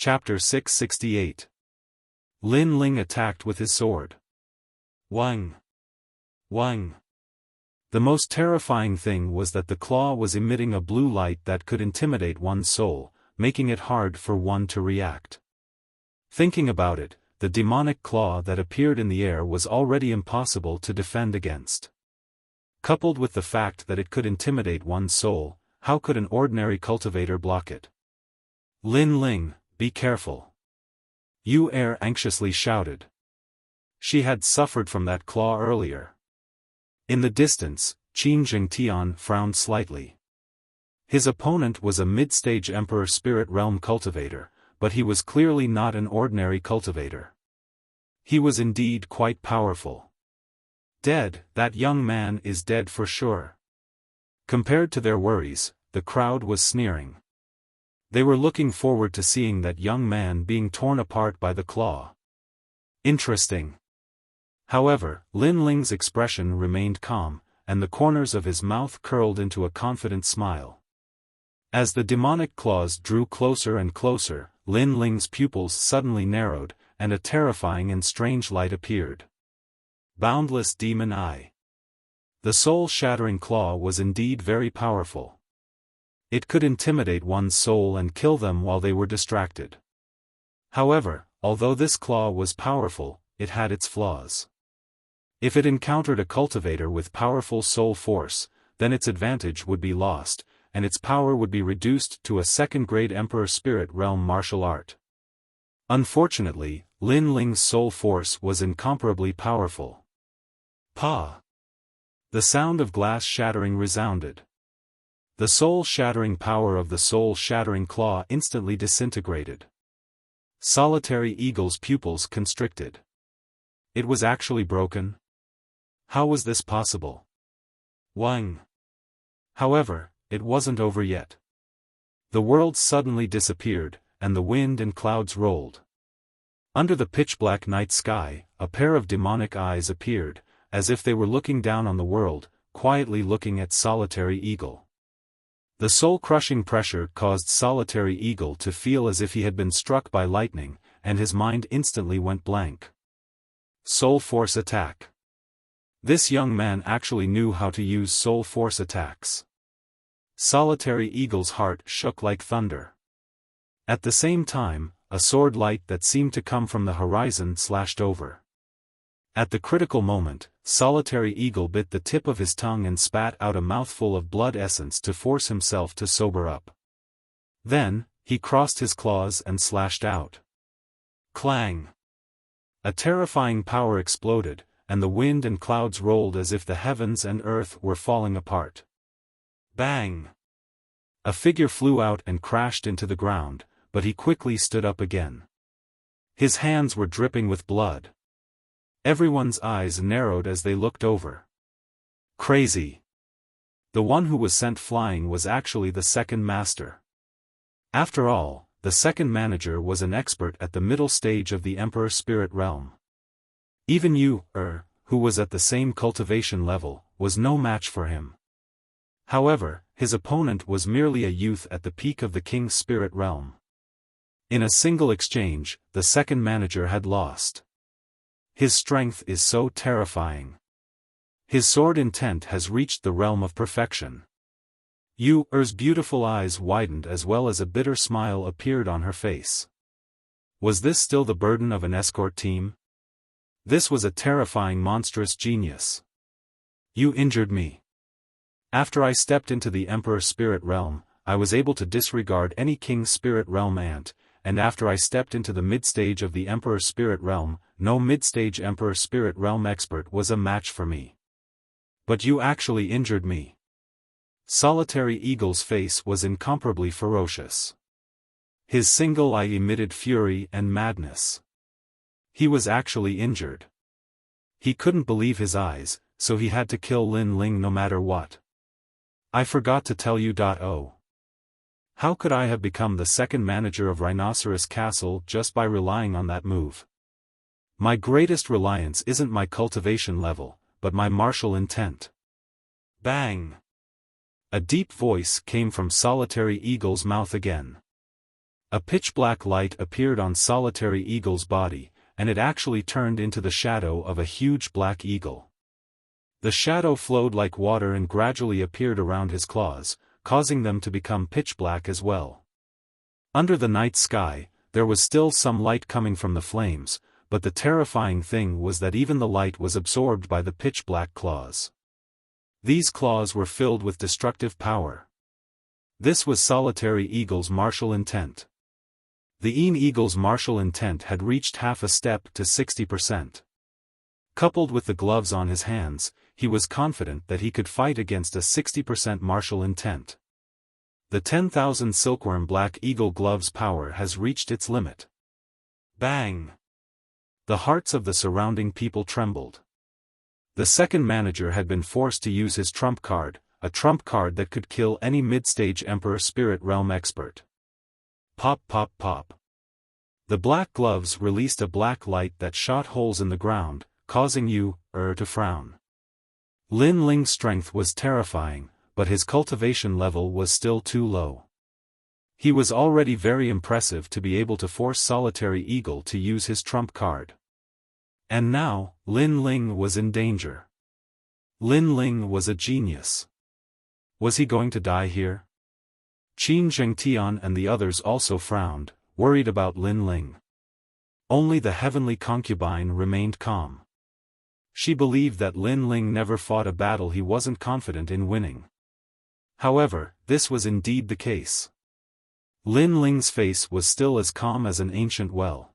Chapter 668. Lin Ling attacked with his sword. Wang! Wang! The most terrifying thing was that the claw was emitting a blue light that could intimidate one's soul, making it hard for one to react. Thinking about it, the demonic claw that appeared in the air was already impossible to defend against. Coupled with the fact that it could intimidate one's soul, how could an ordinary cultivator block it? Lin Ling, be careful! Yu Er anxiously shouted. She had suffered from that claw earlier. In the distance, Qin Jingtian frowned slightly. His opponent was a mid-stage Emperor Spirit Realm cultivator, but he was clearly not an ordinary cultivator. He was indeed quite powerful. Dead, that young man is dead for sure. Compared to their worries, the crowd was sneering. They were looking forward to seeing that young man being torn apart by the claw. Interesting. However, Lin Ling's expression remained calm, and the corners of his mouth curled into a confident smile. As the demonic claws drew closer and closer, Lin Ling's pupils suddenly narrowed, and a terrifying and strange light appeared. Boundless Demon Eye. The soul-shattering claw was indeed very powerful. It could intimidate one's soul and kill them while they were distracted. However, although this claw was powerful, it had its flaws. If it encountered a cultivator with powerful soul force, then its advantage would be lost, and its power would be reduced to a second-grade Emperor Spirit Realm martial art. Unfortunately, Lin Ling's soul force was incomparably powerful. Pa! The sound of glass shattering resounded. The soul-shattering power of the soul-shattering claw instantly disintegrated. Solitary Eagle's pupils constricted. It was actually broken? How was this possible? Wang! However, it wasn't over yet. The world suddenly disappeared, and the wind and clouds rolled. Under the pitch-black night sky, a pair of demonic eyes appeared, as if they were looking down on the world, quietly looking at Solitary Eagle. The soul-crushing pressure caused Solitary Eagle to feel as if he had been struck by lightning, and his mind instantly went blank. Soul Force Attack. This young man actually knew how to use Soul Force attacks. Solitary Eagle's heart shook like thunder. At the same time, a sword light that seemed to come from the horizon slashed over. At the critical moment, Solitary Eagle bit the tip of his tongue and spat out a mouthful of blood essence to force himself to sober up. Then, he crossed his claws and slashed out. Clang! A terrifying power exploded, and the wind and clouds rolled as if the heavens and earth were falling apart. Bang! A figure flew out and crashed into the ground, but he quickly stood up again. His hands were dripping with blood. Everyone's eyes narrowed as they looked over. Crazy! The one who was sent flying was actually the second master. After all, the second manager was an expert at the middle stage of the Emperor Spirit Realm. Even Yu Er, who was at the same cultivation level, was no match for him. However, his opponent was merely a youth at the peak of the King's Spirit Realm. In a single exchange, the second manager had lost. His strength is so terrifying. His sword intent has reached the realm of perfection. Yu Er's beautiful eyes widened as well as a bitter smile appeared on her face. Was this still the burden of an escort team? This was a terrifying monstrous genius. You injured me. After I stepped into the Emperor Spirit Realm, I was able to disregard any King's Spirit Realm ant, and after I stepped into the mid-stage of the Emperor Spirit Realm, no mid-stage Emperor Spirit Realm expert was a match for me. But you actually injured me. Solitary Eagle's face was incomparably ferocious. His single eye emitted fury and madness. He was actually injured. He couldn't believe his eyes, so he had to kill Lin Ling no matter what. I forgot to tell you. How could I have become the second manager of Rhinoceros Castle just by relying on that move? My greatest reliance isn't my cultivation level, but my martial intent. Bang! A deep voice came from Solitary Eagle's mouth again. A pitch-black light appeared on Solitary Eagle's body, and it actually turned into the shadow of a huge black eagle. The shadow flowed like water and gradually appeared around his claws, causing them to become pitch-black as well. Under the night sky, there was still some light coming from the flames, but the terrifying thing was that even the light was absorbed by the pitch-black claws. These claws were filled with destructive power. This was Solitary Eagle's martial intent. The eagle's martial intent had reached half a step to 60%. Coupled with the gloves on his hands, he was confident that he could fight against a 60% martial intent. The 10,000 silkworm black eagle gloves power has reached its limit. Bang! The hearts of the surrounding people trembled. The second manager had been forced to use his trump card, a trump card that could kill any mid-stage Emperor Spirit Realm expert. Pop pop pop. The black gloves released a black light that shot holes in the ground, causing you, to frown. Lin Ling's strength was terrifying, but his cultivation level was still too low. He was already very impressive to be able to force Solitary Eagle to use his trump card. And now, Lin Ling was in danger. Lin Ling was a genius. Was he going to die here? Qin Zhengtian and the others also frowned, worried about Lin Ling. Only the heavenly concubine remained calm. She believed that Lin Ling never fought a battle he wasn't confident in winning. However, this was indeed the case. Lin Ling's face was still as calm as an ancient well.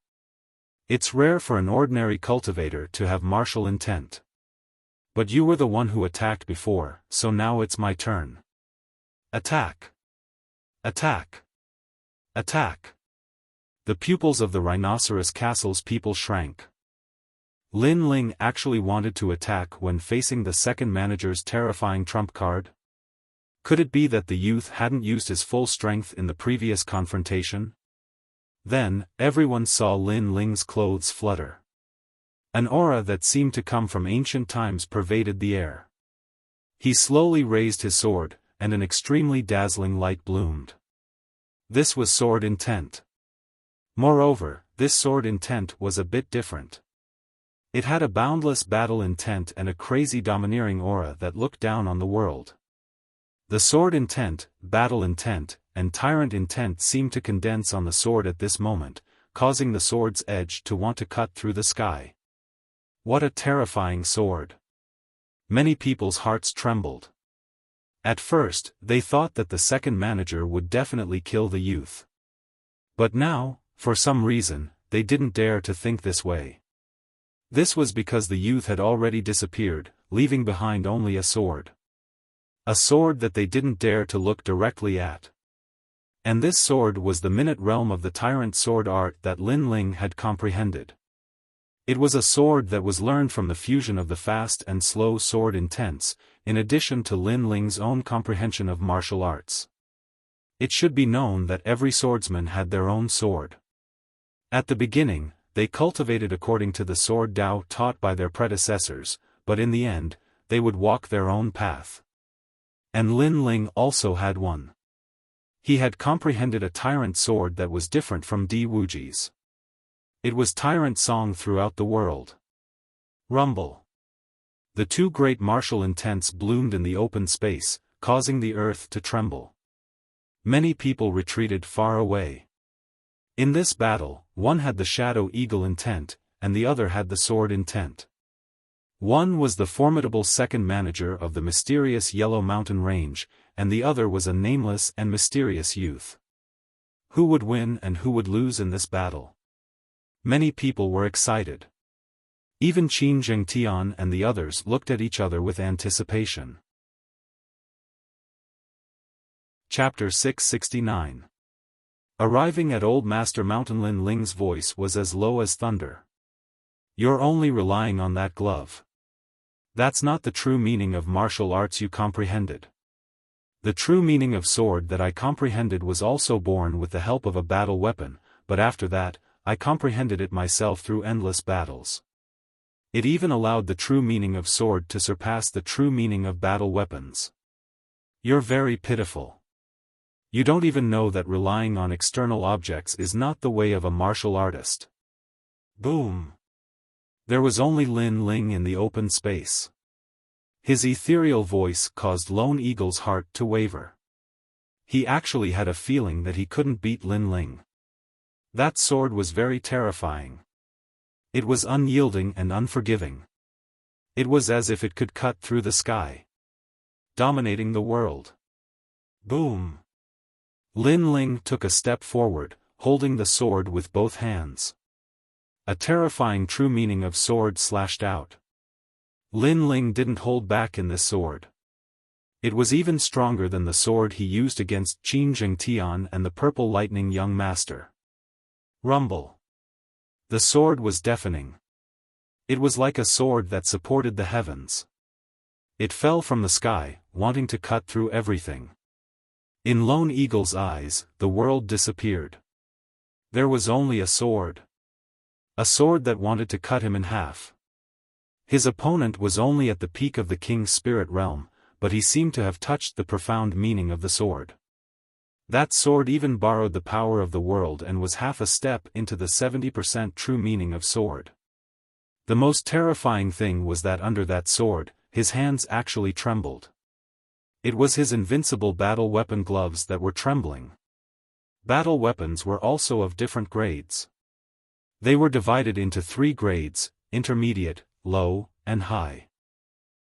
It's rare for an ordinary cultivator to have martial intent. But you were the one who attacked before, so now it's my turn. Attack! Attack! Attack! The pupils of the rhinoceros castle's people shrank. Lin Ling actually wanted to attack when facing the second manager's terrifying trump card? Could it be that the youth hadn't used his full strength in the previous confrontation? Then, everyone saw Lin Ling's clothes flutter. An aura that seemed to come from ancient times pervaded the air. He slowly raised his sword, and an extremely dazzling light bloomed. This was sword intent. Moreover, this sword intent was a bit different. It had a boundless battle intent and a crazy domineering aura that looked down on the world. The sword intent, battle intent, and tyrant intent seemed to condense on the sword at this moment, causing the sword's edge to want to cut through the sky. What a terrifying sword! Many people's hearts trembled. At first, they thought that the second manager would definitely kill the youth. But now, for some reason, they didn't dare to think this way. This was because the youth had already disappeared, leaving behind only a sword. A sword that they didn't dare to look directly at. And this sword was the minute realm of the tyrant sword art that Lin Ling had comprehended. It was a sword that was learned from the fusion of the fast and slow sword intents, in addition to Lin Ling's own comprehension of martial arts. It should be known that every swordsman had their own sword. At the beginning, they cultivated according to the sword Tao taught by their predecessors, but in the end, they would walk their own path. And Lin Ling also had one. He had comprehended a tyrant sword that was different from Di Wuji's. It was tyrant song throughout the world. Rumble. The two great martial intents bloomed in the open space, causing the earth to tremble. Many people retreated far away. In this battle, one had the shadow eagle intent, and the other had the sword intent. One was the formidable second manager of the mysterious Yellow Mountain Range, and the other was a nameless and mysterious youth. Who would win and who would lose in this battle? Many people were excited. Even Qin Zhengtian and the others looked at each other with anticipation. Chapter 669. Arriving at Old Master Mountain, Lin Ling's voice was as low as thunder. You're only relying on that glove. That's not the true meaning of martial arts you comprehended. The true meaning of sword that I comprehended was also born with the help of a battle weapon, but after that, I comprehended it myself through endless battles. It even allowed the true meaning of sword to surpass the true meaning of battle weapons. You're very pitiful. You don't even know that relying on external objects is not the way of a martial artist. Boom! There was only Lin Ling in the open space. His ethereal voice caused Lone Eagle's heart to waver. He actually had a feeling that he couldn't beat Lin Ling. That sword was very terrifying. It was unyielding and unforgiving. It was as if it could cut through the sky, dominating the world. Boom! Lin Ling took a step forward, holding the sword with both hands. A terrifying true meaning of sword slashed out. Lin Ling didn't hold back in this sword. It was even stronger than the sword he used against Qin Zhengtian and the Purple Lightning Young Master. Rumble. The sword was deafening. It was like a sword that supported the heavens. It fell from the sky, wanting to cut through everything. In Lone Eagle's eyes, the world disappeared. There was only a sword. A sword that wanted to cut him in half. His opponent was only at the peak of the king's spirit realm, but he seemed to have touched the profound meaning of the sword. That sword even borrowed the power of the world and was half a step into the 70% true meaning of sword. The most terrifying thing was that under that sword, his hands actually trembled. It was his invincible battle weapon gloves that were trembling. Battle weapons were also of different grades. They were divided into 3 grades: intermediate, low, and high.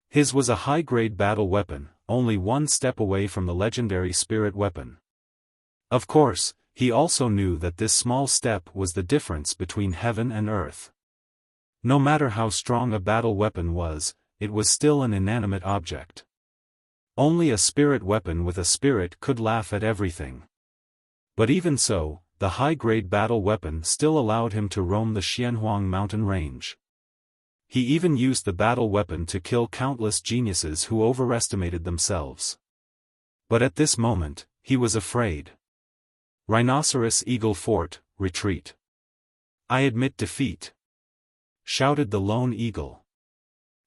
His was a high-grade battle weapon, only one step away from the legendary spirit weapon. Of course, he also knew that this small step was the difference between heaven and earth. No matter how strong a battle weapon was, it was still an inanimate object. Only a spirit weapon with a spirit could laugh at everything. But even so, the high-grade battle weapon still allowed him to roam the Xianhuang mountain range. He even used the battle weapon to kill countless geniuses who overestimated themselves. But at this moment, he was afraid. Rhinoceros Eagle Fort, retreat. I admit defeat, shouted the Lone Eagle.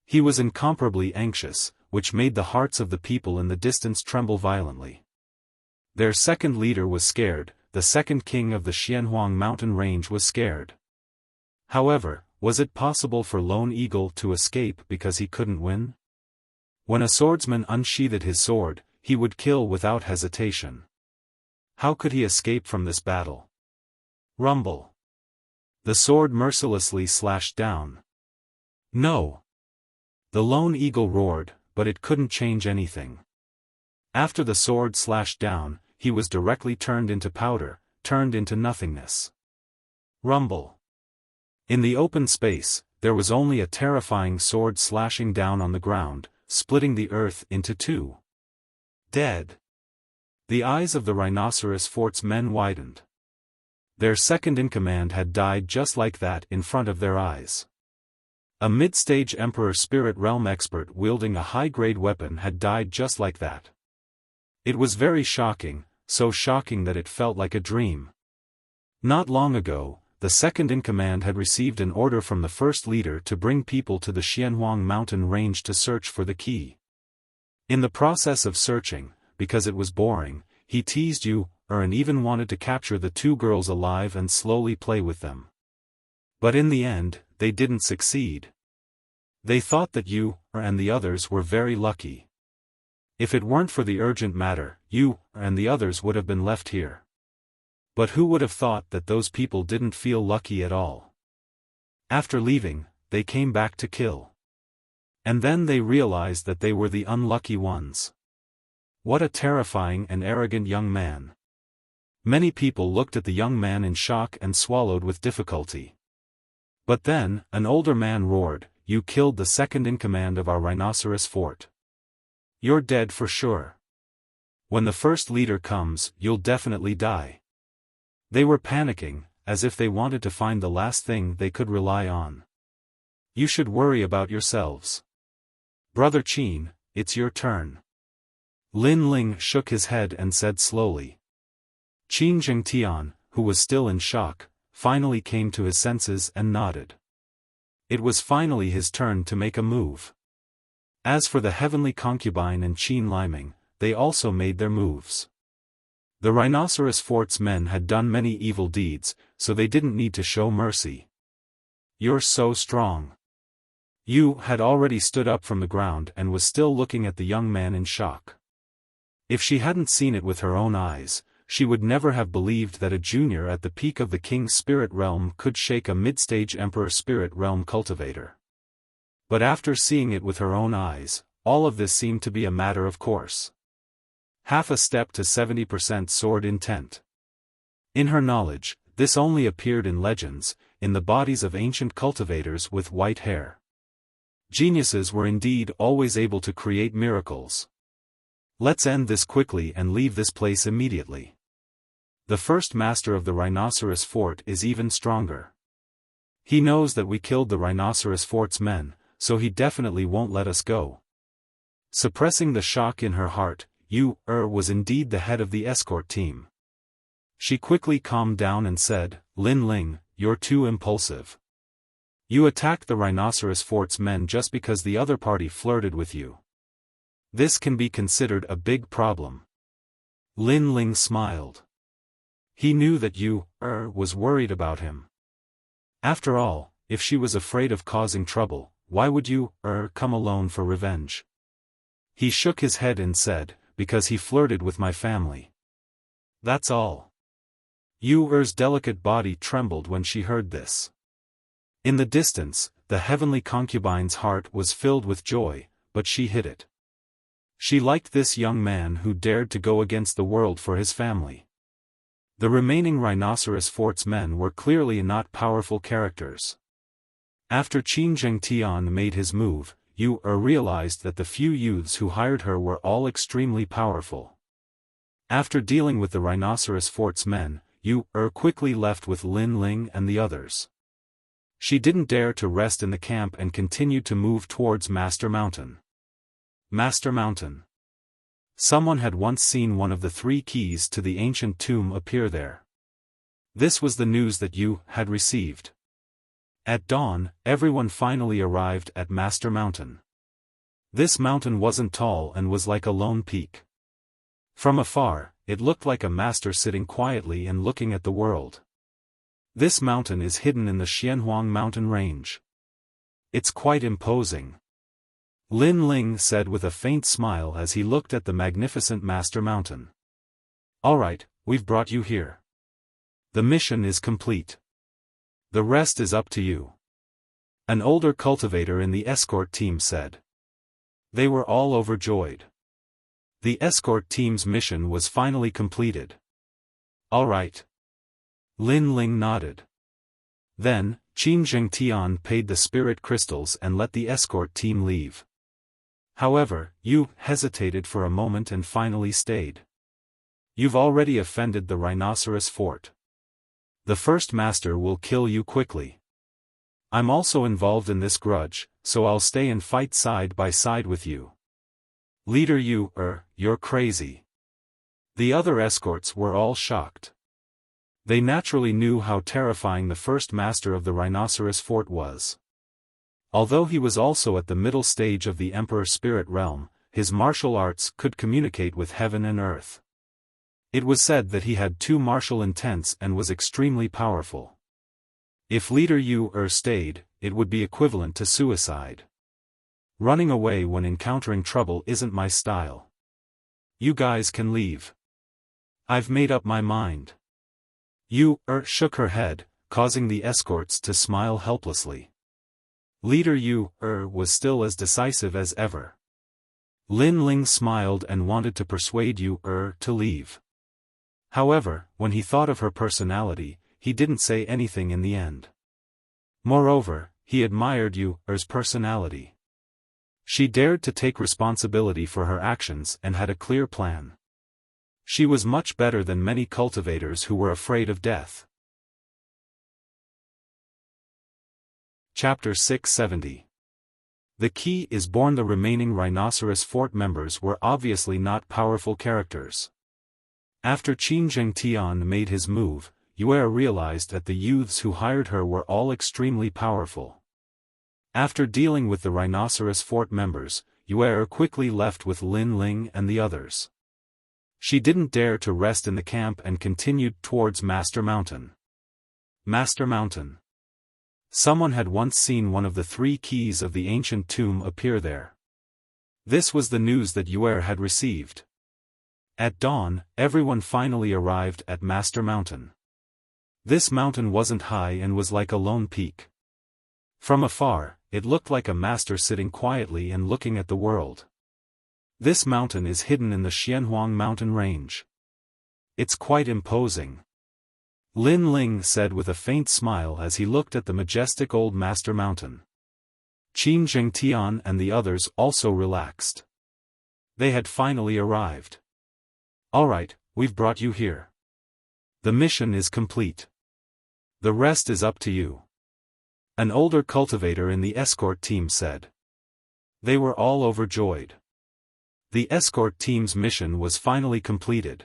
He was incomparably anxious, which made the hearts of the people in the distance tremble violently. Their second leader was scared, the second king of the Xianhuang mountain range was scared. However, was it possible for Lone Eagle to escape because he couldn't win? When a swordsman unsheathed his sword, he would kill without hesitation. How could he escape from this battle? Rumble. The sword mercilessly slashed down. No! The Lone Eagle roared, but it couldn't change anything. After the sword slashed down, he was directly turned into powder, turned into nothingness. Rumble. In the open space, there was only a terrifying sword slashing down on the ground, splitting the earth into 2. Dead. The eyes of the Rhinoceros Fort's men widened. Their second-in-command had died just like that in front of their eyes. A mid-stage Emperor Spirit Realm expert wielding a high-grade weapon had died just like that. It was very shocking, so shocking that it felt like a dream. Not long ago, the second-in-command had received an order from the first leader to bring people to the Xianhuang mountain range to search for the key. In the process of searching, because it was boring, he teased you, and even wanted to capture the 2 girls alive and slowly play with them. But in the end, they didn't succeed. They thought that you, and the others were very lucky. If it weren't for the urgent matter, you, and the others would have been left here. But who would have thought that those people didn't feel lucky at all? After leaving, they came back to kill. And then they realized that they were the unlucky ones. What a terrifying and arrogant young man. Many people looked at the young man in shock and swallowed with difficulty. But then, an older man roared, "You killed the second-in-command of our Rhinoceros Fort. You're dead for sure. When the first leader comes, you'll definitely die." They were panicking, as if they wanted to find the last thing they could rely on. You should worry about yourselves. Brother Qin, it's your turn. Lin Ling shook his head and said slowly. Qin Zhengtian, who was still in shock, finally came to his senses and nodded. It was finally his turn to make a move. As for the heavenly concubine and Qin Liming, they also made their moves. The Rhinoceros Fort's men had done many evil deeds, so they didn't need to show mercy. "You're so strong." Yu had already stood up from the ground and was still looking at the young man in shock. If she hadn't seen it with her own eyes, she would never have believed that a junior at the peak of the King's Spirit Realm could shake a mid-stage Emperor Spirit Realm cultivator. But after seeing it with her own eyes, all of this seemed to be a matter of course. Half a step to 70% sword intent. In her knowledge, this only appeared in legends, in the bodies of ancient cultivators with white hair. Geniuses were indeed always able to create miracles. Let's end this quickly and leave this place immediately. The first master of the Rhinoceros Fort is even stronger. He knows that we killed the Rhinoceros Fort's men, so he definitely won't let us go. Suppressing the shock in her heart, Yu was indeed the head of the escort team. She quickly calmed down and said, "Lin Ling, you're too impulsive. You attacked the Rhinoceros Fort's men just because the other party flirted with you. This can be considered a big problem." Lin Ling smiled. He knew that Yu was worried about him. After all, if she was afraid of causing trouble, why would Yu come alone for revenge? He shook his head and said, "Because he flirted with my family. That's all." Yu's delicate body trembled when she heard this. In the distance, the heavenly concubine's heart was filled with joy, but she hid it. She liked this young man who dared to go against the world for his family. The remaining Rhinoceros Fort's men were clearly not powerful characters. After Qin Zhengtian made his move, Yu realized that the few youths who hired her were all extremely powerful. After dealing with the Rhinoceros Fort's men, Yu quickly left with Lin Ling and the others. She didn't dare to rest in the camp and continued to move towards Master Mountain. Master Mountain. Someone had once seen one of the 3 keys to the ancient tomb appear there. This was the news that Yu had received. At dawn, everyone finally arrived at Master Mountain. This mountain wasn't tall and was like a lone peak. From afar, it looked like a master sitting quietly and looking at the world. This mountain is hidden in the Xianhuang mountain range. It's quite imposing. Lin Ling said with a faint smile as he looked at the magnificent Master Mountain. "Alright, we've brought you here. The mission is complete. The rest is up to you," an older cultivator in the escort team said. They were all overjoyed. The escort team's mission was finally completed. "Alright." Lin Ling nodded. Then, Qin Zhengtian paid the spirit crystals and let the escort team leave. However, Yu hesitated for a moment and finally stayed. "You've already offended the Rhinoceros Fort. The first master will kill you quickly. I'm also involved in this grudge, so I'll stay and fight side by side with you." "Leader Yu, you're crazy." The other escorts were all shocked. They naturally knew how terrifying the first master of the Rhinoceros Fort was. Although he was also at the middle stage of the Emperor Spirit Realm, his martial arts could communicate with heaven and earth. It was said that he had 2 martial intents and was extremely powerful. If Leader Yu stayed, it would be equivalent to suicide. Running away when encountering trouble isn't my style. You guys can leave. I've made up my mind. Yu shook her head, causing the escorts to smile helplessly. Leader Yu was still as decisive as ever. Lin Ling smiled and wanted to persuade Yu to leave. However, when he thought of her personality, he didn't say anything in the end. Moreover, he admired Yu's personality. She dared to take responsibility for her actions and had a clear plan. She was much better than many cultivators who were afraid of death. Chapter 670. The key is born. The remaining Rhinoceros Fort members were obviously not powerful characters. After Qin Zhengtian made his move, Yu realized that the youths who hired her were all extremely powerful. After dealing with the Rhinoceros Fort members, Yu quickly left with Lin Ling and the others. She didn't dare to rest in the camp and continued towards Master Mountain. Master Mountain. Someone had once seen one of the 3 keys of the ancient tomb appear there. This was the news that Yuer had received. At dawn, everyone finally arrived at Master Mountain. This mountain wasn't high and was like a lone peak. From afar, it looked like a master sitting quietly and looking at the world. This mountain is hidden in the Xianhuang mountain range. It's quite imposing. Lin Ling said with a faint smile as he looked at the majestic old Master Mountain. Qin Jingtian and the others also relaxed. They had finally arrived. Alright, we've brought you here. The mission is complete. The rest is up to you. An older cultivator in the escort team said. They were all overjoyed. The escort team's mission was finally completed.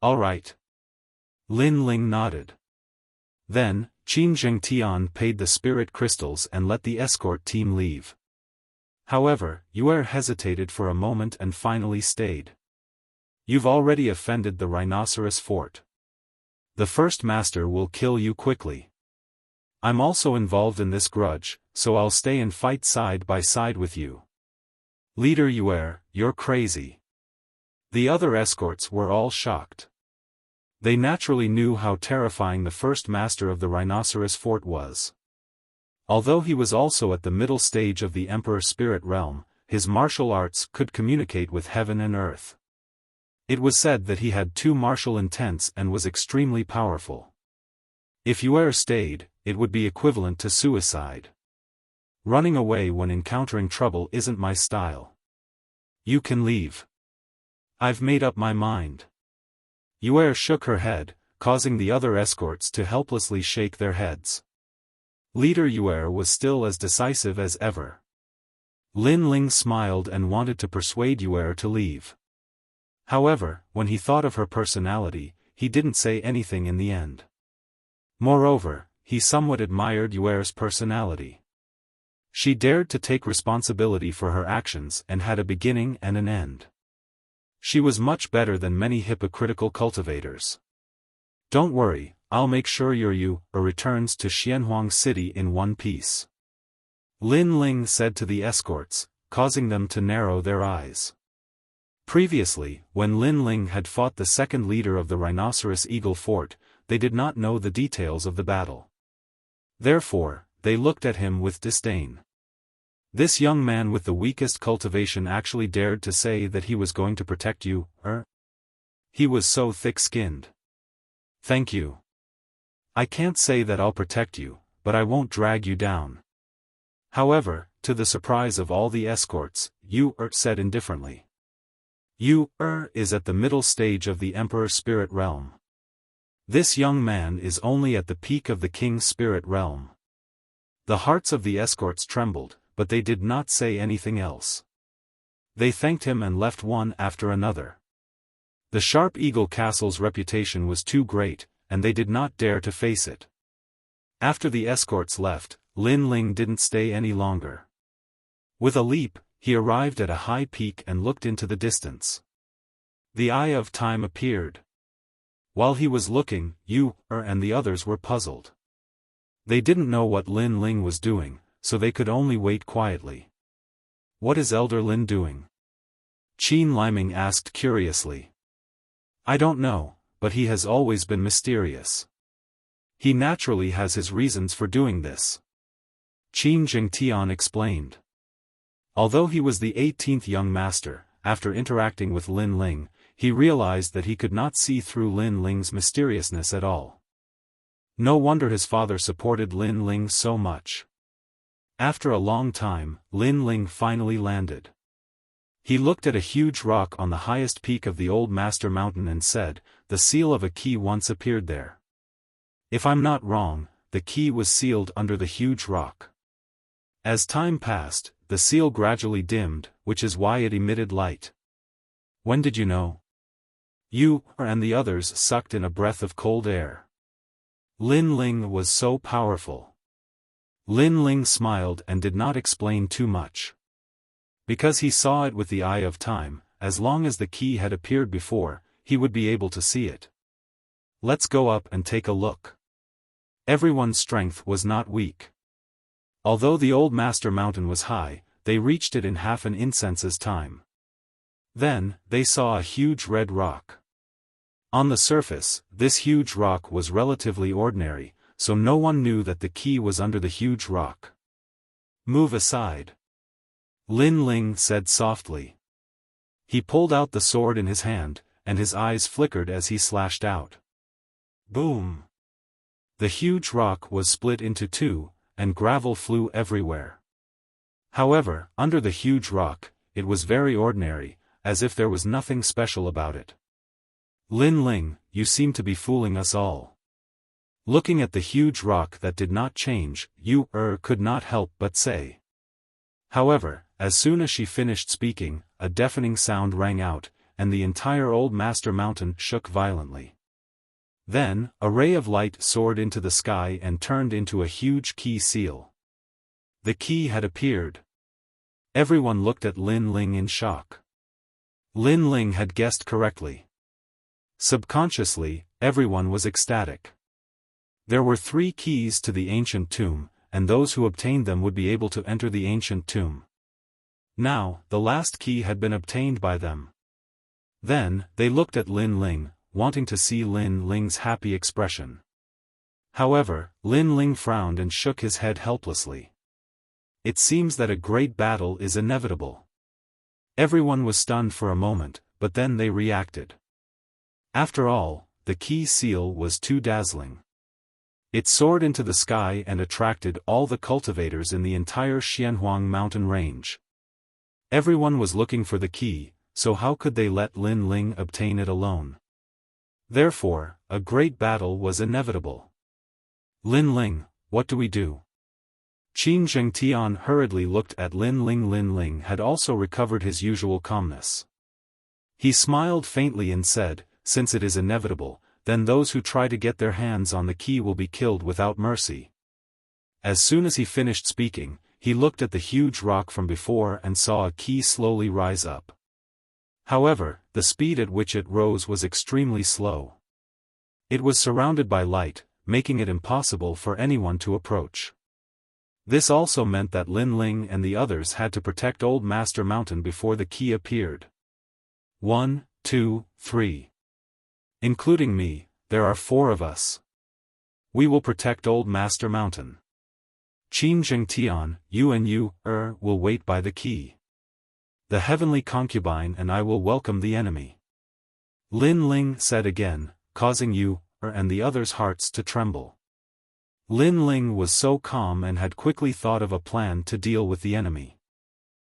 Alright. Lin Ling nodded. Then, Qin Jingtian paid the spirit crystals and let the escort team leave. However, Yuer hesitated for a moment and finally stayed. You've already offended the rhinoceros fort. The first master will kill you quickly. I'm also involved in this grudge, so I'll stay and fight side by side with you. Leader Yuer, you're crazy. The other escorts were all shocked. They naturally knew how terrifying the first master of the rhinoceros fort was. Although he was also at the middle stage of the Emperor Spirit Realm, his martial arts could communicate with heaven and earth. It was said that he had 2 martial intents and was extremely powerful. If Yuer stayed, it would be equivalent to suicide. Running away when encountering trouble isn't my style. You can leave. I've made up my mind. Yuer shook her head, causing the other escorts to helplessly shake their heads. Leader Yuer was still as decisive as ever. Lin Ling smiled and wanted to persuade Yuer to leave. However, when he thought of her personality, he didn't say anything in the end. Moreover, he somewhat admired Yuer's personality. She dared to take responsibility for her actions and had a beginning and an end. She was much better than many hypocritical cultivators. Don't worry, I'll make sure your Yuer returns to Xianhuang City in one piece. Lin Ling said to the escorts, causing them to narrow their eyes. Previously, when Lin Ling had fought the second leader of the Rhinoceros Eagle Fort, they did not know the details of the battle. Therefore, they looked at him with disdain. This young man with the weakest cultivation actually dared to say that he was going to protect you, He was so thick-skinned. Thank you. I can't say that I'll protect you, but I won't drag you down. However, to the surprise of all the escorts, Yuer said indifferently. Yuer is at the middle stage of the Emperor Spirit Realm. This young man is only at the peak of the King's Spirit Realm. The hearts of the escorts trembled, but they did not say anything else. They thanked him and left one after another. The Sharp Eagle Castle's reputation was too great, and they did not dare to face it. After the escorts left, Lin Ling didn't stay any longer. With a leap, he arrived at a high peak and looked into the distance. The Eye of Time appeared. While he was looking, Yuer and the others were puzzled. They didn't know what Lin Ling was doing, so they could only wait quietly. What is Elder Lin doing? Qin Liming asked curiously. I don't know, but he has always been mysterious. He naturally has his reasons for doing this. Qin Jingtian explained. Although he was the 18th young master, after interacting with Lin Ling, he realized that he could not see through Lin Ling's mysteriousness at all. No wonder his father supported Lin Ling so much. After a long time, Lin Ling finally landed. He looked at a huge rock on the highest peak of the old Master Mountain and said, the seal of a key once appeared there. If I'm not wrong, the key was sealed under the huge rock. As time passed, the seal gradually dimmed, which is why it emitted light. When did you know? Yuer and the others sucked in a breath of cold air. Lin Ling was so powerful. Lin Ling smiled and did not explain too much. Because he saw it with the Eye of Time, as long as the key had appeared before, he would be able to see it. Let's go up and take a look. Everyone's strength was not weak. Although the old master mountain was high, they reached it in half an incense's time. Then, they saw a huge red rock. On the surface, this huge rock was relatively ordinary, so no one knew that the key was under the huge rock. Move aside. Lin Ling said softly. He pulled out the sword in his hand, and his eyes flickered as he slashed out. Boom! The huge rock was split into two, and gravel flew everywhere. However, under the huge rock, it was very ordinary, as if there was nothing special about it. Lin Ling, you seem to be fooling us all. Looking at the huge rock that did not change, Yu could not help but say. However, as soon as she finished speaking, a deafening sound rang out, and the entire old master mountain shook violently. Then, a ray of light soared into the sky and turned into a huge key seal. The key had appeared. Everyone looked at Lin Ling in shock. Lin Ling had guessed correctly. Subconsciously, everyone was ecstatic. There were 3 keys to the ancient tomb, and those who obtained them would be able to enter the ancient tomb. Now, the last key had been obtained by them. Then, they looked at Lin Ling, wanting to see Lin Ling's happy expression. However, Lin Ling frowned and shook his head helplessly. It seems that a great battle is inevitable. Everyone was stunned for a moment, but then they reacted. After all, the key seal was too dazzling. It soared into the sky and attracted all the cultivators in the entire Xianhuang mountain range. Everyone was looking for the key, so how could they let Lin Ling obtain it alone? Therefore, a great battle was inevitable. Lin Ling, what do we do? Qin Zhengtian hurriedly looked at Lin Ling. Lin Ling had also recovered his usual calmness. He smiled faintly and said, since it is inevitable, then those who try to get their hands on the key will be killed without mercy. As soon as he finished speaking, he looked at the huge rock from before and saw a key slowly rise up. However, the speed at which it rose was extremely slow. It was surrounded by light, making it impossible for anyone to approach. This also meant that Lin Ling and the others had to protect Old Master Mountain before the key appeared. 1, 2, 3. Including me, there are 4 of us. We will protect Old Master Mountain. Qin Zhengtian, you and you, will wait by the key. The heavenly concubine and I will welcome the enemy. Lin Ling said again, causing you, and the others' hearts to tremble. Lin Ling was so calm and had quickly thought of a plan to deal with the enemy.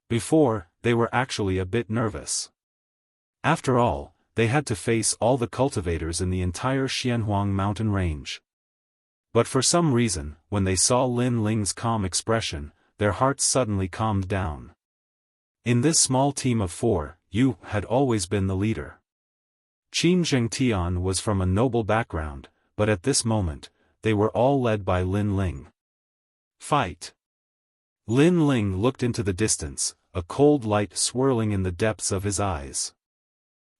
Before, they were actually a bit nervous. After all, they had to face all the cultivators in the entire Xianhuang mountain range. But for some reason, when they saw Lin Ling's calm expression, their hearts suddenly calmed down. In this small team of 4, Yu had always been the leader. Qin Zhengtian was from a noble background, but at this moment, they were all led by Lin Ling. Fight! Lin Ling looked into the distance, a cold light swirling in the depths of his eyes.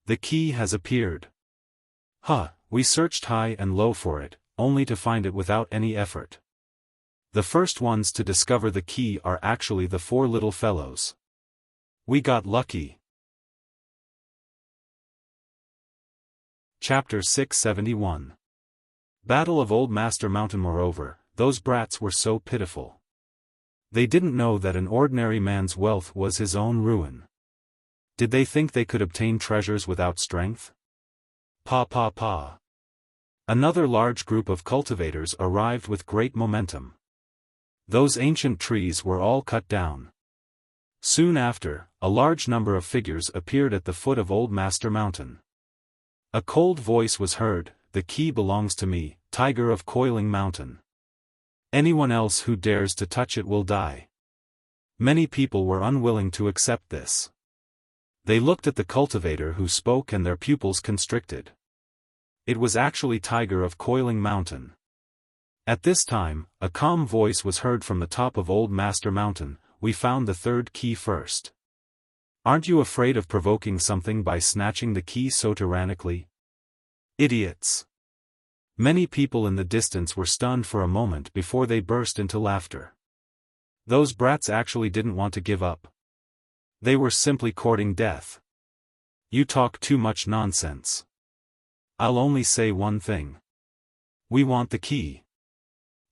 The key has appeared. We searched high and low for it, only to find it without any effort. The first ones to discover the key are actually the 4 little fellows. We got lucky. Chapter 671. Battle of Old Master Mountain. Moreover, those brats were so pitiful. They didn't know that an ordinary man's wealth was his own ruin. Did they think they could obtain treasures without strength? Another large group of cultivators arrived with great momentum. Those ancient trees were all cut down. Soon after, a large number of figures appeared at the foot of Old Master Mountain. A cold voice was heard, the key belongs to me, Tiger of Coiling Mountain. Anyone else who dares to touch it will die. Many people were unwilling to accept this. They looked at the cultivator who spoke and their pupils constricted. It was actually Tiger of Coiling Mountain. At this time, a calm voice was heard from the top of Old Master Mountain, we found the 3rd key first. Aren't you afraid of provoking something by snatching the key so tyrannically? Idiots! Many people in the distance were stunned for a moment before they burst into laughter. Those brats actually didn't want to give up. They were simply courting death. You talk too much nonsense. I'll only say one thing. We want the key.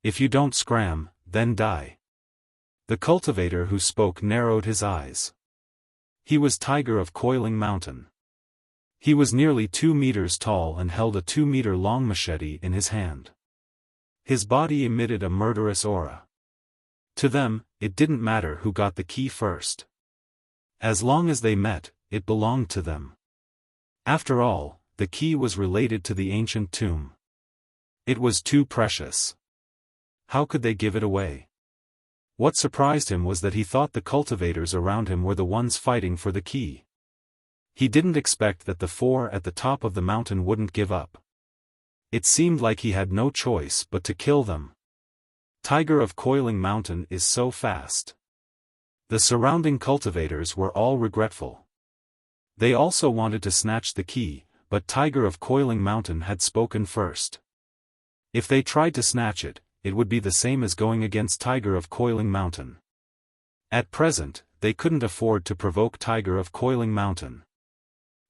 If you don't scram, then die. The cultivator who spoke narrowed his eyes. He was Tiger of Coiling Mountain. He was nearly 2 meters tall and held a 2-meter-long machete in his hand. His body emitted a murderous aura. To them, it didn't matter who got the key first. As long as they met, it belonged to them. After all, the key was related to the ancient tomb. It was too precious. How could they give it away? What surprised him was that he thought the cultivators around him were the ones fighting for the key. He didn't expect that the 4 at the top of the mountain wouldn't give up. It seemed like he had no choice but to kill them. Tiger of Coiling Mountain is so fast. The surrounding cultivators were all regretful. They also wanted to snatch the key, but Tiger of Coiling Mountain had spoken first. If they tried to snatch it, it would be the same as going against Tiger of Coiling Mountain. At present, they couldn't afford to provoke Tiger of Coiling Mountain.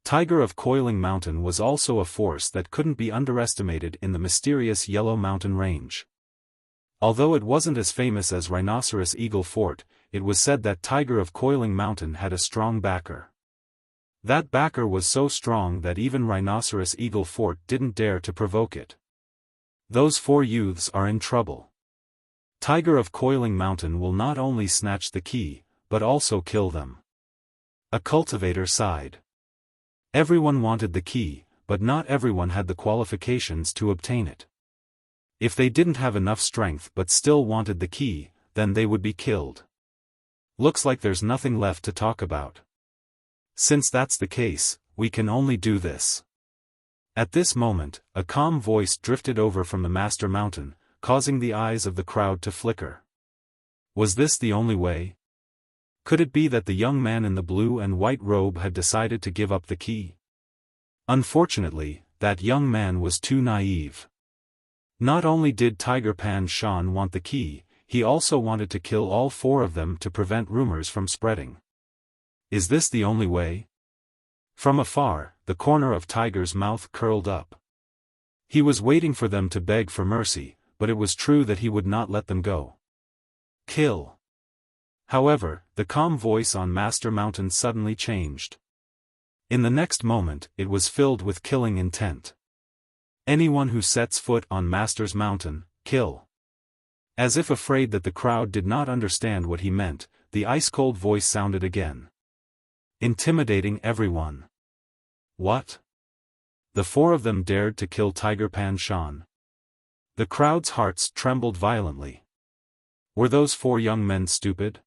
Tiger of Coiling Mountain was also a force that couldn't be underestimated in the mysterious Yellow Mountain Range. Although it wasn't as famous as Rhinoceros Eagle Fort, it was said that Tiger of Coiling Mountain had a strong backer. That backer was so strong that even Rhinoceros Eagle Fort didn't dare to provoke it. Those 4 youths are in trouble. Tiger of Coiling Mountain will not only snatch the key, but also kill them. A cultivator sighed. Everyone wanted the key, but not everyone had the qualifications to obtain it. If they didn't have enough strength but still wanted the key, then they would be killed. Looks like there's nothing left to talk about. Since that's the case, we can only do this. At this moment, a calm voice drifted over from the Master Mountain, causing the eyes of the crowd to flicker. Was this the only way? Could it be that the young man in the blue and white robe had decided to give up the key? Unfortunately, that young man was too naive. Not only did Tiger Pan Shan want the key, he also wanted to kill all 4 of them to prevent rumors from spreading. Is this the only way? From afar, the corner of Tiger's mouth curled up. He was waiting for them to beg for mercy, but it was true that he would not let them go. Kill. However, the calm voice on Master Mountain suddenly changed. In the next moment, it was filled with killing intent. Anyone who sets foot on Master's Mountain, kill. As if afraid that the crowd did not understand what he meant, the ice-cold voice sounded again. Intimidating everyone. What? The 4 of them dared to kill Tiger Pan Shan. The crowd's hearts trembled violently. Were those 4 young men stupid?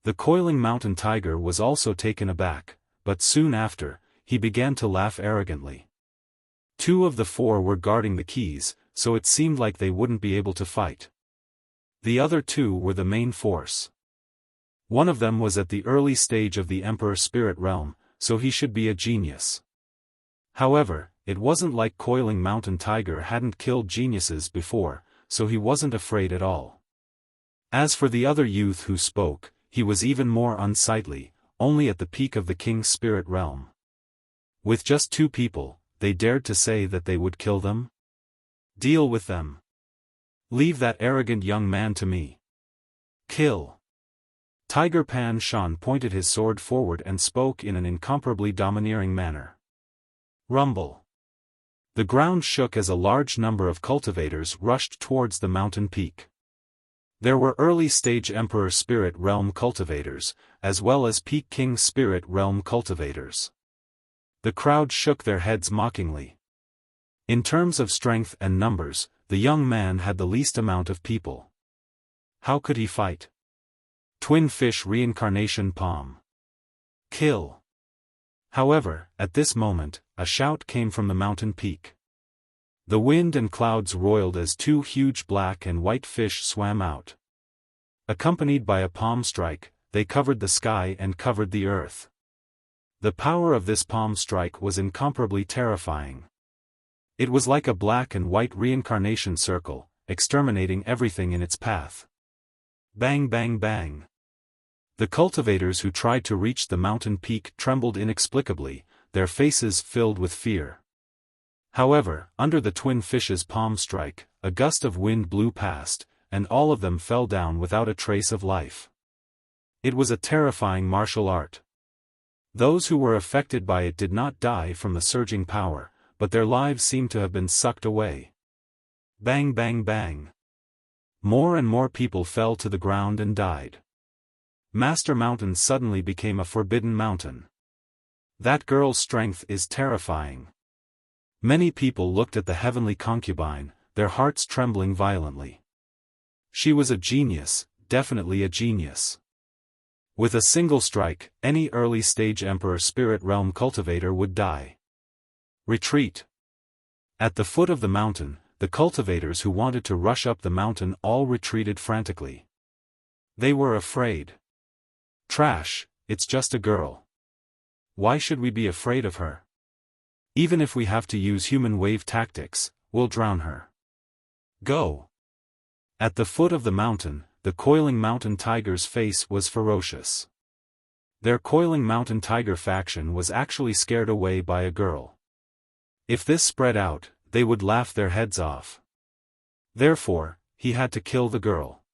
The Coiling Mountain Tiger was also taken aback, but soon after, he began to laugh arrogantly. 2 of the 4 were guarding the keys, so it seemed like they wouldn't be able to fight. The other 2 were the main force. One of them was at the early stage of the Emperor Spirit Realm, so he should be a genius. However, it wasn't like Coiling Mountain Tiger hadn't killed geniuses before, so he wasn't afraid at all. As for the other youth who spoke, he was even more unsightly, only at the peak of the King's Spirit Realm. With just 2 people, they dared to say that they would kill them? Deal with them. Leave that arrogant young man to me. Kill. Tiger Pan Shan pointed his sword forward and spoke in an incomparably domineering manner. Rumble. The ground shook as a large number of cultivators rushed towards the mountain peak. There were early-stage Emperor Spirit Realm cultivators, as well as Peak King Spirit Realm cultivators. The crowd shook their heads mockingly. In terms of strength and numbers, the young man had the least amount of people. How could he fight? Twin Fish Reincarnation Palm. Kill. However, at this moment, a shout came from the mountain peak. The wind and clouds roiled as 2 huge black and white fish swam out. Accompanied by a palm strike, they covered the sky and covered the earth. The power of this palm strike was incomparably terrifying. It was like a black and white reincarnation circle, exterminating everything in its path. Bang bang bang. The cultivators who tried to reach the mountain peak trembled inexplicably, their faces filled with fear. However, under the twin fishes' palm strike, a gust of wind blew past, and all of them fell down without a trace of life. It was a terrifying martial art. Those who were affected by it did not die from the surging power, but their lives seemed to have been sucked away. Bang bang bang. More and more people fell to the ground and died. Master Mountain suddenly became a forbidden mountain. That girl's strength is terrifying. Many people looked at the heavenly concubine, their hearts trembling violently. She was a genius, definitely a genius. With a single strike, any early-stage Emperor Spirit Realm cultivator would die. Retreat. At the foot of the mountain, the cultivators who wanted to rush up the mountain all retreated frantically. They were afraid. Trash, it's just a girl. Why should we be afraid of her? Even if we have to use human wave tactics, we'll drown her. Go. At the foot of the mountain, the coiling mountain tiger's face was ferocious. Their coiling mountain tiger faction was actually scared away by a girl. If this spread out, they would laugh their heads off. Therefore, he had to kill the girl.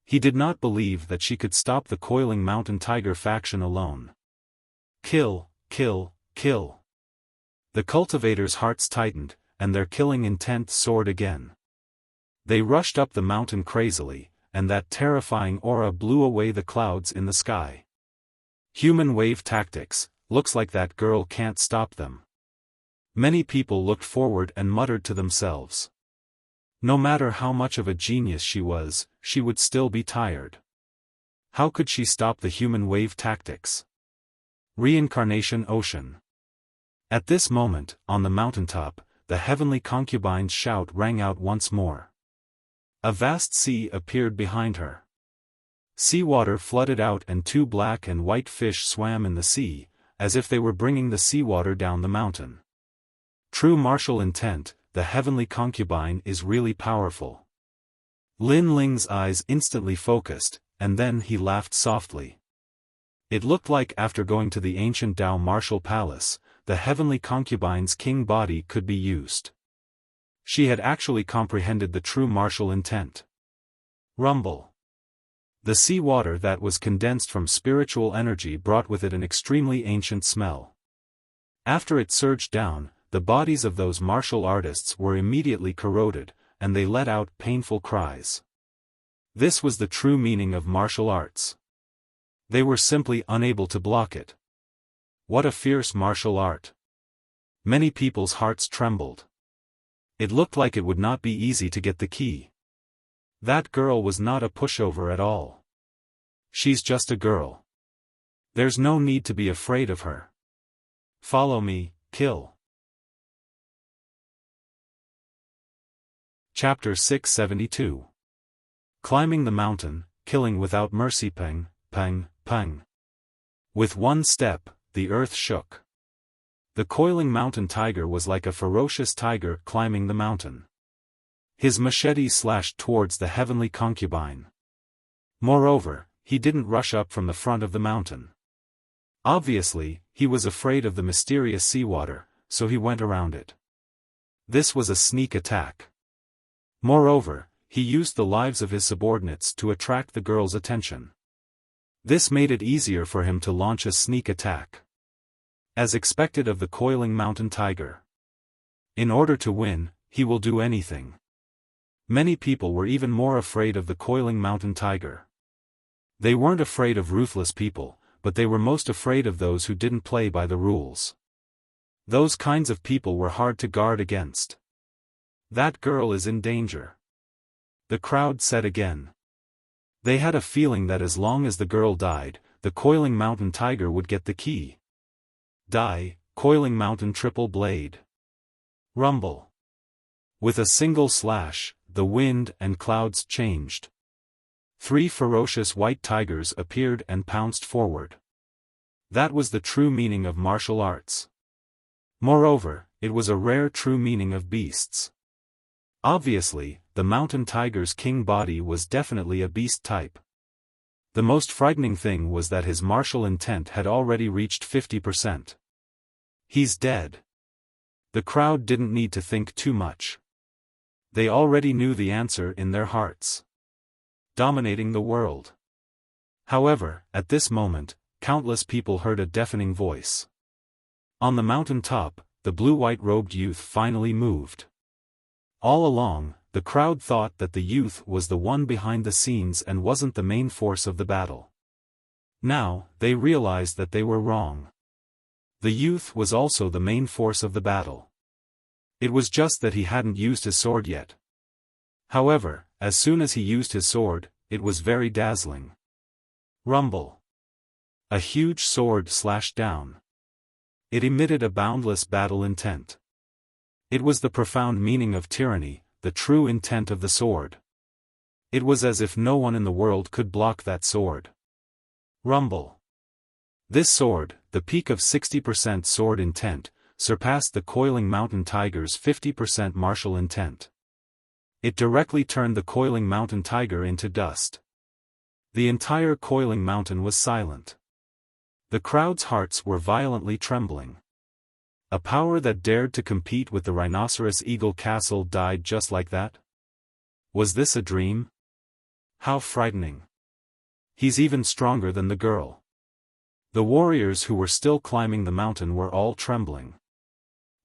He did not believe that she could stop the coiling mountain tiger faction alone. Kill, kill, kill. The cultivators' hearts tightened, and their killing intent soared again. They rushed up the mountain crazily, and that terrifying aura blew away the clouds in the sky. Human wave tactics, looks like that girl can't stop them. Many people looked forward and muttered to themselves. No matter how much of a genius she would still be tired. How could she stop the human wave tactics? Reincarnation Ocean. At this moment, on the mountaintop, the heavenly concubine's shout rang out once more. A vast sea appeared behind her. Seawater flooded out and two black and white fish swam in the sea, as if they were bringing the seawater down the mountain. True martial intent, the heavenly concubine is really powerful. Lin Ling's eyes instantly focused, and then he laughed softly. It looked like after going to the ancient Dao martial palace, the heavenly concubine's king body could be used. She had actually comprehended the true martial intent. Rumble. The sea water that was condensed from spiritual energy brought with it an extremely ancient smell. After it surged down, the bodies of those martial artists were immediately corroded, and they let out painful cries. This was the true meaning of martial arts. They were simply unable to block it. What a fierce martial art! Many people's hearts trembled. It looked like it would not be easy to get the key. That girl was not a pushover at all. She's just a girl. There's no need to be afraid of her. Follow me, kill. Chapter 672. Climbing the mountain, killing without mercy. Peng, peng, peng. With one step, the earth shook. The coiling mountain tiger was like a ferocious tiger climbing the mountain. His machete slashed towards the heavenly concubine. Moreover, he didn't rush up from the front of the mountain. Obviously, he was afraid of the mysterious seawater, so he went around it. This was a sneak attack. Moreover, he used the lives of his subordinates to attract the girl's attention. This made it easier for him to launch a sneak attack. As expected of the coiling mountain tiger. In order to win, he will do anything. Many people were even more afraid of the coiling mountain tiger. They weren't afraid of ruthless people, but they were most afraid of those who didn't play by the rules. Those kinds of people were hard to guard against. That girl is in danger. The crowd said again. They had a feeling that as long as the girl died, the coiling mountain tiger would get the key. Die, coiling mountain triple blade. Rumble. With a single slash, the wind and clouds changed. 3 ferocious white tigers appeared and pounced forward. That was the true meaning of martial arts. Moreover, it was a rare true meaning of beasts. Obviously, the mountain tiger's king body was definitely a beast type. The most frightening thing was that his martial intent had already reached 50%. He's dead. The crowd didn't need to think too much. They already knew the answer in their hearts. Dominating the world. However, at this moment, countless people heard a deafening voice. On the mountain top, the blue-white-robed youth finally moved. All along, the crowd thought that the youth was the one behind the scenes and wasn't the main force of the battle. Now, they realized that they were wrong. The youth was also the main force of the battle. It was just that he hadn't used his sword yet. However, as soon as he used his sword, it was very dazzling. Rumble. A huge sword slashed down. It emitted a boundless battle intent. It was the profound meaning of tyranny, the true intent of the sword. It was as if no one in the world could block that sword. Rumble. This sword, the peak of 60% sword intent, surpassed the coiling mountain tiger's 50% martial intent. It directly turned the coiling mountain tiger into dust. The entire coiling mountain was silent. The crowd's hearts were violently trembling. A power that dared to compete with the rhinoceros eagle castle died just like that? Was this a dream? How frightening. He's even stronger than the girl. The warriors who were still climbing the mountain were all trembling.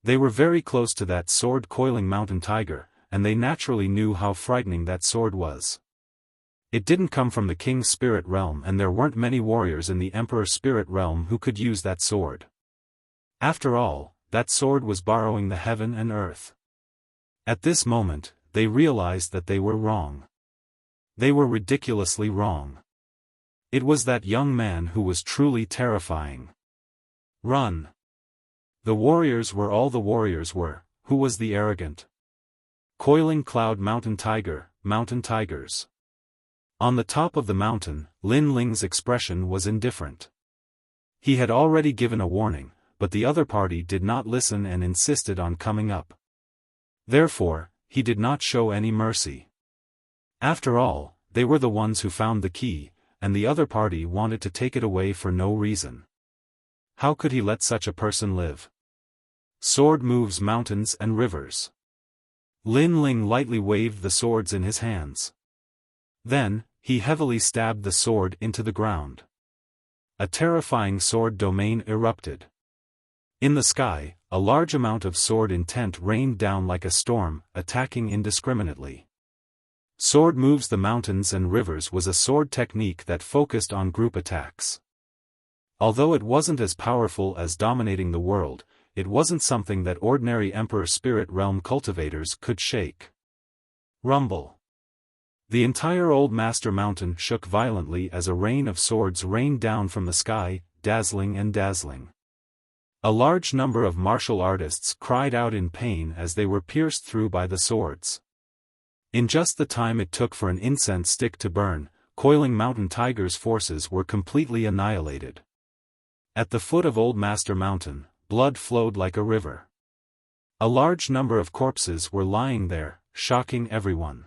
They were very close to that sword-coiling mountain tiger, and they naturally knew how frightening that sword was. It didn't come from the king's spirit realm, and there weren't many warriors in the emperor's spirit realm who could use that sword. After all, that sword was borrowing the heaven and earth. At this moment, they realized that they were wrong. They were ridiculously wrong. It was that young man who was truly terrifying. Run. The warriors were all the warriors were. Who was the arrogant? Coiling cloud mountain tiger, mountain tigers. On the top of the mountain, Lin Ling's expression was indifferent. He had already given a warning, but the other party did not listen and insisted on coming up. Therefore, he did not show any mercy. After all, they were the ones who found the key, and the other party wanted to take it away for no reason. How could he let such a person live? Sword moves mountains and rivers. Lin Ling lightly waved the swords in his hands. Then, he heavily stabbed the sword into the ground. A terrifying sword domain erupted. In the sky, a large amount of sword intent rained down like a storm, attacking indiscriminately. Sword moves the mountains and rivers was a sword technique that focused on group attacks. Although it wasn't as powerful as dominating the world, it wasn't something that ordinary Emperor Spirit Realm cultivators could shake. Rumble. The entire Old Master Mountain shook violently as a rain of swords rained down from the sky, dazzling and dazzling. A large number of martial artists cried out in pain as they were pierced through by the swords. In just the time it took for an incense stick to burn, coiling mountain tiger's forces were completely annihilated. At the foot of Old Master Mountain, blood flowed like a river. A large number of corpses were lying there, shocking everyone.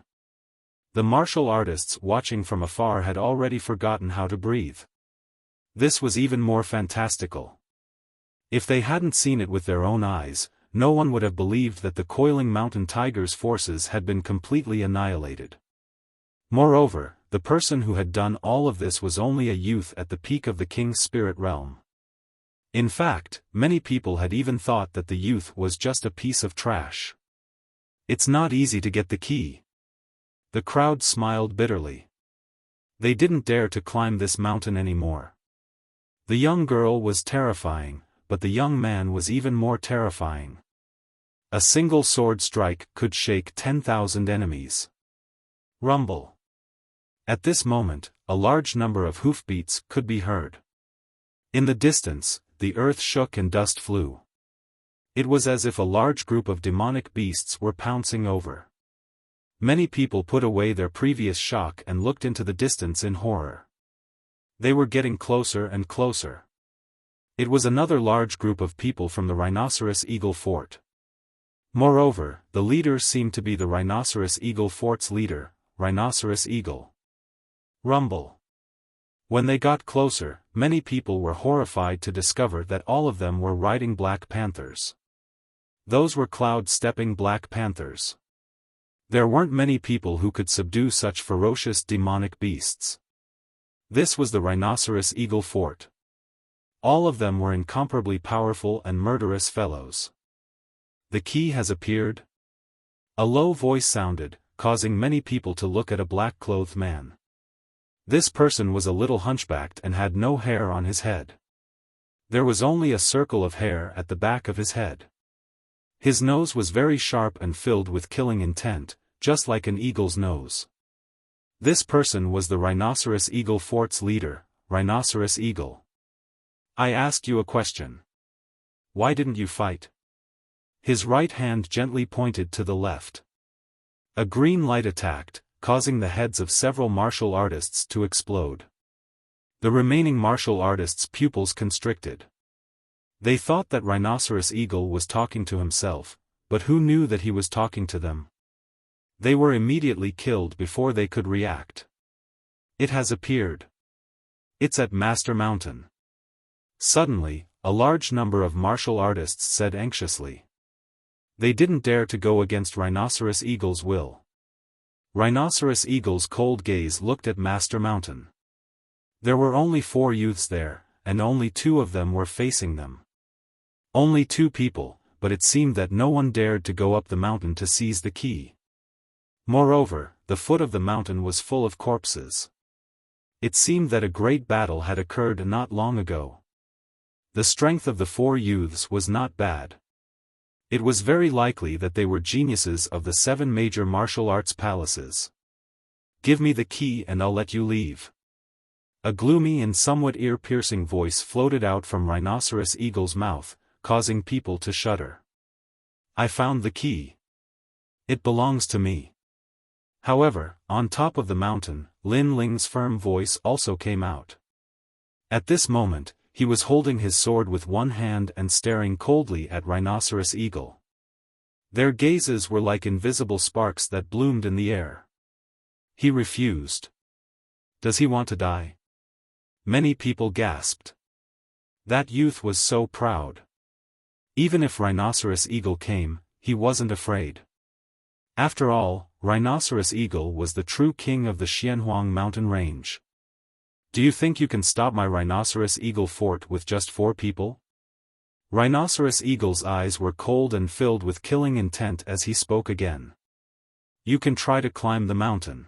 The martial artists watching from afar had already forgotten how to breathe. This was even more fantastical. If they hadn't seen it with their own eyes, no one would have believed that the coiling mountain tiger's forces had been completely annihilated. Moreover, the person who had done all of this was only a youth at the peak of the king's spirit realm. In fact, many people had even thought that the youth was just a piece of trash. It's not easy to get the key. The crowd smiled bitterly. They didn't dare to climb this mountain anymore. The young girl was terrifying, but the young man was even more terrifying. A single sword strike could shake 10,000 enemies. Rumble. At this moment, a large number of hoofbeats could be heard. In the distance, the earth shook and dust flew. It was as if a large group of demonic beasts were pouncing over. Many people put away their previous shock and looked into the distance in horror. They were getting closer and closer. It was another large group of people from the Rhinoceros Eagle Fort. Moreover, the leader seemed to be the Rhinoceros Eagle Fort's leader, Rhinoceros Eagle. Rumble. When they got closer, many people were horrified to discover that all of them were riding black panthers. Those were cloud-stepping black panthers. There weren't many people who could subdue such ferocious demonic beasts. This was the Rhinoceros Eagle Fort. All of them were incomparably powerful and murderous fellows. The key has appeared? A low voice sounded, causing many people to look at a black-clothed man. This person was a little hunchbacked and had no hair on his head. There was only a circle of hair at the back of his head. His nose was very sharp and filled with killing intent, just like an eagle's nose. This person was the Rhinoceros Eagle Fort's leader, Rhinoceros Eagle. I asked you a question. Why didn't you fight? His right hand gently pointed to the left. A green light attacked, causing the heads of several martial artists to explode. The remaining martial artists' pupils constricted. They thought that Rhinoceros Eagle was talking to himself, but who knew that he was talking to them? They were immediately killed before they could react. It has appeared. It's at Master Mountain. Suddenly, a large number of martial artists said anxiously. They didn't dare to go against Rhinoceros Eagle's will. Rhinoceros Eagle's cold gaze looked at Master Mountain. There were only 4 youths there, and only 2 of them were facing them. Only 2 people, but it seemed that no one dared to go up the mountain to seize the key. Moreover, the foot of the mountain was full of corpses. It seemed that a great battle had occurred not long ago. The strength of the 4 youths was not bad. It was very likely that they were geniuses of the 7 major martial arts palaces. Give me the key and I'll let you leave. A gloomy and somewhat ear-piercing voice floated out from Rhinoceros Eagle's mouth, causing people to shudder. I found the key. It belongs to me. However, on top of the mountain, Lin Ling's firm voice also came out. At this moment, he was holding his sword with one hand and staring coldly at Rhinoceros Eagle. Their gazes were like invisible sparks that bloomed in the air. He refused. Does he want to die? Many people gasped. That youth was so proud. Even if Rhinoceros Eagle came, he wasn't afraid. After all, Rhinoceros Eagle was the true king of the Xianhuang mountain range. Do you think you can stop my Rhinoceros Eagle Fort with just 4 people? Rhinoceros Eagle's eyes were cold and filled with killing intent as he spoke again. You can try to climb the mountain.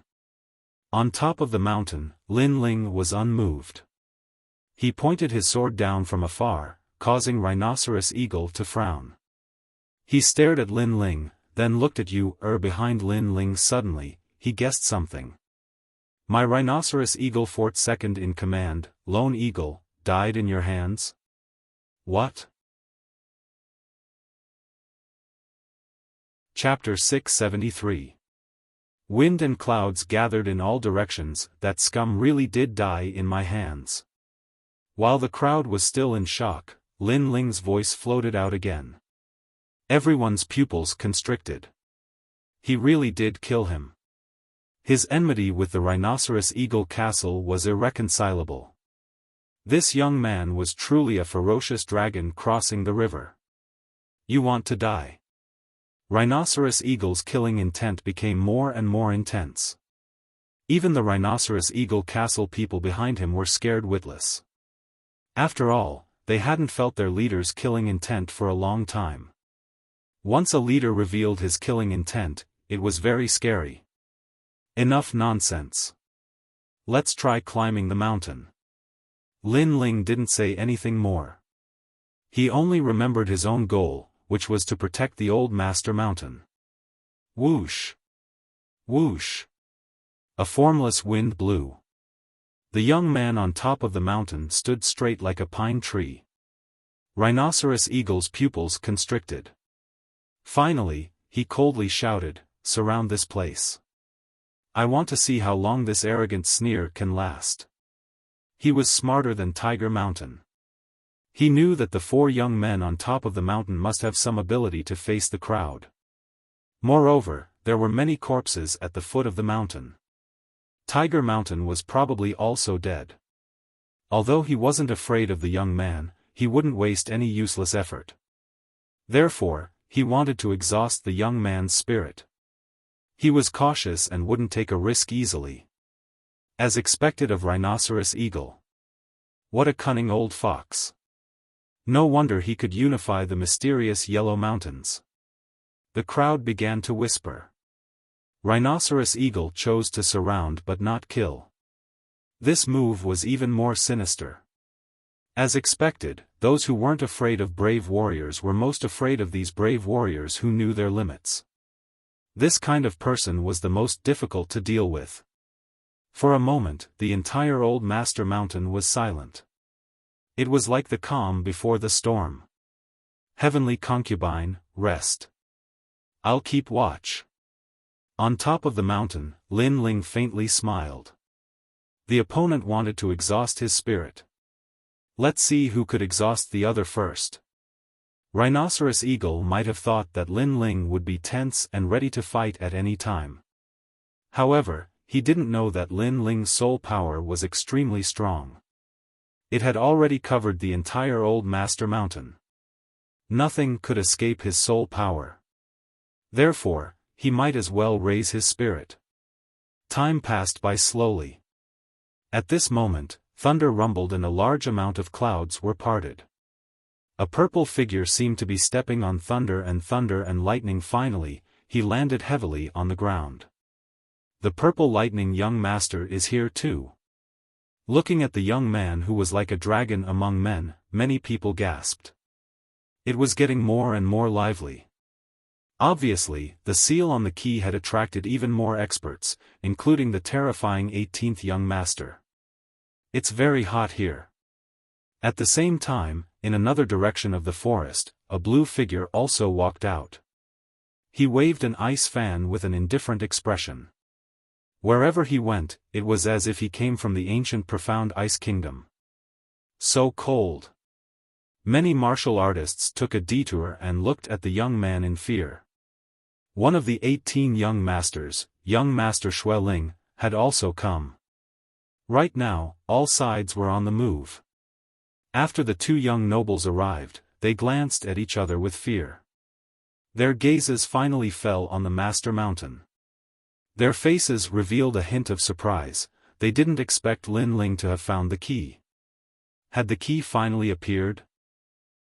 On top of the mountain, Lin Ling was unmoved. He pointed his sword down from afar, causing Rhinoceros Eagle to frown. He stared at Lin Ling, then looked at you. Behind Lin Ling suddenly, he guessed something. My Rhinoceros Eagle Fort second in command, Lone Eagle, died in your hands? What? Chapter 673. Wind and clouds gathered in all directions. That scum really did die in my hands. While the crowd was still in shock, Lin Ling's voice floated out again. Everyone's pupils constricted. He really did kill him. His enmity with the Rhinoceros Eagle Castle was irreconcilable. This young man was truly a ferocious dragon crossing the river. You want to die. Rhinoceros Eagle's killing intent became more and more intense. Even the Rhinoceros Eagle Castle people behind him were scared witless. After all, they hadn't felt their leader's killing intent for a long time. Once a leader revealed his killing intent, it was very scary. Enough nonsense. Let's try climbing the mountain. Lin Ling didn't say anything more. He only remembered his own goal, which was to protect the old Master Mountain. Whoosh! Whoosh! A formless wind blew. The young man on top of the mountain stood straight like a pine tree. Rhinoceros Eagle's pupils constricted. Finally, he coldly shouted, "Surround this place. I want to see how long this arrogant sneer can last." He was smarter than Tiger Mountain. He knew that the 4 young men on top of the mountain must have some ability to face the crowd. Moreover, there were many corpses at the foot of the mountain. Tiger Mountain was probably also dead. Although he wasn't afraid of the young man, he wouldn't waste any useless effort. Therefore, he wanted to exhaust the young man's spirit. He was cautious and wouldn't take a risk easily. As expected of Rhinoceros Eagle. What a cunning old fox. No wonder he could unify the mysterious Yellow Mountains. The crowd began to whisper. Rhinoceros Eagle chose to surround but not kill. This move was even more sinister. As expected, those who weren't afraid of brave warriors were most afraid of these brave warriors who knew their limits. This kind of person was the most difficult to deal with. For a moment, the entire Old Master Mountain was silent. It was like the calm before the storm. Heavenly concubine, rest. I'll keep watch. On top of the mountain, Lin Ling faintly smiled. The opponent wanted to exhaust his spirit. Let's see who could exhaust the other first. Rhinoceros Eagle might have thought that Lin Ling would be tense and ready to fight at any time. However, he didn't know that Lin Ling's soul power was extremely strong. It had already covered the entire Old Master Mountain. Nothing could escape his soul power. Therefore, he might as well raise his spirit. Time passed by slowly. At this moment, thunder rumbled and a large amount of clouds were parted. A purple figure seemed to be stepping on thunder and lightning. Finally, he landed heavily on the ground. The purple lightning young master is here too. Looking at the young man who was like a dragon among men, many people gasped. It was getting more and more lively. Obviously, the seal on the key had attracted even more experts, including the terrifying 18th young master. It's very hot here. At the same time, in another direction of the forest, a blue figure also walked out. He waved an ice fan with an indifferent expression. Wherever he went, it was as if he came from the ancient profound ice kingdom. So cold. Many martial artists took a detour and looked at the young man in fear. One of the 18 young masters, young Master Xueling, had also come. Right now, all sides were on the move. After the 2 young nobles arrived, they glanced at each other with fear. Their gazes finally fell on the Master Mountain. Their faces revealed a hint of surprise. They didn't expect Lin Ling to have found the key. Had the key finally appeared?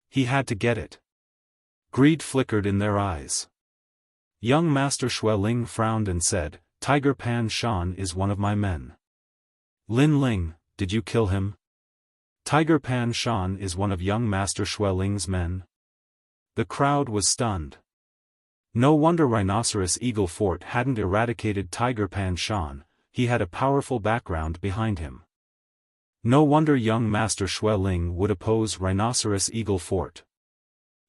He had to get it. Greed flickered in their eyes. Young Master Xueling frowned and said, Tiger Pan Shan is one of my men. Lin Ling, did you kill him? Tiger Pan Shan is one of young Master Xueling's men. The crowd was stunned. No wonder Rhinoceros Eagle Fort hadn't eradicated Tiger Pan Shan, he had a powerful background behind him. No wonder young Master Xueling would oppose Rhinoceros Eagle Fort.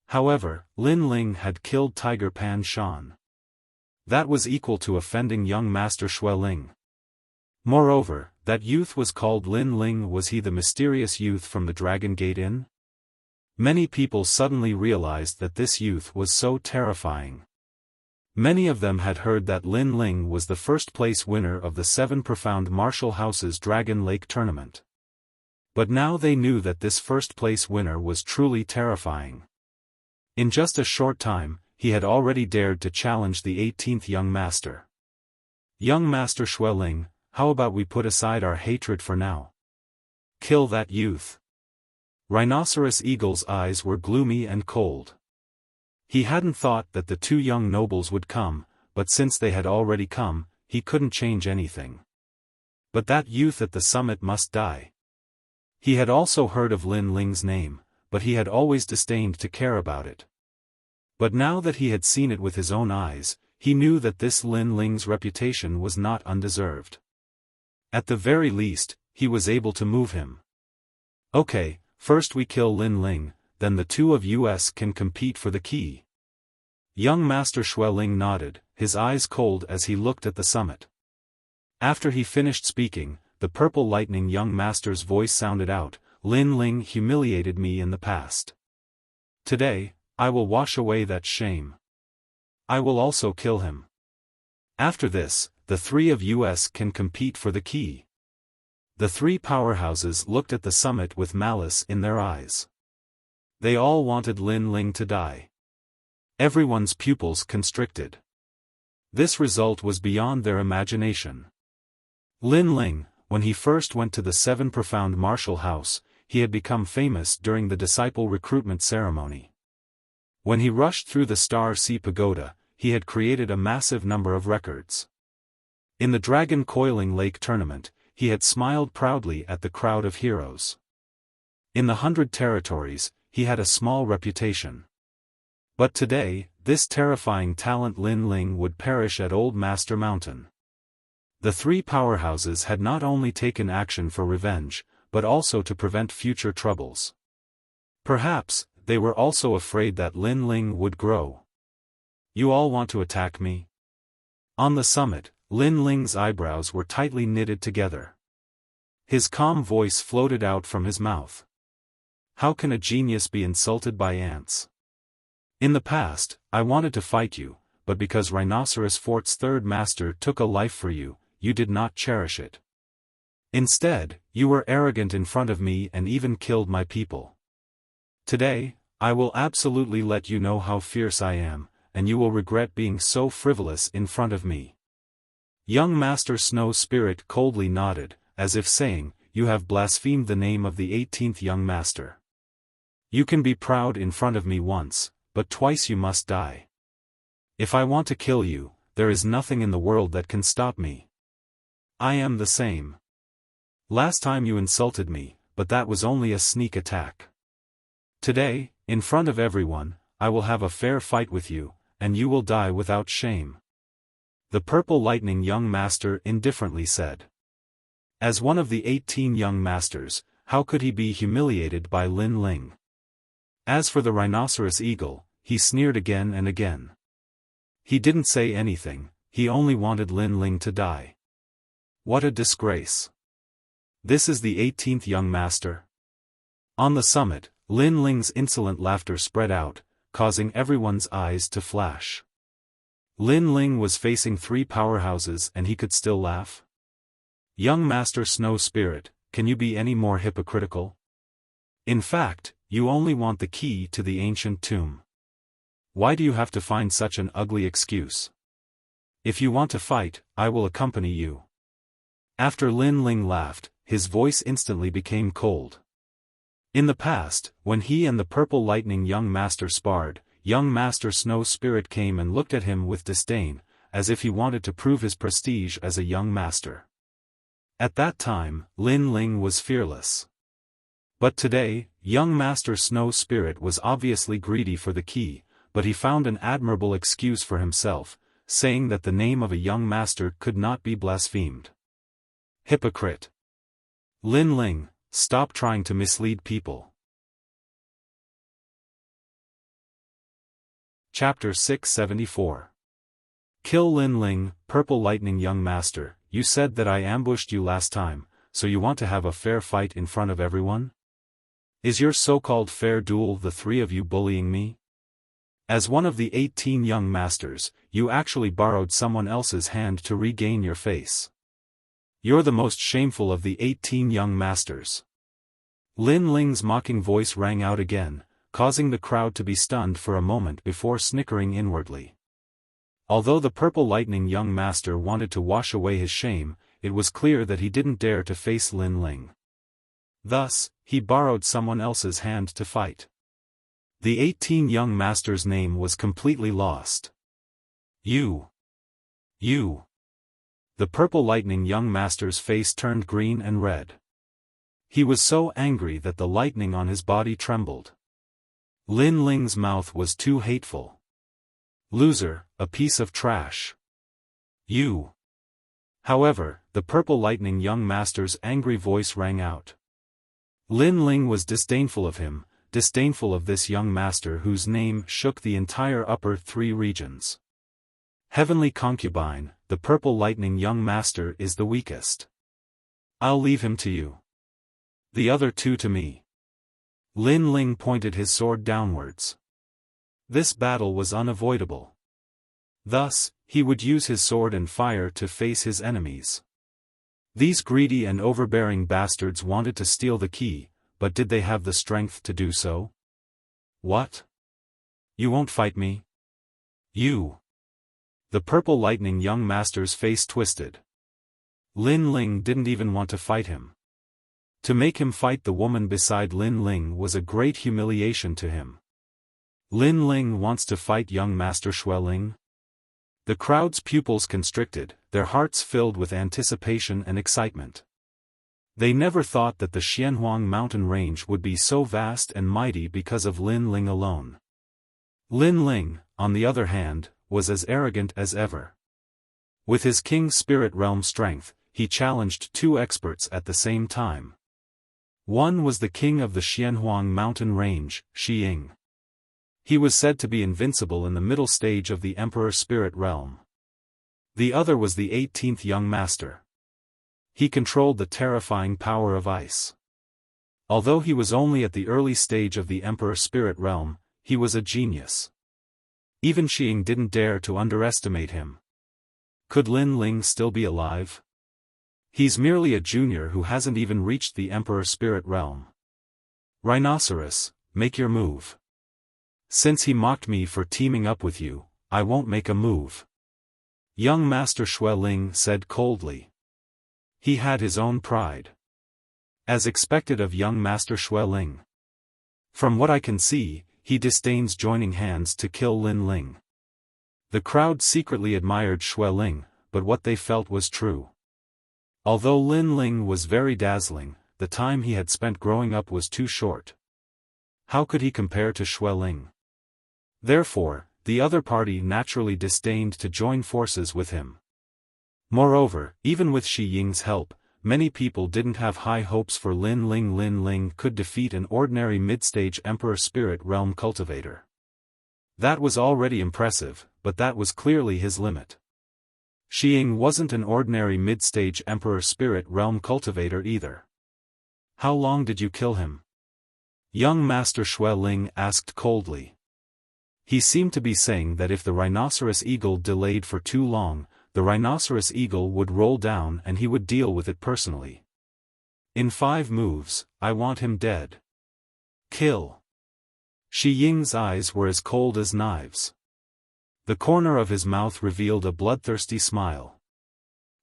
However, Lin Ling had killed Tiger Pan Shan. That was equal to offending young Master Xueling. Moreover, that youth was called Lin Ling. Was he the mysterious youth from the Dragon Gate Inn? Many people suddenly realized that this youth was so terrifying. Many of them had heard that Lin Ling was the first-place winner of the 7 Profound Martial Houses Dragon Lake Tournament. But now they knew that this first-place winner was truly terrifying. In just a short time, he had already dared to challenge the 18th young master. Young Master Xueling, how about we put aside our hatred for now? Kill that youth. Rhinoceros Eagle's eyes were gloomy and cold. He hadn't thought that the 2 young nobles would come, but since they had already come, he couldn't change anything. But that youth at the summit must die. He had also heard of Lin Ling's name, but he had always disdained to care about it. But now that he had seen it with his own eyes, he knew that this Lin Ling's reputation was not undeserved. At the very least, he was able to move him. Okay, first we kill Lin Ling, then the 2 of us can compete for the key. Young Master Xueling nodded, his eyes cold as he looked at the summit. After he finished speaking, the purple lightning young master's voice sounded out, Lin Ling humiliated me in the past. Today, I will wash away that shame. I will also kill him. After this, the three of us can compete for the key. The three powerhouses looked at the summit with malice in their eyes. They all wanted Lin Ling to die. Everyone's pupils constricted. This result was beyond their imagination. Lin Ling, when he first went to the Seven Profound Martial House, he had become famous during the disciple recruitment ceremony. When he rushed through the Star Sea Pagoda, he had created a massive number of records. In the Dragon Coiling Lake tournament, he had smiled proudly at the crowd of heroes. In the 100 territories, he had a small reputation. But today, this terrifying talent Lin Ling would perish at Old Master Mountain. The three powerhouses had not only taken action for revenge, but also to prevent future troubles. Perhaps, they were also afraid that Lin Ling would grow. You all want to attack me? On the summit, Lin Ling's eyebrows were tightly knitted together. His calm voice floated out from his mouth. How can a genius be insulted by ants? In the past, I wanted to fight you, but because Rhinoceros Fort's third master took a life for you, you did not cherish it. Instead, you were arrogant in front of me and even killed my people. Today, I will absolutely let you know how fierce I am, and you will regret being so frivolous in front of me. Young Master Snow Spirit coldly nodded, as if saying, you have blasphemed the name of the 18th young master. You can be proud in front of me once, but twice you must die. If I want to kill you, there is nothing in the world that can stop me. I am the same. Last time you insulted me, but that was only a sneak attack. Today, in front of everyone, I will have a fair fight with you, and you will die without shame. The Purple Lightning young master indifferently said. As one of the 18 young masters, how could he be humiliated by Lin Ling? As for the Rhinoceros Eagle, he sneered again and again. He didn't say anything, he only wanted Lin Ling to die. What a disgrace. This is the 18th young master? On the summit, Lin Ling's insolent laughter spread out, causing everyone's eyes to flash. Lin Ling was facing three powerhouses and he could still laugh? Young Master Snow Spirit, can you be any more hypocritical? In fact, you only want the key to the ancient tomb. Why do you have to find such an ugly excuse? If you want to fight, I will accompany you. After Lin Ling laughed, his voice instantly became cold. In the past, when he and the Purple Lightning young master sparred, young Master Snow Spirit came and looked at him with disdain, as if he wanted to prove his prestige as a young master. At that time, Lin Ling was fearless. But today, young Master Snow Spirit was obviously greedy for the key, but he found an admirable excuse for himself, saying that the name of a young master could not be blasphemed. Hypocrite. Lin Ling, stop trying to mislead people. Chapter 674. Kill Lin Ling, Purple Lightning young master, you said that I ambushed you last time, so you want to have a fair fight in front of everyone? Is your so-called fair duel the three of you bullying me? As one of the 18 young masters, you actually borrowed someone else's hand to regain your face. You're the most shameful of the 18 young masters. Lin Ling's mocking voice rang out again, causing the crowd to be stunned for a moment before snickering inwardly. Although the Purple Lightning young master wanted to wash away his shame, it was clear that he didn't dare to face Lin Ling. Thus, he borrowed someone else's hand to fight. The 18 young master's name was completely lost. You. The Purple Lightning young master's face turned green and red. He was so angry that the lightning on his body trembled. Lin Ling's mouth was too hateful. Loser, a piece of trash. You. However, the Purple Lightning young master's angry voice rang out. Lin Ling was disdainful of him, disdainful of this young master whose name shook the entire upper three regions. Heavenly concubine, the Purple Lightning young master is the weakest. I'll leave him to you. The other two to me. Lin Ling pointed his sword downwards. This battle was unavoidable. Thus, he would use his sword and fire to face his enemies. These greedy and overbearing bastards wanted to steal the key, but did they have the strength to do so? What? You won't fight me? You! The purple lightning young master's face twisted. Lin Ling didn't even want to fight him. To make him fight the woman beside Lin Ling was a great humiliation to him. Lin Ling wants to fight young Master Xueling? The crowd's pupils constricted, their hearts filled with anticipation and excitement. They never thought that the Xianhuang mountain range would be so vast and mighty because of Lin Ling alone. Lin Ling, on the other hand, was as arrogant as ever. With his King's Spirit Realm strength, he challenged two experts at the same time. One was the king of the Xianhuang mountain range, Shi Ying. He was said to be invincible in the middle stage of the Emperor Spirit Realm. The other was the 18th young master. He controlled the terrifying power of ice. Although he was only at the early stage of the Emperor Spirit Realm, he was a genius. Even Shi Ying didn't dare to underestimate him. Could Lin Ling still be alive? He's merely a junior who hasn't even reached the Emperor Spirit Realm. Rhinoceros, make your move. Since he mocked me for teaming up with you, I won't make a move. Young Master Xueling said coldly. He had his own pride. As expected of young Master Xueling. From what I can see, he disdains joining hands to kill Lin Ling. The crowd secretly admired Xueling, but what they felt was true. Although Lin Ling was very dazzling, the time he had spent growing up was too short. How could he compare to Xueling? Therefore, the other party naturally disdained to join forces with him. Moreover, even with Shi Ying's help, many people didn't have high hopes for Lin Ling. Lin Ling could defeat an ordinary mid-stage Emperor Spirit Realm cultivator. That was already impressive, but that was clearly his limit. Shi Ying wasn't an ordinary mid-stage Emperor Spirit Realm cultivator either. How long did you kill him? Young Master Xueling asked coldly. He seemed to be saying that if the rhinoceros eagle delayed for too long, the rhinoceros eagle would roll down and he would deal with it personally. In 5 moves, I want him dead. Kill. Shi Ying's eyes were as cold as knives. The corner of his mouth revealed a bloodthirsty smile.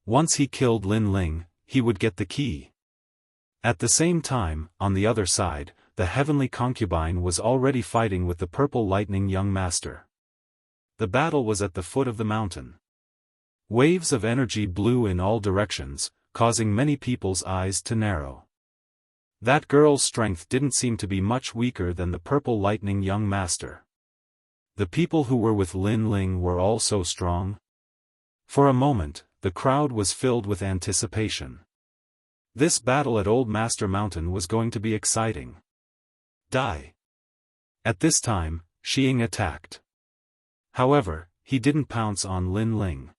Once he killed Lin Ling, he would get the key. At the same time, on the other side, the heavenly concubine was already fighting with the purple lightning young master. The battle was at the foot of the mountain. Waves of energy blew in all directions, causing many people's eyes to narrow. That girl's strength didn't seem to be much weaker than the purple lightning young master. The people who were with Lin Ling were all so strong. For a moment, the crowd was filled with anticipation. This battle at Old Master Mountain was going to be exciting. Die. At this time, Shi Ying attacked. However, he didn't pounce on Lin Ling.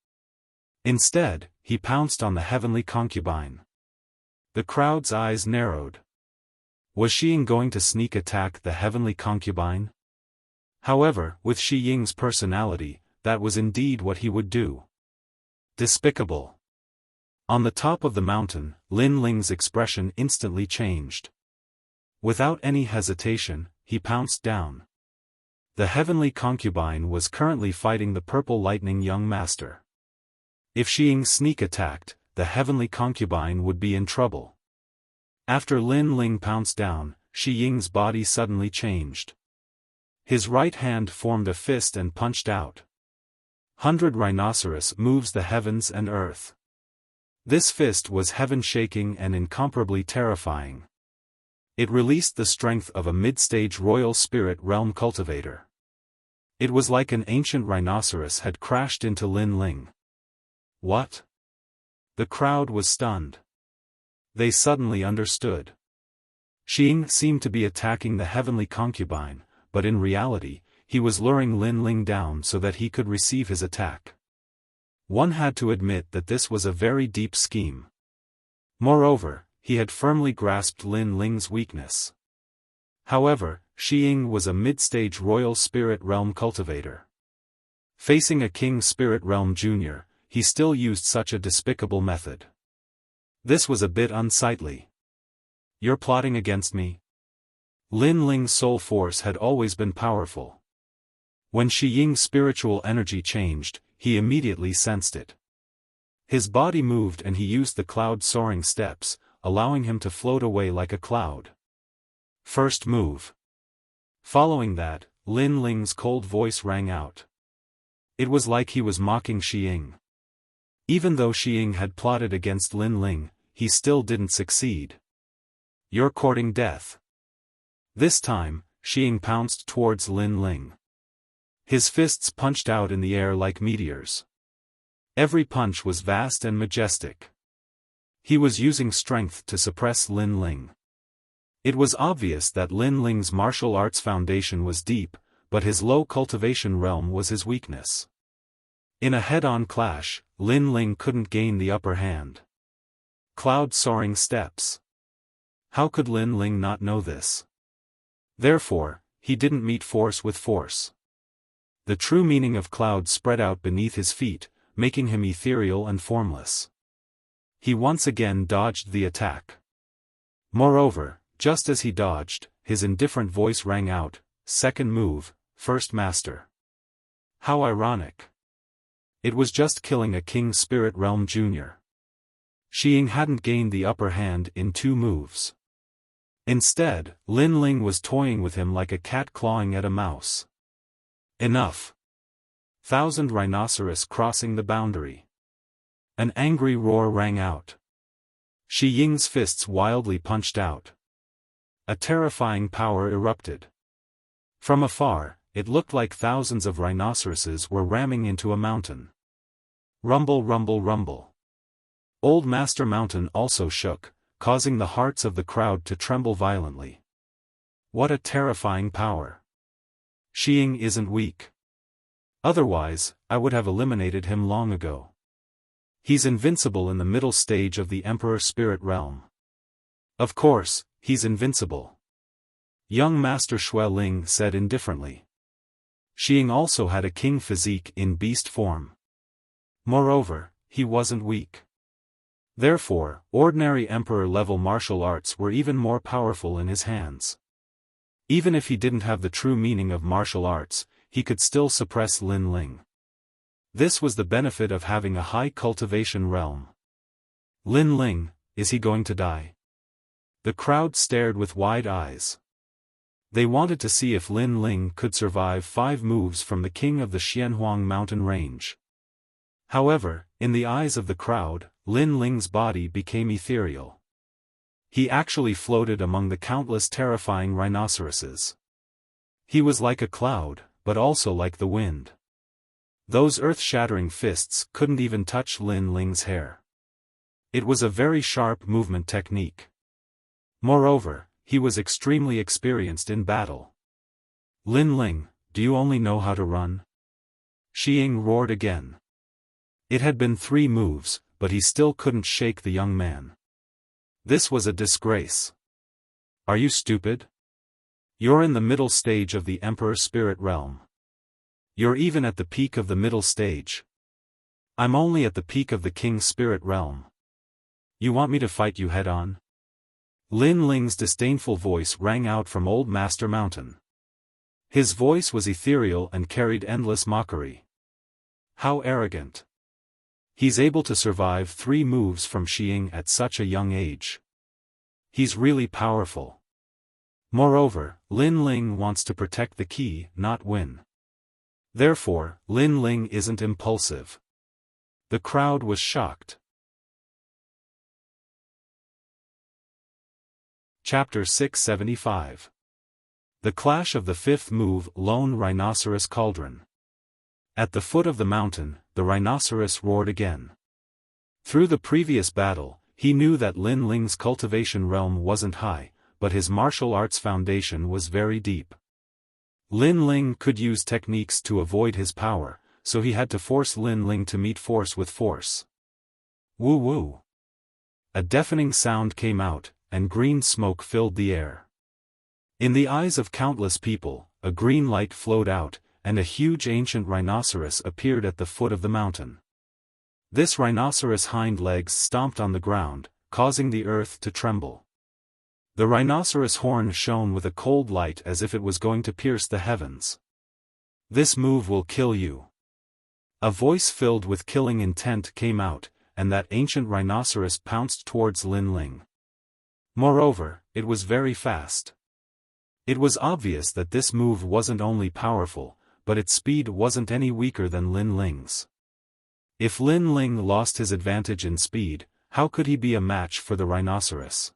Instead, he pounced on the heavenly concubine. The crowd's eyes narrowed. Was Shi Ying going to sneak attack the heavenly concubine? However, with Shi Ying's personality, that was indeed what he would do. Despicable. On the top of the mountain, Lin Ling's expression instantly changed. Without any hesitation, he pounced down. The heavenly concubine was currently fighting the purple lightning young master. If Shi Ying sneak attacked, the heavenly concubine would be in trouble. After Lin Ling pounced down, Shi Ying's body suddenly changed. His right hand formed a fist and punched out. 100 rhinoceros moves the heavens and earth. This fist was heaven-shaking and incomparably terrifying. It released the strength of a mid-stage royal spirit realm cultivator. It was like an ancient rhinoceros had crashed into Lin Ling. What? The crowd was stunned. They suddenly understood. Shi Ying seemed to be attacking the heavenly concubine, but in reality, he was luring Lin Ling down so that he could receive his attack. One had to admit that this was a very deep scheme. Moreover, he had firmly grasped Lin Ling's weakness. However, Xi Ying was a mid-stage royal spirit realm cultivator. Facing a king spirit realm junior, he still used such a despicable method. This was a bit unsightly. You're plotting against me? Lin Ling's soul force had always been powerful. When Xi Ying's spiritual energy changed, he immediately sensed it. His body moved and he used the cloud soaring steps, allowing him to float away like a cloud. First move. Following that, Lin Ling's cold voice rang out. It was like he was mocking Xi Ying. Even though Xi Ying had plotted against Lin Ling, he still didn't succeed. You're courting death. This time, Xi Ying pounced towards Lin Ling. His fists punched out in the air like meteors. Every punch was vast and majestic. He was using strength to suppress Lin Ling. It was obvious that Lin Ling's martial arts foundation was deep, but his low cultivation realm was his weakness. In a head-on clash, Lin Ling couldn't gain the upper hand. Cloud soaring steps. How could Lin Ling not know this? Therefore, he didn't meet force with force. The true meaning of cloud spread out beneath his feet, making him ethereal and formless. He once again dodged the attack. Moreover, just as he dodged, his indifferent voice rang out, "Second move, first master." How ironic. It was just killing a King Spirit Realm Junior. Xi Ying hadn't gained the upper hand in 2 moves. Instead, Lin Ling was toying with him like a cat clawing at a mouse. Enough. 1,000 rhinoceros crossing the boundary. An angry roar rang out. Xi Ying's fists wildly punched out. A terrifying power erupted. From afar, it looked like thousands of rhinoceroses were ramming into a mountain. Rumble, rumble, rumble. Old Master Mountain also shook, causing the hearts of the crowd to tremble violently. What a terrifying power. Xi Ying isn't weak. Otherwise, I would have eliminated him long ago. He's invincible in the middle stage of the Emperor Spirit Realm. Of course, he's invincible. Young Master Xue Ling said indifferently. Xi Ying also had a king physique in beast form. Moreover, he wasn't weak. Therefore, ordinary emperor-level martial arts were even more powerful in his hands. Even if he didn't have the true meaning of martial arts, he could still suppress Lin Ling. This was the benefit of having a high cultivation realm. Lin Ling, is he going to die? The crowd stared with wide eyes. They wanted to see if Lin Ling could survive 5 moves from the king of the Xianhuang mountain range. However, in the eyes of the crowd, Lin Ling's body became ethereal. He actually floated among the countless terrifying rhinoceroses. He was like a cloud, but also like the wind. Those earth-shattering fists couldn't even touch Lin Ling's hair. It was a very sharp movement technique. Moreover, he was extremely experienced in battle. Lin Ling, do you only know how to run? Xi Ying roared again. It had been 3 moves, but he still couldn't shake the young man. This was a disgrace. Are you stupid? You're in the middle stage of the Emperor Spirit Realm. You're even at the peak of the middle stage. I'm only at the peak of the King Spirit Realm. You want me to fight you head-on? Lin Ling's disdainful voice rang out from Old Master Mountain. His voice was ethereal and carried endless mockery. How arrogant. He's able to survive 3 moves from Xi Ying at such a young age. He's really powerful. Moreover, Lin Ling wants to protect the key, not win. Therefore, Lin Ling isn't impulsive. The crowd was shocked. Chapter 675. The Clash of the 5th Move, Lone Rhinoceros Cauldron. At the foot of the mountain, the rhinoceros roared again. Through the previous battle, he knew that Lin Ling's cultivation realm wasn't high, but his martial arts foundation was very deep. Lin Ling could use techniques to avoid his power, so he had to force Lin Ling to meet force with force. Woo woo. a deafening sound came out, and green smoke filled the air. In the eyes of countless people, a green light flowed out, and a huge ancient rhinoceros appeared at the foot of the mountain. This rhinoceros' hind legs stomped on the ground, causing the earth to tremble. The rhinoceros' horn shone with a cold light as if it was going to pierce the heavens. "This move will kill you." A voice filled with killing intent came out, and that ancient rhinoceros pounced towards Lin Ling. Moreover, it was very fast. It was obvious that this move wasn't only powerful, but its speed wasn't any weaker than Lin Ling's. If Lin Ling lost his advantage in speed, how could he be a match for the rhinoceros?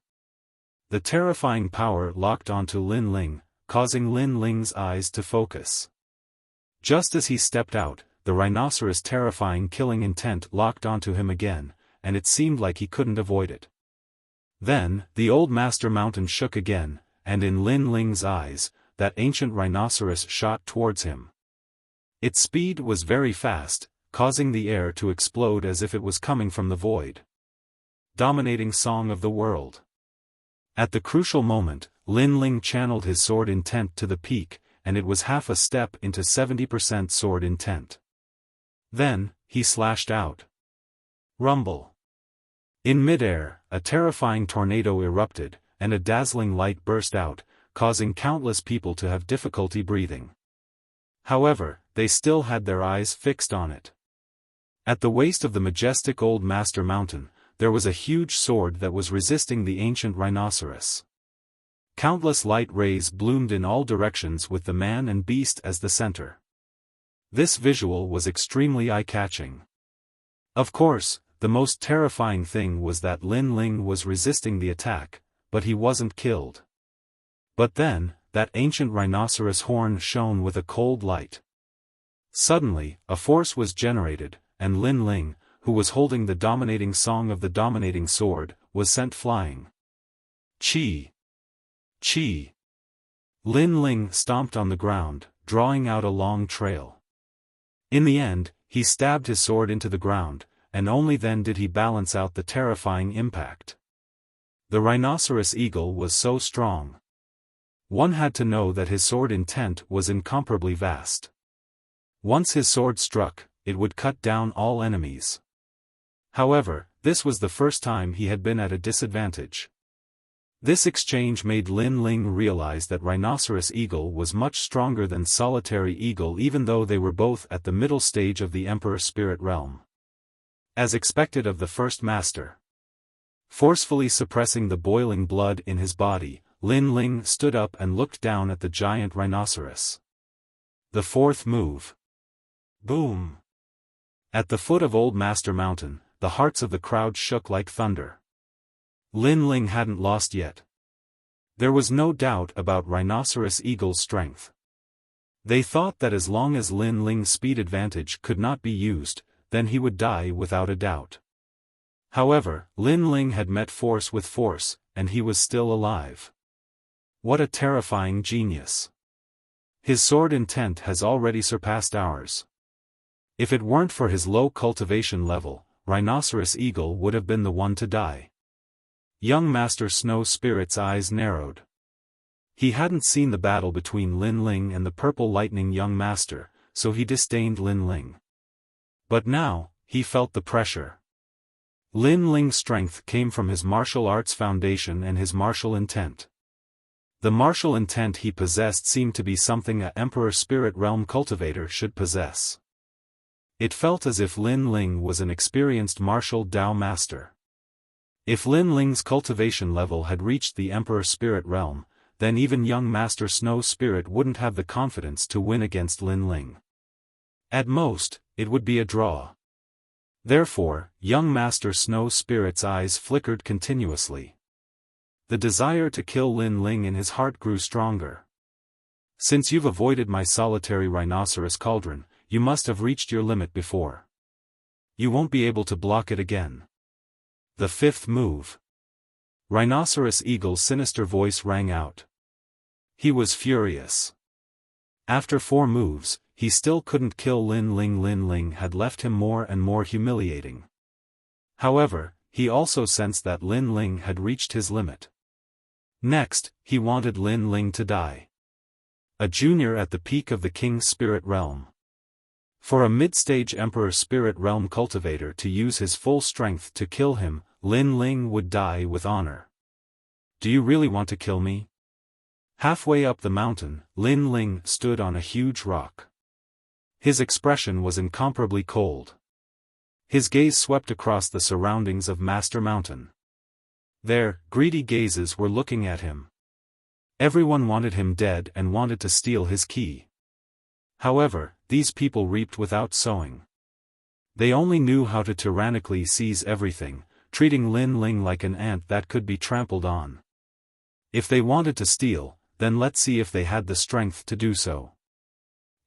The terrifying power locked onto Lin Ling, causing Lin Ling's eyes to focus. Just as he stepped out, the rhinoceros' terrifying killing intent locked onto him again, and it seemed like he couldn't avoid it. Then, the old master mountain shook again, and in Lin Ling's eyes, that ancient rhinoceros shot towards him. Its speed was very fast, causing the air to explode as if it was coming from the void. Dominating song of the world. At the crucial moment, Lin Ling channeled his sword intent to the peak, and it was half a step into 70% sword intent. Then, he slashed out. Rumble. In midair, a terrifying tornado erupted, and a dazzling light burst out, causing countless people to have difficulty breathing. However, they still had their eyes fixed on it. At the waist of the majestic old master mountain, there was a huge sword that was resisting the ancient rhinoceros. Countless light rays bloomed in all directions with the man and beast as the center. This visual was extremely eye-catching. Of course, the most terrifying thing was that Lin Ling was resisting the attack, but he wasn't killed. But then, that ancient rhinoceros horn shone with a cold light. Suddenly, a force was generated, and Lin Ling, who was holding the dominating song of the dominating sword, was sent flying. Chi! Chi! Lin Ling stomped on the ground, drawing out a long trail. In the end, he stabbed his sword into the ground, and only then did he balance out the terrifying impact. The rhinoceros eagle was so strong. One had to know that his sword intent was incomparably vast. Once his sword struck, it would cut down all enemies. However, this was the first time he had been at a disadvantage. This exchange made Lin Ling realize that Rhinoceros Eagle was much stronger than Solitary Eagle, even though they were both at the middle stage of the Emperor Spirit Realm. As expected of the first master. Forcefully suppressing the boiling blood in his body, Lin Ling stood up and looked down at the giant rhinoceros. The fourth move. Boom! At the foot of Old Master Mountain, the hearts of the crowd shook like thunder. Lin Ling hadn't lost yet. There was no doubt about Rhinoceros Eagle's strength. They thought that as long as Lin Ling's speed advantage could not be used, then he would die without a doubt. However, Lin Ling had met force with force, and he was still alive. What a terrifying genius. His sword intent has already surpassed ours. If it weren't for his low cultivation level, Rhinoceros Eagle would have been the one to die. Young Master Snow Spirit's eyes narrowed. He hadn't seen the battle between Lin Ling and the Purple Lightning Young Master, so he disdained Lin Ling. But now, he felt the pressure. Lin Ling's strength came from his martial arts foundation and his martial intent. The martial intent he possessed seemed to be something an Emperor Spirit Realm cultivator should possess. It felt as if Lin Ling was an experienced martial Dao master. If Lin Ling's cultivation level had reached the Emperor Spirit Realm, then even young Master Snow Spirit wouldn't have the confidence to win against Lin Ling. At most, it would be a draw. Therefore, young Master Snow Spirit's eyes flickered continuously. The desire to kill Lin Ling in his heart grew stronger. Since you've avoided my solitary rhinoceros cauldron, you must have reached your limit before. You won't be able to block it again. The fifth move. Rhinoceros Eagle's sinister voice rang out. He was furious. After 4 moves, he still couldn't kill Lin Ling. Lin Ling had left him more and more humiliating. However, he also sensed that Lin Ling had reached his limit. Next, he wanted Lin Ling to die. A junior at the peak of the king's spirit realm. For a mid-stage Emperor Spirit Realm cultivator to use his full strength to kill him, Lin Ling would die with honor. Do you really want to kill me? Halfway up the mountain, Lin Ling stood on a huge rock. His expression was incomparably cold. His gaze swept across the surroundings of Master Mountain. There, greedy gazes were looking at him. Everyone wanted him dead and wanted to steal his key. However, these people reaped without sowing. They only knew how to tyrannically seize everything, treating Lin Ling like an ant that could be trampled on. If they wanted to steal, then let's see if they had the strength to do so.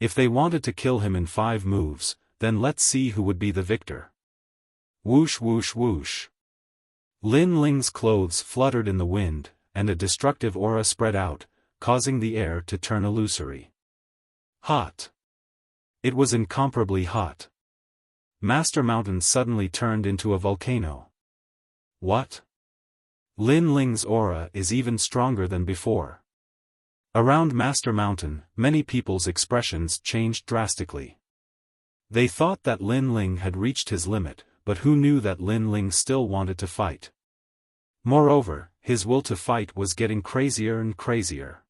If they wanted to kill him in 5 moves, then let's see who would be the victor. Whoosh whoosh whoosh. Lin Ling's clothes fluttered in the wind, and a destructive aura spread out, causing the air to turn illusory. Hot. It was incomparably hot. Master Mountain suddenly turned into a volcano. What? Lin Ling's aura is even stronger than before. Around Master Mountain, many people's expressions changed drastically. They thought that Lin Ling had reached his limit, but who knew that Lin Ling still wanted to fight? Moreover, his will to fight was getting crazier and crazier.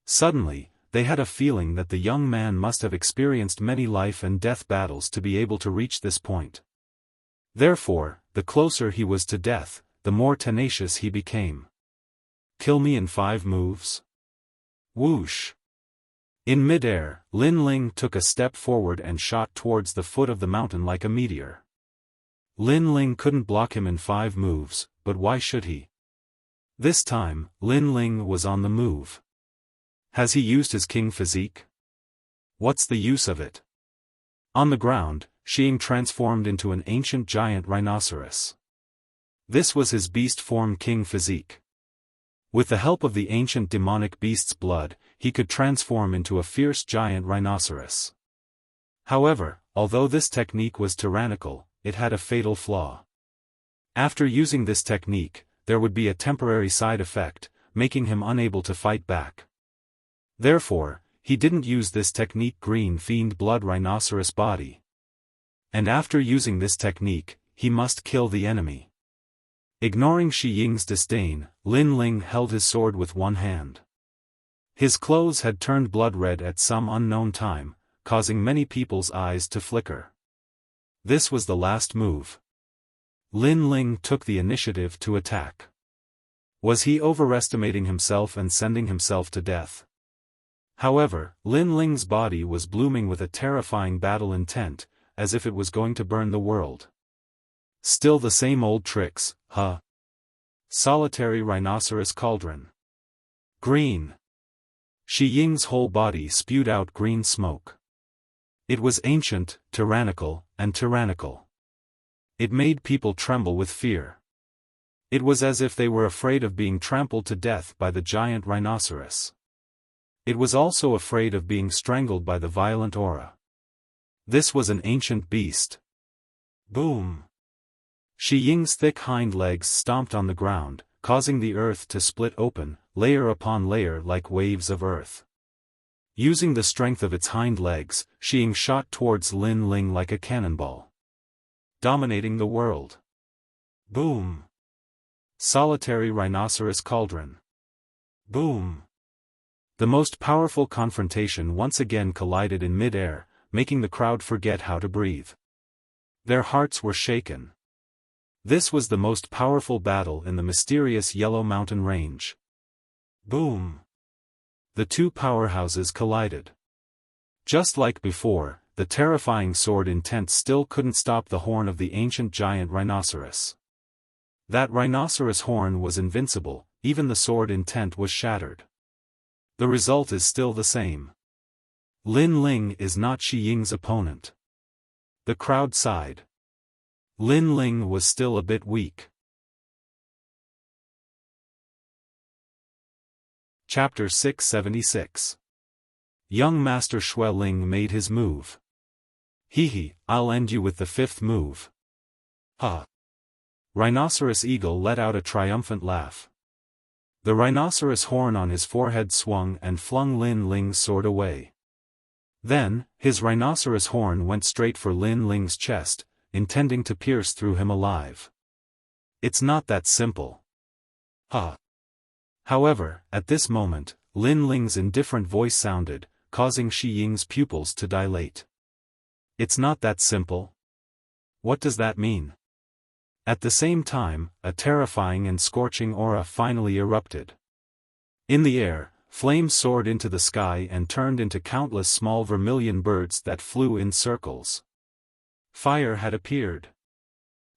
Suddenly, they had a feeling that the young man must have experienced many life and death battles to be able to reach this point. Therefore, the closer he was to death, the more tenacious he became. Kill me in 5 moves? Whoosh! In mid-air, Lin Ling took a step forward and shot towards the foot of the mountain like a meteor. Lin Ling couldn't block him in 5 moves, but why should he? This time, Lin Ling was on the move. Has he used his king physique? What's the use of it? On the ground, Xing transformed into an ancient giant rhinoceros. This was his beast form king physique. With the help of the ancient demonic beast's blood, he could transform into a fierce giant rhinoceros. However, although this technique was tyrannical, it had a fatal flaw. After using this technique, there would be a temporary side effect, making him unable to fight back. Therefore, he didn't use this technique green fiend blood rhinoceros body. And after using this technique, he must kill the enemy. Ignoring Shi Ying's disdain, Lin Ling held his sword with one hand. His clothes had turned blood red at some unknown time, causing many people's eyes to flicker. This was the last move. Lin Ling took the initiative to attack. Was he overestimating himself and sending himself to death? However, Lin Ling's body was blooming with a terrifying battle intent, as if it was going to burn the world. Still the same old tricks, huh? Solitary rhinoceros cauldron. Green. Shi Ying's whole body spewed out green smoke. It was ancient, tyrannical, and tyrannical. It made people tremble with fear. It was as if they were afraid of being trampled to death by the giant rhinoceros. It was also afraid of being strangled by the violent aura. This was an ancient beast. Boom! Shi Ying's thick hind legs stomped on the ground, causing the earth to split open, layer upon layer like waves of earth. Using the strength of its hind legs, Shi Ying shot towards Lin Ling like a cannonball. Dominating the world. Boom! Solitary rhinoceros cauldron. Boom! The most powerful confrontation once again collided in mid-air, making the crowd forget how to breathe. Their hearts were shaken. This was the most powerful battle in the mysterious Yellow Mountain Range. Boom! The 2 powerhouses collided. Just like before, the terrifying sword intent still couldn't stop the horn of the ancient giant rhinoceros. That rhinoceros horn was invincible, even the sword intent was shattered. The result is still the same. Lin Ling is not Shi Ying's opponent. The crowd sighed. Lin Ling was still a bit weak. Chapter 676. Young Master Xue Ling made his move. Hee, I'll end you with the 5th move. Ha! Rhinoceros Eagle let out a triumphant laugh. The rhinoceros horn on his forehead swung and flung Lin Ling's sword away. Then, his rhinoceros horn went straight for Lin Ling's chest, intending to pierce through him alive. It's not that simple. Ha! However, at this moment, Lin Ling's indifferent voice sounded, causing Shi Ying's pupils to dilate. It's not that simple? What does that mean? At the same time, a terrifying and scorching aura finally erupted. In the air, flames soared into the sky and turned into countless small vermilion birds that flew in circles. Fire had appeared.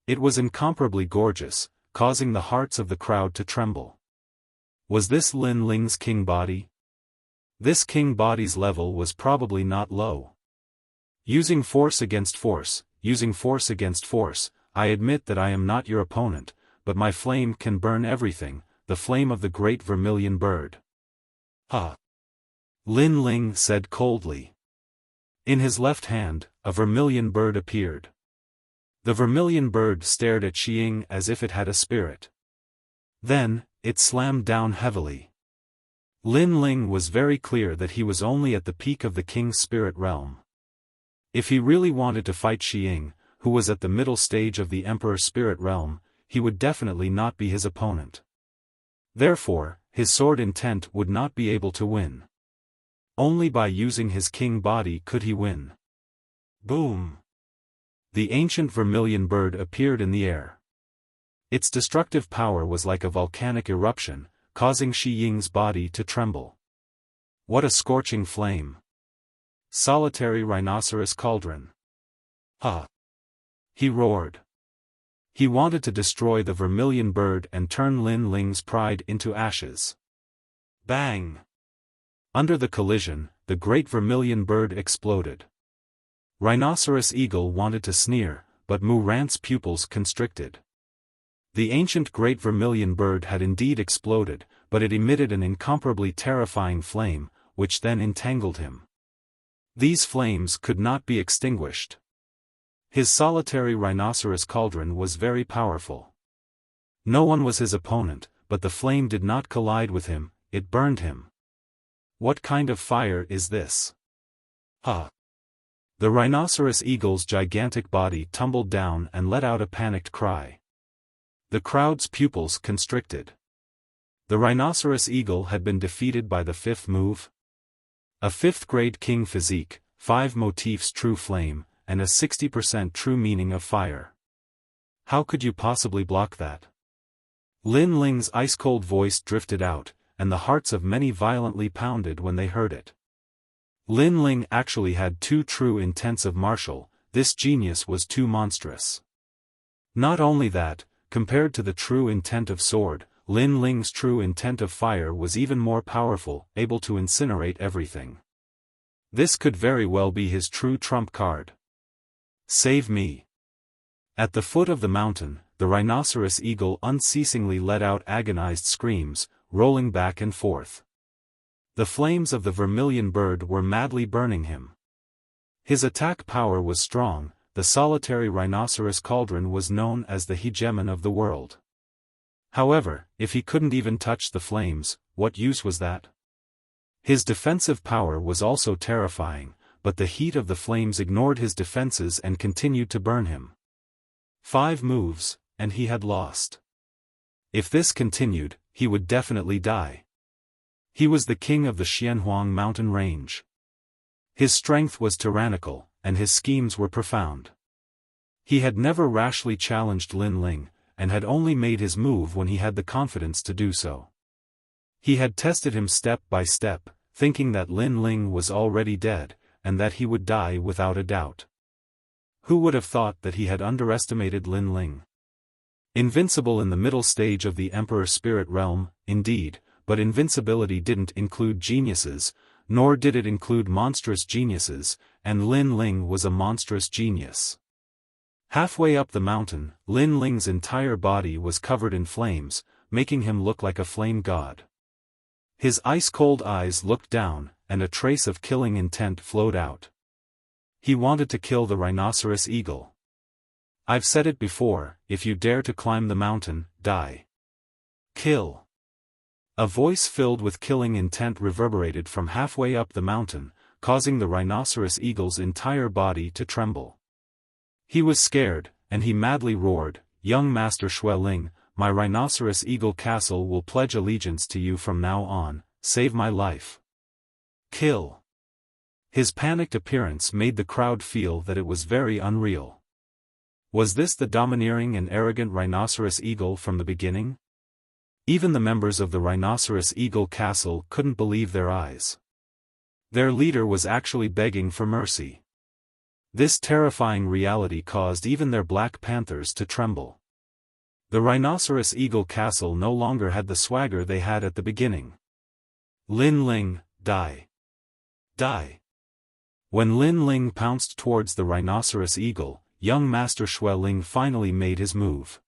It was incomparably gorgeous, causing the hearts of the crowd to tremble. Was this Lin Ling's king body? This king body's level was probably not low. Using force against force, I admit that I am not your opponent, but my flame can burn everything, the flame of the great vermilion bird. Ha! Lin Ling said coldly. In his left hand, a vermilion bird appeared. The vermilion bird stared at Shi Ying as if it had a spirit. Then, it slammed down heavily. Lin Ling was very clear that he was only at the peak of the king's spirit realm. If he really wanted to fight Shi Ying, who was at the middle stage of the emperor's spirit realm, he would definitely not be his opponent. Therefore, his sword intent would not be able to win. Only by using his king body could he win. Boom! The ancient vermilion bird appeared in the air. Its destructive power was like a volcanic eruption, causing Shi Ying's body to tremble. What a scorching flame! Solitary rhinoceros cauldron. Ha! He roared. He wanted to destroy the vermilion bird and turn Lin Ling's pride into ashes. Bang! Under the collision, the great vermilion bird exploded. Rhinoceros Eagle wanted to sneer, but Mu Rant's pupils constricted. The ancient great vermilion bird had indeed exploded, but it emitted an incomparably terrifying flame, which then entangled him. These flames could not be extinguished. His solitary rhinoceros cauldron was very powerful. No one was his opponent, but the flame did not collide with him, it burned him. What kind of fire is this? Ha! The rhinoceros eagle's gigantic body tumbled down and let out a panicked cry. The crowd's pupils constricted. The rhinoceros eagle had been defeated by the fifth move. A fifth-grade king physique, 5 motifs true flame, and a 60% true meaning of fire. How could you possibly block that? Lin Ling's ice-cold voice drifted out, and the hearts of many violently pounded when they heard it. Lin Ling actually had 2 true intents of martial, this genius was too monstrous. Not only that, compared to the true intent of sword, Lin Ling's true intent of fire was even more powerful, able to incinerate everything. This could very well be his true trump card. Save me. At the foot of the mountain, the rhinoceros eagle unceasingly let out agonized screams, rolling back and forth. The flames of the vermilion bird were madly burning him. His attack power was strong, the solitary rhinoceros cauldron was known as the hegemon of the world. However, if he couldn't even touch the flames, what use was that? His defensive power was also terrifying, but the heat of the flames ignored his defenses and continued to burn him. 5 moves, and he had lost. If this continued, he would definitely die. He was the king of the Xianhuang mountain range. His strength was tyrannical, and his schemes were profound. He had never rashly challenged Lin Ling, and had only made his move when he had the confidence to do so. He had tested him step by step, thinking that Lin Ling was already dead, and that he would die without a doubt. Who would have thought that he had underestimated Lin Ling? Invincible in the middle stage of the Emperor's spirit realm, indeed, but invincibility didn't include geniuses, nor did it include monstrous geniuses, and Lin Ling was a monstrous genius. Halfway up the mountain, Lin Ling's entire body was covered in flames, making him look like a flame god. His ice-cold eyes looked down, and a trace of killing intent flowed out. He wanted to kill the rhinoceros eagle. I've said it before, if you dare to climb the mountain, die. Kill. A voice filled with killing intent reverberated from halfway up the mountain, causing the rhinoceros eagle's entire body to tremble. He was scared, and he madly roared, "Young Master Xueling, my rhinoceros eagle castle will pledge allegiance to you from now on, save my life. Kill." His panicked appearance made the crowd feel that it was very unreal. Was this the domineering and arrogant rhinoceros eagle from the beginning? Even the members of the rhinoceros eagle castle couldn't believe their eyes. Their leader was actually begging for mercy. This terrifying reality caused even their black panthers to tremble. The rhinoceros eagle castle no longer had the swagger they had at the beginning. Lin Ling, die. Die. When Lin Ling pounced towards the rhinoceros eagle, young Master Xueling finally made his move.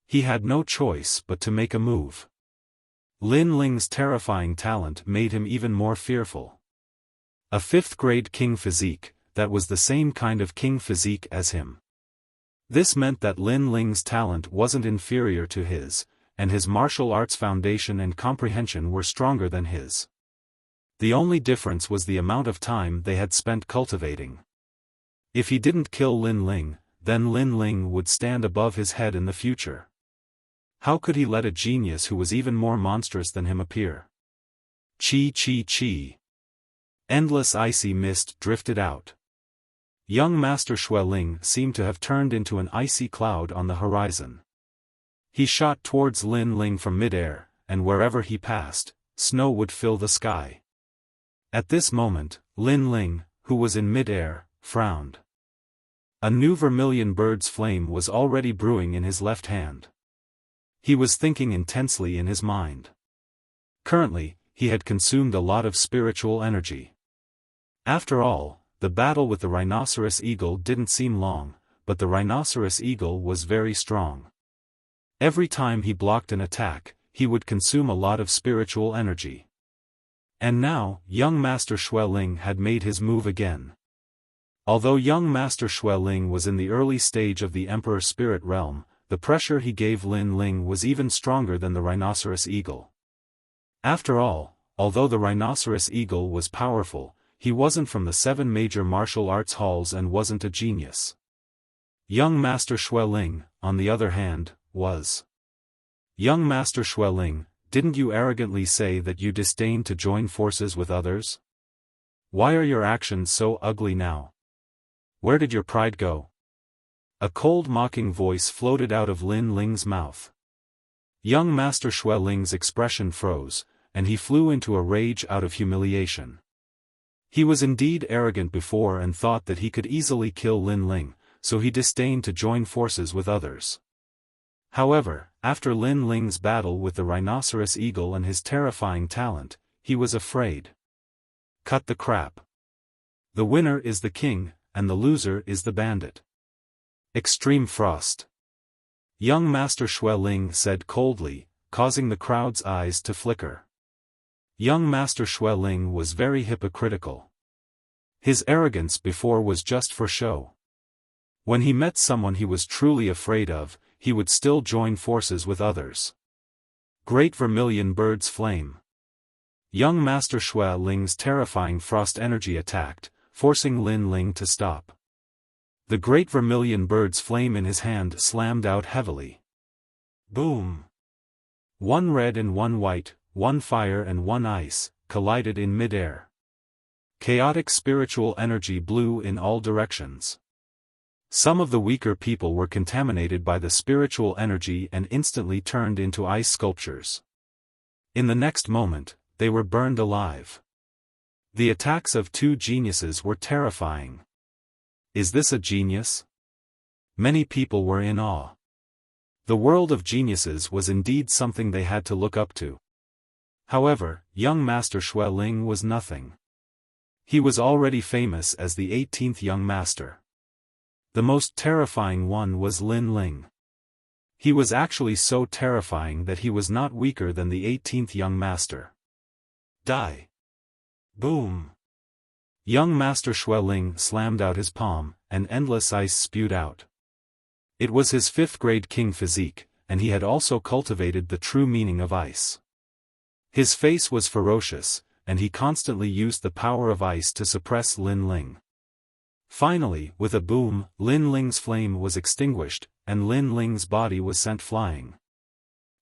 He had no choice but to make a move. Lin Ling's terrifying talent made him even more fearful. A 5th-grade king physique, that was the same kind of king physique as him. This meant that Lin Ling's talent wasn't inferior to his, and his martial arts foundation and comprehension were stronger than his. The only difference was the amount of time they had spent cultivating. If he didn't kill Lin Ling, then Lin Ling would stand above his head in the future. How could he let a genius who was even more monstrous than him appear? Chi chi chi. Endless icy mist drifted out. Young Master Xueling seemed to have turned into an icy cloud on the horizon. He shot towards Lin Ling from midair, and wherever he passed, snow would fill the sky. At this moment, Lin Ling, who was in midair, frowned. A new vermilion bird's flame was already brewing in his left hand. He was thinking intensely in his mind. Currently, he had consumed a lot of spiritual energy. After all, the battle with the rhinoceros eagle didn't seem long, but the rhinoceros eagle was very strong. Every time he blocked an attack, he would consume a lot of spiritual energy. And now, young Master Xueling had made his move again. Although young Master Xueling was in the early stage of the Emperor Spirit Realm, the pressure he gave Lin Ling was even stronger than the rhinoceros eagle. After all, although the rhinoceros eagle was powerful, he wasn't from the 7 major martial arts halls and wasn't a genius. Young Master Xueling, on the other hand, was. Young Master Xueling, didn't you arrogantly say that you disdain to join forces with others? Why are your actions so ugly now? Where did your pride go? A cold mocking voice floated out of Lin Ling's mouth. Young Master Xueling's expression froze, and he flew into a rage out of humiliation. He was indeed arrogant before and thought that he could easily kill Lin Ling, so he disdained to join forces with others. However, after Lin Ling's battle with the rhinoceros eagle and his terrifying talent, he was afraid. Cut the crap. The winner is the king, and the loser is the bandit. Extreme frost. Young Master Xueling said coldly, causing the crowd's eyes to flicker. Young Master Xueling was very hypocritical. His arrogance before was just for show. When he met someone he was truly afraid of, he would still join forces with others. Great Vermilion Bird's Flame. Young Master Xueling's terrifying frost energy attacked, forcing Lin Ling to stop. The Great Vermilion Bird's flame in his hand slammed out heavily. Boom! 1 red and 1 white, 1 fire and 1 ice, collided in midair. Chaotic spiritual energy blew in all directions. Some of the weaker people were contaminated by the spiritual energy and instantly turned into ice sculptures. In the next moment, they were burned alive. The attacks of 2 geniuses were terrifying. Is this a genius? Many people were in awe. The world of geniuses was indeed something they had to look up to. However, young Master Xueling was nothing. He was already famous as the 18th young master. The most terrifying one was Lin Ling. He was actually so terrifying that he was not weaker than the 18th young master. Die. Boom. Young Master Xueling slammed out his palm, and endless ice spewed out. It was his 5th-grade king physique, and he had also cultivated the true meaning of ice. His face was ferocious, and he constantly used the power of ice to suppress Lin Ling. Finally, with a boom, Lin Ling's flame was extinguished, and Lin Ling's body was sent flying.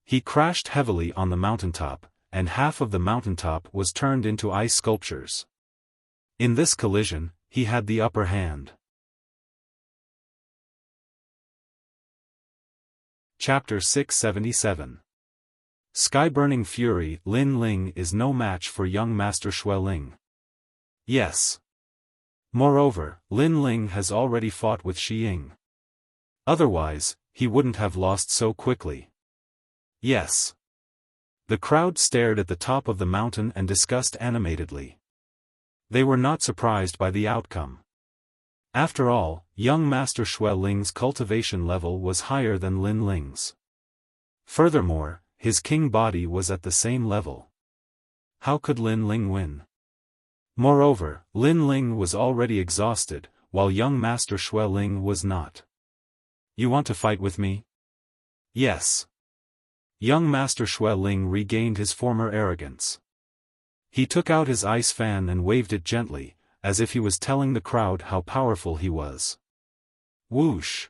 He crashed heavily on the mountaintop, and half of the mountaintop was turned into ice sculptures. In this collision, he had the upper hand. Chapter 677. Sky-burning fury. Lin Ling is no match for young Master Xueling. Yes. Moreover, Lin Ling has already fought with Xiying. Otherwise, he wouldn't have lost so quickly. Yes. The crowd stared at the top of the mountain and discussed animatedly. They were not surprised by the outcome. After all, young Master Xueling's cultivation level was higher than Lin Ling's. Furthermore, his king body was at the same level. How could Lin Ling win? Moreover, Lin Ling was already exhausted, while young Master Xueling was not. You want to fight with me? Yes. Young Master Xueling regained his former arrogance. He took out his ice fan and waved it gently, as if he was telling the crowd how powerful he was. Whoosh!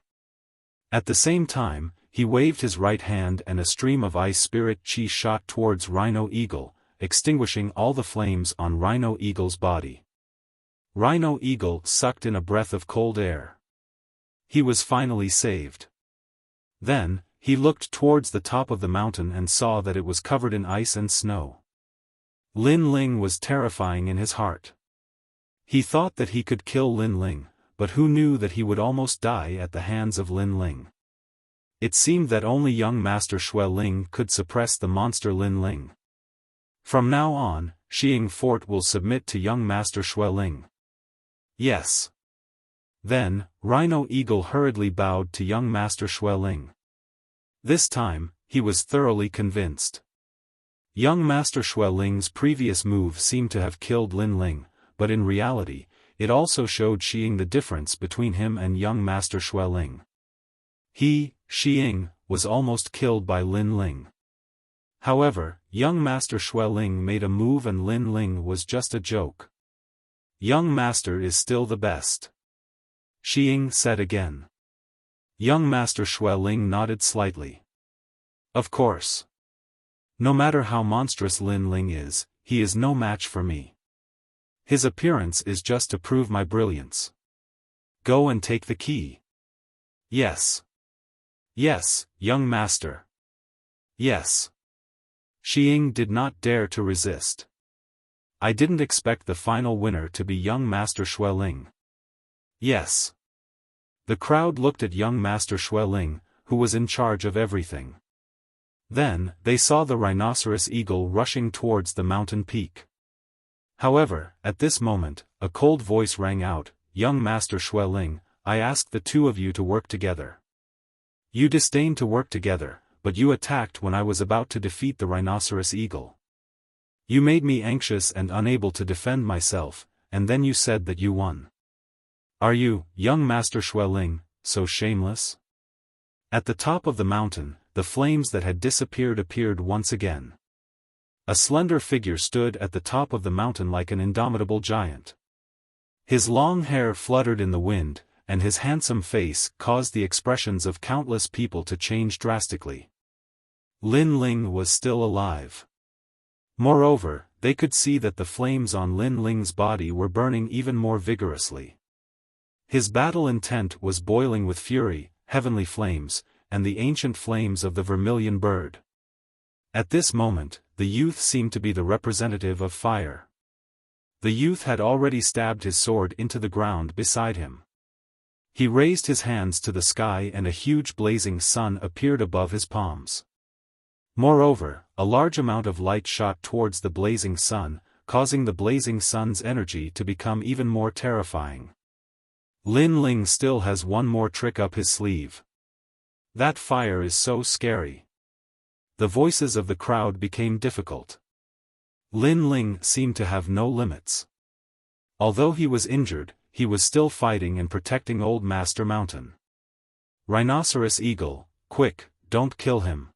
At the same time, he waved his right hand and a stream of ice spirit chi shot towards Rhino Eagle, extinguishing all the flames on Rhino Eagle's body. Rhino Eagle sucked in a breath of cold air. He was finally saved. Then, he looked towards the top of the mountain and saw that it was covered in ice and snow. Lin Ling was terrifying in his heart. He thought that he could kill Lin Ling, but who knew that he would almost die at the hands of Lin Ling. It seemed that only young Master Xueling could suppress the monster Lin Ling. From now on, Xiying Fort will submit to young Master Xueling. Yes. Then, Rhino Eagle hurriedly bowed to young Master Xueling. This time, he was thoroughly convinced. Young Master Xueling's previous move seemed to have killed Lin Ling, but in reality, it also showed Xiying the difference between him and young Master Xueling. He, Xiying, was almost killed by Lin Ling. However, young Master Xueling made a move and Lin Ling was just a joke. Young Master is still the best. Xiying said again. Young Master Xueling nodded slightly. Of course. No matter how monstrous Lin Ling is, he is no match for me. His appearance is just to prove my brilliance. Go and take the key. Yes. Yes, young master. Yes. Xiying did not dare to resist. I didn't expect the final winner to be young Master Xueling. Yes. The crowd looked at young Master Xueling, who was in charge of everything. Then, they saw the rhinoceros eagle rushing towards the mountain peak. However, at this moment, a cold voice rang out, Young Master Xueling, I asked the two of you to work together. You disdained to work together, but you attacked when I was about to defeat the rhinoceros eagle. You made me anxious and unable to defend myself, and then you said that you won. Are you, young Master Xueling, so shameless? At the top of the mountain, the flames that had disappeared appeared once again. A slender figure stood at the top of the mountain like an indomitable giant. His long hair fluttered in the wind, and his handsome face caused the expressions of countless people to change drastically. Lin Ling was still alive. Moreover, they could see that the flames on Lin Ling's body were burning even more vigorously. His battle intent was boiling with fury, heavenly flames, and the ancient flames of the vermilion bird. At this moment, the youth seemed to be the representative of fire. The youth had already stabbed his sword into the ground beside him. He raised his hands to the sky and a huge blazing sun appeared above his palms. Moreover, a large amount of light shot towards the blazing sun, causing the blazing sun's energy to become even more terrifying. Lin Ling still has one more trick up his sleeve. That fire is so scary. The voices of the crowd became difficult. Lin Ling seemed to have no limits. Although he was injured, he was still fighting and protecting Old Master Mountain. Rhinoceros eagle, quick, don't kill him.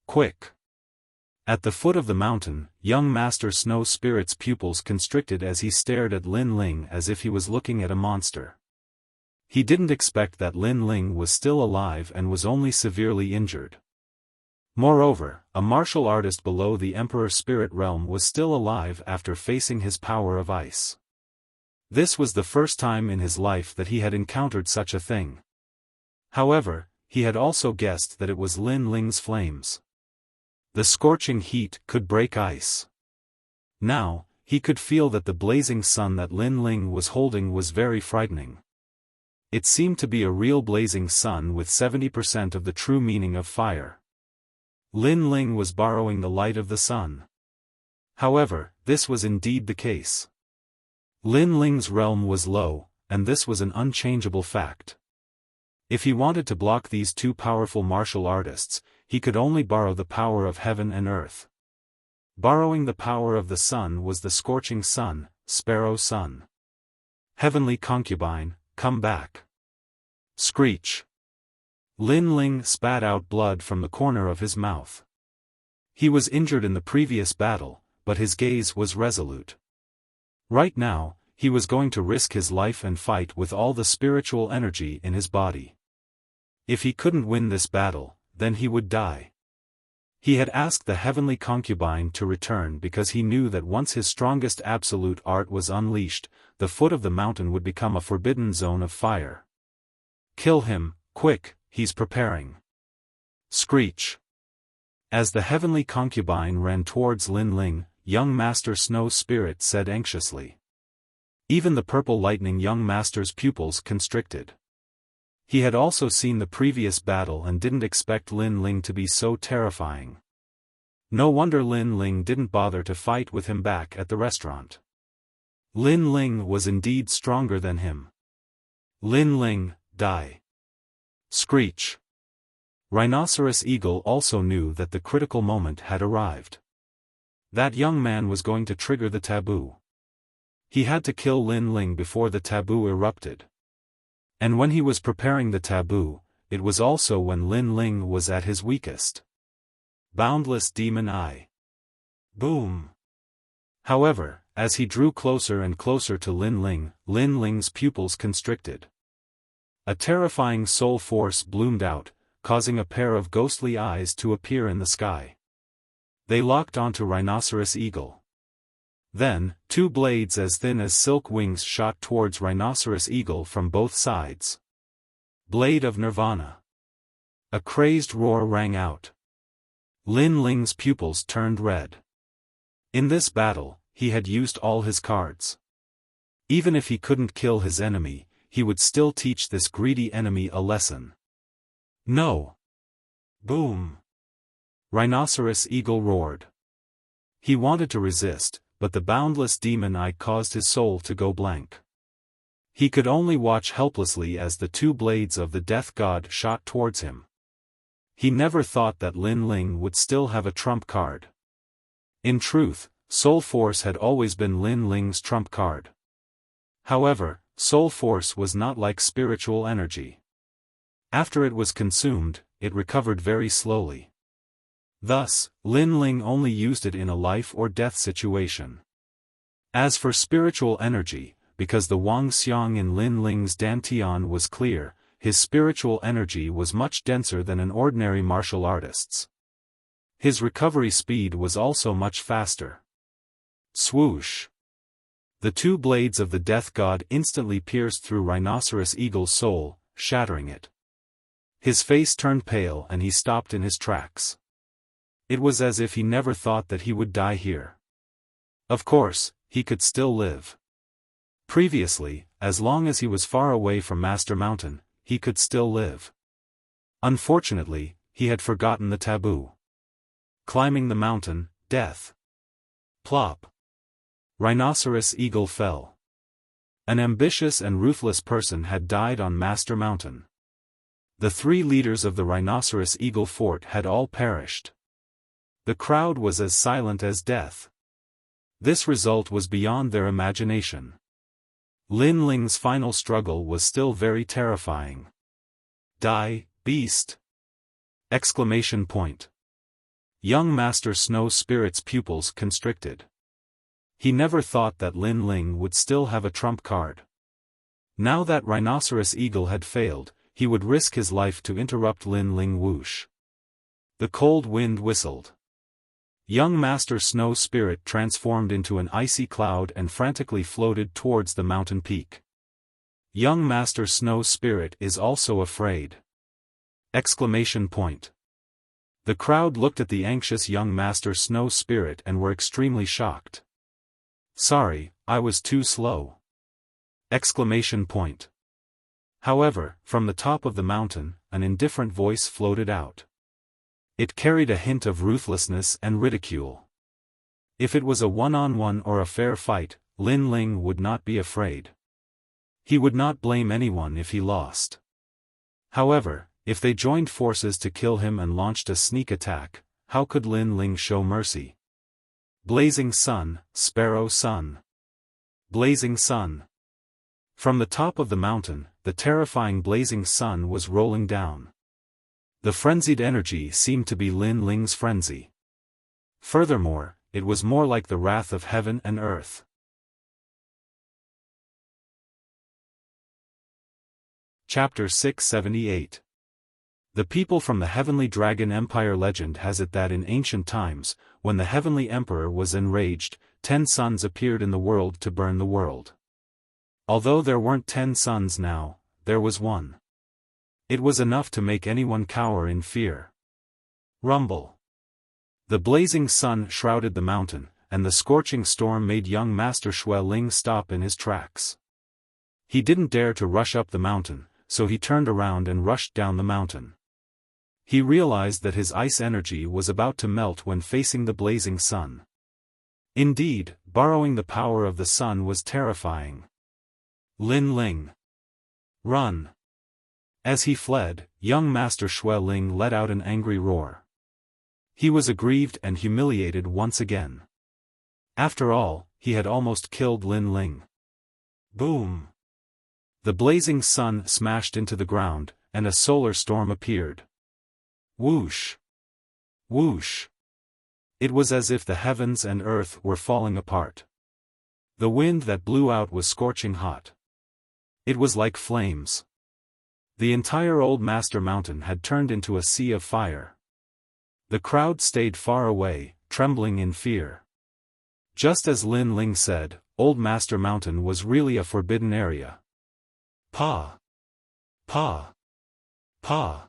Quick. At the foot of the mountain, young Master Snow Spirit's pupils constricted as he stared at Lin Ling as if he was looking at a monster. He didn't expect that Lin Ling was still alive and was only severely injured. Moreover, a martial artist below the Emperor Spirit Realm was still alive after facing his power of ice. This was the first time in his life that he had encountered such a thing. However, he had also guessed that it was Lin Ling's flames. The scorching heat could break ice. Now, he could feel that the blazing sun that Lin Ling was holding was very frightening. It seemed to be a real blazing sun with 70% of the true meaning of fire. Lin Ling was borrowing the light of the sun. However, this was indeed the case. Lin Ling's realm was low, and this was an unchangeable fact. If he wanted to block these two powerful martial artists, he could only borrow the power of heaven and earth. Borrowing the power of the sun was the scorching sun, Sparrow Sun. Heavenly concubine, come back. Screech. Lin Ling spat out blood from the corner of his mouth. He was injured in the previous battle, but his gaze was resolute. Right now, he was going to risk his life and fight with all the spiritual energy in his body. If he couldn't win this battle, then he would die. He had asked the heavenly concubine to return because he knew that once his strongest absolute art was unleashed, the foot of the mountain would become a forbidden zone of fire. Kill him, quick, he's preparing. Screech. As the heavenly concubine ran towards Lin Ling, young Master Snow Spirit said anxiously. Even the purple lightning young master's pupils constricted. He had also seen the previous battle and didn't expect Lin Ling to be so terrifying. No wonder Lin Ling didn't bother to fight with him back at the restaurant. Lin Ling was indeed stronger than him. Lin Ling, die. Screech. Rhinoceros Eagle also knew that the critical moment had arrived. That young man was going to trigger the taboo. He had to kill Lin Ling before the taboo erupted. And when he was preparing the taboo, it was also when Lin Ling was at his weakest. Boundless Demon Eye. Boom. However, as he drew closer and closer to Lin Ling's pupils constricted. A terrifying soul force bloomed out, causing a pair of ghostly eyes to appear in the sky. They locked onto Rhinoceros Eagle. Then, two blades as thin as silk wings shot towards Rhinoceros Eagle from both sides. Blade of Nirvana. A crazed roar rang out. Lin Ling's pupils turned red. In this battle, he had used all his cards. Even if he couldn't kill his enemy, he would still teach this greedy enemy a lesson. No. Boom. Rhinoceros Eagle roared. He wanted to resist, but the boundless demon eye caused his soul to go blank. He could only watch helplessly as the two blades of the death god shot towards him. He never thought that Lin Ling would still have a trump card. In truth, Soul Force had always been Lin Ling's trump card. However, Soul Force was not like spiritual energy. After it was consumed, it recovered very slowly. Thus, Lin Ling only used it in a life or death situation. As for spiritual energy, because the Wang Xiang in Lin Ling's Dantian was clear, his spiritual energy was much denser than an ordinary martial artist's. His recovery speed was also much faster. Swoosh! The two blades of the death god instantly pierced through Rhinoceros Eagle's soul, shattering it. His face turned pale and he stopped in his tracks. It was as if he never thought that he would die here. Of course, he could still live. Previously, as long as he was far away from Master Mountain, he could still live. Unfortunately, he had forgotten the taboo. Climbing the mountain, death. Plop. Rhinoceros Eagle fell. An ambitious and ruthless person had died on Master Mountain. The three leaders of the Rhinoceros Eagle Fort had all perished. The crowd was as silent as death. This result was beyond their imagination. Lin Ling's final struggle was still very terrifying. Die, beast! Exclamation point. Young Master Snow Spirit's pupils constricted. He never thought that Lin Ling would still have a trump card. Now that Rhinoceros Eagle had failed, he would risk his life to interrupt Lin Ling whoosh. The cold wind whistled. Young Master Snow Spirit transformed into an icy cloud and frantically floated towards the mountain peak. Young Master Snow Spirit is also afraid! Exclamation point. The crowd looked at the anxious young Master Snow Spirit and were extremely shocked. Sorry, I was too slow! Exclamation point. However, from the top of the mountain, an indifferent voice floated out. It carried a hint of ruthlessness and ridicule. If it was a one-on-one or a fair fight, Lin Ling would not be afraid. He would not blame anyone if he lost. However, if they joined forces to kill him and launched a sneak attack, how could Lin Ling show mercy? Blazing Sun, Sparrow Sun. Blazing Sun. From the top of the mountain, the terrifying blazing sun was rolling down. The frenzied energy seemed to be Lin Ling's frenzy. Furthermore, it was more like the wrath of heaven and earth. Chapter 678. The people from the Heavenly Dragon Empire. Legend has it that in ancient times, when the Heavenly Emperor was enraged, 10 suns appeared in the world to burn the world. Although there weren't 10 suns now, there was one. It was enough to make anyone cower in fear. Rumble. The blazing sun shrouded the mountain, and the scorching storm made young Master Xue Ling stop in his tracks. He didn't dare to rush up the mountain, so he turned around and rushed down the mountain. He realized that his ice energy was about to melt when facing the blazing sun. Indeed, borrowing the power of the sun was terrifying. Lin Ling. Run! As he fled, young Master Xue Ling let out an angry roar. He was aggrieved and humiliated once again. After all, he had almost killed Lin Ling. Boom! The blazing sun smashed into the ground, and a solar storm appeared. Whoosh! Whoosh! It was as if the heavens and earth were falling apart. The wind that blew out was scorching hot. It was like flames. The entire Old Master Mountain had turned into a sea of fire. The crowd stayed far away, trembling in fear. Just as Lin Ling said, Old Master Mountain was really a forbidden area. Pa! Pa! Pa!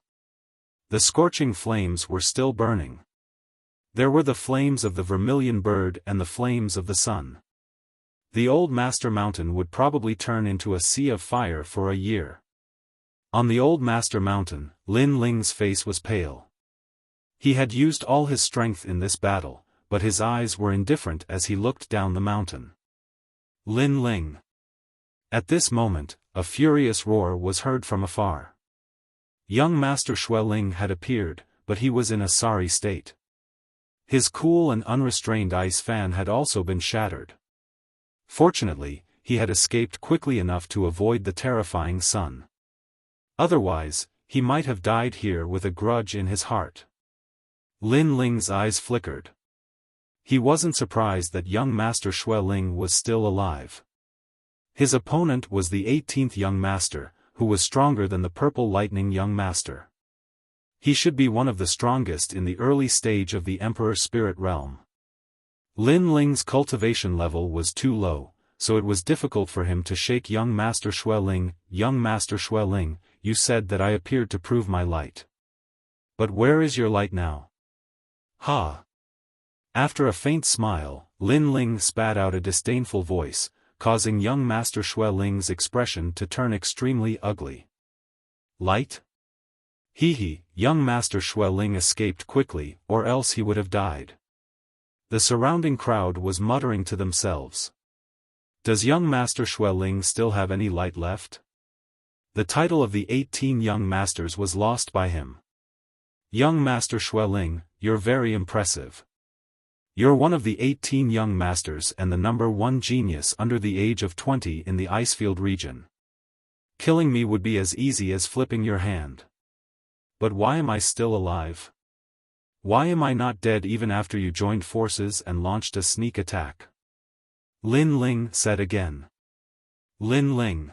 The scorching flames were still burning. There were the flames of the vermilion bird and the flames of the sun. The Old Master Mountain would probably turn into a sea of fire for a year. On the Old Master Mountain, Lin Ling's face was pale. He had used all his strength in this battle, but his eyes were indifferent as he looked down the mountain. Lin Ling. At this moment, a furious roar was heard from afar. Young Master Xue Ling had appeared, but he was in a sorry state. His cool and unrestrained ice fan had also been shattered. Fortunately, he had escaped quickly enough to avoid the terrifying sun. Otherwise, he might have died here with a grudge in his heart. Lin Ling's eyes flickered. He wasn't surprised that young Master Xue Ling was still alive. His opponent was the 18th young master, who was stronger than the Purple Lightning young master. He should be one of the strongest in the early stage of the Emperor Spirit Realm. Lin Ling's cultivation level was too low, so it was difficult for him to shake young Master Xue Ling. Young Master Xue Ling, you said that I appeared to prove my light. But where is your light now? Ha! After a faint smile, Lin Ling spat out a disdainful voice, causing young Master Xue Ling's expression to turn extremely ugly. Light? Hee, young Master Xue Ling escaped quickly, or else he would have died. The surrounding crowd was muttering to themselves. Does young Master Xue Ling still have any light left? The title of the 18 young masters was lost by him. Young Master Xue Ling, you're very impressive. You're one of the 18 young masters and the #1 genius under the age of 20 in the Icefield region. Killing me would be as easy as flipping your hand. But why am I still alive? Why am I not dead even after you joined forces and launched a sneak attack? Lin Ling said again. Lin Ling.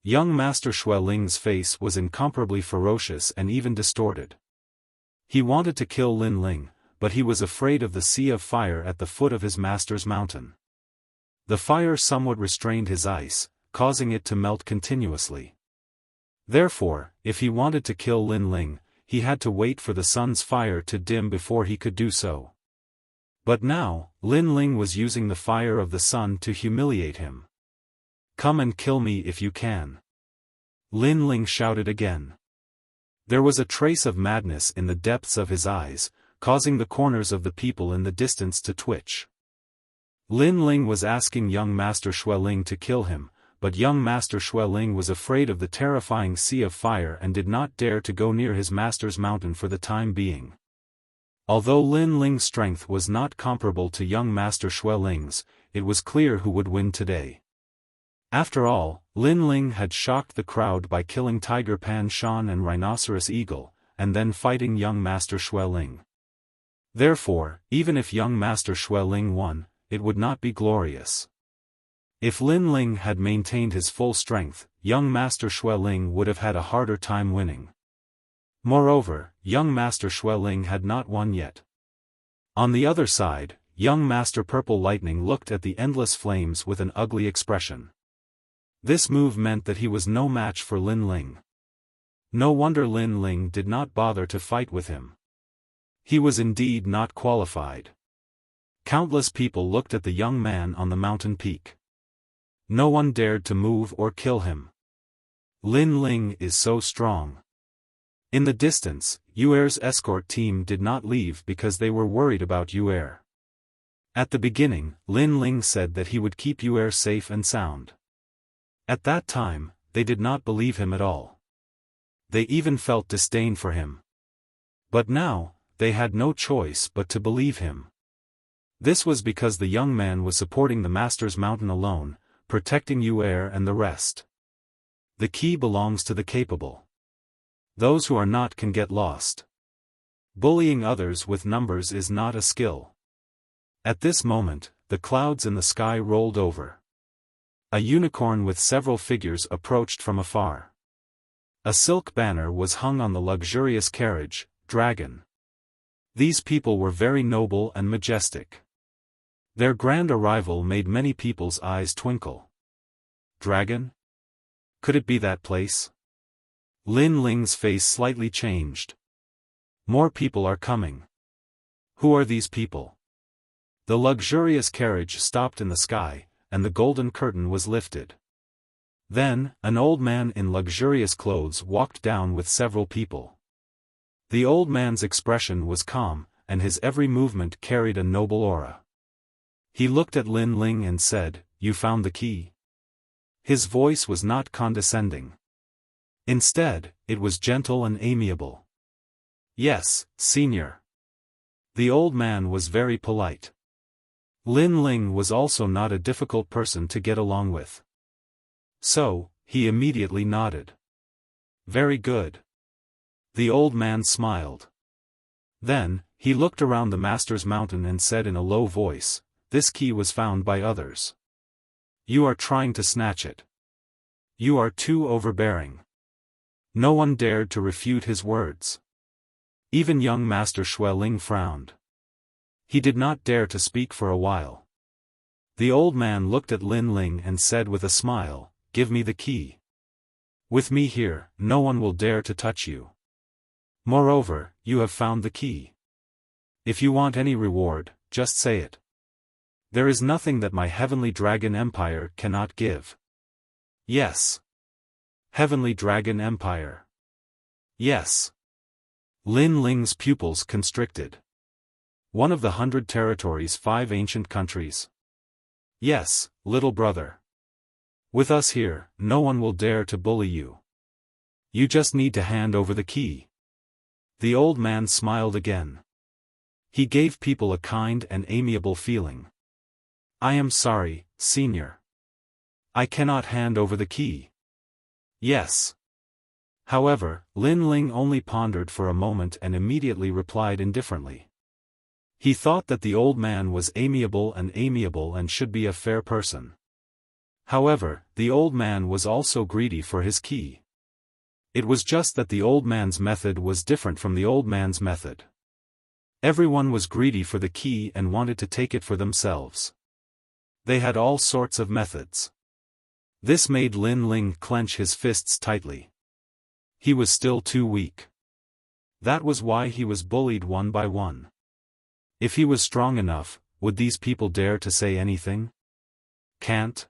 Young Master Xue Ling's face was incomparably ferocious and even distorted. He wanted to kill Lin Ling, but he was afraid of the sea of fire at the foot of his master's mountain. The fire somewhat restrained his ice, causing it to melt continuously. Therefore, if he wanted to kill Lin Ling, he had to wait for the sun's fire to dim before he could do so. But now, Lin Ling was using the fire of the sun to humiliate him. Come and kill me if you can. Lin Ling shouted again. There was a trace of madness in the depths of his eyes, causing the corners of the people in the distance to twitch. Lin Ling was asking young Master Xue Ling to kill him, but young Master Xue Ling was afraid of the terrifying sea of fire and did not dare to go near his master's mountain for the time being. Although Lin Ling's strength was not comparable to young Master Xue Ling's, it was clear who would win today. After all, Lin Ling had shocked the crowd by killing Tiger Pan Shan and Rhinoceros Eagle, and then fighting young Master Xue Ling. Therefore, even if young Master Xue Ling won, it would not be glorious. If Lin Ling had maintained his full strength, young Master Xue Ling would have had a harder time winning. Moreover, young Master Xue Ling had not won yet. On the other side, young Master Purple Lightning looked at the endless flames with an ugly expression. This move meant that he was no match for Lin Ling. No wonder Lin Ling did not bother to fight with him. He was indeed not qualified. Countless people looked at the young man on the mountain peak. No one dared to move or kill him. Lin Ling is so strong. In the distance, Yuer's escort team did not leave because they were worried about Yuer. At the beginning, Lin Ling said that he would keep Yuer safe and sound. At that time, they did not believe him at all. They even felt disdain for him. But now, they had no choice but to believe him. This was because the young man was supporting the Master's mountain alone, protecting Yuer and the rest. The key belongs to the capable. Those who are not can get lost. Bullying others with numbers is not a skill. At this moment, the clouds in the sky rolled over. A unicorn with several figures approached from afar. A silk banner was hung on the luxurious carriage, Dragon. These people were very noble and majestic. Their grand arrival made many people's eyes twinkle. Dragon? Could it be that place? Lin Ling's face slightly changed. More people are coming. Who are these people? The luxurious carriage stopped in the sky, and the golden curtain was lifted. Then, an old man in luxurious clothes walked down with several people. The old man's expression was calm, and his every movement carried a noble aura. He looked at Lin Ling and said, "You found the key?" His voice was not condescending. Instead, it was gentle and amiable. "Yes, senior." The old man was very polite. Lin Ling was also not a difficult person to get along with. So, he immediately nodded. "Very good." The old man smiled. Then, he looked around the Master's mountain and said in a low voice, "This key was found by others. You are trying to snatch it. You are too overbearing." No one dared to refute his words. Even young Master Xue Ling frowned. He did not dare to speak for a while. The old man looked at Lin Ling and said with a smile, "Give me the key. With me here, no one will dare to touch you. Moreover, you have found the key. If you want any reward, just say it. There is nothing that my Heavenly Dragon Empire cannot give." "Yes. Heavenly Dragon Empire." "Yes." Lin Ling's pupils constricted. "One of the 100 territories, 5 ancient countries." "Yes, little brother. With us here, no one will dare to bully you. You just need to hand over the key." The old man smiled again. He gave people a kind and amiable feeling. "I am sorry, senior. I cannot hand over the key." "Yes. However, Lin Ling only pondered for a moment and immediately replied indifferently. He thought that the old man was amiable and should be a fair person. However, the old man was also greedy for his key. It was just that the old man's method was different from the old man's method. Everyone was greedy for the key and wanted to take it for themselves. They had all sorts of methods. This made Lin Ling clench his fists tightly. He was still too weak. That was why he was bullied one by one. If he was strong enough, would these people dare to say anything? Can't?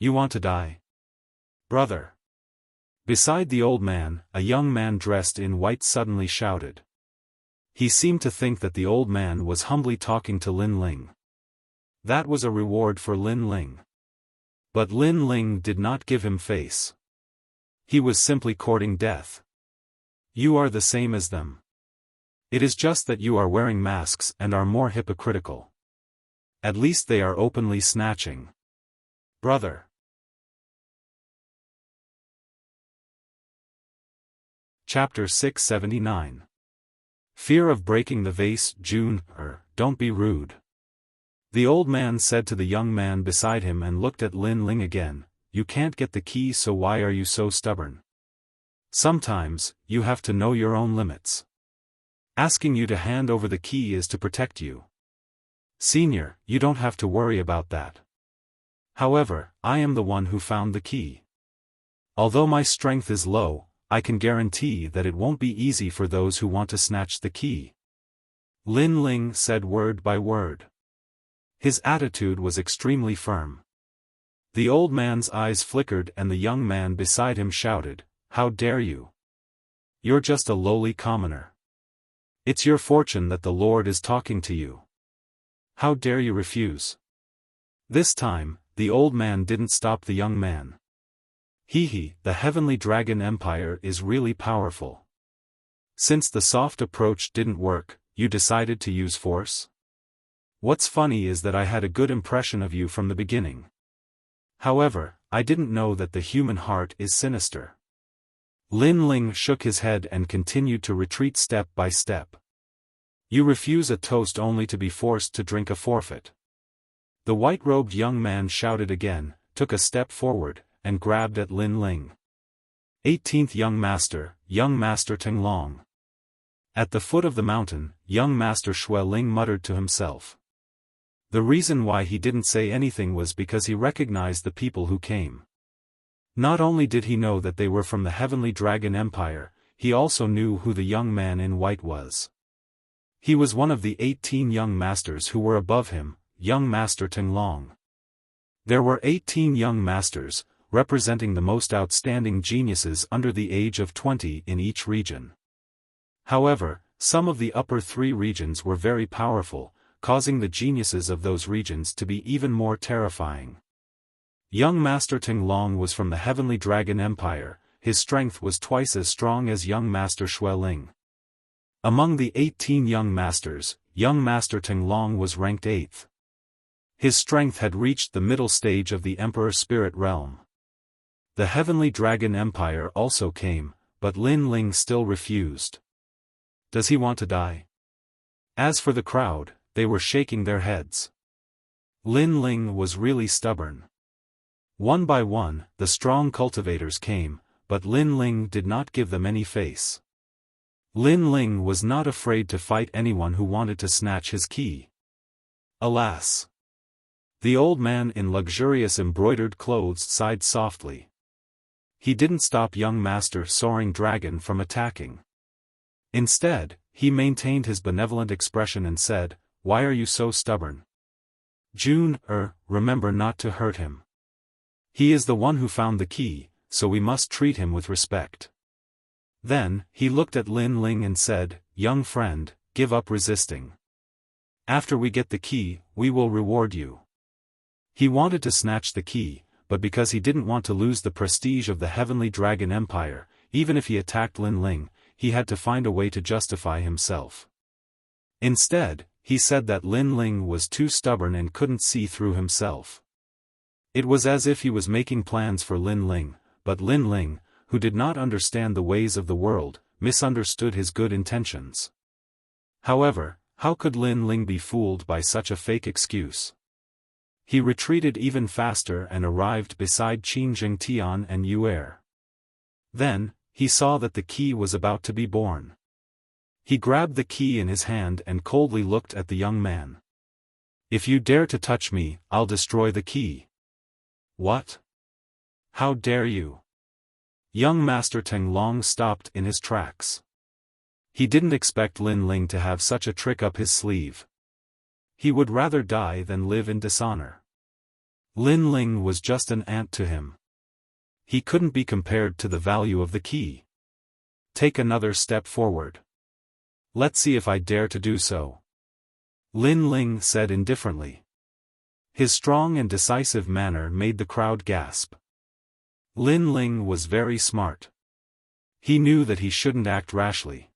You want to die? Brother. Beside the old man, a young man dressed in white suddenly shouted. He seemed to think that the old man was humbly talking to Lin Ling. That was a reward for Lin Ling. But Lin Ling did not give him face. He was simply courting death. You are the same as them. It is just that you are wearing masks and are more hypocritical. At least they are openly snatching. Brother. Chapter 679. Fear of breaking the vase. June, don't be rude. The old man said to the young man beside him and looked at Lin Ling again, you can't get the key, so why are you so stubborn? Sometimes, you have to know your own limits. Asking you to hand over the key is to protect you. Senior, you don't have to worry about that. However, I am the one who found the key. Although my strength is low, I can guarantee that it won't be easy for those who want to snatch the key. Lin Ling said word by word. His attitude was extremely firm. The old man's eyes flickered and the young man beside him shouted, how dare you? You're just a lowly commoner. It's your fortune that the Lord is talking to you. How dare you refuse? This time, the old man didn't stop the young man. The Heavenly Dragon Empire is really powerful. Since the soft approach didn't work, you decided to use force? What's funny is that I had a good impression of you from the beginning. However, I didn't know that the human heart is sinister. Lin Ling shook his head and continued to retreat step by step. You refuse a toast only to be forced to drink a forfeit. The white-robed young man shouted again, took a step forward, and grabbed at Lin Ling. 18th Young Master Teng Long. At the foot of the mountain, young Master Xue Ling muttered to himself. The reason why he didn't say anything was because he recognized the people who came. Not only did he know that they were from the Heavenly Dragon Empire, he also knew who the young man in white was. He was one of the 18 young masters who were above him, young Master Teng Long. There were 18 young masters, representing the most outstanding geniuses under the age of 20 in each region. However, some of the upper 3 regions were very powerful, causing the geniuses of those regions to be even more terrifying. Young Master Teng Long was from the Heavenly Dragon Empire, his strength was twice as strong as young Master Xue Ling. Among the 18 young masters, young Master Teng Long was ranked 8th. His strength had reached the middle stage of the Emperor Spirit Realm. The Heavenly Dragon Empire also came, but Lin Ling still refused. Does he want to die? As for the crowd, they were shaking their heads. Lin Ling was really stubborn. One by one, the strong cultivators came, but Lin Ling did not give them any face. Lin Ling was not afraid to fight anyone who wanted to snatch his key. Alas! The old man in luxurious embroidered clothes sighed softly. He didn't stop young Master Soaring Dragon from attacking. Instead, he maintained his benevolent expression and said, why are you so stubborn? June, remember not to hurt him. He is the one who found the key, so we must treat him with respect. Then, he looked at Lin Ling and said, young friend, give up resisting. After we get the key, we will reward you. He wanted to snatch the key, but because he didn't want to lose the prestige of the Heavenly Dragon Empire, even if he attacked Lin Ling, he had to find a way to justify himself. Instead, he said that Lin Ling was too stubborn and couldn't see through himself. It was as if he was making plans for Lin Ling, but Lin Ling, who did not understand the ways of the world, misunderstood his good intentions. However, how could Lin Ling be fooled by such a fake excuse? He retreated even faster and arrived beside Qin Jingtian and Yu Er. Then, he saw that the key was about to be born. He grabbed the key in his hand and coldly looked at the young man. "If you dare to touch me, I'll destroy the key." "What? How dare you?" Young Master Teng Long stopped in his tracks. He didn't expect Lin Ling to have such a trick up his sleeve. He would rather die than live in dishonor. Lin Ling was just an ant to him. He couldn't be compared to the value of the key. "Take another step forward. Let's see if I dare to do so," Lin Ling said indifferently. His strong and decisive manner made the crowd gasp. Lin Ling was very smart. He knew that he shouldn't act rashly.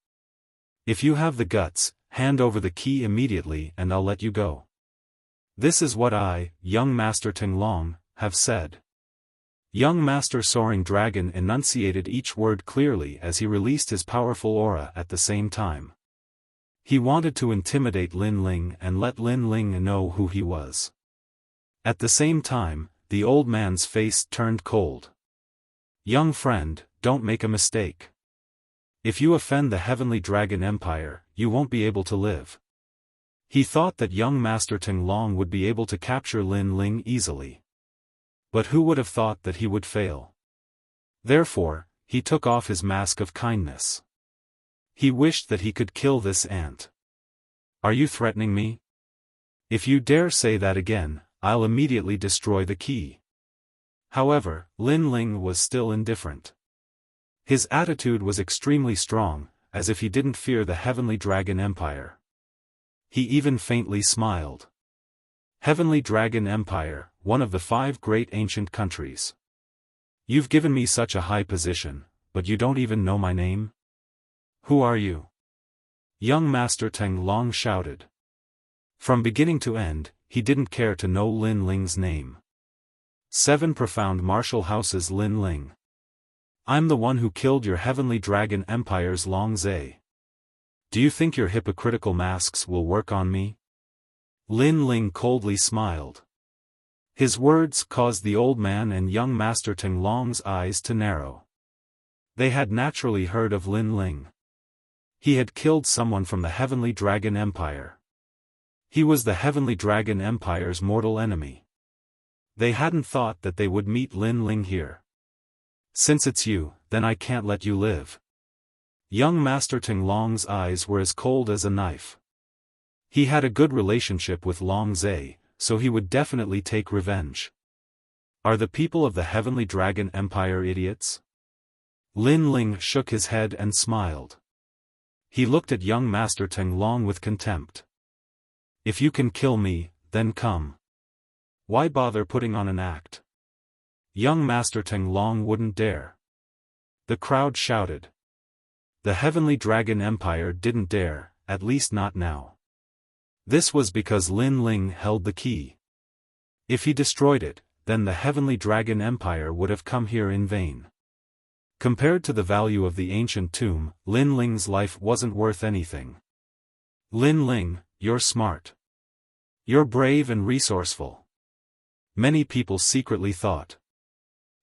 "If you have the guts, hand over the key immediately and I'll let you go. This is what I, young Master Teng Long, have said." Young Master Soaring Dragon enunciated each word clearly as he released his powerful aura at the same time. He wanted to intimidate Lin Ling and let Lin Ling know who he was. At the same time, the old man's face turned cold. "Young friend, don't make a mistake. If you offend the Heavenly Dragon Empire, you won't be able to live." He thought that young Master Teng Long would be able to capture Lin Ling easily. But who would have thought that he would fail? Therefore, he took off his mask of kindness. He wished that he could kill this ant. "Are you threatening me? If you dare say that again, I'll immediately destroy the key." However, Lin Ling was still indifferent. His attitude was extremely strong, as if he didn't fear the Heavenly Dragon Empire. He even faintly smiled. "Heavenly Dragon Empire, one of the 5 great ancient countries. You've given me such a high position, but you don't even know my name? Who are you?" Young Master Teng Long shouted. From beginning to end, he didn't care to know Lin Ling's name. 7 profound martial houses. Lin Ling. "I'm the one who killed your Heavenly Dragon Empire's Long Zhe. Do you think your hypocritical masks will work on me?" Lin Ling coldly smiled. His words caused the old man and young Master Teng Long's eyes to narrow. They had naturally heard of Lin Ling. He had killed someone from the Heavenly Dragon Empire. He was the Heavenly Dragon Empire's mortal enemy. They hadn't thought that they would meet Lin Ling here. "Since it's you, then I can't let you live." Young Master Teng Long's eyes were as cold as a knife. He had a good relationship with Long Zhe, so he would definitely take revenge. "Are the people of the Heavenly Dragon Empire idiots?" Lin Ling shook his head and smiled. He looked at young Master Teng Long with contempt. "If you can kill me, then come. Why bother putting on an act?" Young Master Teng Long wouldn't dare. The crowd shouted. The Heavenly Dragon Empire didn't dare, at least not now. This was because Lin Ling held the key. If he destroyed it, then the Heavenly Dragon Empire would have come here in vain. Compared to the value of the ancient tomb, Lin Ling's life wasn't worth anything. "Lin Ling, you're smart. You're brave and resourceful," many people secretly thought.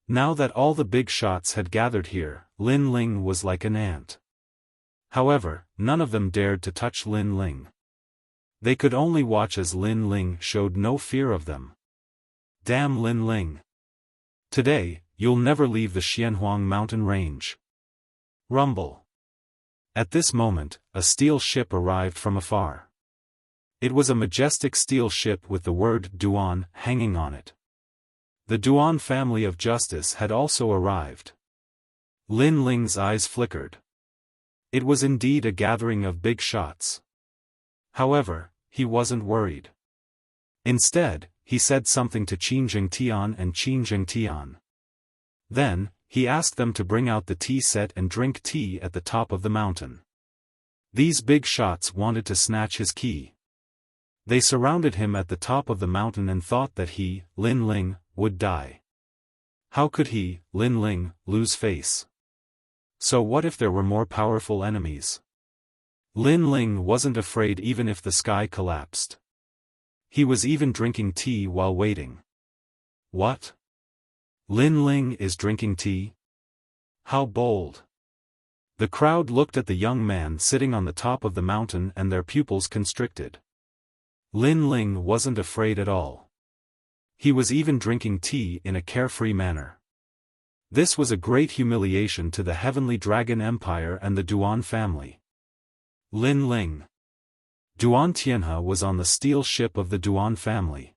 Now that all the big shots had gathered here, Lin Ling was like an ant. However, none of them dared to touch Lin Ling. They could only watch as Lin Ling showed no fear of them. "Damn Lin Ling. Today, you'll never leave the Xianhuang mountain range." Rumble. At this moment, a steel ship arrived from afar. It was a majestic steel ship with the word Duan hanging on it. The Duan family of justice had also arrived. Lin Ling's eyes flickered. It was indeed a gathering of big shots. However, he wasn't worried. Instead, he said something to Qin Jingtian and Qin Jingtian. Then, he asked them to bring out the tea set and drink tea at the top of the mountain. These big shots wanted to snatch his key. They surrounded him at the top of the mountain and thought that he, Lin Ling, would die. How could he, Lin Ling, lose face? So what if there were more powerful enemies? Lin Ling wasn't afraid even if the sky collapsed. He was even drinking tea while waiting. What? Lin Ling is drinking tea? How bold! The crowd looked at the young man sitting on the top of the mountain and their pupils constricted. Lin Ling wasn't afraid at all. He was even drinking tea in a carefree manner. This was a great humiliation to the Heavenly Dragon Empire and the Duan family. Lin Ling. Duan Tianhe was on the steel ship of the Duan family.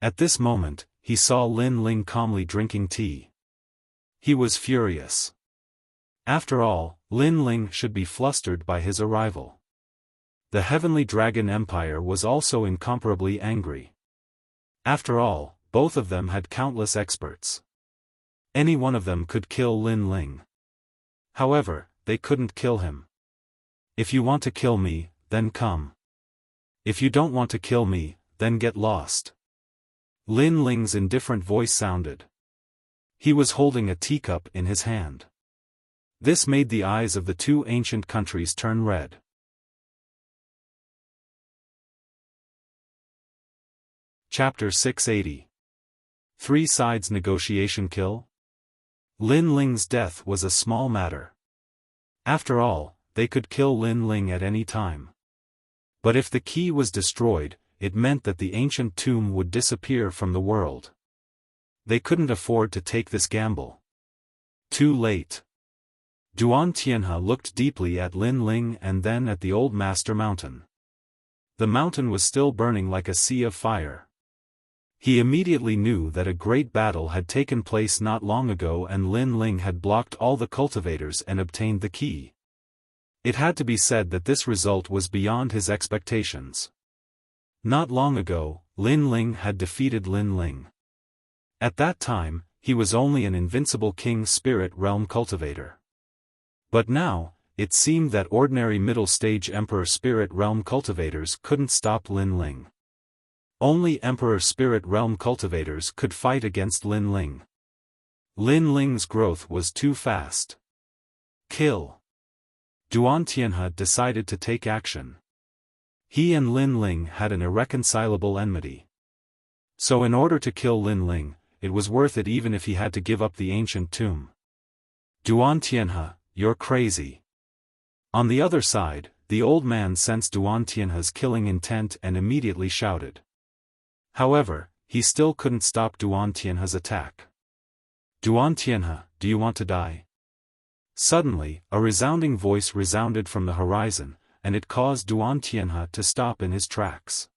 At this moment, he saw Lin Ling calmly drinking tea. He was furious. After all, Lin Ling should be flustered by his arrival. The Heavenly Dragon Empire was also incomparably angry. After all, both of them had countless experts. Any one of them could kill Lin Ling. However, they couldn't kill him. If you want to kill me, then come. If you don't want to kill me, then get lost. Lin Ling's indifferent voice sounded. He was holding a teacup in his hand. This made the eyes of the two ancient countries turn red. Chapter 680. Three Sides Negotiation Kill? Lin Ling's death was a small matter. After all, they could kill Lin Ling at any time. But if the key was destroyed, it meant that the ancient tomb would disappear from the world. They couldn't afford to take this gamble. Too late. Duan Tianhe looked deeply at Lin Ling and then at the old master mountain. The mountain was still burning like a sea of fire. He immediately knew that a great battle had taken place not long ago and Lin Ling had blocked all the cultivators and obtained the key. It had to be said that this result was beyond his expectations. Not long ago, Lin Ling had defeated Lin Ling. At that time, he was only an invincible King Spirit Realm cultivator. But now, it seemed that ordinary middle-stage Emperor Spirit Realm cultivators couldn't stop Lin Ling. Only Emperor Spirit Realm cultivators could fight against Lin Ling. Lin Ling's growth was too fast. Kill. Duan Tianhe decided to take action. He and Lin Ling had an irreconcilable enmity. So in order to kill Lin Ling, it was worth it even if he had to give up the ancient tomb. Duan Tianhe, you're crazy. On the other side, the old man sensed Duan Tianhe's killing intent and immediately shouted. However, he still couldn't stop Duan Tianhe's attack. Duan Tianhe, do you want to die? Suddenly, a resounding voice resounded from the horizon, and it caused Duan Tianhe to stop in his tracks.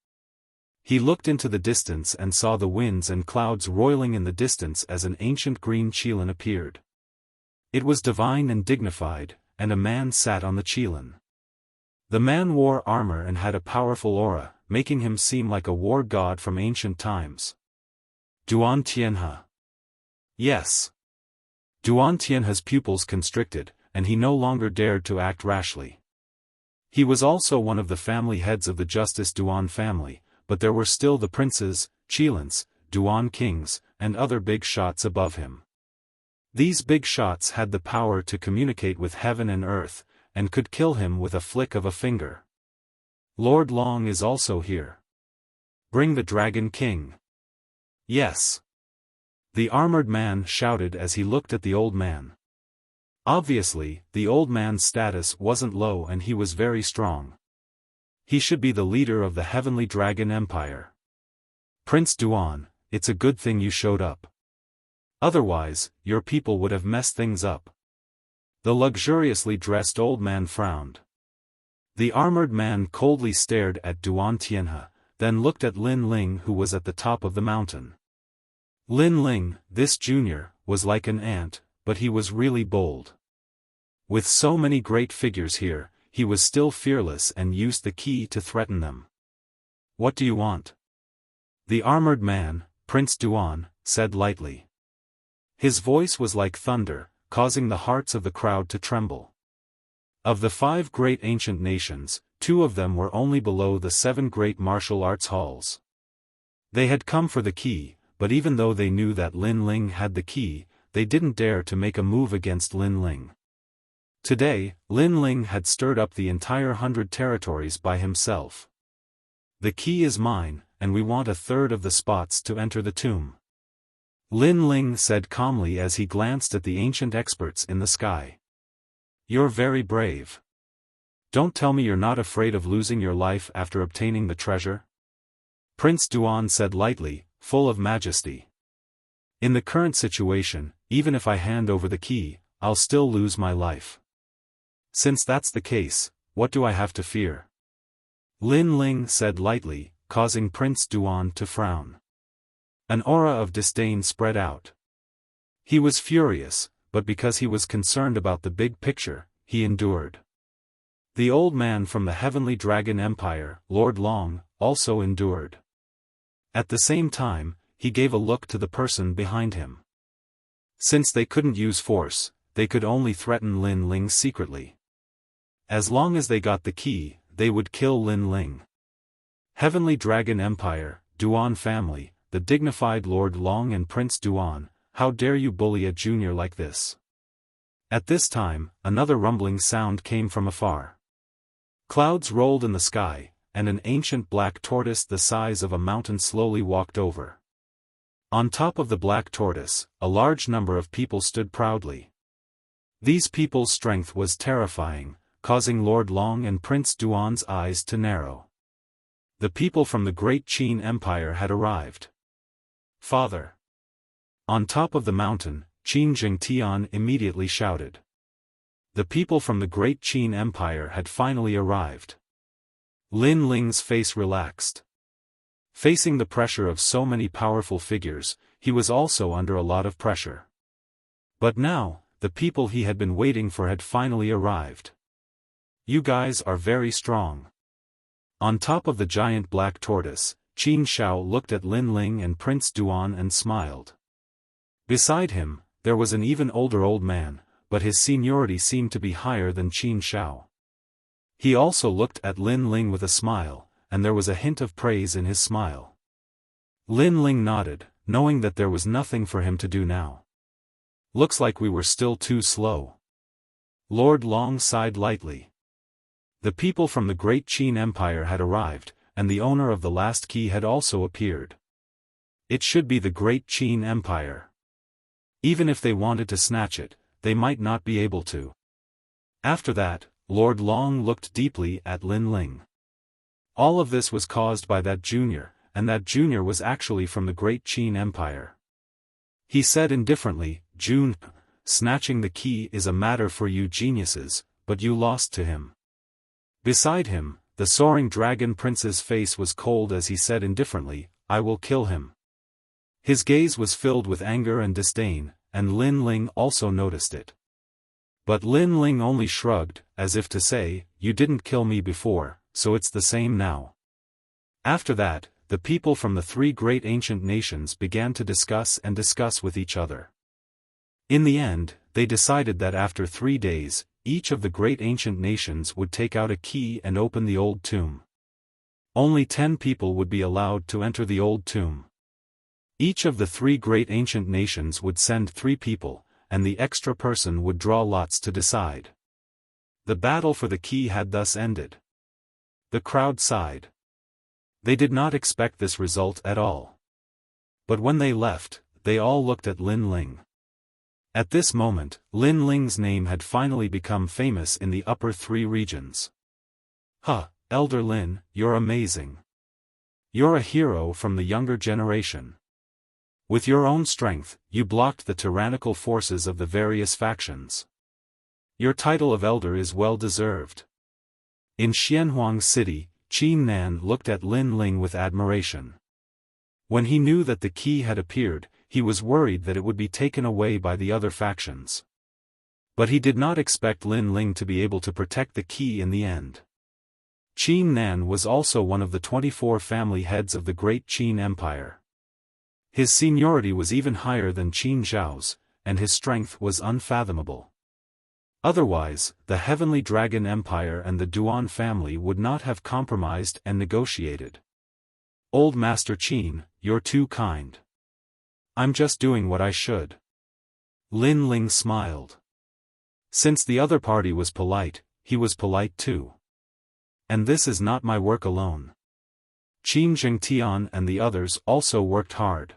He looked into the distance and saw the winds and clouds roiling in the distance as an ancient green qilin appeared. It was divine and dignified, and a man sat on the qilin. The man wore armor and had a powerful aura, making him seem like a war god from ancient times. Duan Tianhe. Yes. Duan Tianhe's pupils constricted, and he no longer dared to act rashly. He was also one of the family heads of the Justice Duan family, but there were still the princes, qilins, Duan kings, and other big shots above him. These big shots had the power to communicate with heaven and earth, and could kill him with a flick of a finger. Lord Long is also here. Bring the Dragon King. Yes. The armored man shouted as he looked at the old man. Obviously, the old man's status wasn't low and he was very strong. He should be the leader of the Heavenly Dragon Empire. Prince Duan, it's a good thing you showed up. Otherwise, your people would have messed things up. The luxuriously dressed old man frowned. The armored man coldly stared at Duan Tianhe, then looked at Lin Ling who was at the top of the mountain. Lin Ling, this junior, was like an ant, but he was really bold. With so many great figures here, he was still fearless and used the key to threaten them. What do you want? The armored man, Prince Duan, said lightly. His voice was like thunder, causing the hearts of the crowd to tremble. Of the 5 great ancient nations, 2 of them were only below the 7 great martial arts halls. They had come for the key, but even though they knew that Lin Ling had the key, they didn't dare to make a move against Lin Ling. Today, Lin Ling had stirred up the entire 100 territories by himself. The key is mine, and we want a third of the spots to enter the tomb. Lin Ling said calmly as he glanced at the ancient experts in the sky. You're very brave. Don't tell me you're not afraid of losing your life after obtaining the treasure? Prince Duan said lightly, full of majesty. In the current situation, even if I hand over the key, I'll still lose my life. Since that's the case, what do I have to fear? Lin Ling said lightly, causing Prince Duan to frown. An aura of disdain spread out. He was furious, but because he was concerned about the big picture, he endured. The old man from the Heavenly Dragon Empire, Lord Long, also endured. At the same time, he gave a look to the person behind him. Since they couldn't use force, they could only threaten Lin Ling secretly. As long as they got the key, they would kill Lin Ling. Heavenly Dragon Empire, Duan family, the dignified Lord Long and Prince Duan, how dare you bully a junior like this? At this time, another rumbling sound came from afar. Clouds rolled in the sky, and an ancient black tortoise the size of a mountain slowly walked over. On top of the black tortoise, a large number of people stood proudly. These people's strength was terrifying, causing Lord Long and Prince Duan's eyes to narrow. The people from the Great Qin Empire had arrived. Father! On top of the mountain, Qin Jingtian immediately shouted. The people from the Great Qin Empire had finally arrived. Lin Ling's face relaxed. Facing the pressure of so many powerful figures, he was also under a lot of pressure. But now, the people he had been waiting for had finally arrived. You guys are very strong. On top of the giant black tortoise, Qin Shao looked at Lin Ling and Prince Duan and smiled. Beside him, there was an even older old man, but his seniority seemed to be higher than Qin Shao. He also looked at Lin Ling with a smile, and there was a hint of praise in his smile. Lin Ling nodded, knowing that there was nothing for him to do now. Looks like we were still too slow. Lord Long sighed lightly. The people from the Great Qin Empire had arrived, and the owner of the last key had also appeared. It should be the Great Qin Empire. Even if they wanted to snatch it, they might not be able to. After that, Lord Long looked deeply at Lin Ling. All of this was caused by that junior, and that junior was actually from the Great Qin Empire. He said indifferently, Jun, snatching the key is a matter for you geniuses, but you lost to him. Beside him, the soaring dragon prince's face was cold as he said indifferently, I will kill him. His gaze was filled with anger and disdain, and Lin Ling also noticed it. But Lin Ling only shrugged, as if to say, you didn't kill me before, so it's the same now. After that, the people from the three great ancient nations began to discuss with each other. In the end, they decided that after 3 days, each of the great ancient nations would take out a key and open the old tomb. Only 10 people would be allowed to enter the old tomb. Each of the 3 great ancient nations would send 3 people, and the extra person would draw lots to decide. The battle for the key had thus ended. The crowd sighed. They did not expect this result at all. But when they left, they all looked at Lin Ling. At this moment, Lin Ling's name had finally become famous in the upper 3 regions. Elder Lin, you're amazing. You're a hero from the younger generation. With your own strength, you blocked the tyrannical forces of the various factions. Your title of elder is well deserved. In Xianhuang City, Qin Nan looked at Lin Ling with admiration. When he knew that the key had appeared, he was worried that it would be taken away by the other factions. But he did not expect Lin Ling to be able to protect the key in the end. Qin Nan was also one of the 24 family heads of the Great Qin Empire. His seniority was even higher than Qin Zhao's, and his strength was unfathomable. Otherwise, the Heavenly Dragon Empire and the Duan family would not have compromised and negotiated. Old Master Qin, you're too kind. I'm just doing what I should. Lin Ling smiled. Since the other party was polite, he was polite too. And this is not my work alone. Qin Jingtian and the others also worked hard.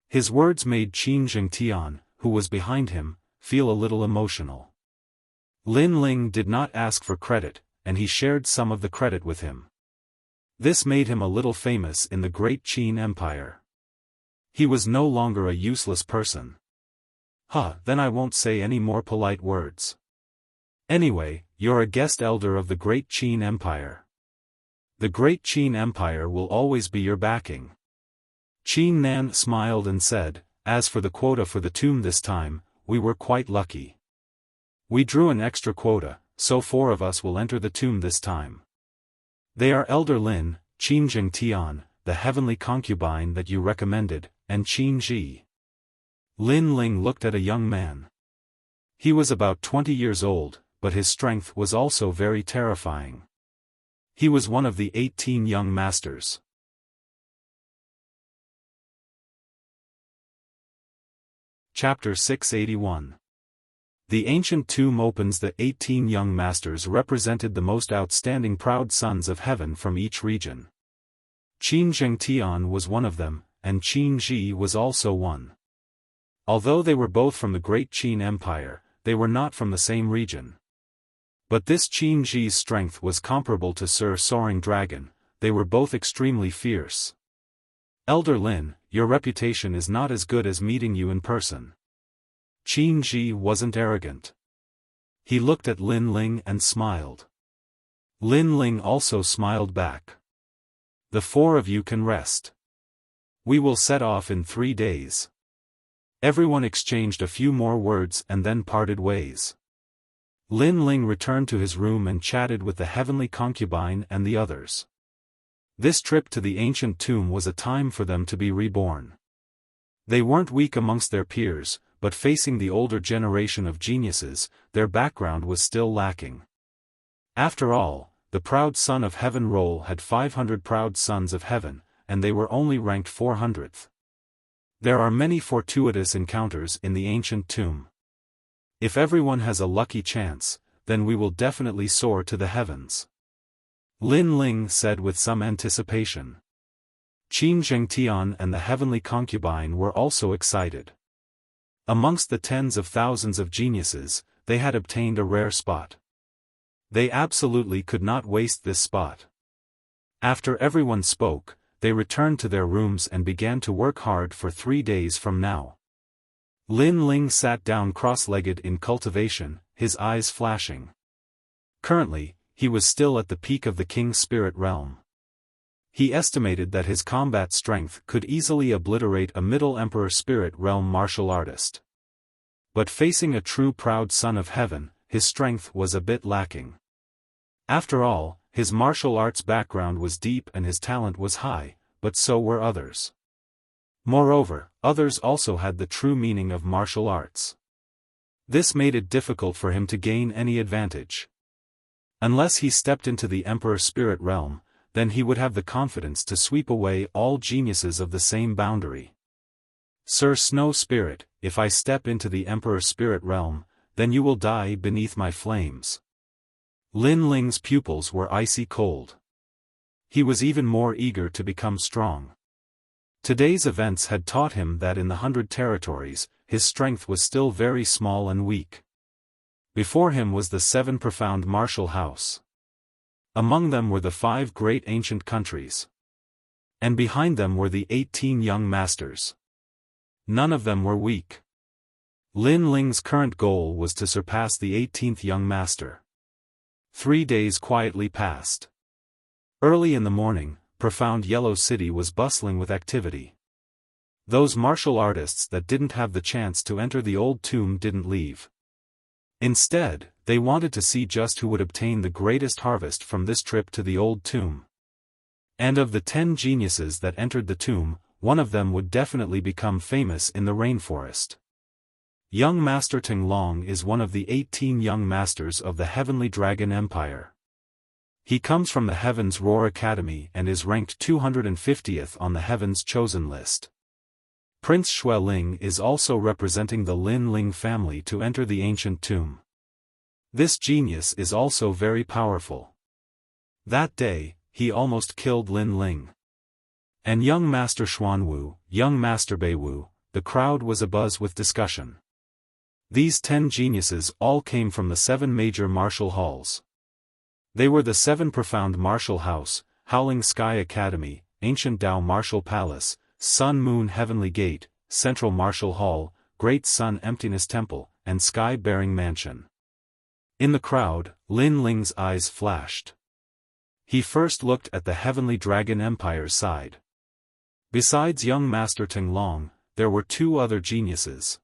His words made Qin Jingtian, who was behind him, feel a little emotional. Lin Ling did not ask for credit, and he shared some of the credit with him. This made him a little famous in the great Qin Empire. He was no longer a useless person. Then I won't say any more polite words. Anyway, you're a guest elder of the great Qin Empire. The great Qin Empire will always be your backing. Qin Nan smiled and said, as for the quota for the tomb this time, we were quite lucky. We drew an extra quota, so 4 of us will enter the tomb this time. They are Elder Lin, Qin Jingtian, the heavenly concubine that you recommended, and Qin Ji. Lin Ling looked at a young man. He was about 20 years old, but his strength was also very terrifying. He was one of the 18 young masters. Chapter 681. The ancient tomb opens. The 18 young masters represented the most outstanding proud sons of heaven from each region. Qin Jingtian was one of them, and Qin Ji was also one. Although they were both from the great Qin Empire, they were not from the same region. But this Qin Ji's strength was comparable to Sir Soaring Dragon. They were both extremely fierce. Elder Lin, your reputation is not as good as meeting you in person. Qin Ji wasn't arrogant. He looked at Lin Ling and smiled. Lin Ling also smiled back. The 4 of you can rest. We will set off in 3 days. Everyone exchanged a few more words and then parted ways. Lin Ling returned to his room and chatted with the heavenly concubine and the others. This trip to the ancient tomb was a time for them to be reborn. They weren't weak amongst their peers, but facing the older generation of geniuses, their background was still lacking. After all, the proud son of heaven roll had 500 proud sons of heaven, and they were only ranked 400th. There are many fortuitous encounters in the ancient tomb. If everyone has a lucky chance, then we will definitely soar to the heavens. Lin Ling said with some anticipation. Qin Jingtian and the heavenly concubine were also excited. Amongst the tens of thousands of geniuses, they had obtained a rare spot. They absolutely could not waste this spot. After everyone spoke, they returned to their rooms and began to work hard for 3 days from now. Lin Ling sat down cross-legged in cultivation, his eyes flashing. Currently, he was still at the peak of the king's spirit realm. He estimated that his combat strength could easily obliterate a Middle Emperor spirit realm martial artist. But facing a true proud son of heaven, his strength was a bit lacking. After all, his martial arts background was deep and his talent was high, but so were others. Moreover, others also had the true meaning of martial arts. This made it difficult for him to gain any advantage. Unless he stepped into the Emperor spirit realm, then he would have the confidence to sweep away all geniuses of the same boundary. Sir Snow Spirit, if I step into the Emperor spirit realm, then you will die beneath my flames. Lin Ling's pupils were icy cold. He was even more eager to become strong. Today's events had taught him that in the 100 territories, his strength was still very small and weak. Before him was the 7 profound martial house. Among them were the 5 great ancient countries. And behind them were the 18 young masters. None of them were weak. Lin Ling's current goal was to surpass the 18th young master. 3 days quietly passed. Early in the morning, profound Yellow City was bustling with activity. Those martial artists that didn't have the chance to enter the old tomb didn't leave. Instead, they wanted to see just who would obtain the greatest harvest from this trip to the old tomb. And of the 10 geniuses that entered the tomb, one of them would definitely become famous in the rainforest. Young Master Tinglong is one of the 18 young masters of the Heavenly Dragon Empire. He comes from the Heaven's Roar Academy and is ranked 250th on the Heaven's Chosen list. Prince Xueling is also representing the Lin Ling family to enter the ancient tomb. This genius is also very powerful. That day, he almost killed Lin Ling. And young Master Xuanwu, young Master Beiwu, the crowd was abuzz with discussion. These 10 geniuses all came from the 7 major martial halls. They were the 7 Profound Martial House, Howling Sky Academy, Ancient Tao Martial Palace, Sun Moon Heavenly Gate, Central Martial Hall, Great Sun Emptiness Temple, and Sky Bearing Mansion. In the crowd, Lin Ling's eyes flashed. He first looked at the Heavenly Dragon Empire's side. Besides young Master Tinglong, there were 2 other geniuses.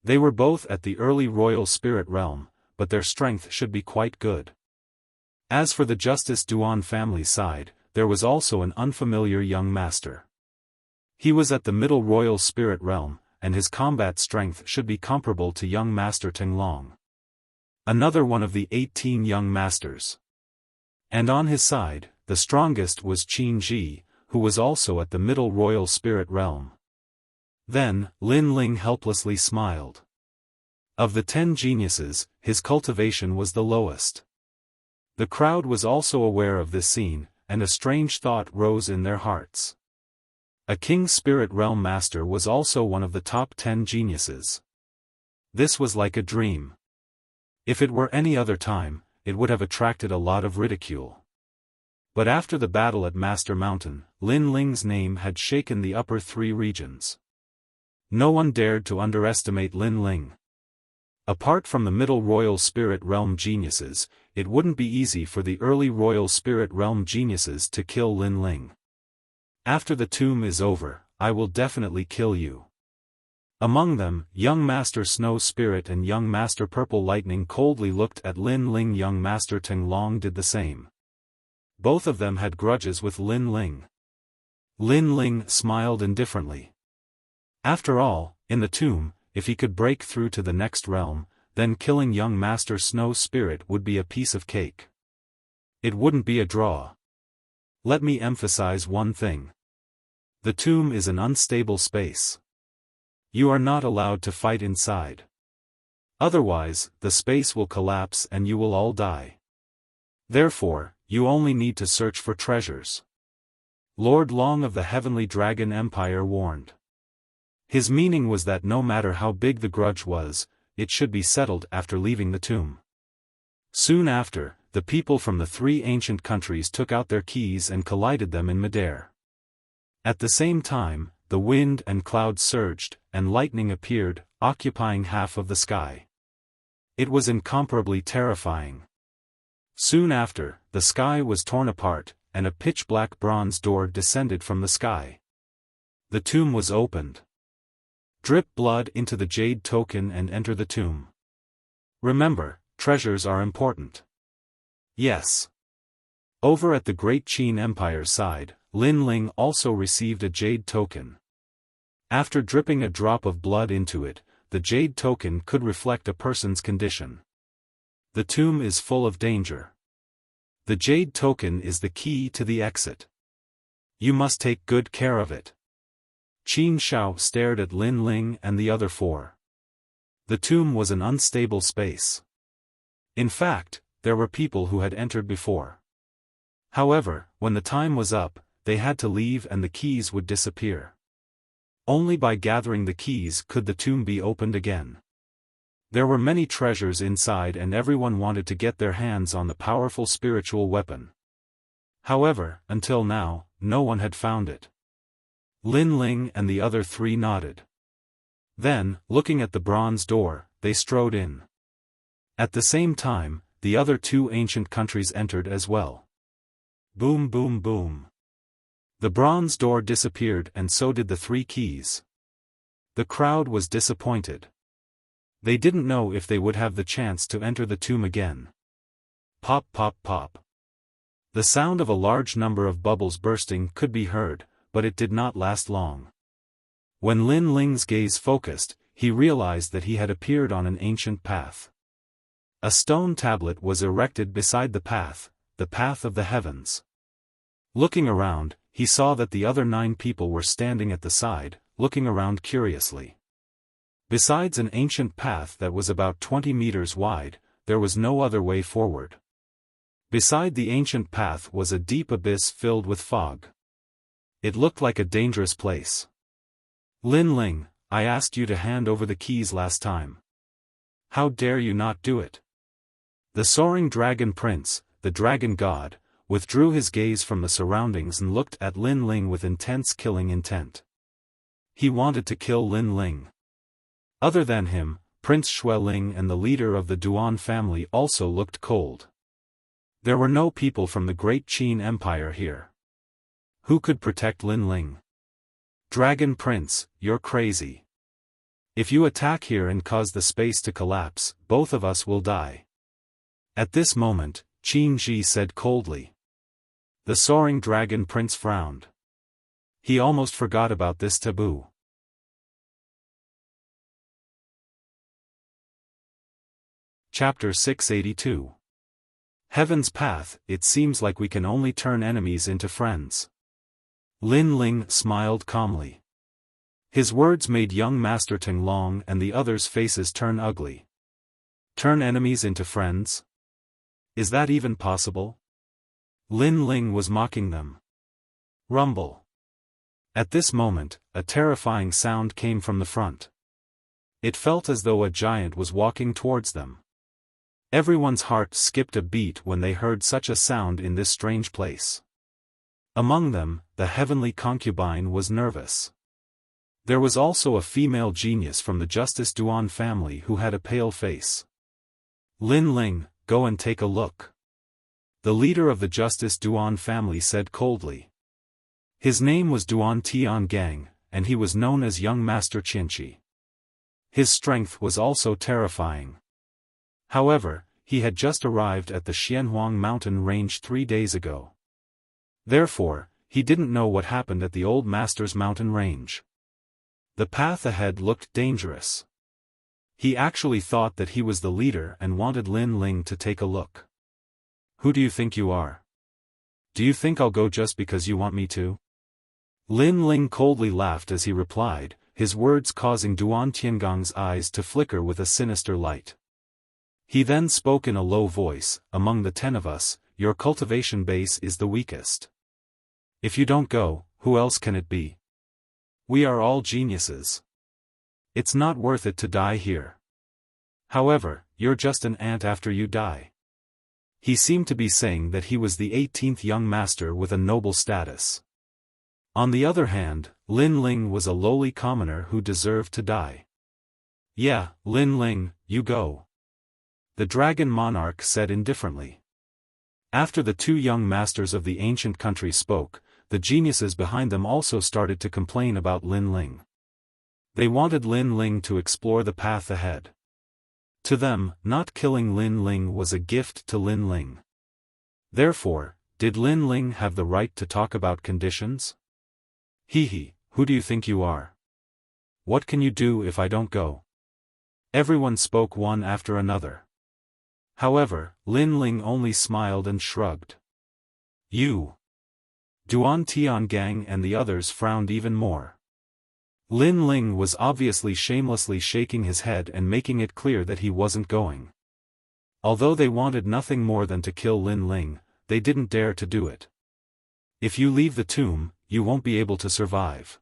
They were both at the early Royal Spirit Realm, but their strength should be quite good. As for the Justice Duan family side, there was also an unfamiliar young master. He was at the Middle Royal Spirit Realm, and his combat strength should be comparable to young Master Tinglong. Another one of the 18 young masters. And on his side, the strongest was Qin Ji, who was also at the Middle Royal Spirit Realm. Then, Lin Ling helplessly smiled. Of the 10 geniuses, his cultivation was the lowest. The crowd was also aware of this scene, and a strange thought rose in their hearts. A King's Spirit Realm Master was also one of the top 10 geniuses. This was like a dream. If it were any other time, it would have attracted a lot of ridicule. But after the battle at Master Mountain, Lin Ling's name had shaken the upper 3 regions. No one dared to underestimate Lin Ling. Apart from the Middle Royal Spirit Realm geniuses, it wouldn't be easy for the early Royal Spirit Realm geniuses to kill Lin Ling. After the tomb is over, I will definitely kill you. Among them, young Master Snow Spirit and young Master Purple Lightning coldly looked at Lin Ling. Young Master Tinglong did the same. Both of them had grudges with Lin Ling. Lin Ling smiled indifferently. After all, in the tomb, if he could break through to the next realm, then killing young Master Snow Spirit would be a piece of cake. It wouldn't be a draw. Let me emphasize one thing. The tomb is an unstable space. You are not allowed to fight inside. Otherwise, the space will collapse and you will all die. Therefore, you only need to search for treasures. Lord Long of the Heavenly Dragon Empire warned. His meaning was that no matter how big the grudge was, it should be settled after leaving the tomb. Soon after, the people from the 3 ancient countries took out their keys and collided them in midair. At the same time, the wind and clouds surged, and lightning appeared, occupying half of the sky. It was incomparably terrifying. Soon after, the sky was torn apart, and a pitch-black bronze door descended from the sky. The tomb was opened. Drip blood into the jade token and enter the tomb. Remember, treasures are important. Yes. Over at the Great Qin Empire's side, Lin Ling also received a jade token. After dripping a drop of blood into it, the jade token could reflect a person's condition. The tomb is full of danger. The jade token is the key to the exit. You must take good care of it. Qin Shao stared at Lin Ling and the other 4. The tomb was an unstable space. In fact, there were people who had entered before. However, when the time was up, they had to leave and the keys would disappear. Only by gathering the keys could the tomb be opened again. There were many treasures inside and everyone wanted to get their hands on the powerful spiritual weapon. However, until now, no one had found it. Lin Ling and the other 3 nodded. Then, looking at the bronze door, they strode in. At the same time, the other 2 ancient countries entered as well. Boom boom boom. The bronze door disappeared and so did the 3 keys. The crowd was disappointed. They didn't know if they would have the chance to enter the tomb again. Pop pop pop. The sound of a large number of bubbles bursting could be heard, but it did not last long. When Lin Ling's gaze focused, he realized that he had appeared on an ancient path. A stone tablet was erected beside the path of the heavens. Looking around, he saw that the other 9 people were standing at the side, looking around curiously. Besides an ancient path that was about 20 meters wide, there was no other way forward. Beside the ancient path was a deep abyss filled with fog. It looked like a dangerous place. Lin Ling, I asked you to hand over the keys last time. How dare you not do it? The soaring dragon prince, the dragon god, withdrew his gaze from the surroundings and looked at Lin Ling with intense killing intent. He wanted to kill Lin Ling. Other than him, Prince Xueling and the leader of the Duan family also looked cold. There were no people from the great Qin Empire here. Who could protect Lin Ling? Dragon Prince, you're crazy. If you attack here and cause the space to collapse, both of us will die. At this moment, Qin Ji said coldly. The soaring dragon prince frowned. He almost forgot about this taboo. Chapter 682. Heaven's Path. It seems like we can only turn enemies into friends. Lin Ling smiled calmly. His words made young Master Ting Long and the others' faces turn ugly. Turn enemies into friends? Is that even possible? Lin Ling was mocking them. Rumble. At this moment, a terrifying sound came from the front. It felt as though a giant was walking towards them. Everyone's heart skipped a beat when they heard such a sound in this strange place. Among them, the heavenly concubine was nervous. There was also a female genius from the Justice Duan family who had a pale face. Lin Ling, go and take a look. The leader of the Justice Duan family said coldly. His name was Duan Tiangang, and he was known as Young Master Qinchi. His strength was also terrifying. However, he had just arrived at the Xianhuang mountain range 3 days ago. Therefore, he didn't know what happened at the old master's mountain range. The path ahead looked dangerous. He actually thought that he was the leader and wanted Lin Ling to take a look. Who do you think you are? Do you think I'll go just because you want me to? Lin Ling coldly laughed as he replied, his words causing Duan Tiangong's eyes to flicker with a sinister light. He then spoke in a low voice, among the 10 of us, your cultivation base is the weakest. If you don't go, who else can it be? We are all geniuses. It's not worth it to die here. However, you're just an ant after you die. He seemed to be saying that he was the 18th young master with a noble status. On the other hand, Lin Ling was a lowly commoner who deserved to die. Yeah, Lin Ling, you go. The dragon monarch said indifferently. After the 2 young masters of the ancient country spoke, the geniuses behind them also started to complain about Lin Ling. They wanted Lin Ling to explore the path ahead. To them, not killing Lin Ling was a gift to Lin Ling. Therefore, did Lin Ling have the right to talk about conditions? Hee, who do you think you are? What can you do if I don't go? Everyone spoke one after another. However, Lin Ling only smiled and shrugged. You. Duan Tiangang and the others frowned even more. Lin Ling was obviously shamelessly shaking his head and making it clear that he wasn't going. Although they wanted nothing more than to kill Lin Ling, they didn't dare to do it. If you leave the tomb, you won't be able to survive.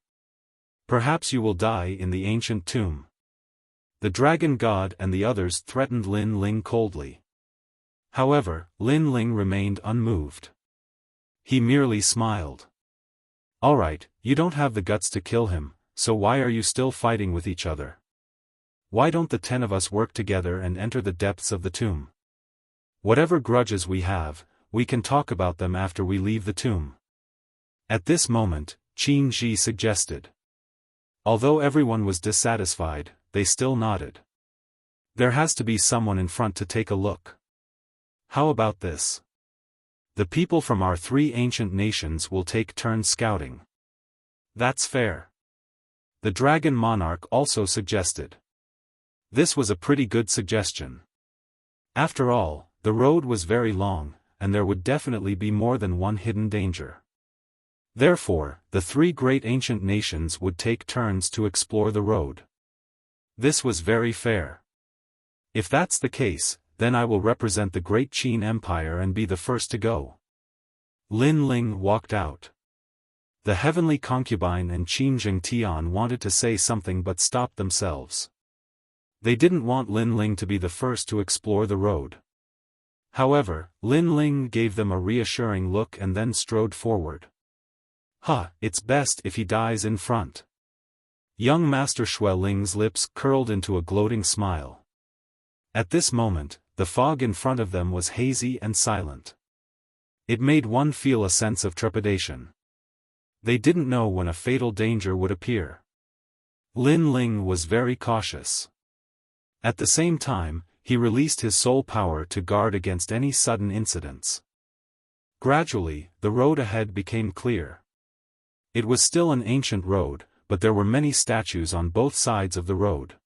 Perhaps you will die in the ancient tomb. The dragon god and the others threatened Lin Ling coldly. However, Lin Ling remained unmoved. He merely smiled. Alright, you don't have the guts to kill him, so why are you still fighting with each other? Why don't the 10 of us work together and enter the depths of the tomb? Whatever grudges we have, we can talk about them after we leave the tomb. At this moment, Qin Ji suggested. Although everyone was dissatisfied, they still nodded. There has to be someone in front to take a look. How about this? The people from our 3 ancient nations will take turns scouting. That's fair. The dragon monarch also suggested. This was a pretty good suggestion. After all, the road was very long, and there would definitely be more than one hidden danger. Therefore, the 3 great ancient nations would take turns to explore the road. This was very fair. If that's the case, then I will represent the great Qin Empire and be the first to go." Lin Ling walked out. The heavenly concubine and Qin Jingtian wanted to say something but stopped themselves. They didn't want Lin Ling to be the first to explore the road. However, Lin Ling gave them a reassuring look and then strode forward. It's best if he dies in front." Young Master Xue Ling's lips curled into a gloating smile. At this moment, the fog in front of them was hazy and silent. It made one feel a sense of trepidation. They didn't know when a fatal danger would appear. Lin Ling was very cautious. At the same time, he released his soul power to guard against any sudden incidents. Gradually, the road ahead became clear. It was still an ancient road, but there were many statues on both sides of the road.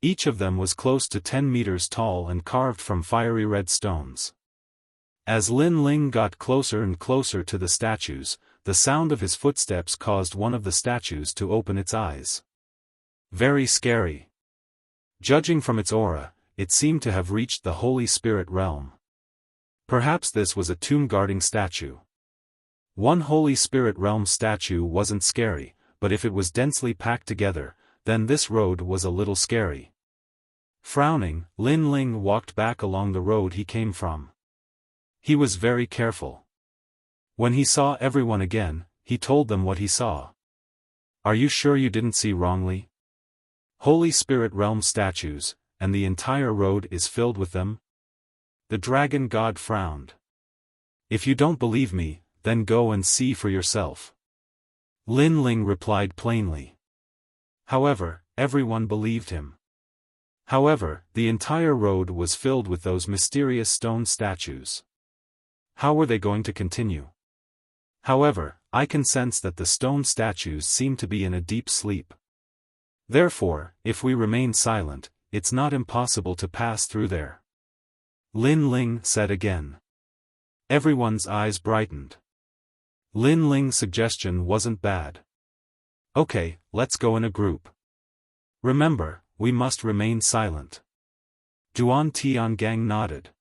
Each of them was close to 10 meters tall and carved from fiery red stones. As Lin Ling got closer and closer to the statues, the sound of his footsteps caused one of the statues to open its eyes. Very scary. Judging from its aura, it seemed to have reached the Holy Spirit realm. Perhaps this was a tomb-guarding statue. One Holy Spirit realm statue wasn't scary, but if it was densely packed together, then this road was a little scary. Frowning, Lin Ling walked back along the road he came from. He was very careful. When he saw everyone again, he told them what he saw. "Are you sure you didn't see wrongly? Holy Spirit realm statues, and the entire road is filled with them?" The dragon god frowned. "If you don't believe me, then go and see for yourself." Lin Ling replied plainly. However, everyone believed him. However, the entire road was filled with those mysterious stone statues. How were they going to continue? However, I can sense that the stone statues seem to be in a deep sleep. Therefore, if we remain silent, it's not impossible to pass through there. Lin Ling said again. Everyone's eyes brightened. Lin Ling's suggestion wasn't bad. "Okay, let's go in a group. Remember, we must remain silent." Duan Tiangang nodded.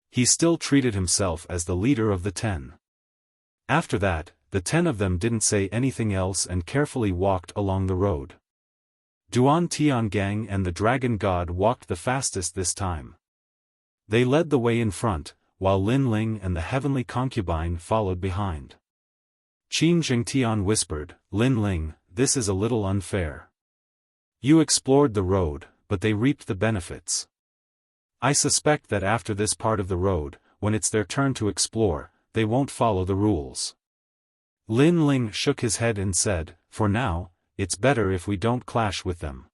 He still treated himself as the leader of the 10. After that, the 10 of them didn't say anything else and carefully walked along the road. Duan Tiangang and the dragon god walked the fastest this time. They led the way in front, while Lin Ling and the heavenly concubine followed behind. Qin Jingtian whispered, "Lin Ling, this is a little unfair. You explored the road, but they reaped the benefits. I suspect that after this part of the road, when it's their turn to explore, they won't follow the rules." Lin Ling shook his head and said, "For now, it's better if we don't clash with them.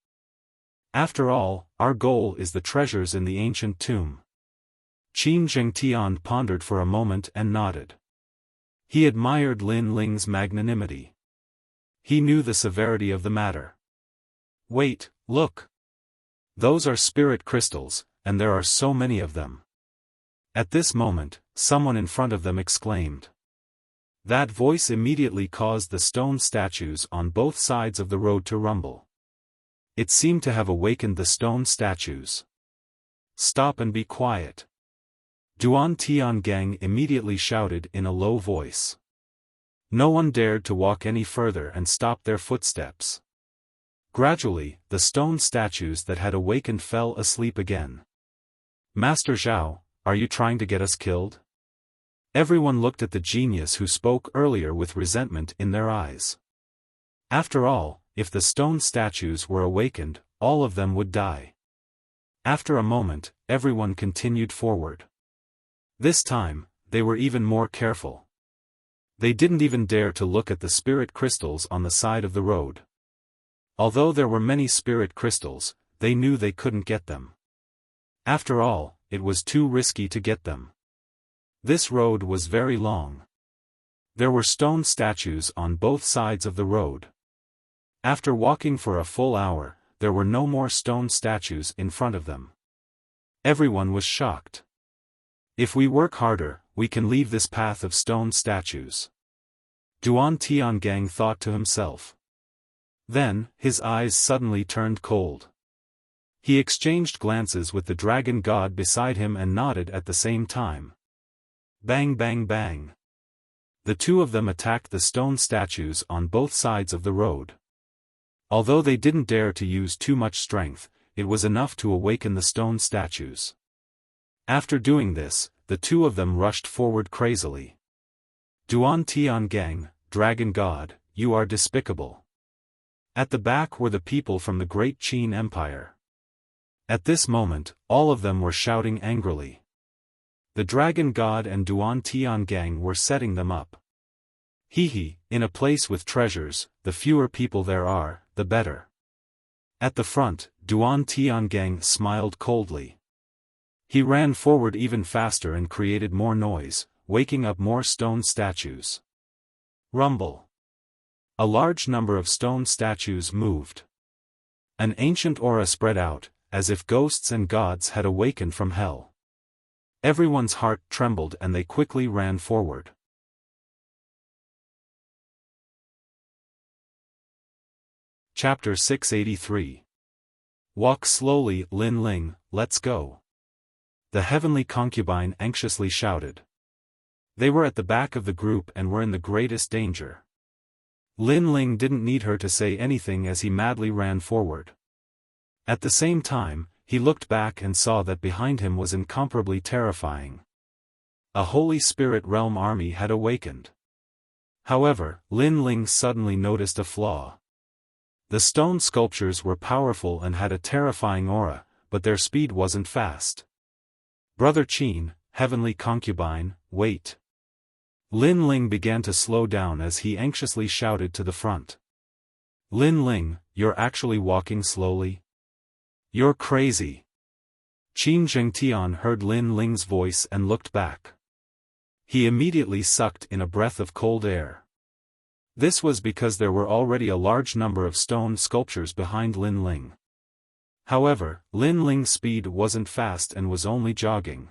After all, our goal is the treasures in the ancient tomb." Qin Jingtian pondered for a moment and nodded. He admired Lin Ling's magnanimity. He knew the severity of the matter. "Wait, look. Those are spirit crystals, and there are so many of them." At this moment, someone in front of them exclaimed. That voice immediately caused the stone statues on both sides of the road to rumble. It seemed to have awakened the stone statues. "Stop and be quiet." Duan Tiangang immediately shouted in a low voice. No one dared to walk any further and stop their footsteps. Gradually, the stone statues that had awakened fell asleep again. "Master Zhao, are you trying to get us killed?" Everyone looked at the genius who spoke earlier with resentment in their eyes. After all, if the stone statues were awakened, all of them would die. After a moment, everyone continued forward. This time, they were even more careful. They didn't even dare to look at the spirit crystals on the side of the road. Although there were many spirit crystals, they knew they couldn't get them. After all, it was too risky to get them. This road was very long. There were stone statues on both sides of the road. After walking for a full hour, there were no more stone statues in front of them. Everyone was shocked. If we work harder, we can leave this path of stone statues. Duan Tiangang thought to himself. Then, his eyes suddenly turned cold. He exchanged glances with the dragon god beside him and nodded at the same time. Bang bang bang. The two of them attacked the stone statues on both sides of the road. Although they didn't dare to use too much strength, it was enough to awaken the stone statues. After doing this, the two of them rushed forward crazily. Duan Tiangang, Dragon God, you are despicable. At the back were the people from the Great Qin Empire. At this moment, all of them were shouting angrily. The Dragon God and Duan Tiangang were setting them up. Hee, in a place with treasures, the fewer people there are, the better. At the front, Duan Tiangang smiled coldly. He ran forward even faster and created more noise, waking up more stone statues. Rumble. A large number of stone statues moved. An ancient aura spread out, as if ghosts and gods had awakened from hell. Everyone's heart trembled and they quickly ran forward. Chapter 683. Walk slowly, Lin Ling, let's go. The heavenly concubine anxiously shouted. They were at the back of the group and were in the greatest danger. Lin Ling didn't need her to say anything as he madly ran forward. At the same time, he looked back and saw that behind him was incomparably terrifying. A Holy Spirit Realm army had awakened. However, Lin Ling suddenly noticed a flaw. The stone sculptures were powerful and had a terrifying aura, but their speed wasn't fast. Brother Qin, heavenly concubine, wait. Lin Ling began to slow down as he anxiously shouted to the front. Lin Ling, you're actually walking slowly? You're crazy. Qin Zhengtian heard Lin Ling's voice and looked back. He immediately sucked in a breath of cold air. This was because there were already a large number of stone sculptures behind Lin Ling. However, Lin Ling's speed wasn't fast and was only jogging.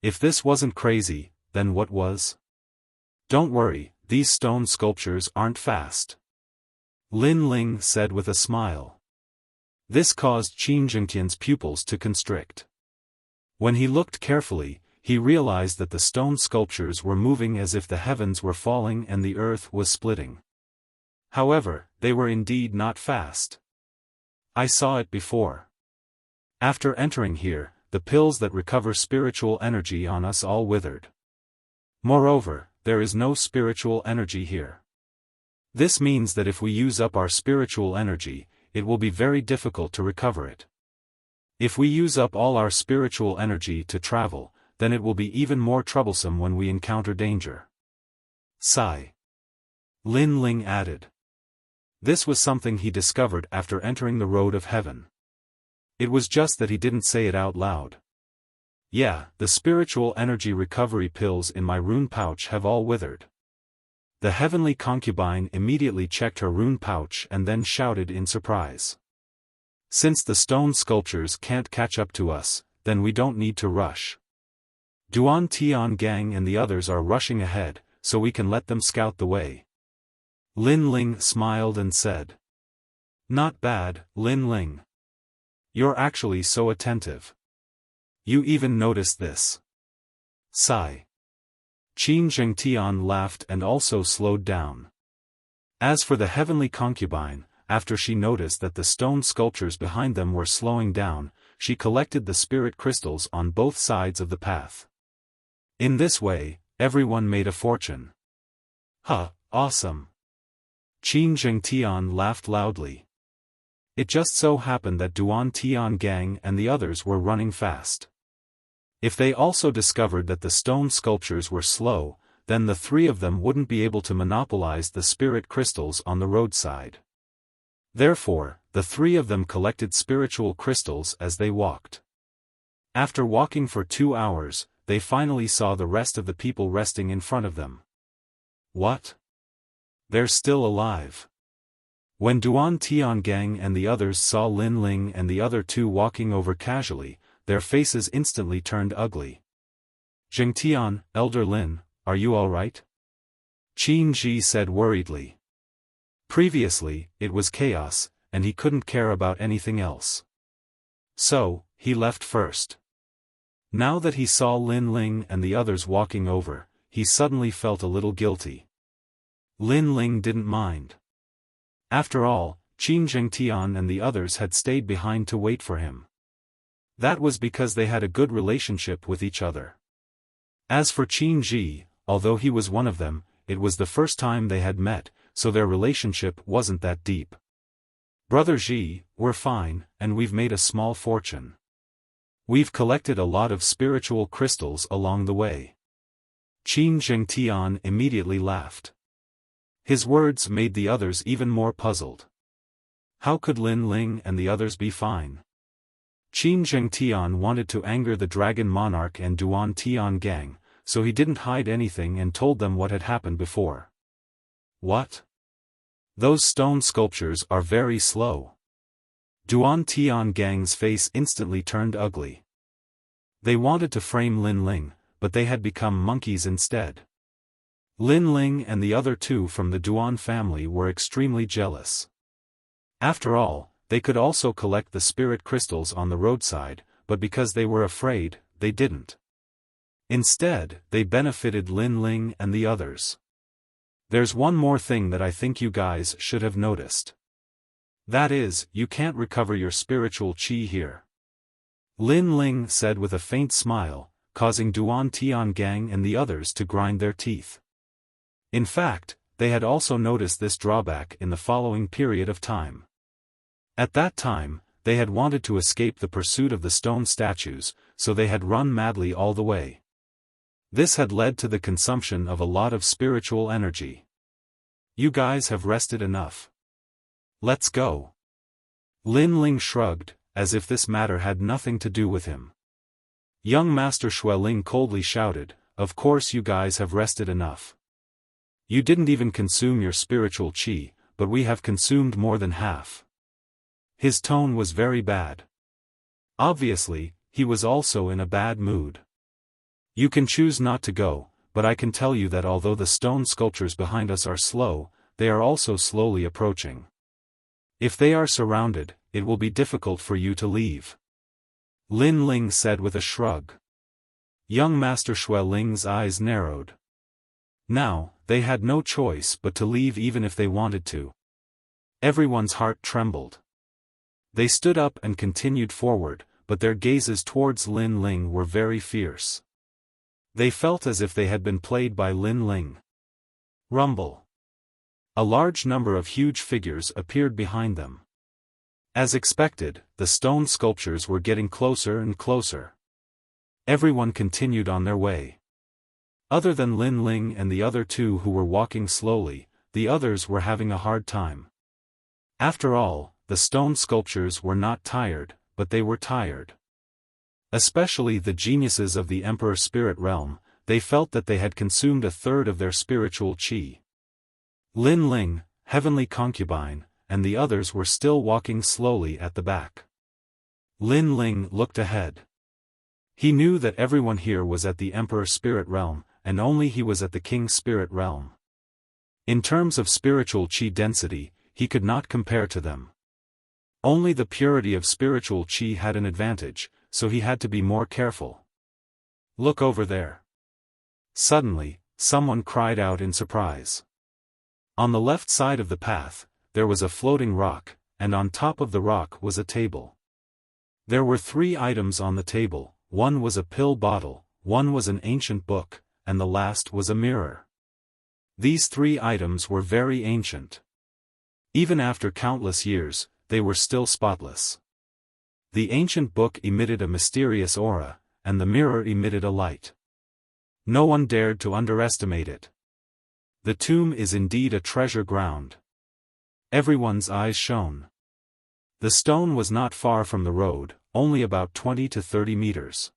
If this wasn't crazy, then what was? Don't worry, these stone sculptures aren't fast. Lin Ling said with a smile. This caused Qin Zhengtian's pupils to constrict. When he looked carefully, he realized that the stone sculptures were moving as if the heavens were falling and the earth was splitting. However, they were indeed not fast. I saw it before. After entering here, the pills that recover spiritual energy on us all withered. Moreover, there is no spiritual energy here. This means that if we use up our spiritual energy, it will be very difficult to recover it. If we use up all our spiritual energy to travel, then it will be even more troublesome when we encounter danger. Sigh. Lin Ling added. This was something he discovered after entering the road of heaven. It was just that he didn't say it out loud. Yeah, the spiritual energy recovery pills in my rune pouch have all withered. The heavenly concubine immediately checked her rune pouch and then shouted in surprise. Since the stone sculptures can't catch up to us, then we don't need to rush. Duan Tiangang and the others are rushing ahead, so we can let them scout the way. Lin Ling smiled and said. Not bad, Lin Ling. You're actually so attentive. You even noticed this. Sigh. Qin Zhengtian laughed and also slowed down. As for the heavenly concubine, after she noticed that the stone sculptures behind them were slowing down, she collected the spirit crystals on both sides of the path. In this way, everyone made a fortune. Huh, awesome. Qin Zhengtian laughed loudly. It just so happened that Duan Tiangang and the others were running fast. If they also discovered that the stone sculptures were slow, then the three of them wouldn't be able to monopolize the spirit crystals on the roadside. Therefore, the three of them collected spiritual crystals as they walked. After walking for 2 hours, they finally saw the rest of the people resting in front of them. What? They're still alive. When Duan Tiangang and the others saw Lin Ling and the other two walking over casually, their faces instantly turned ugly. Zhengtian, Elder Lin, are you alright? Qin Ji said worriedly. Previously, it was chaos, and he couldn't care about anything else. So, he left first. Now that he saw Lin Ling and the others walking over, he suddenly felt a little guilty. Lin Ling didn't mind. After all, Qin Zhengtian and the others had stayed behind to wait for him. That was because they had a good relationship with each other. As for Qin Ji, although he was one of them, it was the first time they had met, so their relationship wasn't that deep. Brother Ji, we're fine, and we've made a small fortune. We've collected a lot of spiritual crystals along the way. Qin Zhengtian immediately laughed. His words made the others even more puzzled. How could Lin Ling and the others be fine? Qin Zhengtian wanted to anger the Dragon Monarch and Duan Tian gang, so he didn't hide anything and told them what had happened before. What? Those stone sculptures are very slow. Duan Tian gang's face instantly turned ugly. They wanted to frame Lin Ling, but they had become monkeys instead. Lin Ling and the other two from the Duan family were extremely jealous. After all, they could also collect the spirit crystals on the roadside, but because they were afraid, they didn't. Instead, they benefited Lin Ling and the others. There's one more thing that I think you guys should have noticed. That is, you can't recover your spiritual qi here. Lin Ling said with a faint smile, causing Duan Tian gang and the others to grind their teeth. In fact, they had also noticed this drawback in the following period of time. At that time, they had wanted to escape the pursuit of the stone statues, so they had run madly all the way. This had led to the consumption of a lot of spiritual energy. You guys have rested enough. Let's go. Lin Ling shrugged, as if this matter had nothing to do with him. Young Master Xueling coldly shouted, "Of course you guys have rested enough. You didn't even consume your spiritual qi, but we have consumed more than half." His tone was very bad. Obviously, he was also in a bad mood. You can choose not to go, but I can tell you that although the stone sculptures behind us are slow, they are also slowly approaching. If they are surrounded, it will be difficult for you to leave. Lin Ling said with a shrug. Young Master Xueling's eyes narrowed. Now, they had no choice but to leave even if they wanted to. Everyone's heart trembled. They stood up and continued forward, but their gazes towards Lin Ling were very fierce. They felt as if they had been played by Lin Ling. Rumble. A large number of huge figures appeared behind them. As expected, the stone sculptures were getting closer and closer. Everyone continued on their way. Other than Lin Ling and the other two who were walking slowly, the others were having a hard time. After all, the stone sculptures were not tired, but they were tired. Especially the geniuses of the Emperor Spirit Realm, they felt that they had consumed a third of their spiritual qi. Lin Ling, Heavenly Concubine, and the others were still walking slowly at the back. Lin Ling looked ahead. He knew that everyone here was at the Emperor Spirit Realm, and only he was at the King Spirit Realm. In terms of spiritual qi density, he could not compare to them. Only the purity of spiritual qi had an advantage, so he had to be more careful. Look over there. Suddenly, someone cried out in surprise. On the left side of the path, there was a floating rock, and on top of the rock was a table. There were 3 items on the table, one was a pill bottle, one was an ancient book, and the last was a mirror. These 3 items were very ancient. Even after countless years, they were still spotless. The ancient book emitted a mysterious aura, and the mirror emitted a light. No one dared to underestimate it. The tomb is indeed a treasure ground. Everyone's eyes shone. The stone was not far from the road, only about 20 to 30 meters.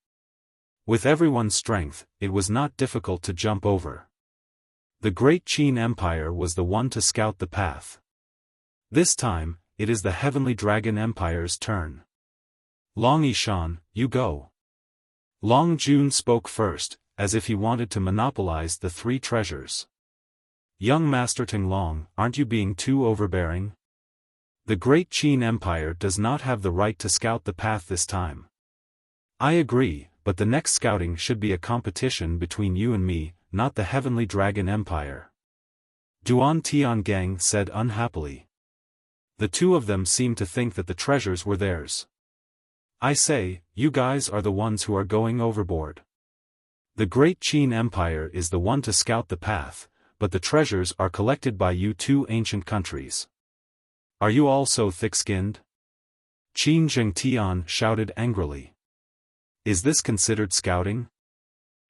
With everyone's strength, it was not difficult to jump over. The Great Qin Empire was the one to scout the path. This time, it is the Heavenly Dragon Empire's turn. Long Yishan, you go. Long Jun spoke first, as if he wanted to monopolize the 3 treasures. Young Master Ting Long, aren't you being too overbearing? The Great Qin Empire does not have the right to scout the path this time. I agree, but the next scouting should be a competition between you and me, not the Heavenly Dragon Empire. Duan Tiangang said unhappily. The two of them seemed to think that the treasures were theirs. I say, you guys are the ones who are going overboard. The Great Qin Empire is the one to scout the path, but the treasures are collected by you two ancient countries. Are you all so thick-skinned? Qin Zhengtian shouted angrily. Is this considered scouting?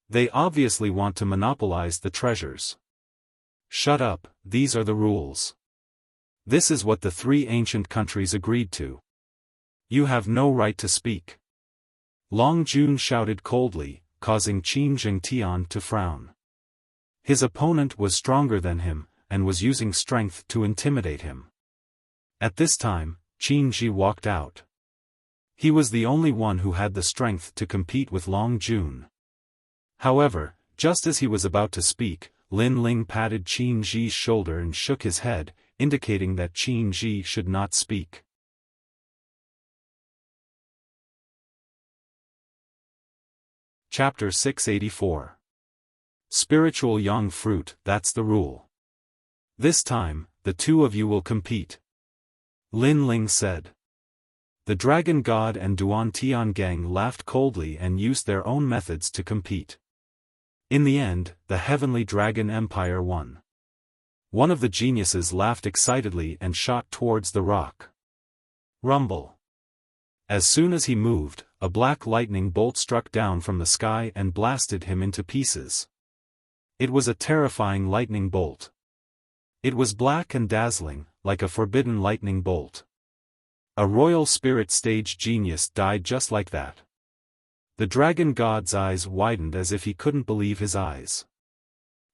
They obviously want to monopolize the treasures. Shut up, these are the rules. This is what the three ancient countries agreed to. You have no right to speak. Long Jun shouted coldly, causing Qin Zhengtian to frown. His opponent was stronger than him, and was using strength to intimidate him. At this time, Qin Ji walked out. He was the only one who had the strength to compete with Long Jun. However, just as he was about to speak, Lin Ling patted Qin Ji's shoulder and shook his head, indicating that Qin Ji should not speak. Chapter 684. Spiritual Yang Fruit, that's the rule. This time, the two of you will compete. Lin Ling said. The Dragon God and Duan Tiangang laughed coldly and used their own methods to compete. In the end, the Heavenly Dragon Empire won. One of the geniuses laughed excitedly and shot towards the rock. Rumble. As soon as he moved, a black lightning bolt struck down from the sky and blasted him into pieces. It was a terrifying lightning bolt. It was black and dazzling, like a forbidden lightning bolt. A royal spirit stage genius died just like that. The dragon god's eyes widened as if he couldn't believe his eyes.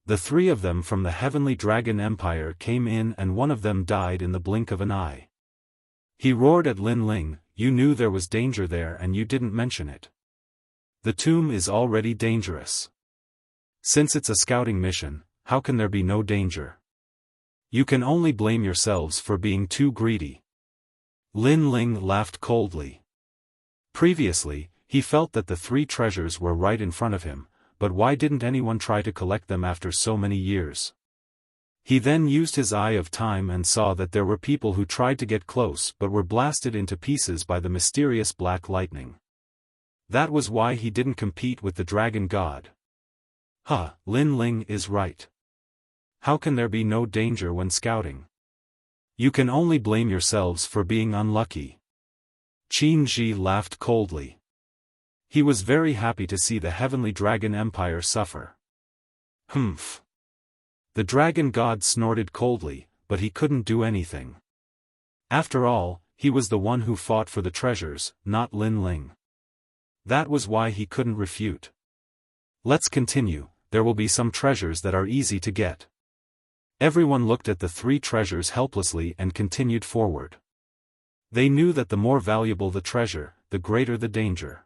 The three of them from the Heavenly Dragon Empire came in and one of them died in the blink of an eye. He roared at Lin Ling, you knew there was danger there and you didn't mention it. The tomb is already dangerous. Since it's a scouting mission, how can there be no danger? You can only blame yourselves for being too greedy. Lin Ling laughed coldly. Previously, he felt that the three treasures were right in front of him, but why didn't anyone try to collect them after so many years? He then used his eye of time and saw that there were people who tried to get close but were blasted into pieces by the mysterious black lightning. That was why he didn't compete with the dragon god. Lin Ling is right. How can there be no danger when scouting? You can only blame yourselves for being unlucky. Qin Ji laughed coldly. He was very happy to see the Heavenly Dragon Empire suffer. Humph. The dragon god snorted coldly, but he couldn't do anything. After all, he was the one who fought for the treasures, not Lin Ling. That was why he couldn't refute. Let's continue, there will be some treasures that are easy to get. Everyone looked at the three treasures helplessly and continued forward. They knew that the more valuable the treasure, the greater the danger.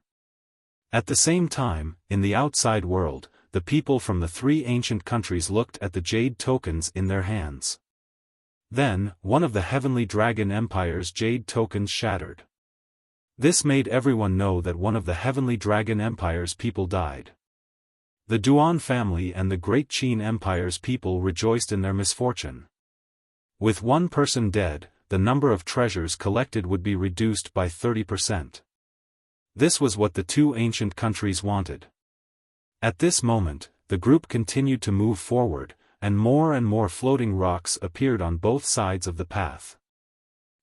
At the same time, in the outside world, the people from the three ancient countries looked at the jade tokens in their hands. Then, one of the Heavenly Dragon Empire's jade tokens shattered. This made everyone know that one of the Heavenly Dragon Empire's people died. The Duan family and the Great Qin Empire's people rejoiced in their misfortune. With one person dead, the number of treasures collected would be reduced by 30%. This was what the two ancient countries wanted. At this moment, the group continued to move forward, and more floating rocks appeared on both sides of the path.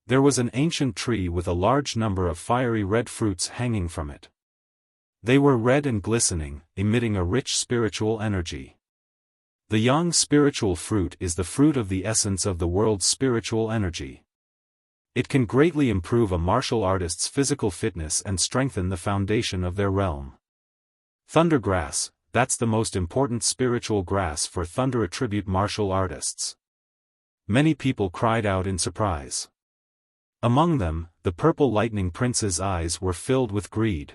There was an ancient tree with a large number of fiery red fruits hanging from it. They were red and glistening, emitting a rich spiritual energy. The yang spiritual fruit is the fruit of the essence of the world's spiritual energy. It can greatly improve a martial artist's physical fitness and strengthen the foundation of their realm. Thundergrass, that's the most important spiritual grass for thunder attribute martial artists. Many people cried out in surprise. Among them, the purple lightning prince's eyes were filled with greed.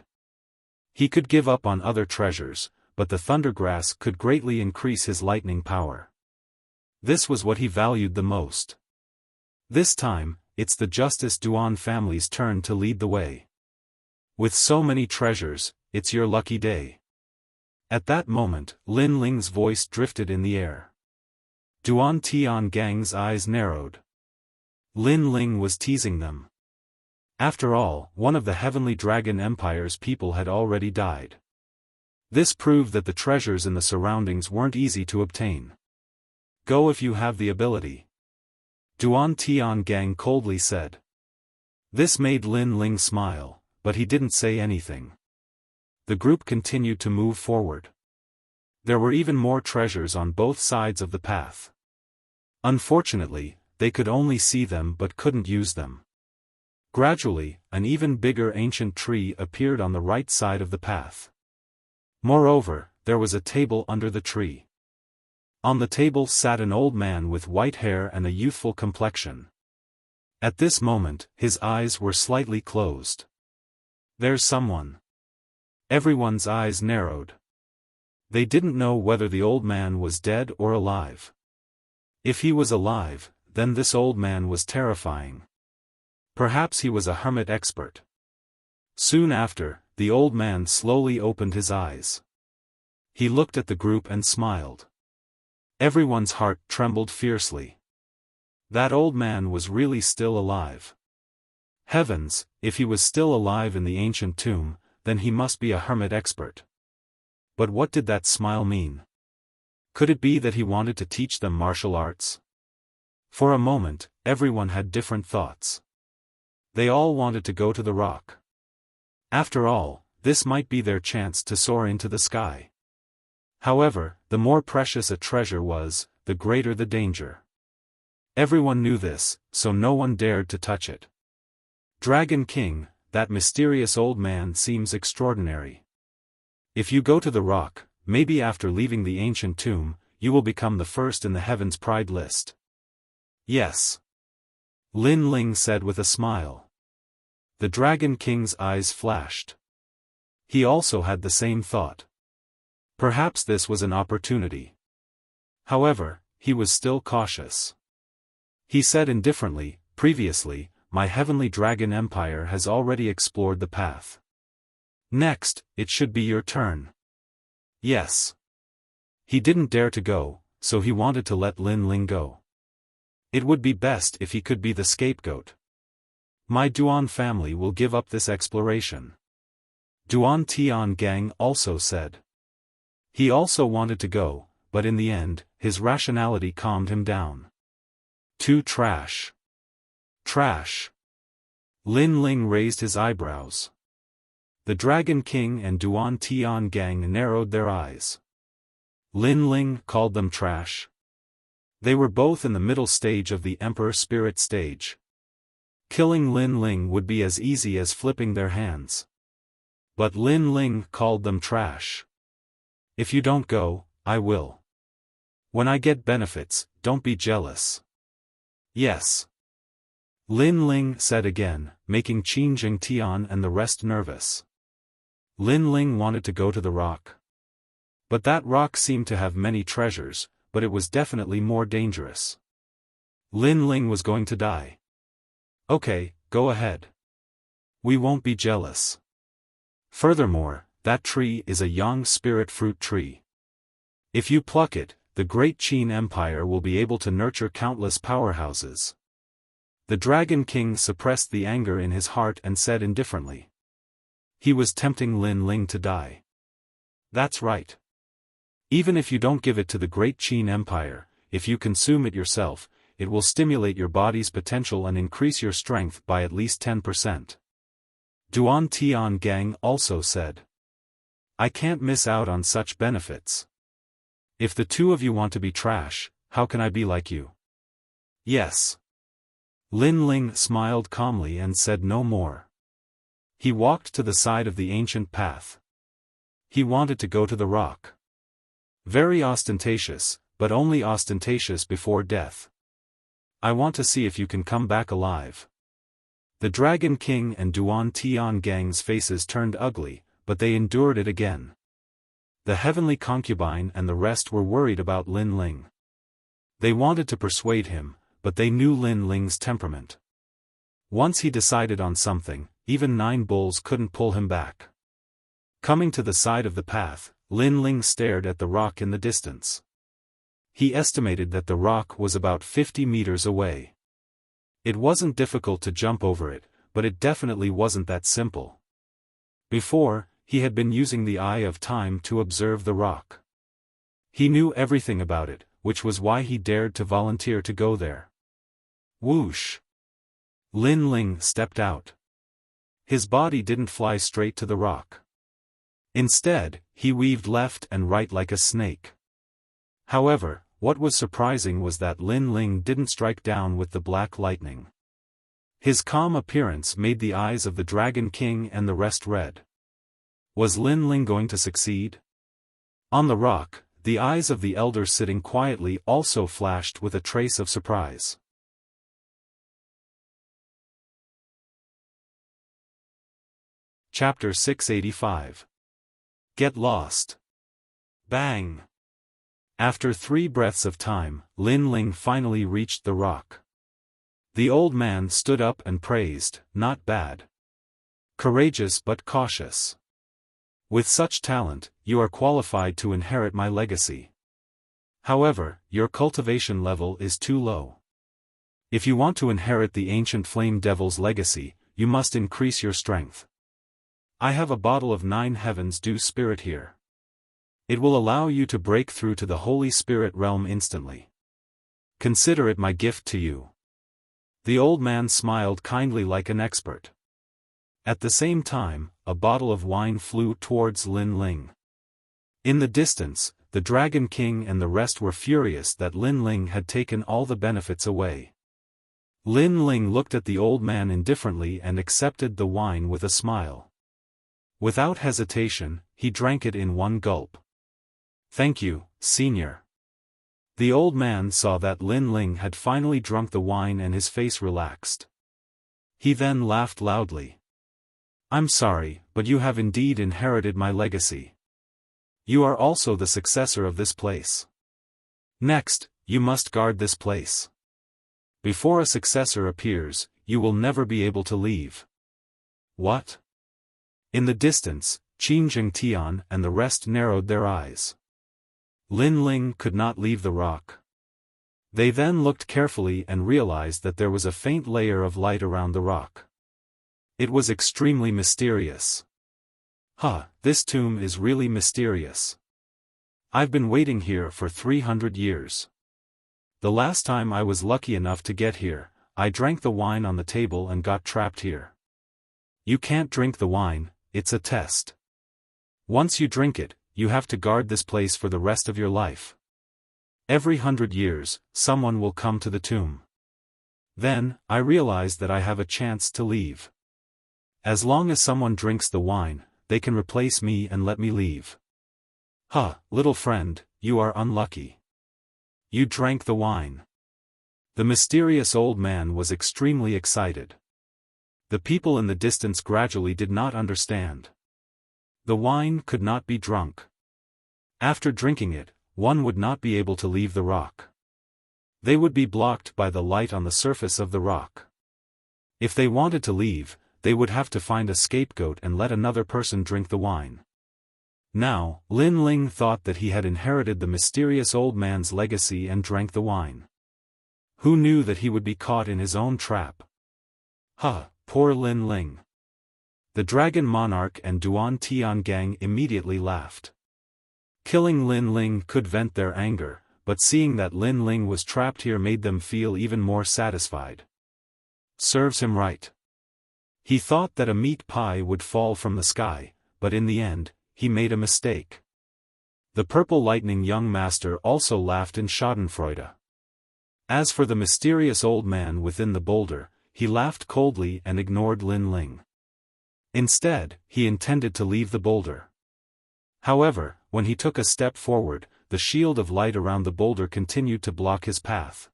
He could give up on other treasures, but the thundergrass could greatly increase his lightning power. This was what he valued the most. This time, it's the Justice Duan family's turn to lead the way. With so many treasures, it's your lucky day. At that moment, Lin Ling's voice drifted in the air. Duan Tian Gang's eyes narrowed. Lin Ling was teasing them. After all, one of the Heavenly Dragon Empire's people had already died. This proved that the treasures in the surroundings weren't easy to obtain. Go if you have the ability. Duan Tian Gang coldly said. This made Lin Ling smile, but he didn't say anything. The group continued to move forward. There were even more treasures on both sides of the path. Unfortunately, they could only see them but couldn't use them. Gradually, an even bigger ancient tree appeared on the right side of the path. Moreover, there was a table under the tree. On the table sat an old man with white hair and a youthful complexion. At this moment, his eyes were slightly closed. There's someone. Everyone's eyes narrowed. They didn't know whether the old man was dead or alive. If he was alive, then this old man was terrifying. Perhaps he was a hermit expert. Soon after, the old man slowly opened his eyes. He looked at the group and smiled. Everyone's heart trembled fiercely. That old man was really still alive. Heavens, if he was still alive in the ancient tomb, then he must be a hermit expert. But what did that smile mean? Could it be that he wanted to teach them martial arts? For a moment, everyone had different thoughts. They all wanted to go to the rock. After all, this might be their chance to soar into the sky. However, the more precious a treasure was, the greater the danger. Everyone knew this, so no one dared to touch it. Dragon King, that mysterious old man seems extraordinary. If you go to the rock, maybe after leaving the ancient tomb, you will become the first in the Heaven's Pride list. Yes. Lin Ling said with a smile. The Dragon King's eyes flashed. He also had the same thought. Perhaps this was an opportunity. However, he was still cautious. He said indifferently, previously, my Heavenly Dragon Empire has already explored the path. Next, it should be your turn. Yes. He didn't dare to go, so he wanted to let Lin Ling go. It would be best if he could be the scapegoat. My Duan family will give up this exploration. Duan Tian Gang also said. He also wanted to go, but in the end, his rationality calmed him down. Too trash. Trash. Lin Ling raised his eyebrows. The Dragon King and Duan Tian Gang narrowed their eyes. Lin Ling called them trash. They were both in the middle stage of the Emperor Spirit stage. Killing Lin Ling would be as easy as flipping their hands. But Lin Ling called them trash. If you don't go, I will. When I get benefits, don't be jealous. Yes. Lin Ling said again, making Qin Jingtian and the rest nervous. Lin Ling wanted to go to the rock. But that rock seemed to have many treasures, but it was definitely more dangerous. Lin Ling was going to die. Okay, go ahead. We won't be jealous. Furthermore, that tree is a young spirit fruit tree. If you pluck it, the great Qin Empire will be able to nurture countless powerhouses. The Dragon King suppressed the anger in his heart and said indifferently. He was tempting Lin Ling to die. That's right. Even if you don't give it to the great Qin Empire, if you consume it yourself, it will stimulate your body's potential and increase your strength by at least 10%. Duan Tian Gang also said. I can't miss out on such benefits. If the two of you want to be trash, how can I be like you? Yes. Lin Ling smiled calmly and said no more. He walked to the side of the ancient path. He wanted to go to the rock. Very ostentatious, but only ostentatious before death. I want to see if you can come back alive. The Dragon King and Duan Tian Gang's faces turned ugly, but they endured it again. The heavenly concubine and the rest were worried about Lin Ling. They wanted to persuade him, but they knew Lin Ling's temperament. Once he decided on something, even 9 bulls couldn't pull him back. Coming to the side of the path, Lin Ling stared at the rock in the distance. He estimated that the rock was about 50 meters away. It wasn't difficult to jump over it, but it definitely wasn't that simple. Before, he had been using the eye of time to observe the rock. He knew everything about it, which was why he dared to volunteer to go there. Whoosh! Lin Ling stepped out. His body didn't fly straight to the rock. Instead, he weaved left and right like a snake. However, what was surprising was that Lin Ling didn't strike down with the black lightning. His calm appearance made the eyes of the Dragon King and the rest red. Was Lin Ling going to succeed? On the rock, the eyes of the elder sitting quietly also flashed with a trace of surprise. Chapter 685. Get lost. Bang! After 3 breaths of time, Lin Ling finally reached the rock. The old man stood up and praised, "Not bad. Courageous but cautious. With such talent, you are qualified to inherit my legacy. However, your cultivation level is too low. If you want to inherit the ancient Flame Devil's legacy, you must increase your strength. I have a bottle of 9 Heavens Dew Spirit here. It will allow you to break through to the Holy Spirit realm instantly. Consider it my gift to you." The old man smiled kindly like an expert. At the same time, a bottle of wine flew towards Lin Ling. In the distance, the Dragon King and the rest were furious that Lin Ling had taken all the benefits away. Lin Ling looked at the old man indifferently and accepted the wine with a smile. Without hesitation, he drank it in one gulp. "Thank you, Senior." The old man saw that Lin Ling had finally drunk the wine and his face relaxed. He then laughed loudly. "I'm sorry, but you have indeed inherited my legacy. You are also the successor of this place. Next, you must guard this place. Before a successor appears, you will never be able to leave." "What?" In the distance, Qin Zhengtian and the rest narrowed their eyes. Lin Ling could not leave the rock. They then looked carefully and realized that there was a faint layer of light around the rock. It was extremely mysterious. This tomb is really mysterious. I've been waiting here for 300 years. The last time I was lucky enough to get here, I drank the wine on the table and got trapped here. You can't drink the wine, it's a test. Once you drink it, you have to guard this place for the rest of your life. Every 100 years, someone will come to the tomb. Then, I realized that I have a chance to leave. As long as someone drinks the wine, they can replace me and let me leave. Little friend, you are unlucky. You drank the wine. The mysterious old man was extremely excited. The people in the distance gradually did not understand. The wine could not be drunk. After drinking it, one would not be able to leave the rock. They would be blocked by the light on the surface of the rock. If they wanted to leave, they would have to find a scapegoat and let another person drink the wine. Now, Lin Ling thought that he had inherited the mysterious old man's legacy and drank the wine. Who knew that he would be caught in his own trap? Poor Lin Ling. The Dragon Monarch and Duan Tian gang immediately laughed. Killing Lin Ling could vent their anger, but seeing that Lin Ling was trapped here made them feel even more satisfied. Serves him right. He thought that a meat pie would fall from the sky, but in the end, he made a mistake. The Purple Lightning young master also laughed in schadenfreude. As for the mysterious old man within the boulder, he laughed coldly and ignored Lin Ling. Instead, he intended to leave the boulder. However, when he took a step forward, the shield of light around the boulder continued to block his path.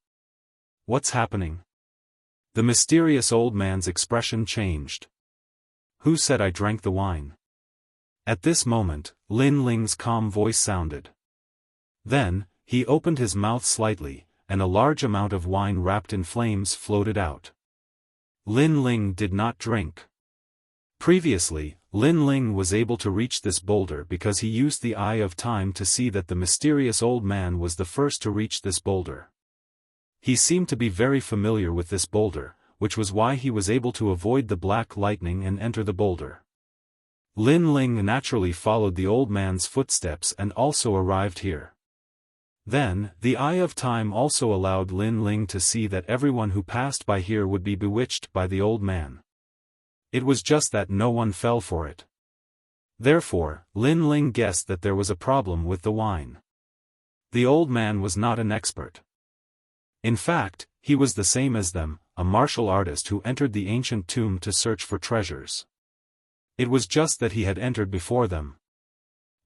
What's happening? The mysterious old man's expression changed. Who said I drank the wine? At this moment, Lin Ling's calm voice sounded. Then, he opened his mouth slightly, and a large amount of wine wrapped in flames floated out. Lin Ling did not drink. Previously, Lin Ling was able to reach this boulder because he used the Eye of Time to see that the mysterious old man was the first to reach this boulder. He seemed to be very familiar with this boulder, which was why he was able to avoid the black lightning and enter the boulder. Lin Ling naturally followed the old man's footsteps and also arrived here. Then, the Eye of Time also allowed Lin Ling to see that everyone who passed by here would be bewitched by the old man. It was just that no one fell for it. Therefore, Lin Ling guessed that there was a problem with the wine. The old man was not an expert. In fact, he was the same as them, a martial artist who entered the ancient tomb to search for treasures. It was just that he had entered before them.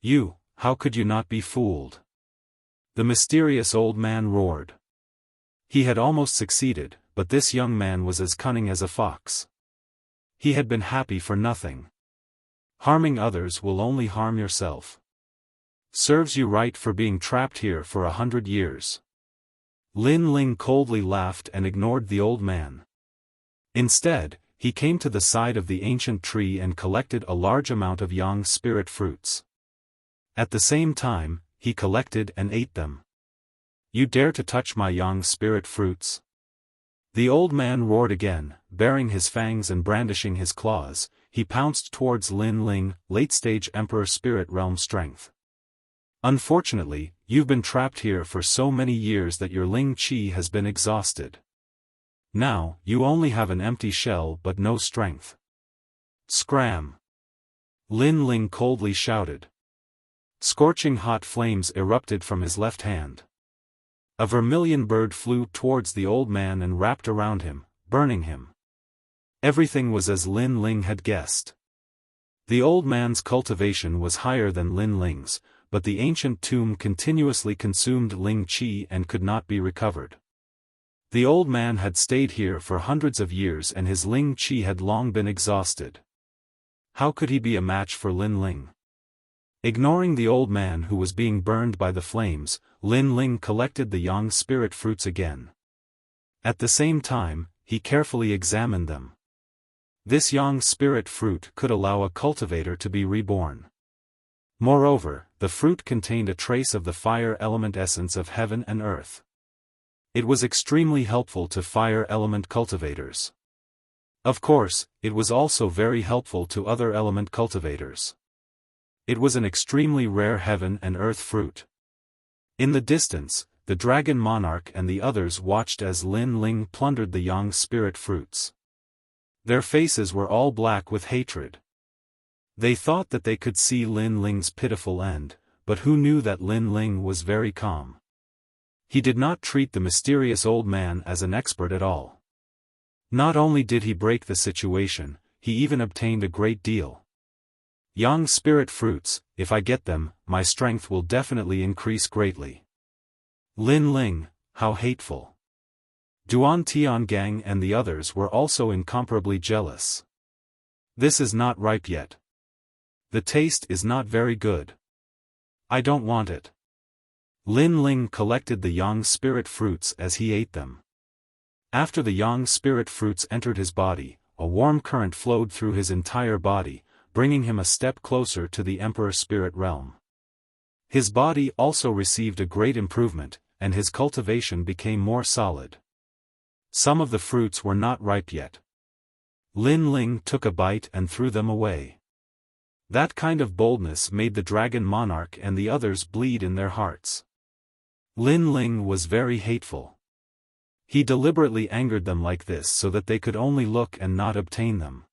"You, how could you not be fooled?" the mysterious old man roared. He had almost succeeded, but this young man was as cunning as a fox. He had been happy for nothing. Harming others will only harm yourself. Serves you right for being trapped here for 100 years. Lin Ling coldly laughed and ignored the old man. Instead, he came to the side of the ancient tree and collected a large amount of yang spirit fruits. At the same time, he collected and ate them. "You dare to touch my yang spirit fruits?" The old man roared again, baring his fangs and brandishing his claws. He pounced towards Lin Ling, late-stage Emperor Spirit Realm strength. "Unfortunately, you've been trapped here for so many years that your Ling Qi has been exhausted. Now, you only have an empty shell but no strength." "Scram!" Lin Ling coldly shouted. Scorching hot flames erupted from his left hand. A vermilion bird flew towards the old man and wrapped around him, burning him. Everything was as Lin Ling had guessed. The old man's cultivation was higher than Lin Ling's, but the ancient tomb continuously consumed Ling Qi and could not be recovered. The old man had stayed here for hundreds of years and his Ling Qi had long been exhausted. How could he be a match for Lin Ling? Ignoring the old man who was being burned by the flames, Lin Ling collected the yang spirit fruits again. At the same time, he carefully examined them. This yang spirit fruit could allow a cultivator to be reborn. Moreover, the fruit contained a trace of the fire element essence of heaven and earth. It was extremely helpful to fire element cultivators. Of course, it was also very helpful to other element cultivators. It was an extremely rare heaven and earth fruit. In the distance, the dragon monarch and the others watched as Lin Ling plundered the yang spirit fruits. Their faces were all black with hatred. They thought that they could see Lin Ling's pitiful end, but who knew that Lin Ling was very calm. He did not treat the mysterious old man as an expert at all. Not only did he break the situation, he even obtained a great deal. "Yang spirit fruits, if I get them, my strength will definitely increase greatly." Lin Ling, how hateful. Duan Tiangang and the others were also incomparably jealous. "This is not ripe yet. The taste is not very good. I don't want it." Lin Ling collected the yang spirit fruits as he ate them. After the yang spirit fruits entered his body, a warm current flowed through his entire body, bringing him a step closer to the Emperor Spirit Realm. His body also received a great improvement, and his cultivation became more solid. Some of the fruits were not ripe yet. Lin Ling took a bite and threw them away. That kind of boldness made the dragon monarch and the others bleed in their hearts. Lin Ling was very hateful. He deliberately angered them like this so that they could only look and not obtain them.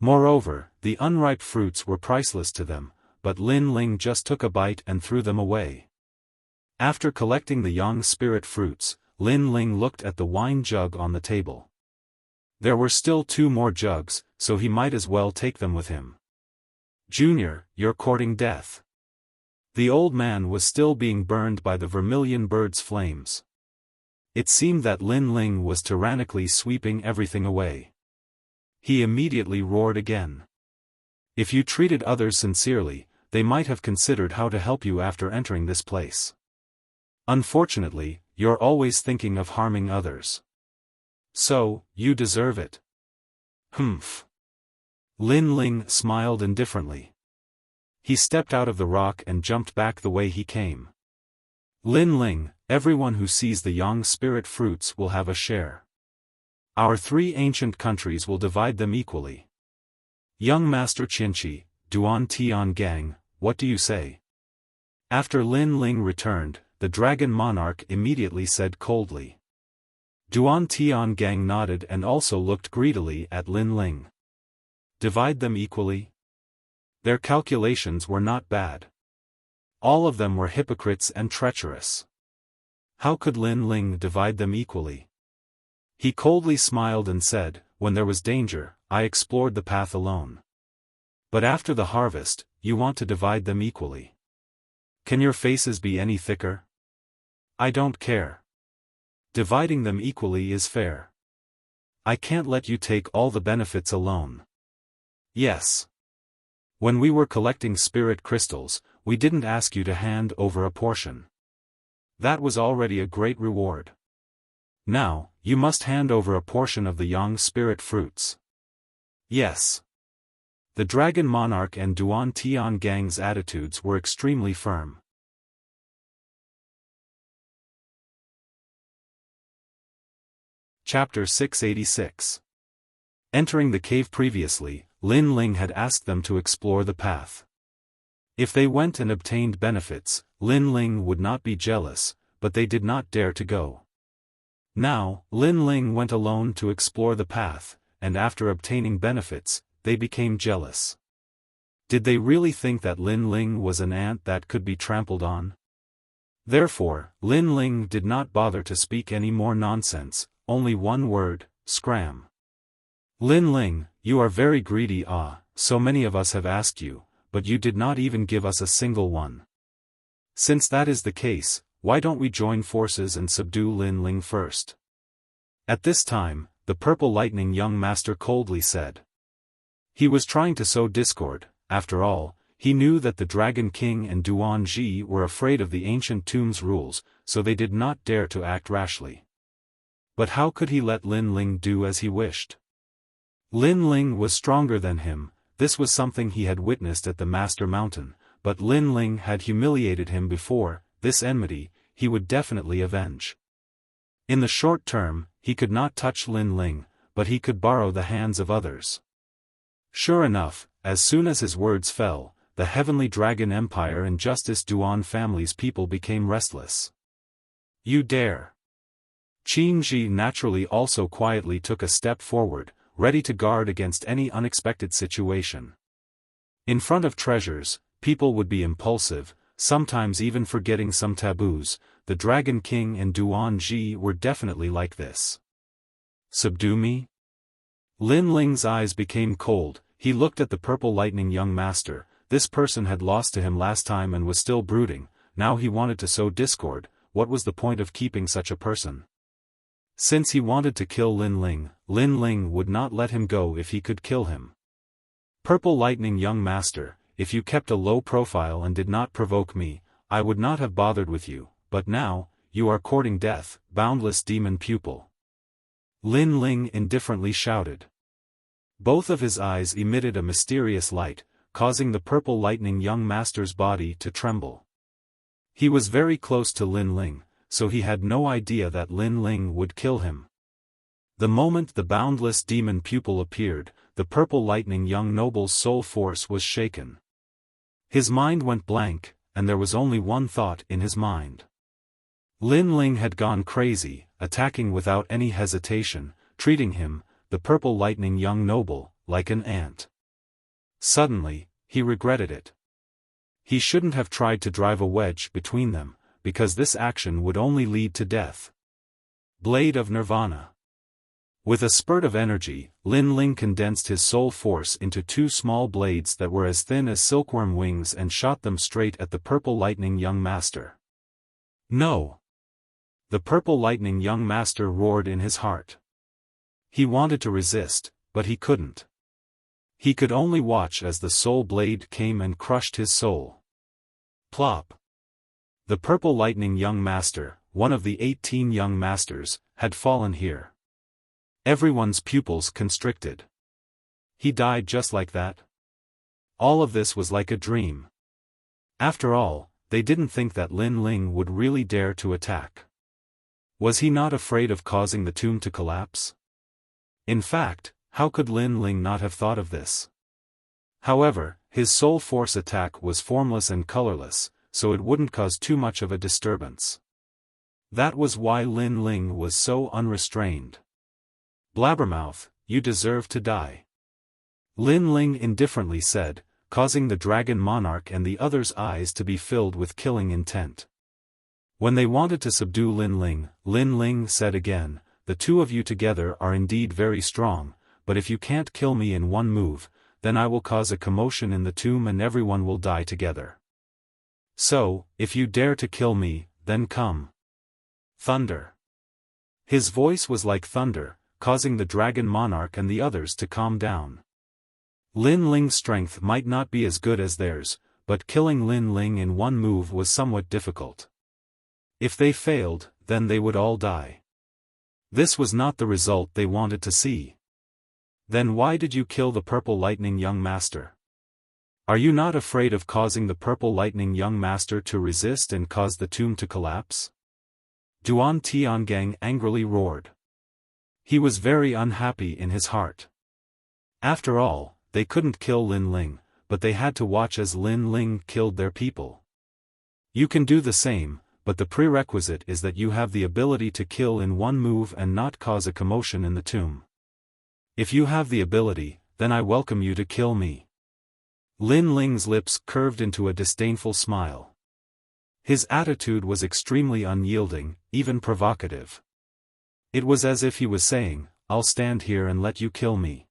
Moreover, the unripe fruits were priceless to them, but Lin Ling just took a bite and threw them away. After collecting the yang spirit fruits, Lin Ling looked at the wine jug on the table. There were still 2 more jugs, so he might as well take them with him. "Junior, you're courting death." The old man was still being burned by the vermilion bird's flames. It seemed that Lin Ling was tyrannically sweeping everything away. He immediately roared again. "If you treated others sincerely, they might have considered how to help you after entering this place. Unfortunately, you're always thinking of harming others. So, you deserve it." Humph. Lin Ling smiled indifferently. He stepped out of the rock and jumped back the way he came. Lin Ling, everyone who sees the Yang spirit fruits will have a share. Our 3 ancient countries will divide them equally. Young Master Qinchi, Duan Tian Gang, what do you say? After Lin Ling returned, the dragon monarch immediately said coldly. Duan Tian Gang nodded and also looked greedily at Lin Ling. Divide them equally? Their calculations were not bad. All of them were hypocrites and treacherous. How could Lin Ling divide them equally? He coldly smiled and said, when there was danger, I explored the path alone. But after the harvest, you want to divide them equally. Can your faces be any thicker? I don't care. Dividing them equally is fair. I can't let you take all the benefits alone. Yes. When we were collecting spirit crystals, we didn't ask you to hand over a portion. That was already a great reward. Now, you must hand over a portion of the Yang spirit fruits. Yes. The Dragon Monarch and Duan Tian Gang's attitudes were extremely firm. Chapter 686. Entering the cave previously, Lin Ling had asked them to explore the path. If they went and obtained benefits, Lin Ling would not be jealous, but they did not dare to go. Now, Lin Ling went alone to explore the path, and after obtaining benefits, they became jealous. Did they really think that Lin Ling was an ant that could be trampled on? Therefore, Lin Ling did not bother to speak any more nonsense, only one word, scram. Lin Ling, you are very greedy. So many of us have asked you, but you did not even give us a single one. Since that is the case, why don't we join forces and subdue Lin Ling first? At this time, the Purple Lightning young master coldly said. He was trying to sow discord. After all, he knew that the Dragon King and Duan Ji were afraid of the ancient tomb's rules, so they did not dare to act rashly. But how could he let Lin Ling do as he wished? Lin Ling was stronger than him. This was something he had witnessed at the Master Mountain, but Lin Ling had humiliated him before. This enmity, he would definitely avenge. In the short term, he could not touch Lin Ling, but he could borrow the hands of others. Sure enough, as soon as his words fell, the Heavenly Dragon Empire and Justice Duan family's people became restless. You dare! Qin Ji naturally also quietly took a step forward, ready to guard against any unexpected situation. In front of treasures, people would be impulsive, sometimes even forgetting some taboos. The Dragon King and Duan Ji were definitely like this. Subdue me? Lin Ling's eyes became cold. He looked at the Purple Lightning young master. This person had lost to him last time and was still brooding. Now he wanted to sow discord. What was the point of keeping such a person? Since he wanted to kill Lin Ling would not let him go if he could kill him. Purple Lightning young master, if you kept a low profile and did not provoke me, I would not have bothered with you, but now, you are courting death, boundless demon pupil. Lin Ling indifferently shouted. Both of his eyes emitted a mysterious light, causing the Purple Lightning young master's body to tremble. He was very close to Lin Ling, so he had no idea that Lin Ling would kill him. The moment the boundless demon pupil appeared, the Purple Lightning young noble's soul force was shaken. His mind went blank, and there was only one thought in his mind. Lin Ling had gone crazy, attacking without any hesitation, treating him, the Purple Lightning young noble, like an ant. Suddenly, he regretted it. He shouldn't have tried to drive a wedge between them, because this action would only lead to death. Blade of Nirvana. With a spurt of energy, Lin Ling condensed his soul force into two small blades that were as thin as silkworm wings and shot them straight at the Purple Lightning young master. No! The Purple Lightning young master roared in his heart. He wanted to resist, but he couldn't. He could only watch as the soul blade came and crushed his soul. Plop! The Purple Lightning young master, one of the 18 young masters, had fallen here. Everyone's pupils constricted. He died just like that? All of this was like a dream. After all, they didn't think that Lin Ling would really dare to attack. Was he not afraid of causing the tomb to collapse? In fact, how could Lin Ling not have thought of this? However, his soul force attack was formless and colorless, so it wouldn't cause too much of a disturbance. That was why Lin Ling was so unrestrained. Blabbermouth, you deserve to die. Lin Ling indifferently said, causing the dragon monarch and the others' eyes to be filled with killing intent. When they wanted to subdue Lin Ling said again, the two of you together are indeed very strong, but if you can't kill me in one move, then I will cause a commotion in the tomb and everyone will die together. So, if you dare to kill me, then come. Thunder. His voice was like thunder, causing the dragon monarch and the others to calm down. Lin Ling's strength might not be as good as theirs, but killing Lin Ling in one move was somewhat difficult. If they failed, then they would all die. This was not the result they wanted to see. Then why did you kill the Purple Lightning young master? Are you not afraid of causing the Purple Lightning young master to resist and cause the tomb to collapse? Duan Tiangang angrily roared. He was very unhappy in his heart. After all, they couldn't kill Lin Ling, but they had to watch as Lin Ling killed their people. You can do the same, but the prerequisite is that you have the ability to kill in one move and not cause a commotion in the tomb. If you have the ability, then I welcome you to kill me. Lin Ling's lips curved into a disdainful smile. His attitude was extremely unyielding, even provocative. It was as if he was saying, I'll stand here and let you kill me.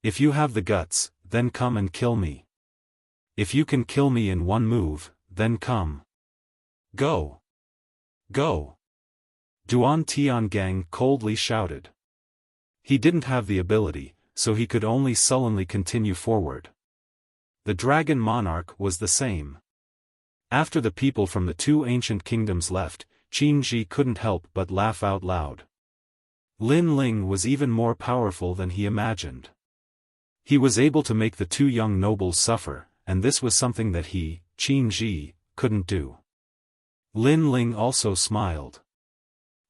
If you have the guts, then come and kill me. If you can kill me in one move, then come. Go. Go. Duan Tiangang coldly shouted. He didn't have the ability, so he could only sullenly continue forward. The dragon monarch was the same. After the people from the two ancient kingdoms left, Qin Ji couldn't help but laugh out loud. Lin Ling was even more powerful than he imagined. He was able to make the two young nobles suffer, and this was something that he, Qin Ji, couldn't do. Lin Ling also smiled.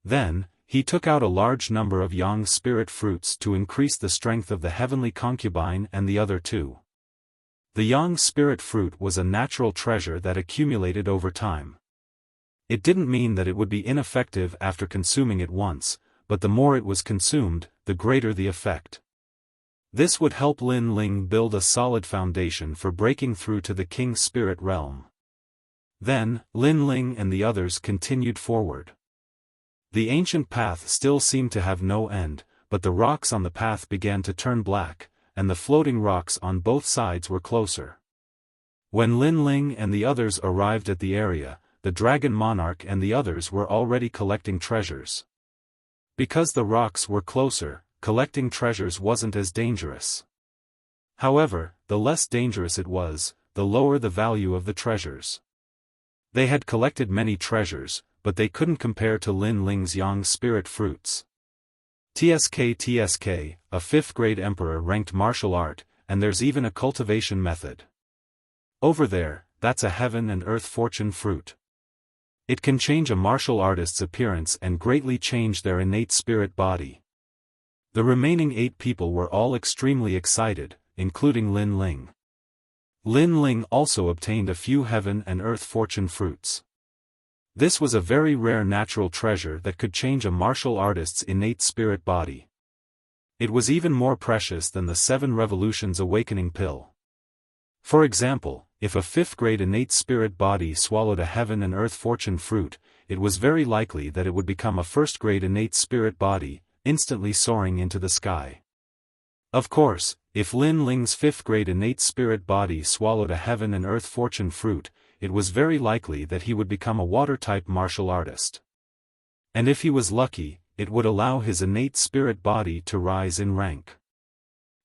Then, he took out a large number of yang spirit fruits to increase the strength of the heavenly concubine and the other two. The yang spirit fruit was a natural treasure that accumulated over time. It didn't mean that it would be ineffective after consuming it once, but the more it was consumed, the greater the effect. This would help Lin Ling build a solid foundation for breaking through to the king's spirit realm. Then, Lin Ling and the others continued forward. The ancient path still seemed to have no end, but the rocks on the path began to turn black, and the floating rocks on both sides were closer. When Lin Ling and the others arrived at the area, the dragon monarch and the others were already collecting treasures. Because the rocks were closer, collecting treasures wasn't as dangerous. However, the less dangerous it was, the lower the value of the treasures. They had collected many treasures, but they couldn't compare to Lin Ling's yang spirit fruits. TSK, a 5th-grade emperor ranked martial art, and there's even a cultivation method. Over there, that's a heaven and earth fortune fruit. It can change a martial artist's appearance and greatly change their innate spirit body. The remaining 8 people were all extremely excited, including Lin Ling. Lin Ling also obtained a few heaven and earth fortune fruits. This was a very rare natural treasure that could change a martial artist's innate spirit body. It was even more precious than the 7 Revolutions Awakening pill. For example, if a 5th-grade innate spirit body swallowed a heaven and earth fortune fruit, it was very likely that it would become a 1st-grade innate spirit body, instantly soaring into the sky. Of course, if Lin Ling's 5th-grade innate spirit body swallowed a heaven and earth fortune fruit, it was very likely that he would become a water-type martial artist. And if he was lucky, it would allow his innate spirit body to rise in rank.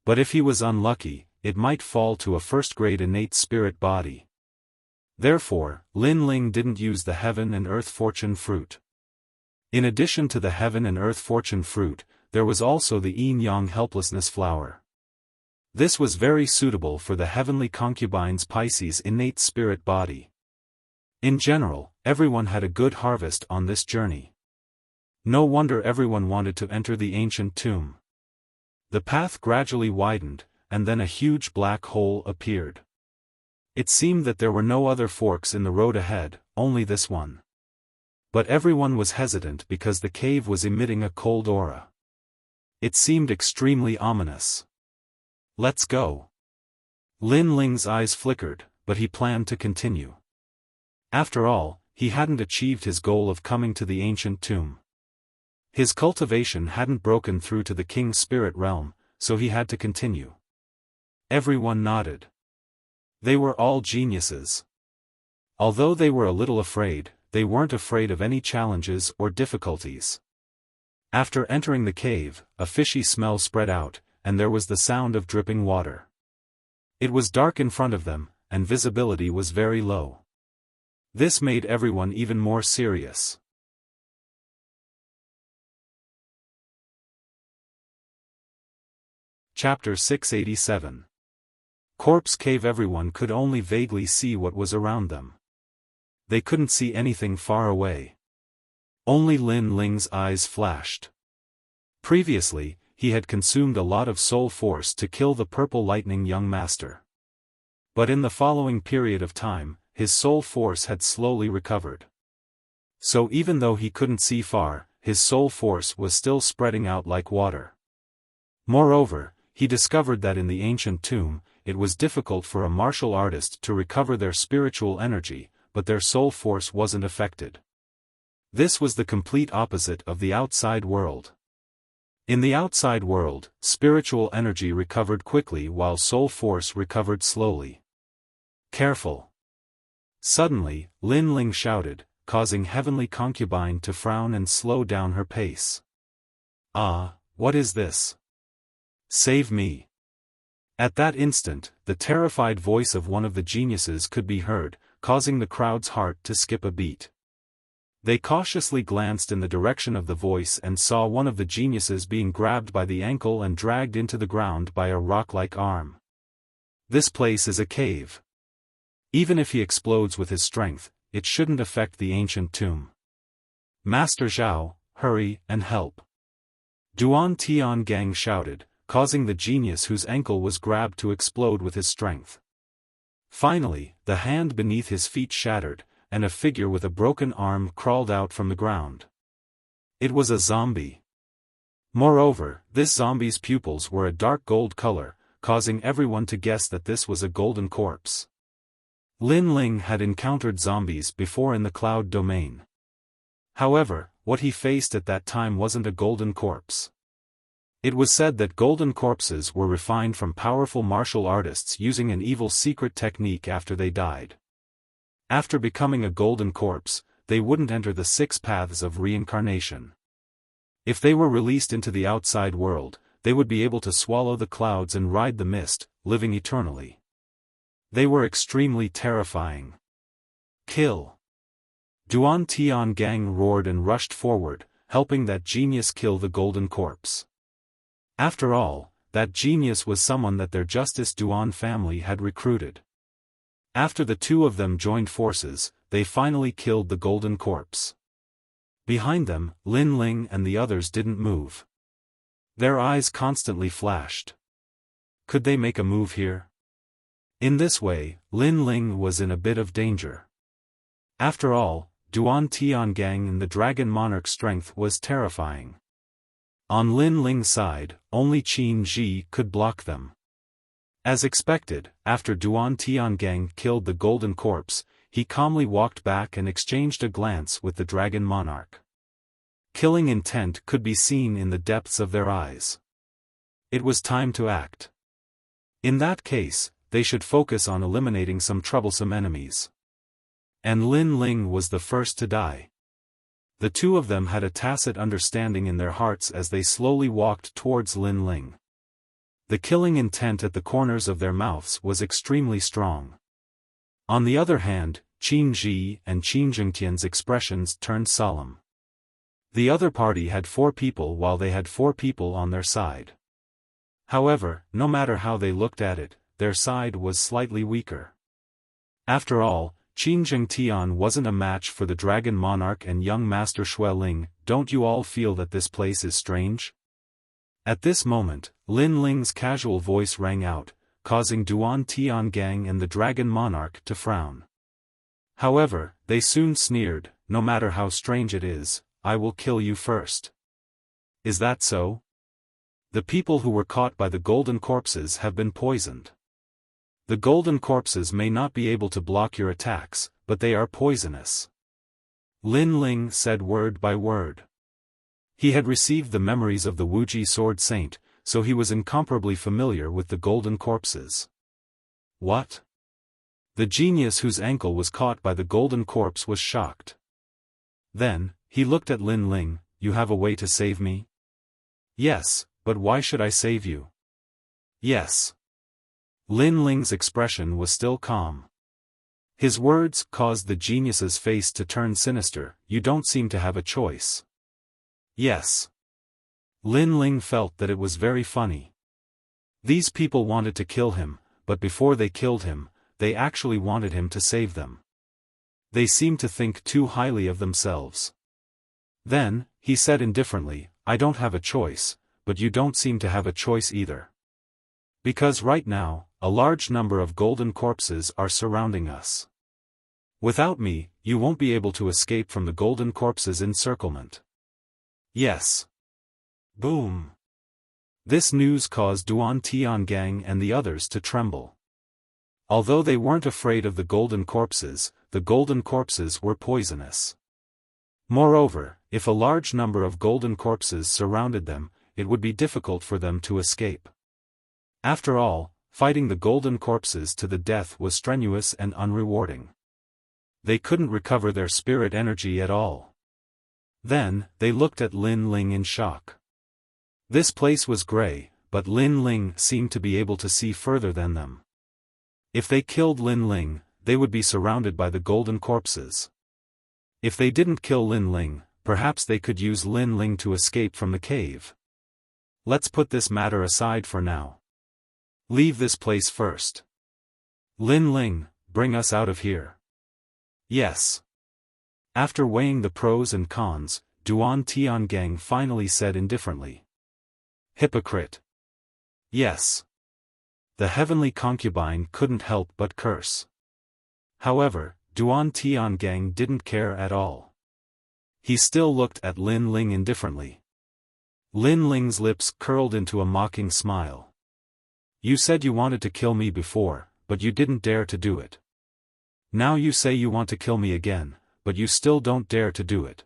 But if he was unlucky, it might fall to a 1st-grade innate spirit body. Therefore, Lin Ling didn't use the heaven and earth fortune fruit. In addition to the heaven and earth fortune fruit, there was also the yin-yang helplessness flower. This was very suitable for the heavenly concubine's Pisces innate spirit body. In general, everyone had a good harvest on this journey. No wonder everyone wanted to enter the ancient tomb. The path gradually widened, and then a huge black hole appeared. It seemed that there were no other forks in the road ahead, only this one. But everyone was hesitant because the cave was emitting a cold aura. It seemed extremely ominous. Let's go. Lin Ling's eyes flickered, but he planned to continue. After all, he hadn't achieved his goal of coming to the ancient tomb. His cultivation hadn't broken through to the king's spirit realm, so he had to continue. Everyone nodded. They were all geniuses. Although they were a little afraid, they weren't afraid of any challenges or difficulties. After entering the cave, a fishy smell spread out, and there was the sound of dripping water. It was dark in front of them, and visibility was very low. This made everyone even more serious. Chapter 687. Corpse Cave. Everyone could only vaguely see what was around them. They couldn't see anything far away. Only Lin Ling's eyes flashed. Previously, he had consumed a lot of soul force to kill the purple lightning young master. But in the following period of time, his soul force had slowly recovered. So even though he couldn't see far, his soul force was still spreading out like water. Moreover, he discovered that in the ancient tomb, it was difficult for a martial artist to recover their spiritual energy, but their soul force wasn't affected. This was the complete opposite of the outside world. In the outside world, spiritual energy recovered quickly while soul force recovered slowly. Careful! Suddenly, Lin Ling shouted, causing heavenly concubine to frown and slow down her pace. Ah, what is this? Save me! At that instant, the terrified voice of one of the geniuses could be heard, causing the crowd's heart to skip a beat. They cautiously glanced in the direction of the voice and saw one of the geniuses being grabbed by the ankle and dragged into the ground by a rock-like arm. This place is a cave. Even if he explodes with his strength, it shouldn't affect the ancient tomb. Master Zhao, hurry and help! Duan Tiangang shouted, causing the genius whose ankle was grabbed to explode with his strength. Finally, the hand beneath his feet shattered, and a figure with a broken arm crawled out from the ground. It was a zombie. Moreover, this zombie's pupils were a dark gold color, causing everyone to guess that this was a golden corpse. Lin Ling had encountered zombies before in the cloud domain. However, what he faced at that time wasn't a golden corpse. It was said that golden corpses were refined from powerful martial artists using an evil secret technique after they died. After becoming a golden corpse, they wouldn't enter the 6 paths of reincarnation. If they were released into the outside world, they would be able to swallow the clouds and ride the mist, living eternally. They were extremely terrifying. Kill! Duan Tiangang roared and rushed forward, helping that genius kill the golden corpse. After all, that genius was someone that their Justice Duan family had recruited. After the two of them joined forces, they finally killed the golden corpse. Behind them, Lin Ling and the others didn't move. Their eyes constantly flashed. Could they make a move here? In this way, Lin Ling was in a bit of danger. After all, Duan Tiangang and the Dragon Monarch's strength was terrifying. On Lin Ling's side, only Qin Ji could block them. As expected, after Duan Tiangang killed the golden corpse, he calmly walked back and exchanged a glance with the Dragon Monarch. Killing intent could be seen in the depths of their eyes. It was time to act. In that case, they should focus on eliminating some troublesome enemies. And Lin Ling was the first to die. The two of them had a tacit understanding in their hearts as they slowly walked towards Lin Ling. The killing intent at the corners of their mouths was extremely strong. On the other hand, Qin Ji and Qin Zhengtian's expressions turned solemn. The other party had 4 people while they had 4 people on their side. However, no matter how they looked at it, their side was slightly weaker. After all, Qin Zhengtian wasn't a match for the Dragon Monarch and young Master Xue Ling. Don't you all feel that this place is strange? At this moment, Lin Ling's casual voice rang out, causing Duan Tiangang and the Dragon Monarch to frown. However, they soon sneered, no matter how strange it is, I will kill you first. Is that so? The people who were caught by the golden corpses have been poisoned. The golden corpses may not be able to block your attacks, but they are poisonous. Lin Ling said word by word. He had received the memories of the Wuji Sword Saint, so he was incomparably familiar with the golden corpses. What? The genius whose ankle was caught by the golden corpse was shocked. Then, he looked at Lin Ling, you have a way to save me? Yes, but why should I save you? Yes. Lin Ling's expression was still calm. His words caused the genius's face to turn sinister, you don't seem to have a choice. Yes. Lin Ling felt that it was very funny. These people wanted to kill him, but before they killed him, they actually wanted him to save them. They seemed to think too highly of themselves. Then, he said indifferently, I don't have a choice, but you don't seem to have a choice either. Because right now, a large number of golden corpses are surrounding us. Without me, you won't be able to escape from the golden corpses' encirclement. Yes. Boom. This news caused Duan Tiangang and the others to tremble. Although they weren't afraid of the golden corpses were poisonous. Moreover, if a large number of golden corpses surrounded them, it would be difficult for them to escape. After all, fighting the golden corpses to the death was strenuous and unrewarding. They couldn't recover their spirit energy at all. Then, they looked at Lin Ling in shock. This place was gray, but Lin Ling seemed to be able to see further than them. If they killed Lin Ling, they would be surrounded by the golden corpses. If they didn't kill Lin Ling, perhaps they could use Lin Ling to escape from the cave. Let's put this matter aside for now. Leave this place first. Lin Ling, bring us out of here. Yes. After weighing the pros and cons, Duan Tiangang finally said indifferently. Hypocrite. Yes. The heavenly concubine couldn't help but curse. However, Duan Tiangang didn't care at all. He still looked at Lin Ling indifferently. Lin Ling's lips curled into a mocking smile. You said you wanted to kill me before, but you didn't dare to do it. Now you say you want to kill me again, but you still don't dare to do it.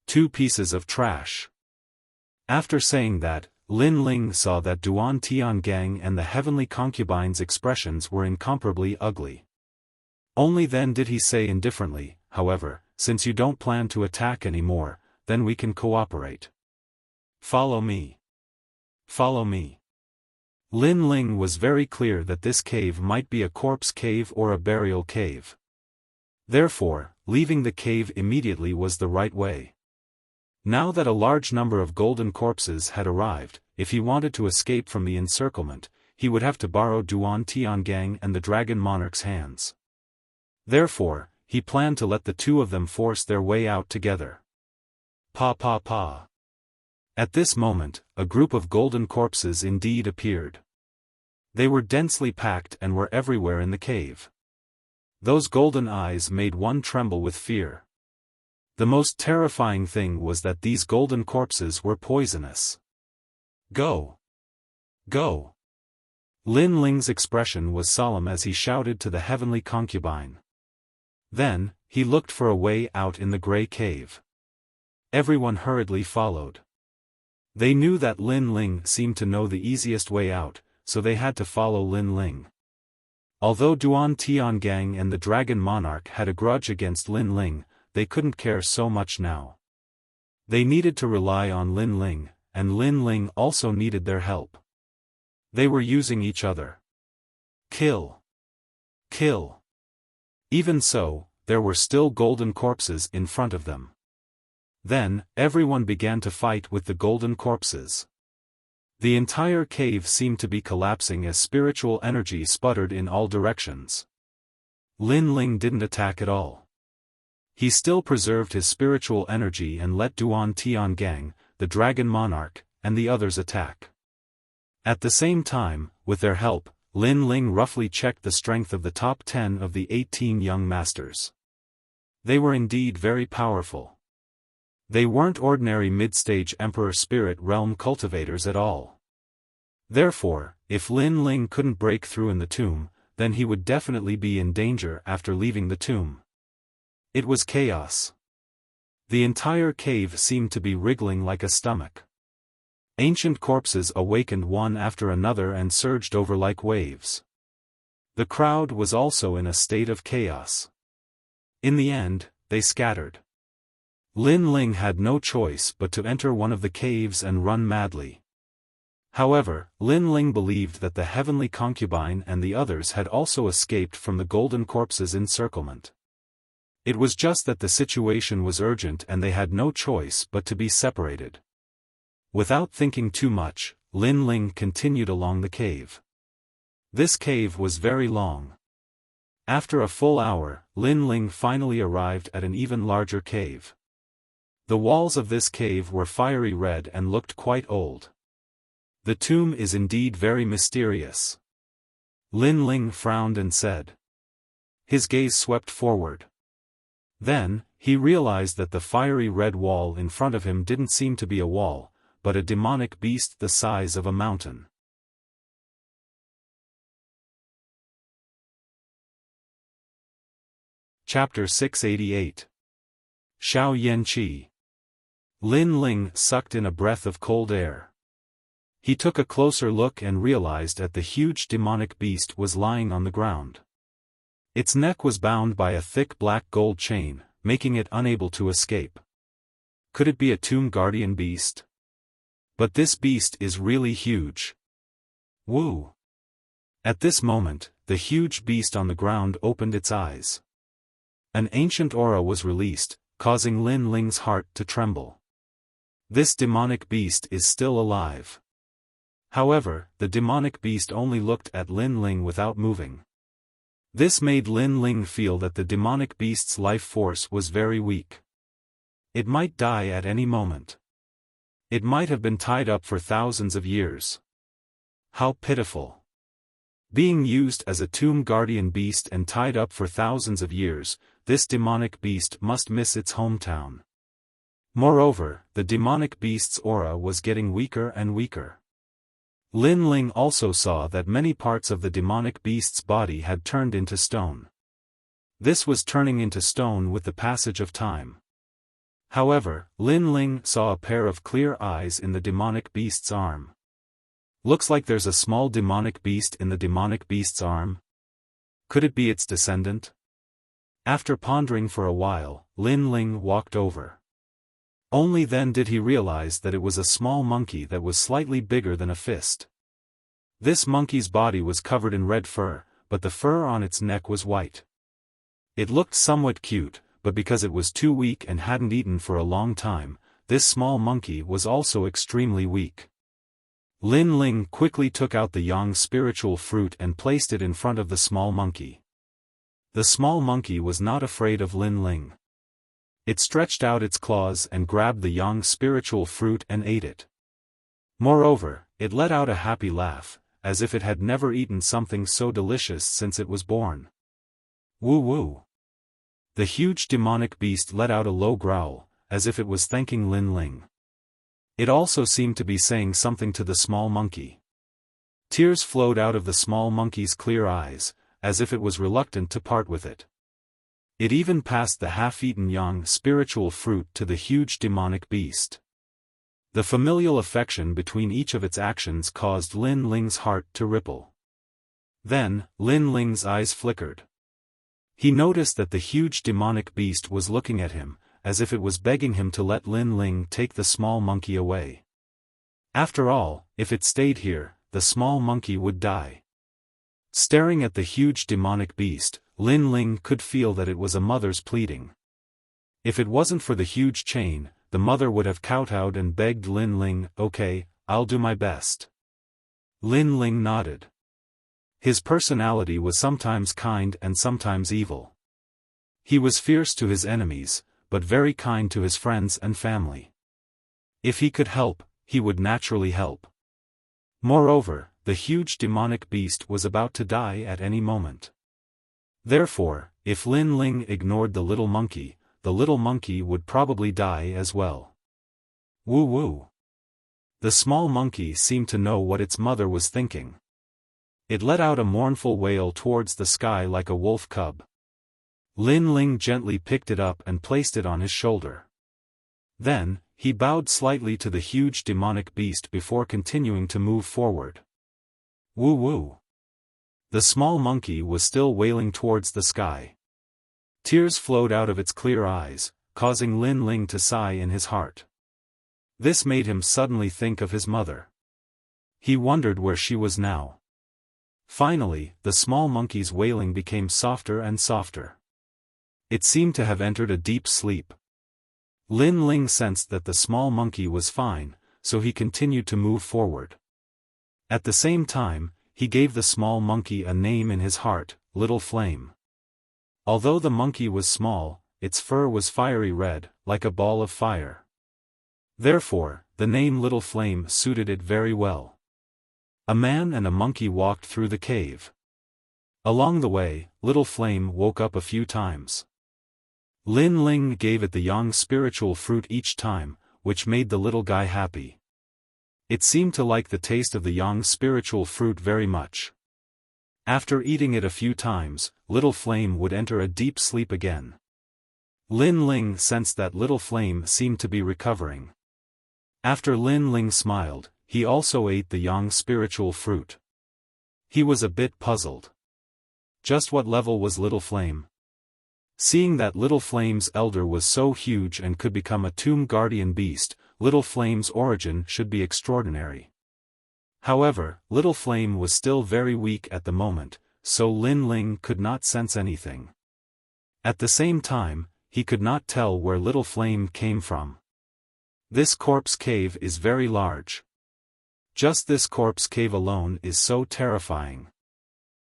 Two pieces of trash. After saying that, Lin Ling saw that Duan Tiangang and the heavenly concubine's expressions were incomparably ugly. Only then did he say indifferently, however, since you don't plan to attack anymore, then we can cooperate. Follow me. Follow me. Lin Ling was very clear that this cave might be a corpse cave or a burial cave. Therefore, leaving the cave immediately was the right way. Now that a large number of golden corpses had arrived, if he wanted to escape from the encirclement, he would have to borrow Duan Tiangang and the Dragon Monarch's hands. Therefore, he planned to let the two of them force their way out together. Pa pa pa. At this moment, a group of golden corpses indeed appeared. They were densely packed and were everywhere in the cave. Those golden eyes made one tremble with fear. The most terrifying thing was that these golden corpses were poisonous. Go! Go! Lin Ling's expression was solemn as he shouted to the heavenly concubine. Then, he looked for a way out in the gray cave. Everyone hurriedly followed. They knew that Lin Ling seemed to know the easiest way out, so they had to follow Lin Ling. Although Duan Tiangang and the Dragon Monarch had a grudge against Lin Ling, they couldn't care so much now. They needed to rely on Lin Ling, and Lin Ling also needed their help. They were using each other. Kill. Kill. Even so, there were still golden corpses in front of them. Then, everyone began to fight with the golden corpses. The entire cave seemed to be collapsing as spiritual energy sputtered in all directions. Lin Ling didn't attack at all. He still preserved his spiritual energy and let Duan Tiangang, the Dragon Monarch, and the others attack. At the same time, with their help, Lin Ling roughly checked the strength of the top 10 of the 18 young masters. They were indeed very powerful. They weren't ordinary mid-stage Emperor Spirit Realm cultivators at all. Therefore, if Lin Ling couldn't break through in the tomb, then he would definitely be in danger after leaving the tomb. It was chaos. The entire cave seemed to be wriggling like a stomach. Ancient corpses awakened one after another and surged over like waves. The crowd was also in a state of chaos. In the end, they scattered. Lin Ling had no choice but to enter one of the caves and run madly. However, Lin Ling believed that the heavenly concubine and the others had also escaped from the golden corpse's encirclement. It was just that the situation was urgent and they had no choice but to be separated. Without thinking too much, Lin Ling continued along the cave. This cave was very long. After a full hour, Lin Ling finally arrived at an even larger cave. The walls of this cave were fiery red and looked quite old. The tomb is indeed very mysterious. Lin Ling frowned and said. His gaze swept forward. Then, he realized that the fiery red wall in front of him didn't seem to be a wall, but a demonic beast the size of a mountain. Chapter 688. Xiao Yanqi. Lin Ling sucked in a breath of cold air. He took a closer look and realized that the huge demonic beast was lying on the ground. Its neck was bound by a thick black gold chain, making it unable to escape. Could it be a tomb guardian beast? But this beast is really huge. Woo! At this moment, the huge beast on the ground opened its eyes. An ancient aura was released, causing Lin Ling's heart to tremble. This demonic beast is still alive. However, the demonic beast only looked at Lin Ling without moving. This made Lin Ling feel that the demonic beast's life force was very weak. It might die at any moment. It might have been tied up for thousands of years. How pitiful. Being used as a tomb guardian beast and tied up for thousands of years, this demonic beast must miss its hometown. Moreover, the demonic beast's aura was getting weaker and weaker. Lin Ling also saw that many parts of the demonic beast's body had turned into stone. This was turning into stone with the passage of time. However, Lin Ling saw a pair of clear eyes in the demonic beast's arm. Looks like there's a small demonic beast in the demonic beast's arm. Could it be its descendant? After pondering for a while, Lin Ling walked over. Only then did he realize that it was a small monkey that was slightly bigger than a fist. This monkey's body was covered in red fur, but the fur on its neck was white. It looked somewhat cute, but because it was too weak and hadn't eaten for a long time, this small monkey was also extremely weak. Lin Ling quickly took out the yang spiritual fruit and placed it in front of the small monkey. The small monkey was not afraid of Lin Ling. It stretched out its claws and grabbed the yang spiritual fruit and ate it. Moreover, it let out a happy laugh, as if it had never eaten something so delicious since it was born. Woo woo. The huge demonic beast let out a low growl, as if it was thanking Lin Ling. It also seemed to be saying something to the small monkey. Tears flowed out of the small monkey's clear eyes, as if it was reluctant to part with it. It even passed the half-eaten yang spiritual fruit to the huge demonic beast. The familial affection between each of its actions caused Lin Ling's heart to ripple. Then, Lin Ling's eyes flickered. He noticed that the huge demonic beast was looking at him, as if it was begging him to let Lin Ling take the small monkey away. After all, if it stayed here, the small monkey would die. Staring at the huge demonic beast, Lin Ling could feel that it was a mother's pleading. If it wasn't for the huge chain, the mother would have kowtowed and begged Lin Ling, "Okay, I'll do my best. Lin Ling nodded. His personality was sometimes kind and sometimes evil. He was fierce to his enemies, but very kind to his friends and family. If he could help, he would naturally help. Moreover, the huge demonic beast was about to die at any moment. Therefore, if Lin Ling ignored the little monkey would probably die as well. Woo woo. The small monkey seemed to know what its mother was thinking. It let out a mournful wail towards the sky like a wolf cub. Lin Ling gently picked it up and placed it on his shoulder. Then, he bowed slightly to the huge demonic beast before continuing to move forward. Woo woo. The small monkey was still wailing towards the sky. Tears flowed out of its clear eyes, causing Lin Ling to sigh in his heart. This made him suddenly think of his mother. He wondered where she was now. Finally, the small monkey's wailing became softer and softer. It seemed to have entered a deep sleep. Lin Ling sensed that the small monkey was fine, so he continued to move forward. At the same time, he gave the small monkey a name in his heart, Little Flame. Although the monkey was small, its fur was fiery red, like a ball of fire. Therefore, the name Little Flame suited it very well. A man and a monkey walked through the cave. Along the way, Little Flame woke up a few times. Lin Ling gave it the yang spiritual fruit each time, which made the little guy happy. It seemed to like the taste of the yang spiritual fruit very much. After eating it a few times, Little Flame would enter a deep sleep again. Lin Ling sensed that Little Flame seemed to be recovering. After Lin Ling smiled, he also ate the yang spiritual fruit. He was a bit puzzled. Just what level was Little Flame? Seeing that Little Flame's elder was so huge and could become a tomb guardian beast, Little Flame's origin should be extraordinary. However, Little Flame was still very weak at the moment, so Lin Ling could not sense anything. At the same time, he could not tell where Little Flame came from. This corpse cave is very large. Just this corpse cave alone is so terrifying.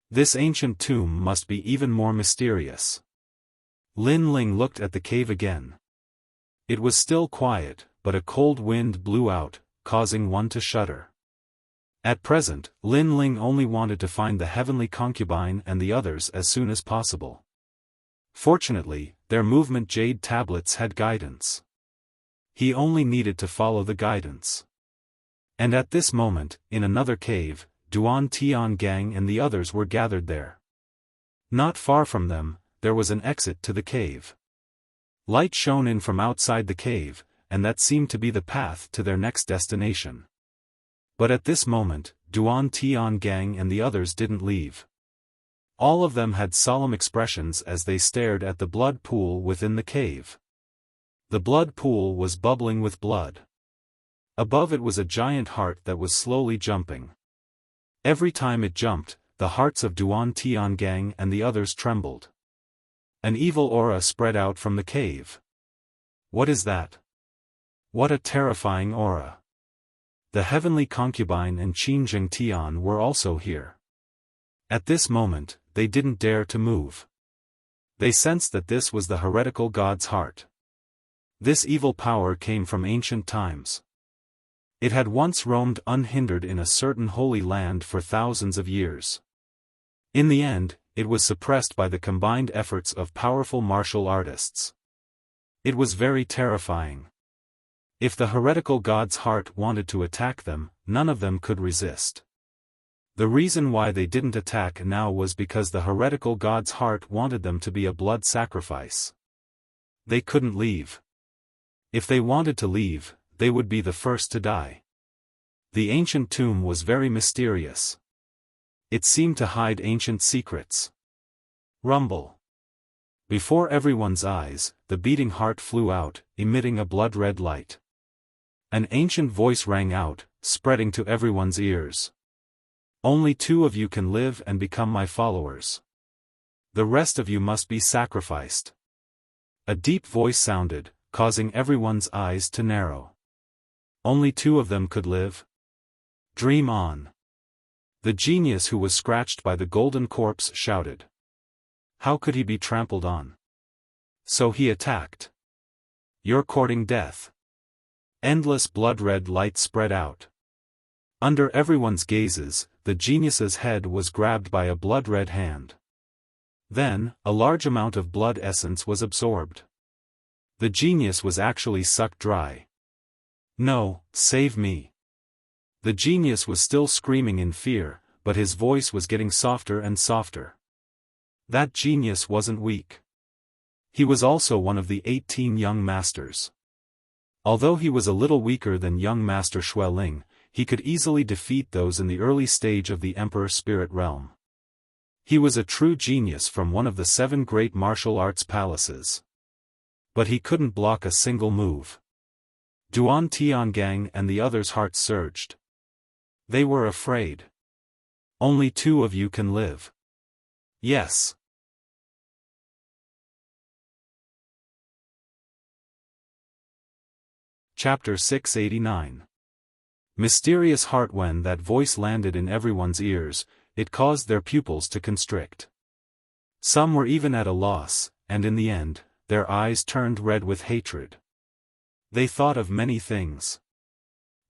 This ancient tomb must be even more mysterious. Lin Ling looked at the cave again. It was still quiet, but a cold wind blew out, causing one to shudder. At present, Lin Ling only wanted to find the heavenly concubine and the others as soon as possible. Fortunately, their movement jade tablets had guidance. He only needed to follow the guidance. And at this moment, in another cave, Duan Tian Gang and the others were gathered there. Not far from them, there was an exit to the cave. Light shone in from outside the cave, and that seemed to be the path to their next destination. But at this moment, Duan Tian Gang and the others didn't leave. All of them had solemn expressions as they stared at the blood pool within the cave. The blood pool was bubbling with blood. Above it was a giant heart that was slowly jumping. Every time it jumped, the hearts of Duan Tian Gang and the others trembled. An evil aura spread out from the cave. What is that? What a terrifying aura. The heavenly concubine and Qin Zheng Tian were also here. At this moment, they didn't dare to move. They sensed that this was the heretical god's heart. This evil power came from ancient times. It had once roamed unhindered in a certain holy land for thousands of years. In the end, it was suppressed by the combined efforts of powerful martial artists. It was very terrifying. If the heretical god's heart wanted to attack them, none of them could resist. The reason why they didn't attack now was because the heretical god's heart wanted them to be a blood sacrifice. They couldn't leave. If they wanted to leave, they would be the first to die. The ancient tomb was very mysterious. It seemed to hide ancient secrets. Rumble. Before everyone's eyes, the beating heart flew out, emitting a blood-red light. An ancient voice rang out, spreading to everyone's ears. Only 2 of you can live and become my followers. The rest of you must be sacrificed. A deep voice sounded, causing everyone's eyes to narrow. Only 2 of them could live? Dream on. The genius who was scratched by the golden corpse shouted. How could he be trampled on? So he attacked. You're courting death. Endless blood-red light spread out. Under everyone's gazes, the genius's head was grabbed by a blood-red hand. Then, a large amount of blood essence was absorbed. The genius was actually sucked dry. No, save me. The genius was still screaming in fear, but his voice was getting softer and softer. That genius wasn't weak. He was also one of the 18 young masters. Although he was a little weaker than young Master Xueling, he could easily defeat those in the early stage of the Emperor Spirit Realm. He was a true genius from one of the 7 great martial arts palaces. But he couldn't block a single move. Duan Tiangang and the others' hearts surged. They were afraid. Only 2 of you can live. Yes. Chapter 689. Mysterious heart. When that voice landed in everyone's ears, it caused their pupils to constrict. Some were even at a loss, and in the end, their eyes turned red with hatred. They thought of many things.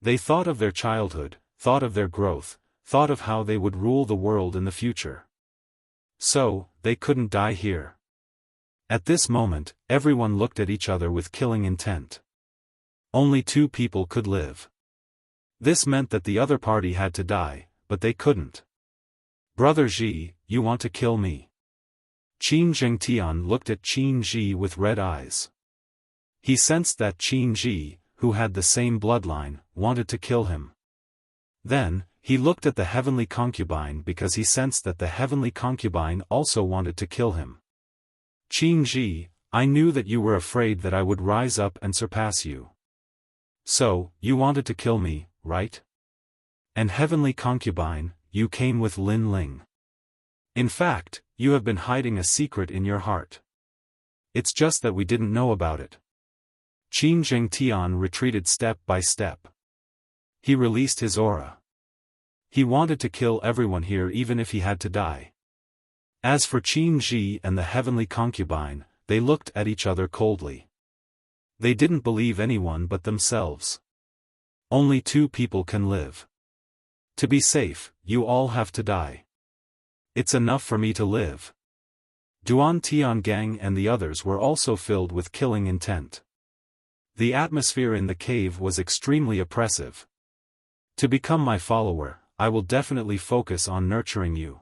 They thought of their childhood, thought of their growth, thought of how they would rule the world in the future. So, they couldn't die here. At this moment, everyone looked at each other with killing intent. Only 2 people could live. This meant that the other party had to die, but they couldn't. Brother Ji, you want to kill me? Qin Zhengtian looked at Qin Ji with red eyes. He sensed that Qin Ji, who had the same bloodline, wanted to kill him. Then, he looked at the heavenly concubine because he sensed that the heavenly concubine also wanted to kill him. Qin Ji, I knew that you were afraid that I would rise up and surpass you. So, you wanted to kill me, right? And heavenly concubine, you came with Lin Ling. In fact, you have been hiding a secret in your heart. It's just that we didn't know about it. Qin Zhengtian retreated step by step. He released his aura. He wanted to kill everyone here even if he had to die. As for Qin Ji and the heavenly concubine, they looked at each other coldly. They didn't believe anyone but themselves. Only 2 people can live. To be safe, you all have to die. It's enough for me to live. Duan Tiangang and the others were also filled with killing intent. The atmosphere in the cave was extremely oppressive. To become my follower, I will definitely focus on nurturing you.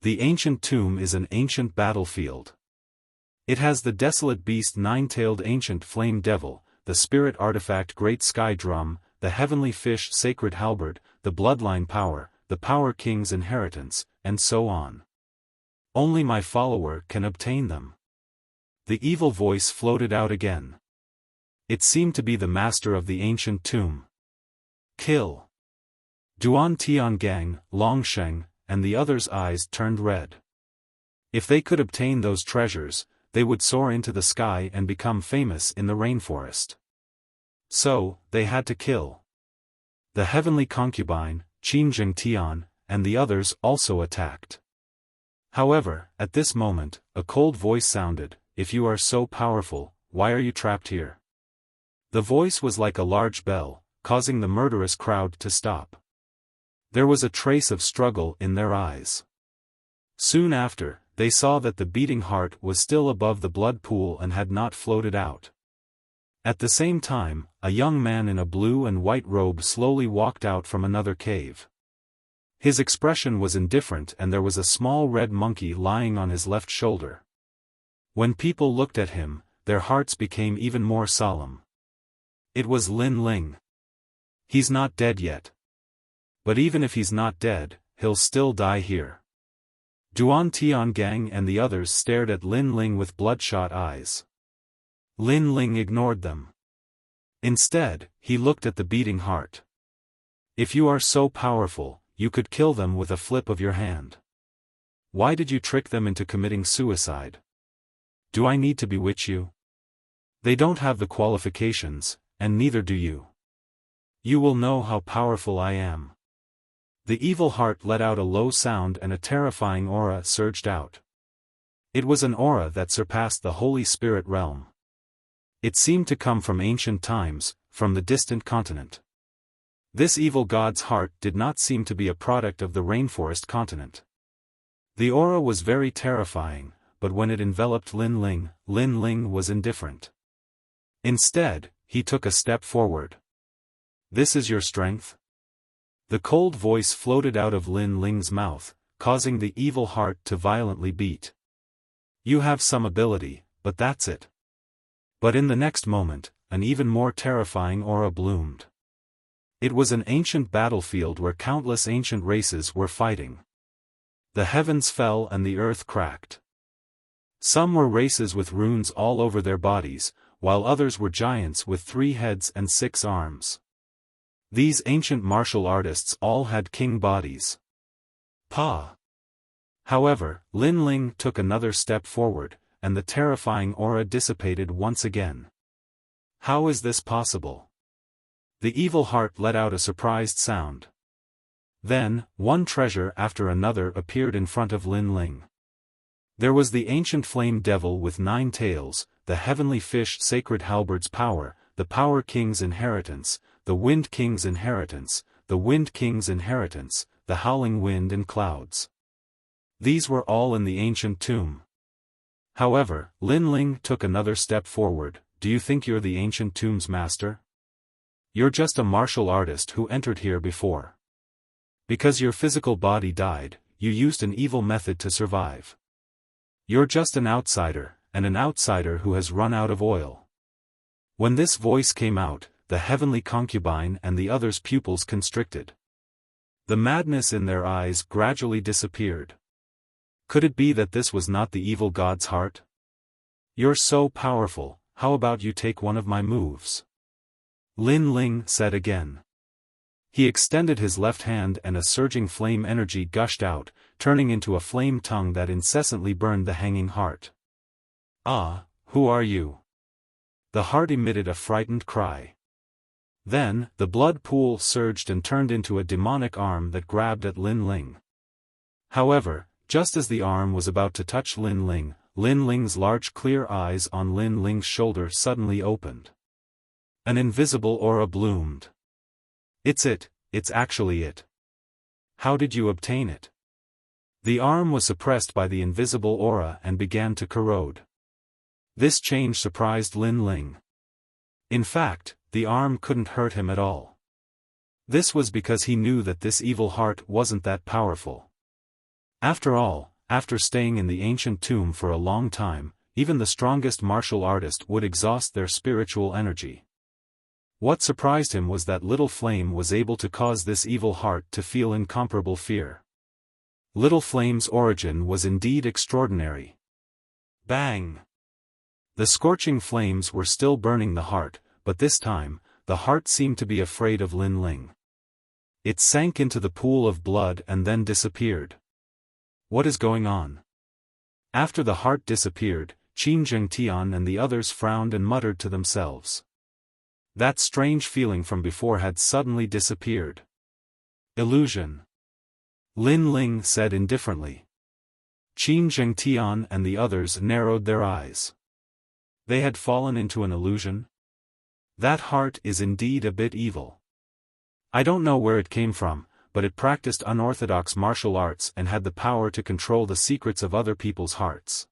The ancient tomb is an ancient battlefield. It has the desolate beast 9-tailed ancient flame devil, the spirit artifact great sky drum, the heavenly fish sacred halberd, the bloodline power, the power king's inheritance, and so on. Only my follower can obtain them. The evil voice floated out again. It seemed to be the master of the ancient tomb. Kill. Duan Tiangang, Longsheng, and the others' eyes turned red. If they could obtain those treasures, they would soar into the sky and become famous in the rainforest. So, they had to kill. The heavenly concubine, Qin Zhengtian, and the others also attacked. However, at this moment, a cold voice sounded, if you are so powerful, why are you trapped here? The voice was like a large bell, causing the murderous crowd to stop. There was a trace of struggle in their eyes. Soon after, they saw that the beating heart was still above the blood pool and had not floated out. At the same time, a young man in a blue and white robe slowly walked out from another cave. His expression was indifferent and there was a small red monkey lying on his left shoulder. When people looked at him, their hearts became even more solemn. It was Lin Ling. He's not dead yet. But even if he's not dead, he'll still die here. Duan Tiangang and the others stared at Lin Ling with bloodshot eyes. Lin Ling ignored them. Instead, he looked at the beating heart. If you are so powerful, you could kill them with a flip of your hand. Why did you trick them into committing suicide? Do I need to bewitch you? They don't have the qualifications, and neither do you. You will know how powerful I am. The evil heart let out a low sound and a terrifying aura surged out. It was an aura that surpassed the Holy Spirit realm. It seemed to come from ancient times, from the distant continent. This evil god's heart did not seem to be a product of the rainforest continent. The aura was very terrifying, but when it enveloped Lin Ling was indifferent. Instead, he took a step forward. "This is your strength?" The cold voice floated out of Lin Ling's mouth, causing the evil heart to violently beat. "You have some ability, but that's it." But in the next moment, an even more terrifying aura bloomed. It was an ancient battlefield where countless ancient races were fighting. The heavens fell and the earth cracked. Some were races with runes all over their bodies, while others were giants with 3 heads and 6 arms. These ancient martial artists all had king bodies. However, Lin Ling took another step forward, and the terrifying aura dissipated once again. How is this possible? The evil heart let out a surprised sound. Then, one treasure after another appeared in front of Lin Ling. There was the ancient flame devil with 9 tails, the heavenly fish sacred halberd's power, the power king's inheritance, the wind king's inheritance, the wind king's inheritance, the howling wind and clouds. These were all in the ancient tomb. However, Lin Ling took another step forward. "Do you think you're the ancient tomb's master? You're just a martial artist who entered here before. Because your physical body died, you used an evil method to survive. You're just an outsider, and an outsider who has run out of oil." When this voice came out, the heavenly concubine and the others' pupils constricted. The madness in their eyes gradually disappeared. Could it be that this was not the evil god's heart? "You're so powerful, how about you take one of my moves?" Lin Ling said again. He extended his left hand and a surging flame energy gushed out, turning into a flame tongue that incessantly burned the hanging heart. "Ah, who are you?" The heart emitted a frightened cry. Then, the blood pool surged and turned into a demonic arm that grabbed at Lin Ling. However, just as the arm was about to touch Lin Ling's large clear eyes on Lin Ling's shoulder suddenly opened. An invisible aura bloomed. It's actually it. How did you obtain it?" The arm was suppressed by the invisible aura and began to corrode. This change surprised Lin Ling. In fact, the arm couldn't hurt him at all. This was because he knew that this evil heart wasn't that powerful. After all, after staying in the ancient tomb for a long time, even the strongest martial artist would exhaust their spiritual energy. What surprised him was that Little Flame was able to cause this evil heart to feel incomparable fear. Little Flame's origin was indeed extraordinary. Bang! The scorching flames were still burning the heart, but this time, the heart seemed to be afraid of Lin Ling. It sank into the pool of blood and then disappeared. What is going on? After the heart disappeared, Qin Zhengtian and the others frowned and muttered to themselves. That strange feeling from before had suddenly disappeared. Illusion. Lin Ling said indifferently. Qin Zhengtian and the others narrowed their eyes. They had fallen into an illusion? That heart is indeed a bit evil. I don't know where it came from, but it practiced unorthodox martial arts and had the power to control the secrets of other people's hearts.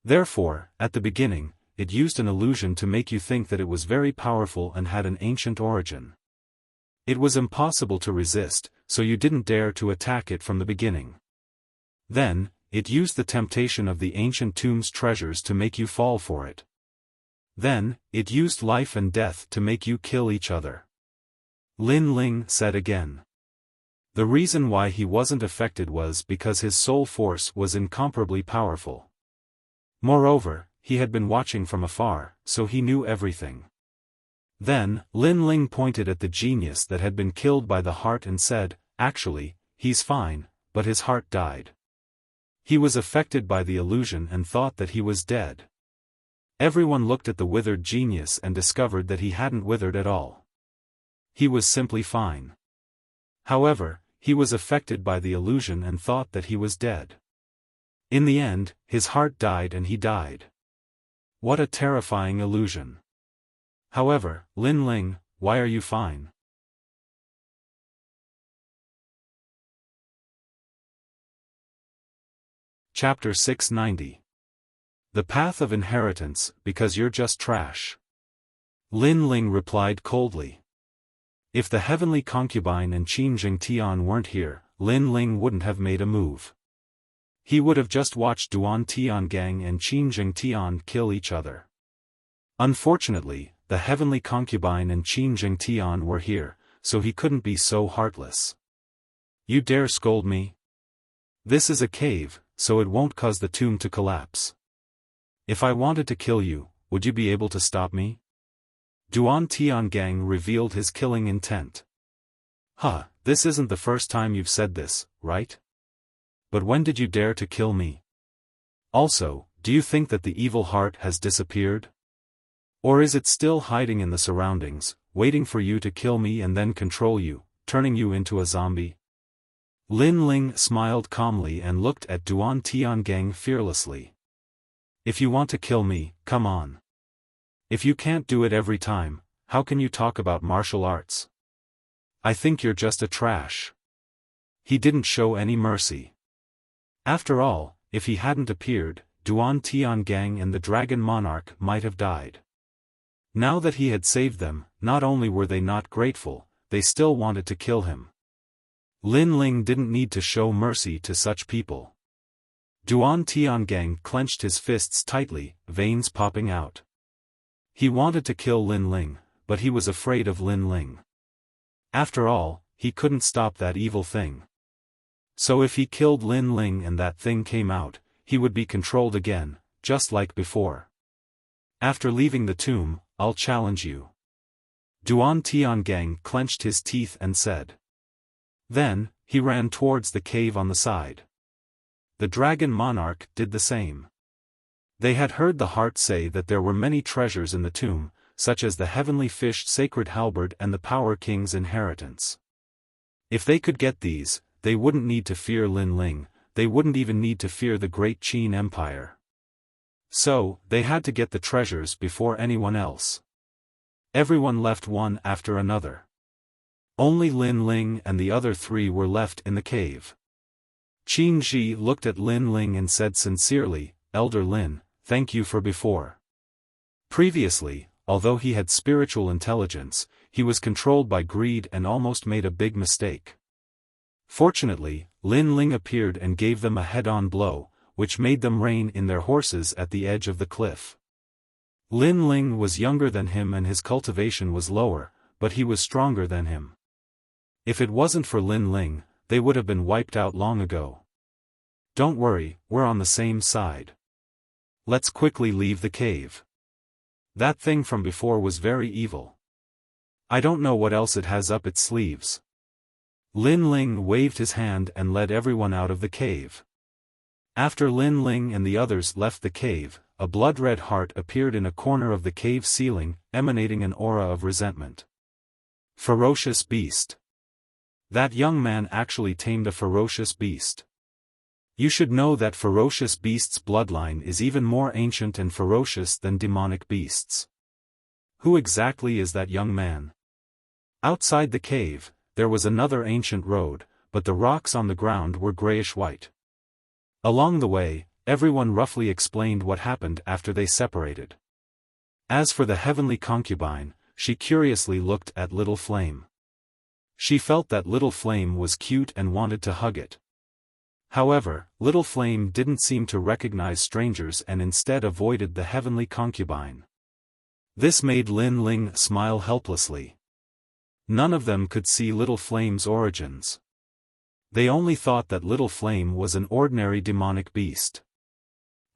Therefore, at the beginning, it used an illusion to make you think that it was very powerful and had an ancient origin. It was impossible to resist, so you didn't dare to attack it from the beginning. Then, it used the temptation of the ancient tomb's treasures to make you fall for it. Then, it used life and death to make you kill each other. Lin Ling said again. The reason why he wasn't affected was because his soul force was incomparably powerful. Moreover, he had been watching from afar, so he knew everything. Then, Lin Ling pointed at the genius that had been killed by the heart and said, "Actually, he's fine, but his heart died." He was affected by the illusion and thought that he was dead. Everyone looked at the withered genius and discovered that he hadn't withered at all. He was simply fine. However, he was affected by the illusion and thought that he was dead. In the end, his heart died and he died. What a terrifying illusion. However, Lin Ling, why are you fine? Chapter 690. The Path of Inheritance, because you're just trash. Lin Ling replied coldly. If the heavenly concubine and Qin Jingtian weren't here, Lin Ling wouldn't have made a move. He would have just watched Duan Tiangang and Qin Jingtian kill each other. Unfortunately, the heavenly concubine and Qin Jingtian were here, so he couldn't be so heartless. You dare scold me? This is a cave, so it won't cause the tomb to collapse. If I wanted to kill you, would you be able to stop me? Duan Tiangang revealed his killing intent. Huh, this isn't the first time you've said this, right? But when did you dare to kill me? Also, do you think that the evil heart has disappeared? Or is it still hiding in the surroundings, waiting for you to kill me and then control you, turning you into a zombie? Lin Ling smiled calmly and looked at Duan Tiangang fearlessly. If you want to kill me, come on. If you can't do it every time, how can you talk about martial arts? I think you're just a trash. He didn't show any mercy. After all, if he hadn't appeared, Duan Tiangang and the Dragon Monarch might have died. Now that he had saved them, not only were they not grateful, they still wanted to kill him. Lin Ling didn't need to show mercy to such people. Duan Tiangang clenched his fists tightly, veins popping out. He wanted to kill Lin Ling, but he was afraid of Lin Ling. After all, he couldn't stop that evil thing. So if he killed Lin Ling and that thing came out, he would be controlled again, just like before. After leaving the tomb, I'll challenge you. Duan Tiangang clenched his teeth and said. Then, he ran towards the cave on the side. The Dragon Monarch did the same. They had heard the heart say that there were many treasures in the tomb, such as the heavenly fish sacred halberd and the Power King's inheritance. If they could get these, they wouldn't need to fear Lin Ling, they wouldn't even need to fear the great Qin Empire. So, they had to get the treasures before anyone else. Everyone left one after another. Only Lin Ling and the other three were left in the cave. Qin Ji looked at Lin Ling and said sincerely, Elder Lin, thank you for before. Previously, although he had spiritual intelligence, he was controlled by greed and almost made a big mistake. Fortunately, Lin Ling appeared and gave them a head-on blow, which made them rein in their horses at the edge of the cliff. Lin Ling was younger than him and his cultivation was lower, but he was stronger than him. If it wasn't for Lin Ling, they would have been wiped out long ago. Don't worry, we're on the same side. Let's quickly leave the cave. That thing from before was very evil. I don't know what else it has up its sleeves. Lin Ling waved his hand and led everyone out of the cave. After Lin Ling and the others left the cave, a blood-red heart appeared in a corner of the cave ceiling, emanating an aura of resentment. Ferocious beast. That young man actually tamed a ferocious beast. You should know that ferocious beast's bloodline is even more ancient and ferocious than demonic beasts. Who exactly is that young man? Outside the cave, there was another ancient road, but the rocks on the ground were grayish-white. Along the way, everyone roughly explained what happened after they separated. As for the heavenly concubine, she curiously looked at Little Flame. She felt that Little Flame was cute and wanted to hug it. However, Little Flame didn't seem to recognize strangers and instead avoided the heavenly concubine. This made Lin Ling smile helplessly. None of them could see Little Flame's origins. They only thought that Little Flame was an ordinary demonic beast.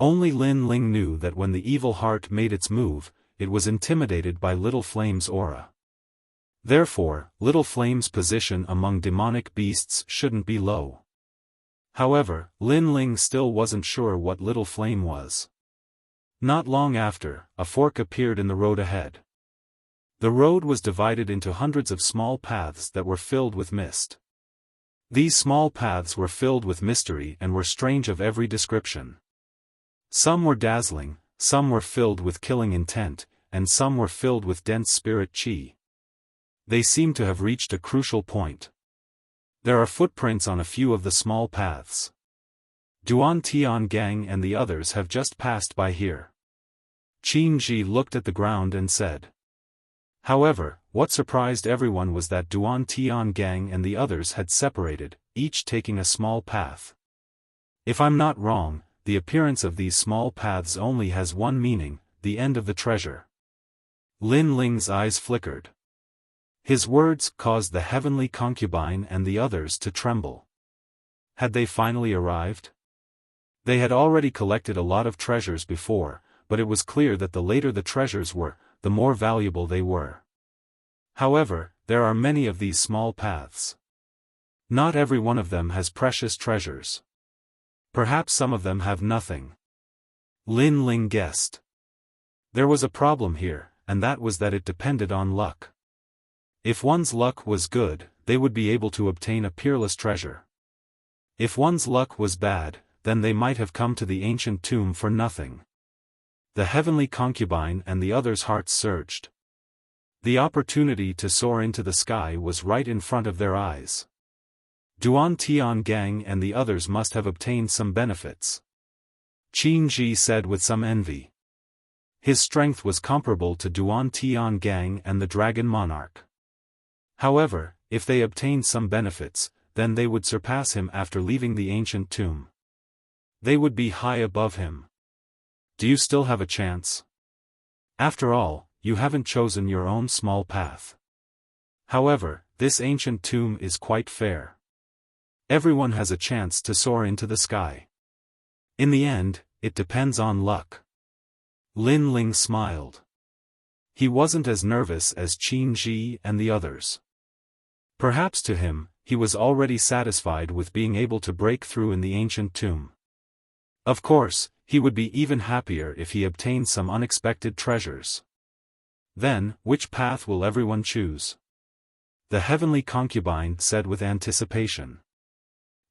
Only Lin Ling knew that when the evil heart made its move, it was intimidated by Little Flame's aura. Therefore, Little Flame's position among demonic beasts shouldn't be low. However, Lin Ling still wasn't sure what Little Flame was. Not long after, a fork appeared in the road ahead. The road was divided into hundreds of small paths that were filled with mist. These small paths were filled with mystery and were strange of every description. Some were dazzling, some were filled with killing intent, and some were filled with dense spirit qi. They seemed to have reached a crucial point. There are footprints on a few of the small paths. Duan Tian Gang and the others have just passed by here. Qin Ji looked at the ground and said. However, what surprised everyone was that Duan Tian Gang and the others had separated, each taking a small path. If I'm not wrong, the appearance of these small paths only has one meaning, the end of the treasure. Lin Ling's eyes flickered. His words caused the heavenly concubine and the others to tremble. Had they finally arrived? They had already collected a lot of treasures before, but it was clear that the later the treasures were, the more valuable they were. However, there are many of these small paths. Not every one of them has precious treasures. Perhaps some of them have nothing. Lin Ling guessed. There was a problem here, and that was that it depended on luck. If one's luck was good, they would be able to obtain a peerless treasure. If one's luck was bad, then they might have come to the ancient tomb for nothing. The heavenly concubine and the others' hearts surged. The opportunity to soar into the sky was right in front of their eyes. Duan Tian Gang and the others must have obtained some benefits. Qin Ji said with some envy. His strength was comparable to Duan Tian Gang and the Dragon Monarch. However, if they obtained some benefits, then they would surpass him after leaving the ancient tomb. They would be high above him. Do you still have a chance? After all, you haven't chosen your own small path. However, this ancient tomb is quite fair. Everyone has a chance to soar into the sky. In the end, it depends on luck. Lin Ling smiled. He wasn't as nervous as Qin Ji and the others. Perhaps to him, he was already satisfied with being able to break through in the ancient tomb. Of course, he would be even happier if he obtained some unexpected treasures. Then, which path will everyone choose? The heavenly concubine said with anticipation.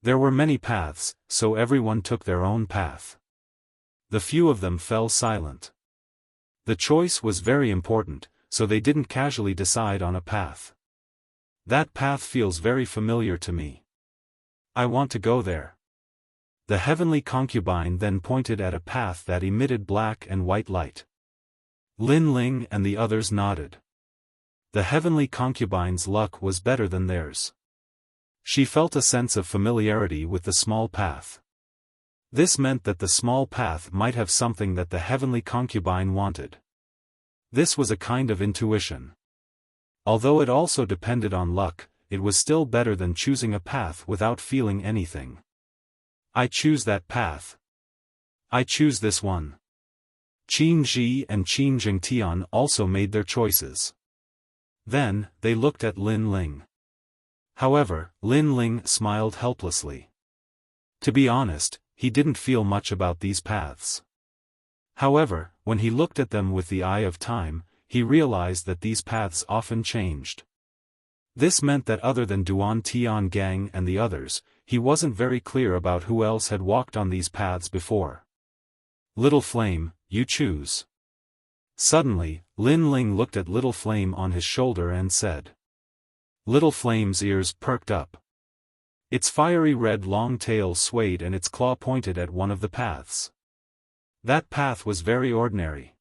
There were many paths, so everyone took their own path. The few of them fell silent. The choice was very important, so they didn't casually decide on a path. That path feels very familiar to me. I want to go there. The heavenly concubine then pointed at a path that emitted black and white light. Lin Ling and the others nodded. The heavenly concubine's luck was better than theirs. She felt a sense of familiarity with the small path. This meant that the small path might have something that the heavenly concubine wanted. This was a kind of intuition. Although it also depended on luck, it was still better than choosing a path without feeling anything. I choose that path. I choose this one. Qin Ji and Qin Jingtian also made their choices. Then, they looked at Lin Ling. However, Lin Ling smiled helplessly. To be honest, he didn't feel much about these paths. However, when he looked at them with the eye of time, he realized that these paths often changed. This meant that other than Duan Tian Gang and the others, he wasn't very clear about who else had walked on these paths before. Little Flame, you choose. Suddenly, Lin Ling looked at Little Flame on his shoulder and said. Little Flame's ears perked up. Its fiery red long tail swayed and its claw pointed at one of the paths. That path was very ordinary.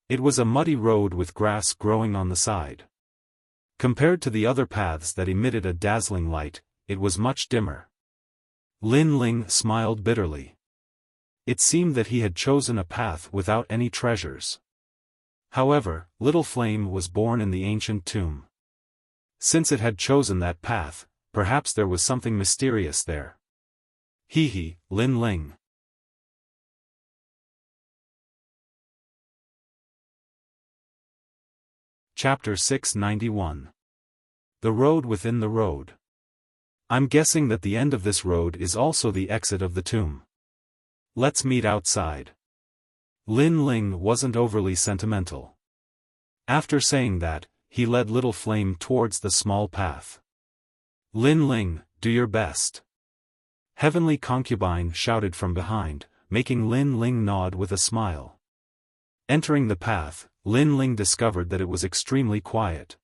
It was a muddy road with grass growing on the side. Compared to the other paths that emitted a dazzling light, it was much dimmer. Lin Ling smiled bitterly. It seemed that he had chosen a path without any treasures. However, Little Flame was born in the ancient tomb. Since it had chosen that path, perhaps there was something mysterious there. Hee, Lin Ling. Chapter 691. The Road Within the Road. I'm guessing that the end of this road is also the exit of the tomb. Let's meet outside. Lin Ling wasn't overly sentimental. After saying that, he led Little Flame towards the small path. Lin Ling, do your best." Heavenly Concubine shouted from behind, making Lin Ling nod with a smile. Entering the path, Lin Ling discovered that it was extremely quiet.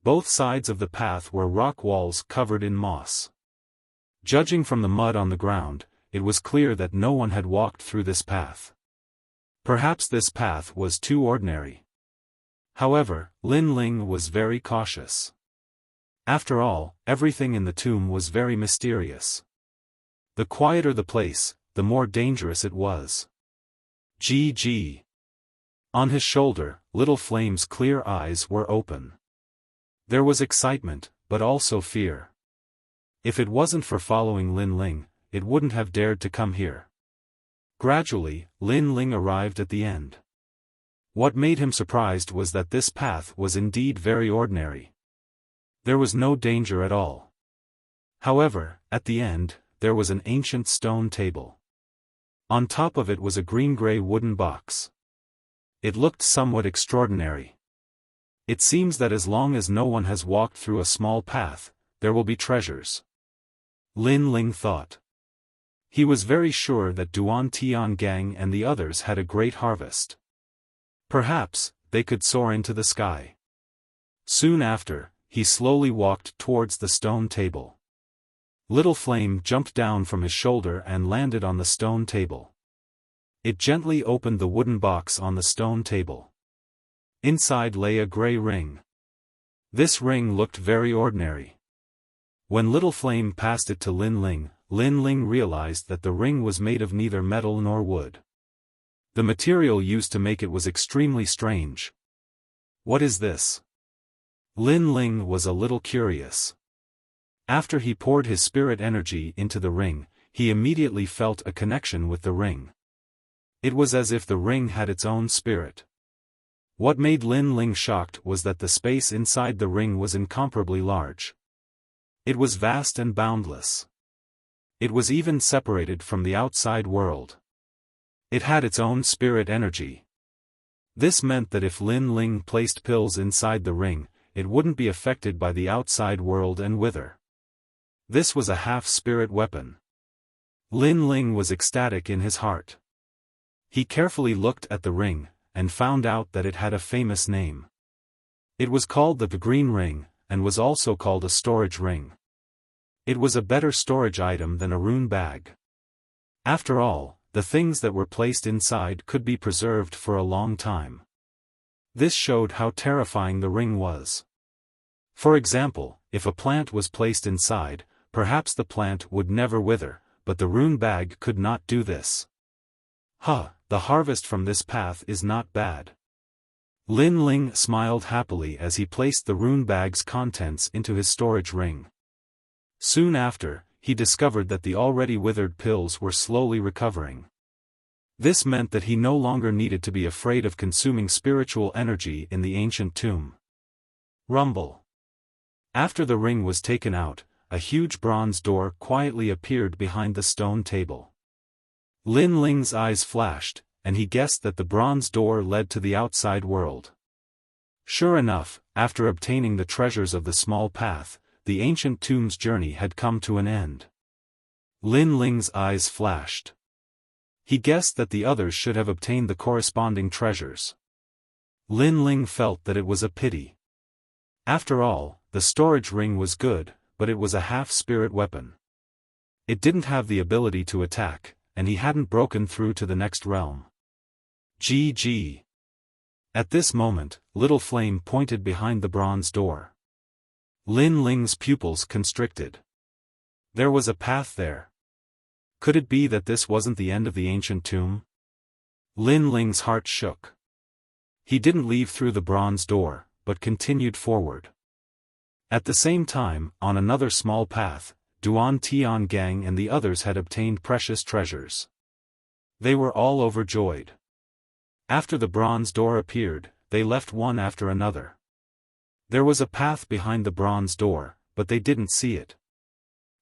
Both sides of the path were rock walls covered in moss. Judging from the mud on the ground, it was clear that no one had walked through this path. Perhaps this path was too ordinary. However, Lin Ling was very cautious. After all, everything in the tomb was very mysterious. The quieter the place, the more dangerous it was. GG. On his shoulder, Little Flame's clear eyes were open. There was excitement, but also fear. If it wasn't for following Lin Ling, it wouldn't have dared to come here. Gradually, Lin Ling arrived at the end. What made him surprised was that this path was indeed very ordinary. There was no danger at all. However, at the end, there was an ancient stone table. On top of it was a green-gray wooden box. It looked somewhat extraordinary. It seems that as long as no one has walked through a small path, there will be treasures. Lin Ling thought. He was very sure that Duan Tiangang and the others had a great harvest. Perhaps, they could soar into the sky. Soon after, he slowly walked towards the stone table. Little Flame jumped down from his shoulder and landed on the stone table. It gently opened the wooden box on the stone table. Inside lay a gray ring. This ring looked very ordinary. When Little Flame passed it to Lin Ling realized that the ring was made of neither metal nor wood. The material used to make it was extremely strange. What is this? Lin Ling was a little curious. After he poured his spirit energy into the ring, he immediately felt a connection with the ring. It was as if the ring had its own spirit. What made Lin Ling shocked was that the space inside the ring was incomparably large. It was vast and boundless. It was even separated from the outside world. It had its own spirit energy. This meant that if Lin Ling placed pills inside the ring, it wouldn't be affected by the outside world and wither. This was a half-spirit weapon. Lin Ling was ecstatic in his heart. He carefully looked at the ring, and found out that it had a famous name. It was called the Green Ring, and was also called a storage ring. It was a better storage item than a rune bag. After all, the things that were placed inside could be preserved for a long time. This showed how terrifying the ring was. For example, if a plant was placed inside, perhaps the plant would never wither, but the rune bag could not do this. The harvest from this path is not bad. Lin Ling smiled happily as he placed the rune bag's contents into his storage ring. Soon after, he discovered that the already withered pills were slowly recovering. This meant that he no longer needed to be afraid of consuming spiritual energy in the ancient tomb. Rumble. After the ring was taken out, a huge bronze door quietly appeared behind the stone table. Lin Ling's eyes flashed, and he guessed that the bronze door led to the outside world. Sure enough, after obtaining the treasures of the small path, the ancient tomb's journey had come to an end. Lin Ling's eyes flashed. He guessed that the others should have obtained the corresponding treasures. Lin Ling felt that it was a pity. After all, the storage ring was good, but it was a half-spirit weapon. It didn't have the ability to attack, and he hadn't broken through to the next realm. GG. At this moment, Little Flame pointed behind the bronze door. Lin Ling's pupils constricted. There was a path there. Could it be that this wasn't the end of the ancient tomb? Lin Ling's heart shook. He didn't leave through the bronze door, but continued forward. At the same time, on another small path, Duan Tiangang and the others had obtained precious treasures. They were all overjoyed. After the bronze door appeared, they left one after another. There was a path behind the bronze door, but they didn't see it.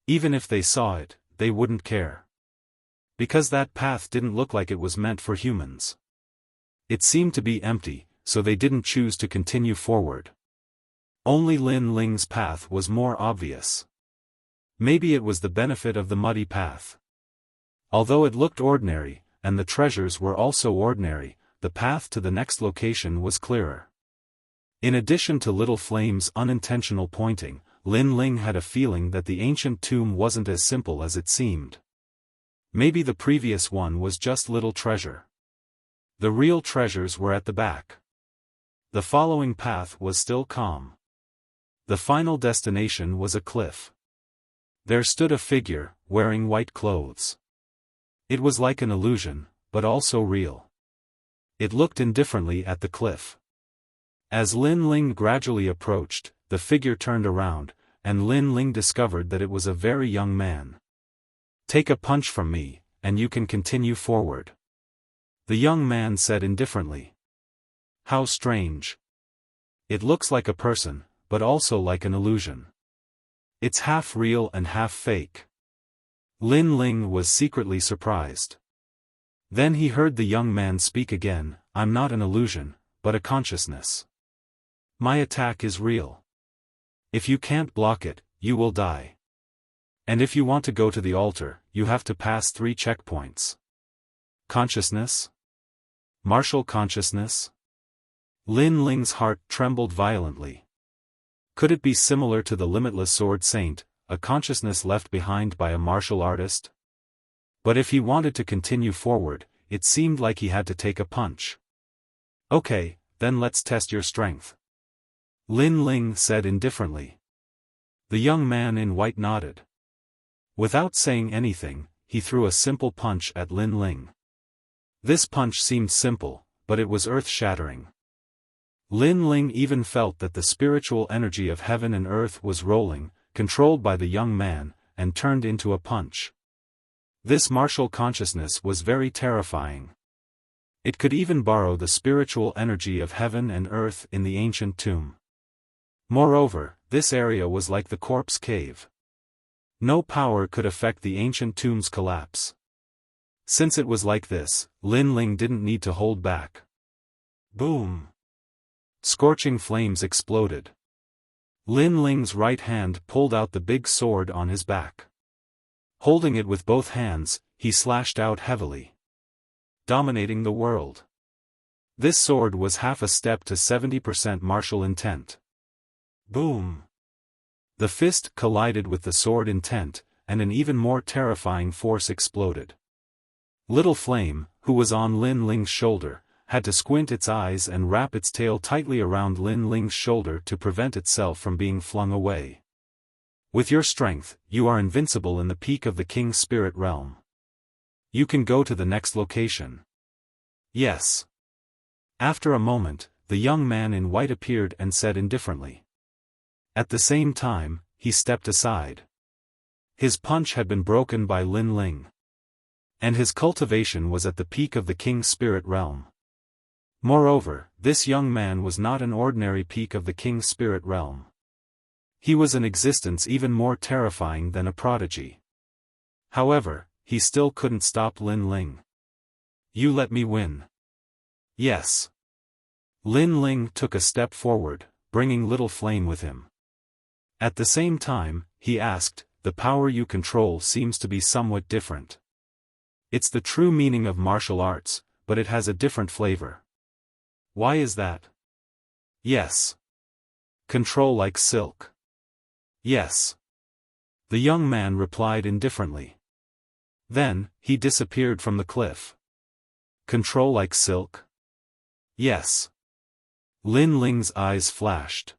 Even if they saw it, they wouldn't care. Because that path didn't look like it was meant for humans. It seemed to be empty, so they didn't choose to continue forward. Only Lin Ling's path was more obvious. Maybe it was the benefit of the muddy path. Although it looked ordinary, and the treasures were also ordinary, the path to the next location was clearer. In addition to Little Flame's unintentional pointing, Lin Ling had a feeling that the ancient tomb wasn't as simple as it seemed. Maybe the previous one was just little treasure. The real treasures were at the back. The following path was still calm. The final destination was a cliff. There stood a figure, wearing white clothes. It was like an illusion, but also real. It looked indifferently at the cliff. As Lin Ling gradually approached, the figure turned around, and Lin Ling discovered that it was a very young man. "Take a punch from me, and you can continue forward," the young man said indifferently. "How strange. It looks like a person, but also like an illusion. It's half real and half fake." Lin Ling was secretly surprised. Then he heard the young man speak again, "I'm not an illusion, but a consciousness. My attack is real. If you can't block it, you will die. And if you want to go to the altar, you have to pass 3 checkpoints." Consciousness? Martial consciousness? Lin Ling's heart trembled violently. Could it be similar to the limitless sword saint, a consciousness left behind by a martial artist? But if he wanted to continue forward, it seemed like he had to take a punch. "Okay, then let's test your strength," Lin Ling said indifferently. The young man in white nodded. Without saying anything, he threw a simple punch at Lin Ling. This punch seemed simple, but it was earth-shattering. Lin Ling even felt that the spiritual energy of heaven and earth was rolling, controlled by the young man, and turned into a punch. This martial consciousness was very terrifying. It could even borrow the spiritual energy of heaven and earth in the ancient tomb. Moreover, this area was like the corpse cave. No power could affect the ancient tomb's collapse. Since it was like this, Lin Ling didn't need to hold back. Boom! Scorching flames exploded. Lin Ling's right hand pulled out the big sword on his back. Holding it with both hands, he slashed out heavily, dominating the world. This sword was half a step to 70% martial intent. Boom! The fist collided with the sword intent, and an even more terrifying force exploded. Little Flame, who was on Lin Ling's shoulder, had to squint its eyes and wrap its tail tightly around Lin Ling's shoulder to prevent itself from being flung away. "With your strength, you are invincible in the peak of the King's Spirit Realm. You can go to the next location." "Yes." After a moment, the young man in white appeared and said indifferently. At the same time, he stepped aside. His punch had been broken by Lin Ling. And his cultivation was at the peak of the King's Spirit Realm. Moreover, this young man was not an ordinary peak of the King's Spirit Realm. He was an existence even more terrifying than a prodigy. However, he still couldn't stop Lin Ling. "You let me win." "Yes." Lin Ling took a step forward, bringing Little Flame with him. At the same time, he asked, "The power you control seems to be somewhat different. It's the true meaning of martial arts, but it has a different flavor. Why is that?" "Yes." "Control like silk." "Yes." The young man replied indifferently. Then, he disappeared from the cliff. "Control like silk?" "Yes." Lin Ling's eyes flashed.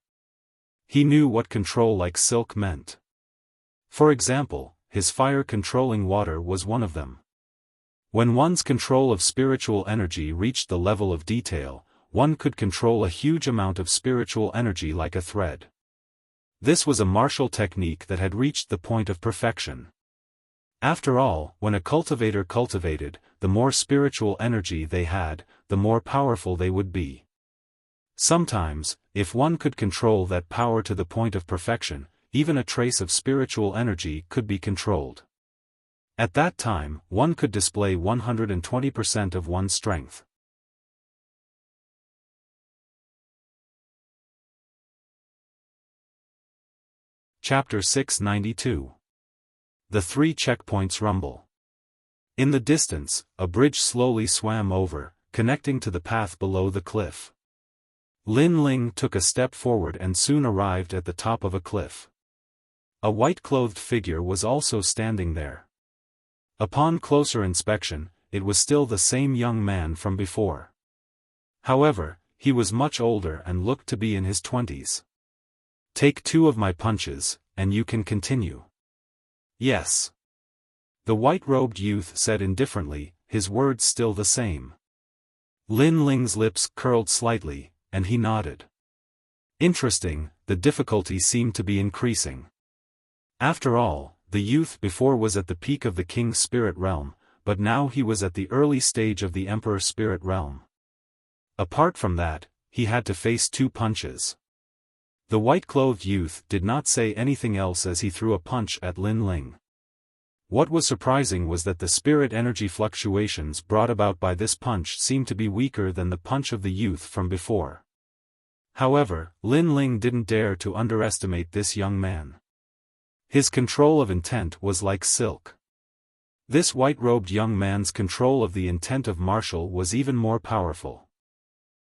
He knew what control like silk meant. For example, his fire-controlling water was one of them. When one's control of spiritual energy reached the level of detail, one could control a huge amount of spiritual energy like a thread. This was a martial technique that had reached the point of perfection. After all, when a cultivator cultivated, the more spiritual energy they had, the more powerful they would be. Sometimes, if one could control that power to the point of perfection, even a trace of spiritual energy could be controlled. At that time, one could display 120% of one's strength. Chapter 692. The 3 checkpoints rumble. In the distance, a bridge slowly swam over, connecting to the path below the cliff. Lin Ling took a step forward and soon arrived at the top of a cliff. A white-clothed figure was also standing there. Upon closer inspection, it was still the same young man from before. However, he was much older and looked to be in his 20s. "Take 2 of my punches, and you can continue." "Yes." The white-robed youth said indifferently, his words still the same. Lin Ling's lips curled slightly, and he nodded. Interesting, the difficulty seemed to be increasing. After all, the youth before was at the peak of the king's spirit realm, but now he was at the early stage of the emperor's spirit realm. Apart from that, he had to face 2 punches. The white-clothed youth did not say anything else as he threw a punch at Lin Ling. What was surprising was that the spirit energy fluctuations brought about by this punch seemed to be weaker than the punch of the youth from before. However, Lin Ling didn't dare to underestimate this young man. His control of intent was like silk. This white-robed young man's control of the intent of martial was even more powerful.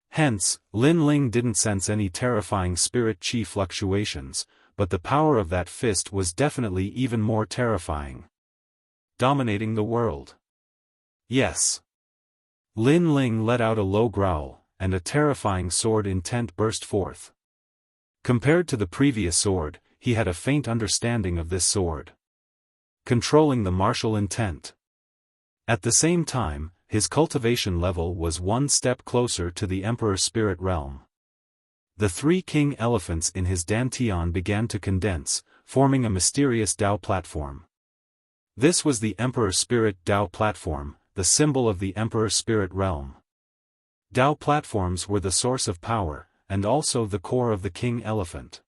Hence, Lin Ling didn't sense any terrifying spirit chi fluctuations, but the power of that fist was definitely even more terrifying. Dominating the world. Yes. Lin Ling let out a low growl, and a terrifying sword intent burst forth. Compared to the previous sword, he had a faint understanding of this sword. Controlling the martial intent. At the same time, his cultivation level was 1 step closer to the Emperor's spirit realm. The 3 king elephants in his dantian began to condense, forming a mysterious Dao platform. This was the Emperor's spirit Dao platform, the symbol of the Emperor's spirit realm. Dao platforms were the source of power, and also the core of the king elephant.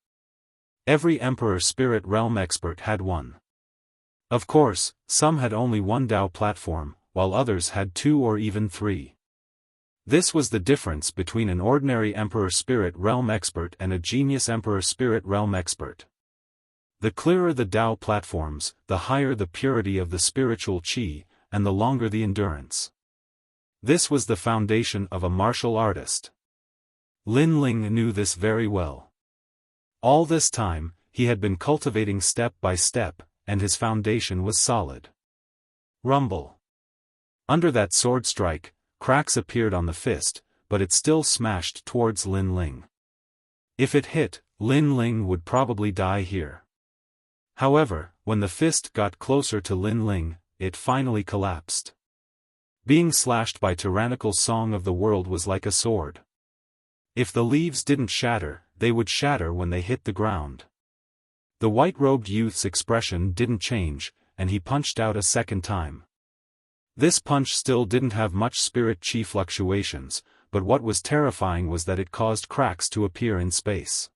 Every Emperor's spirit realm expert had one. Of course, some had only 1 Dao platform, while others had 2 or even 3. This was the difference between an ordinary Emperor Spirit Realm expert and a genius Emperor Spirit Realm expert. The clearer the Dao platforms, the higher the purity of the spiritual chi, and the longer the endurance. This was the foundation of a martial artist. Lin Ling knew this very well. All this time, he had been cultivating step by step, and his foundation was solid. Rumble. Under that sword strike, cracks appeared on the fist, but it still smashed towards Lin Ling. If it hit, Lin Ling would probably die here. However, when the fist got closer to Lin Ling, it finally collapsed. Being slashed by tyrannical Song of the World was like a sword. If the leaves didn't shatter, they would shatter when they hit the ground. The white-robed youth's expression didn't change, and he punched out a second time. This punch still didn't have much spirit chi fluctuations, but what was terrifying was that it caused cracks to appear in space.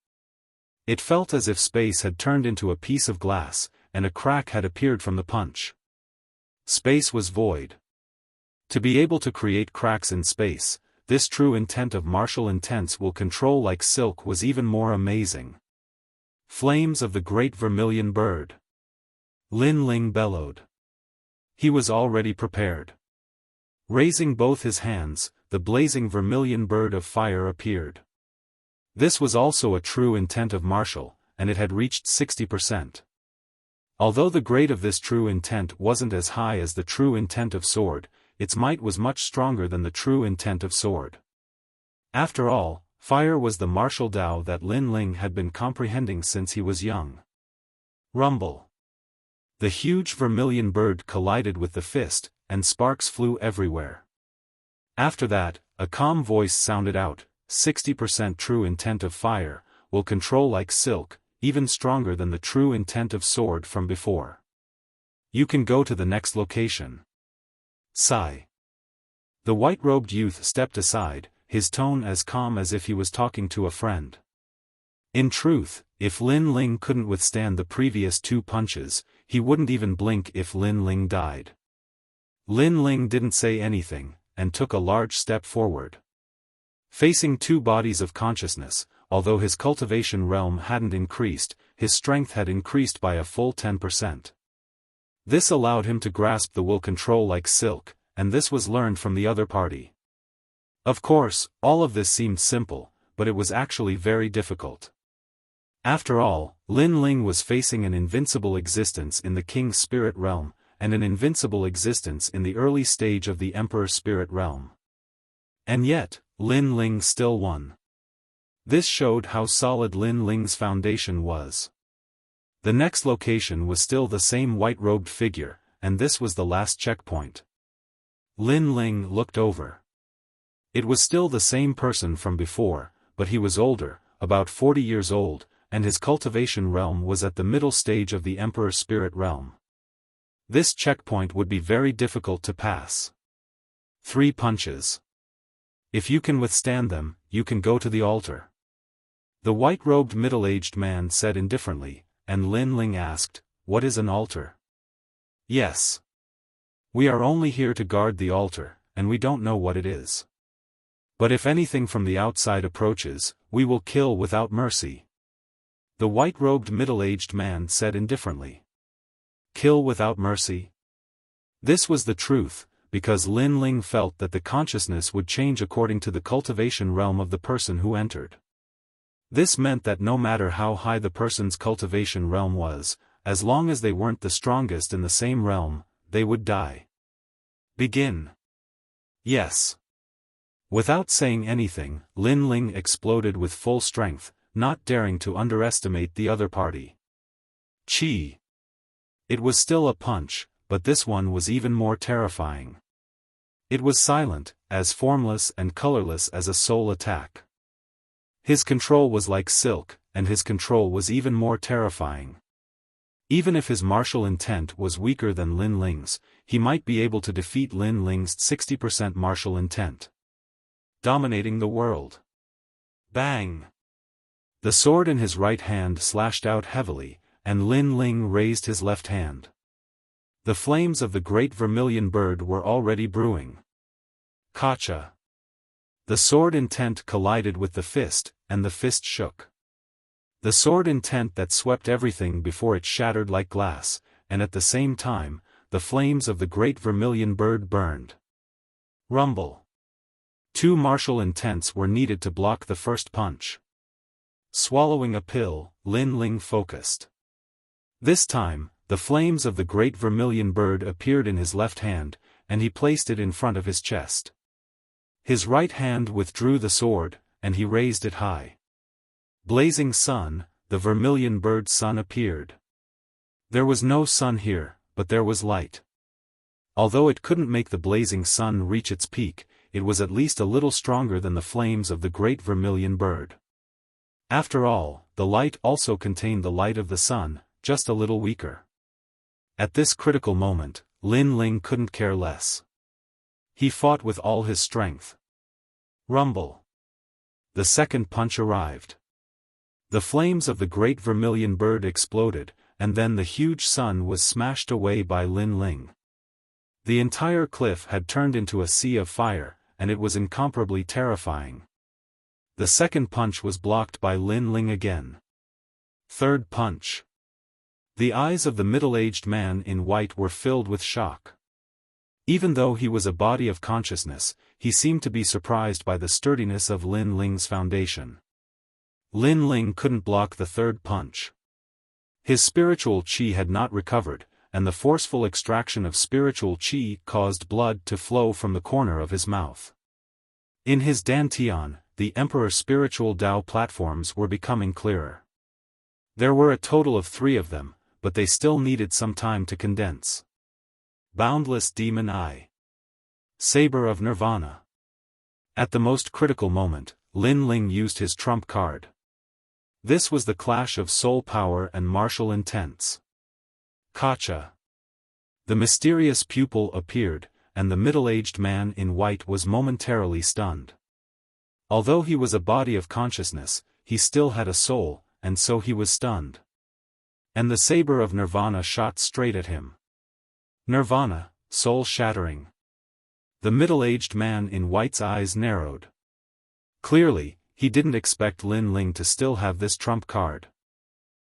It felt as if space had turned into a piece of glass, and a crack had appeared from the punch. Space was void. To be able to create cracks in space, this true intent of martial intents will control like silk was even more amazing. Flames of the great vermilion bird. Lin Ling bellowed. He was already prepared. Raising both his hands, the blazing vermilion bird of fire appeared. This was also a true intent of martial, and it had reached 60%. Although the grade of this true intent wasn't as high as the true intent of sword, its might was much stronger than the true intent of sword. After all, fire was the martial Dao that Lin Ling had been comprehending since he was young. Rumble. The huge vermilion bird collided with the fist, and sparks flew everywhere. After that, a calm voice sounded out, 60% true intent of fire, will control like silk, even stronger than the true intent of sword from before. You can go to the next location. Sigh. The white-robed youth stepped aside, his tone as calm as if he was talking to a friend. In truth, if Lin Ling couldn't withstand the previous 2 punches, he wouldn't even blink if Lin Ling died. Lin Ling didn't say anything, and took a large step forward. Facing 2 bodies of consciousness, although his cultivation realm hadn't increased, his strength had increased by a full 10%. This allowed him to grasp the will control like silk, and this was learned from the other party. Of course, all of this seemed simple, but it was actually very difficult. After all, Lin Ling was facing an invincible existence in the King's Spirit Realm, and an invincible existence in the early stage of the Emperor's Spirit Realm. And yet, Lin Ling still won. This showed how solid Lin Ling's foundation was. The next location was still the same white-robed figure, and this was the last checkpoint. Lin Ling looked over. It was still the same person from before, but he was older, about 40 years old, and his cultivation realm was at the middle stage of the Emperor's Spirit Realm. This checkpoint would be very difficult to pass. 3 punches. If you can withstand them, you can go to the altar. The white-robed middle-aged man said indifferently, and Lin Ling asked, "What is an altar?" "Yes. We are only here to guard the altar, and we don't know what it is. But if anything from the outside approaches, we will kill without mercy." The white-robed middle-aged man said indifferently. Kill without mercy? This was the truth, because Lin Ling felt that the consciousness would change according to the cultivation realm of the person who entered. This meant that no matter how high the person's cultivation realm was, as long as they weren't the strongest in the same realm, they would die. Begin. Yes. Without saying anything, Lin Ling exploded with full strength, not daring to underestimate the other party. Chi. It was still a punch, but this one was even more terrifying. It was silent, as formless and colorless as a soul attack. His control was like silk, and his control was even more terrifying. Even if his martial intent was weaker than Lin Ling's, he might be able to defeat Lin Ling's 60% martial intent. Dominating the world. Bang! The sword in his right hand slashed out heavily, and Lin Ling raised his left hand. The flames of the great vermilion bird were already brewing. Kacha. The sword intent collided with the fist, and the fist shook. The sword intent that swept everything before it shattered like glass, and at the same time, the flames of the great vermilion bird burned. Rumble. 2 martial intents were needed to block the first punch. Swallowing a pill, Lin Ling focused. This time, the flames of the great vermilion bird appeared in his left hand, and he placed it in front of his chest. His right hand withdrew the sword, and he raised it high. Blazing sun, the vermilion bird's sun appeared. There was no sun here, but there was light. Although it couldn't make the blazing sun reach its peak, it was at least a little stronger than the flames of the great vermilion bird. After all, the light also contained the light of the sun, just a little weaker. At this critical moment, Lin Ling couldn't care less. He fought with all his strength. Rumble. The second punch arrived. The flames of the great vermilion bird exploded, and then the huge sun was smashed away by Lin Ling. The entire cliff had turned into a sea of fire, and it was incomparably terrifying. The second punch was blocked by Lin Ling again. Third punch. The eyes of the middle-aged man in white were filled with shock. Even though he was a body of consciousness, he seemed to be surprised by the sturdiness of Lin Ling's foundation. Lin Ling couldn't block the third punch. His spiritual qi had not recovered, and the forceful extraction of spiritual qi caused blood to flow from the corner of his mouth. In his dantian, the Emperor's spiritual Tao platforms were becoming clearer. There were a total of 3 of them, but they still needed some time to condense. Boundless Demon Eye. Saber of Nirvana. At the most critical moment, Lin Ling used his trump card. This was the clash of soul power and martial intents. Kacha. The mysterious pupil appeared, and the middle-aged man in white was momentarily stunned. Although he was a body of consciousness, he still had a soul, and so he was stunned. And the saber of Nirvana shot straight at him. Nirvana, soul-shattering. The middle-aged man in white's eyes narrowed. Clearly, he didn't expect Lin Ling to still have this trump card.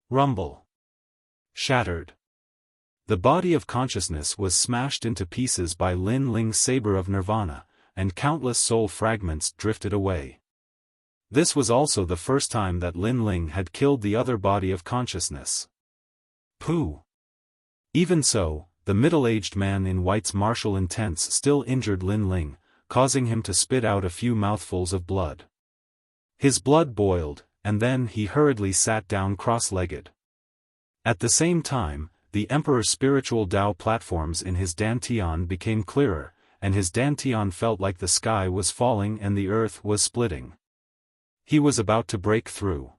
Rumble. Shattered. The body of consciousness was smashed into pieces by Lin Ling's saber of nirvana, and countless soul fragments drifted away. This was also the first time that Lin Ling had killed the other body of consciousness. Pooh! Even so, the middle-aged man in white's martial intents still injured Lin Ling, causing him to spit out a few mouthfuls of blood. His blood boiled, and then he hurriedly sat down cross-legged. At the same time, the Emperor's spiritual Dao platforms in his dantian became clearer, and his dantian felt like the sky was falling and the earth was splitting. He was about to break through.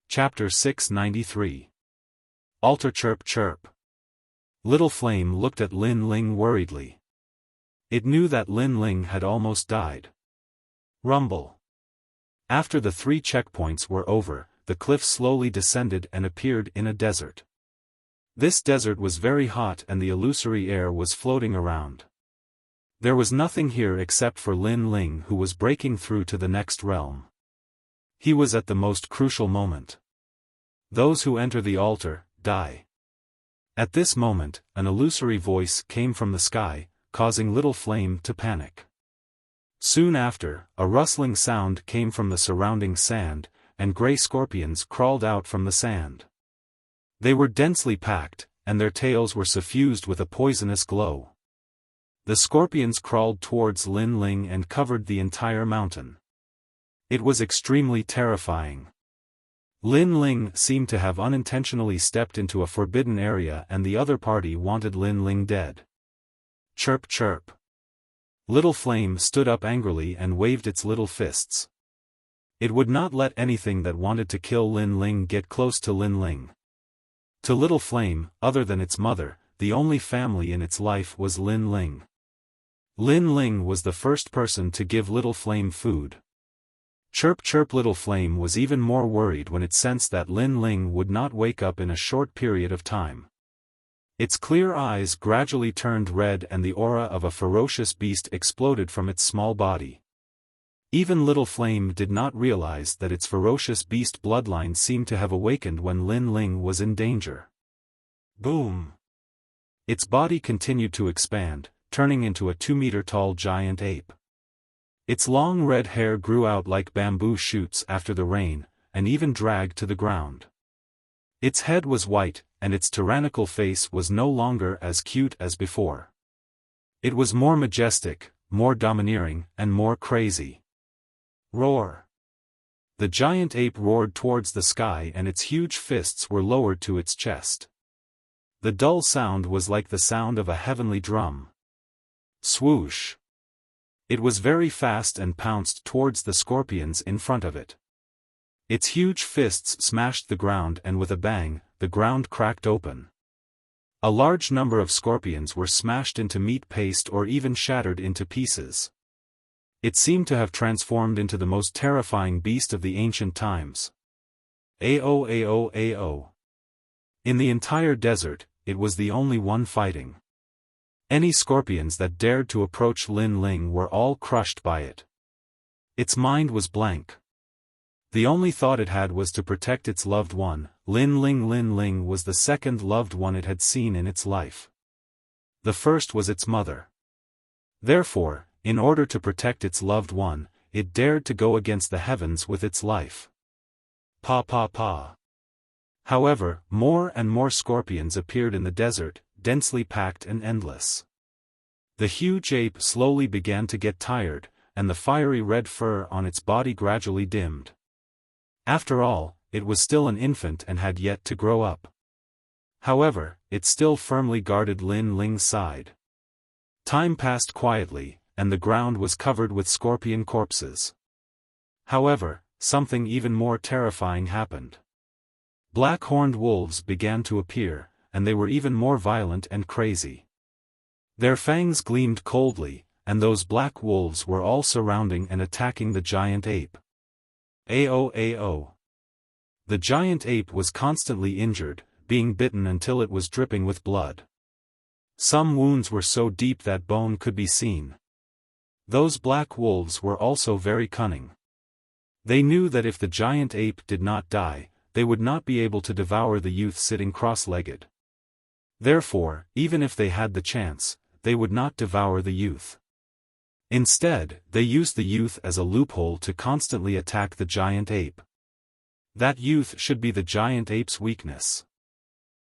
Chapter 693. Altar chirp chirp. Little Flame looked at Lin Ling worriedly. It knew that Lin Ling had almost died. Rumble. After the 3 checkpoints were over, the cliff slowly descended and appeared in a desert. This desert was very hot and the illusory air was floating around. There was nothing here except for Lin Ling, who was breaking through to the next realm. He was at the most crucial moment. Those who enter the altar, die. At this moment, an illusory voice came from the sky, causing Little Flame to panic. Soon after, a rustling sound came from the surrounding sand, and gray scorpions crawled out from the sand. They were densely packed, and their tails were suffused with a poisonous glow. The scorpions crawled towards Lin Ling and covered the entire mountain. It was extremely terrifying. Lin Ling seemed to have unintentionally stepped into a forbidden area and the other party wanted Lin Ling dead. Chirp chirp. Little Flame stood up angrily and waved its little fists. It would not let anything that wanted to kill Lin Ling get close to Lin Ling. To Little Flame, other than its mother, the only family in its life was Lin Ling. Lin Ling was the first person to give Little Flame food. Chirp chirp. Little Flame was even more worried when it sensed that Lin Ling would not wake up in a short period of time. Its clear eyes gradually turned red and the aura of a ferocious beast exploded from its small body. Even Little Flame did not realize that its ferocious beast bloodline seemed to have awakened when Lin Ling was in danger. Boom! Its body continued to expand, turning into a 2-meter-tall giant ape. Its long red hair grew out like bamboo shoots after the rain, and even dragged to the ground. Its head was white, and its tyrannical face was no longer as cute as before. It was more majestic, more domineering, and more crazy. Roar! The giant ape roared towards the sky and its huge fists were lowered to its chest. The dull sound was like the sound of a heavenly drum. Swoosh! It was very fast and pounced towards the scorpions in front of it. Its huge fists smashed the ground and with a bang, the ground cracked open. A large number of scorpions were smashed into meat paste or even shattered into pieces. It seemed to have transformed into the most terrifying beast of the ancient times. Ao ao ao. In the entire desert, it was the only one fighting. Any scorpions that dared to approach Lin Ling were all crushed by it. Its mind was blank. The only thought it had was to protect its loved one. Lin Ling. Lin Ling was the second loved one it had seen in its life. The first was its mother. Therefore, in order to protect its loved one, it dared to go against the heavens with its life. Pa pa pa. However, more and more scorpions appeared in the desert, densely packed and endless. The huge ape slowly began to get tired, and the fiery red fur on its body gradually dimmed. After all, it was still an infant and had yet to grow up. However, it still firmly guarded Lin Ling's side. Time passed quietly, and the ground was covered with scorpion corpses. However, something even more terrifying happened. Black-horned wolves began to appear, and they were even more violent and crazy. Their fangs gleamed coldly, and those black wolves were all surrounding and attacking the giant ape. Ao ao. The giant ape was constantly injured, being bitten until it was dripping with blood. Some wounds were so deep that bone could be seen. Those black wolves were also very cunning. They knew that if the giant ape did not die, they would not be able to devour the youth sitting cross-legged. Therefore, even if they had the chance, they would not devour the youth. Instead, they used the youth as a loophole to constantly attack the giant ape. That youth should be the giant ape's weakness.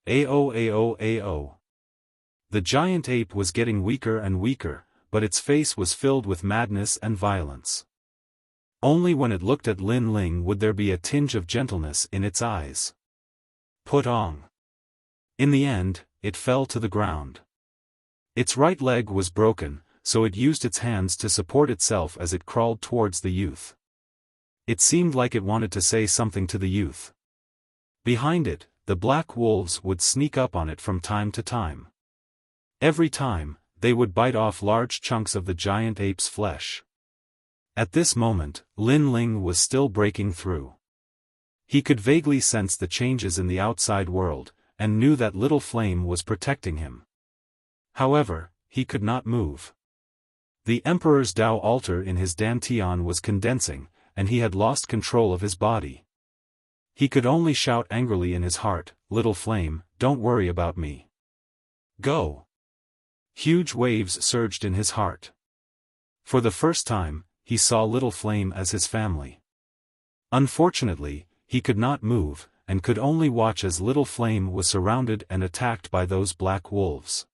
Ao. The giant ape was getting weaker and weaker, but its face was filled with madness and violence. Only when it looked at Lin Ling would there be a tinge of gentleness in its eyes. Put on. In the end, it fell to the ground. Its right leg was broken, so it used its hands to support itself as it crawled towards the youth. It seemed like it wanted to say something to the youth. Behind it, the black wolves would sneak up on it from time to time. Every time, they would bite off large chunks of the giant ape's flesh. At this moment, Lin Ling was still breaking through. He could vaguely sense the changes in the outside world, and knew that little flame was protecting him. However, he could not move. The Emperor's Tao altar in his dantian was condensing, and he had lost control of his body. He could only shout angrily in his heart, "Little flame, don't worry about me. Go." Huge waves surged in his heart. For the first time, he saw Little Flame as his family. Unfortunately, he could not move, and could only watch as Little Flame was surrounded and attacked by those black wolves.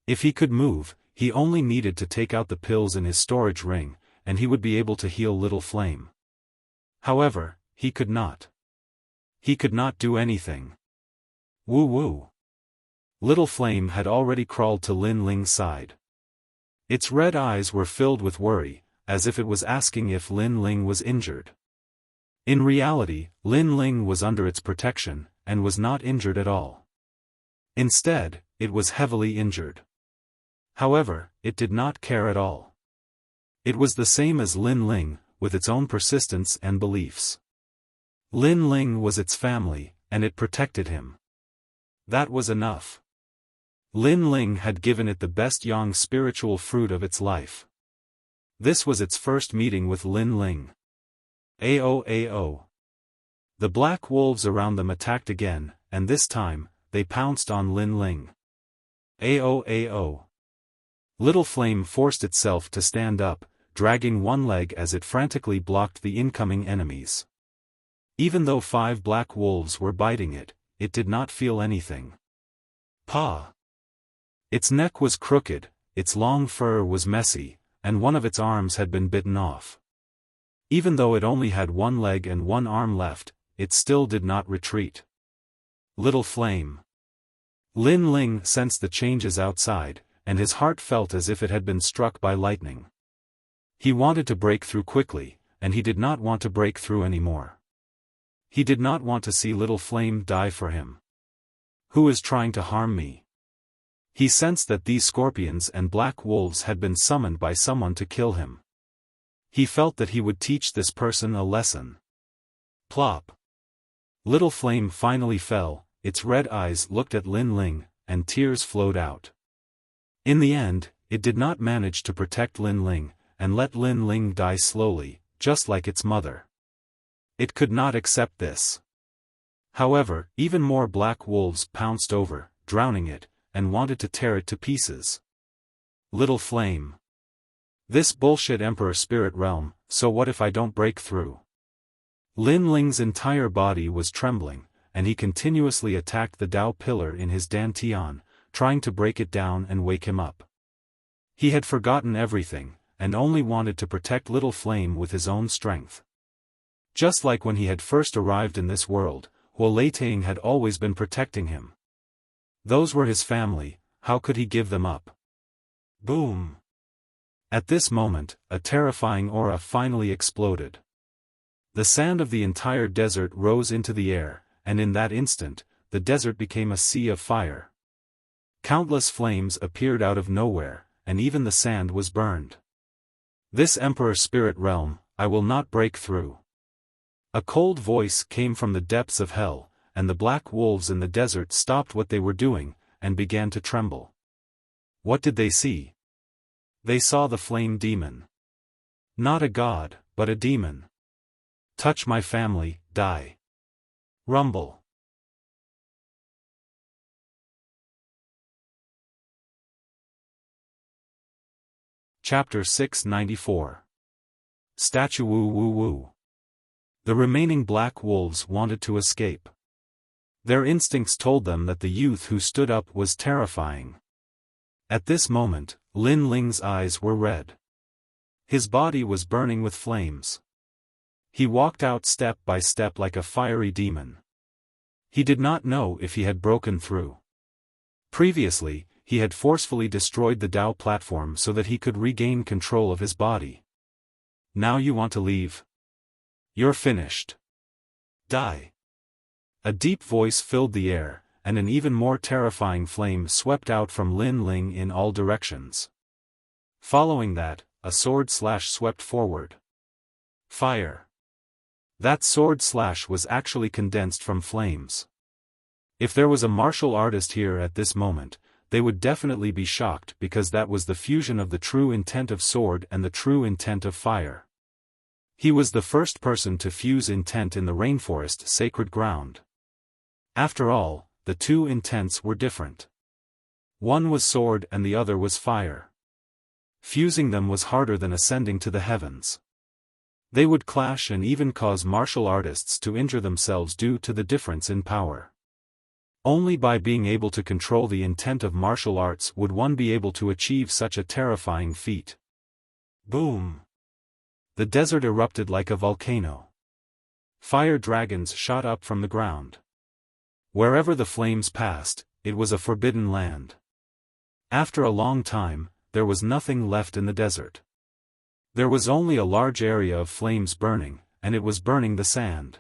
If he could move, he only needed to take out the pills in his storage ring, and he would be able to heal Little Flame. However, he could not. He could not do anything. Woo. Little Flame had already crawled to Lin Ling's side. Its red eyes were filled with worry, as if it was asking if Lin Ling was injured. In reality, Lin Ling was under its protection, and was not injured at all. Instead, it was heavily injured. However, it did not care at all. It was the same as Lin Ling, with its own persistence and beliefs. Lin Ling was its family, and it protected him. That was enough. Lin Ling had given it the best yang spiritual fruit of its life. This was its first meeting with Lin Ling. Ao. The black wolves around them attacked again, and this time, they pounced on Lin Ling. Ao. Little Flame forced itself to stand up, dragging one leg as it frantically blocked the incoming enemies. Even though 5 black wolves were biting it, it did not feel anything. Paw. Its neck was crooked, its long fur was messy, and one of its arms had been bitten off. Even though it only had one leg and one arm left, it still did not retreat. Little Flame. Lin Ling sensed the changes outside, and his heart felt as if it had been struck by lightning. He wanted to break through quickly, and he did not want to break through anymore. He did not want to see Little Flame die for him. Who is trying to harm me? He sensed that these scorpions and black wolves had been summoned by someone to kill him. He felt that he would teach this person a lesson. Plop. Little Flame finally fell, its red eyes looked at Lin Ling, and tears flowed out. In the end, it did not manage to protect Lin Ling, and let Lin Ling die slowly, just like its mother. It could not accept this. However, even more black wolves pounced over, drowning it, and wanted to tear it to pieces. Little Flame. This bullshit Emperor Spirit Realm, so what if I don't break through? Lin Ling's entire body was trembling, and he continuously attacked the Tao pillar in his dantian, trying to break it down and wake him up. He had forgotten everything, and only wanted to protect Little Flame with his own strength. Just like when he had first arrived in this world, Huoleiting had always been protecting him. Those were his family, how could he give them up? Boom! At this moment, a terrifying aura finally exploded. The sand of the entire desert rose into the air, and in that instant, the desert became a sea of fire. Countless flames appeared out of nowhere, and even the sand was burned. This Emperor Spirit Realm, I will not break through. A cold voice came from the depths of hell, and the black wolves in the desert stopped what they were doing, and began to tremble. What did they see? They saw the flame demon. Not a god, but a demon. Touch my family, die. Rumble. Chapter 694. Statue Woo Woo Woo. The remaining black wolves wanted to escape. Their instincts told them that the youth who stood up was terrifying. At this moment, Lin Ling's eyes were red. His body was burning with flames. He walked out step by step like a fiery demon. He did not know if he had broken through. Previously, he had forcefully destroyed the Dao platform so that he could regain control of his body. Now you want to leave? You're finished. Die. A deep voice filled the air, and an even more terrifying flame swept out from Lin Ling in all directions. Following that, a sword slash swept forward. Fire. That sword slash was actually condensed from flames. If there was a martial artist here at this moment, they would definitely be shocked because that was the fusion of the true intent of sword and the true intent of fire. He was the first person to fuse intent in the rainforest sacred ground. After all, the two intents were different. One was sword and the other was fire. Fusing them was harder than ascending to the heavens. They would clash and even cause martial artists to injure themselves due to the difference in power. Only by being able to control the intent of martial arts would one be able to achieve such a terrifying feat. Boom! The desert erupted like a volcano. Fire dragons shot up from the ground. Wherever the flames passed, it was a forbidden land. After a long time, there was nothing left in the desert. There was only a large area of flames burning, and it was burning the sand.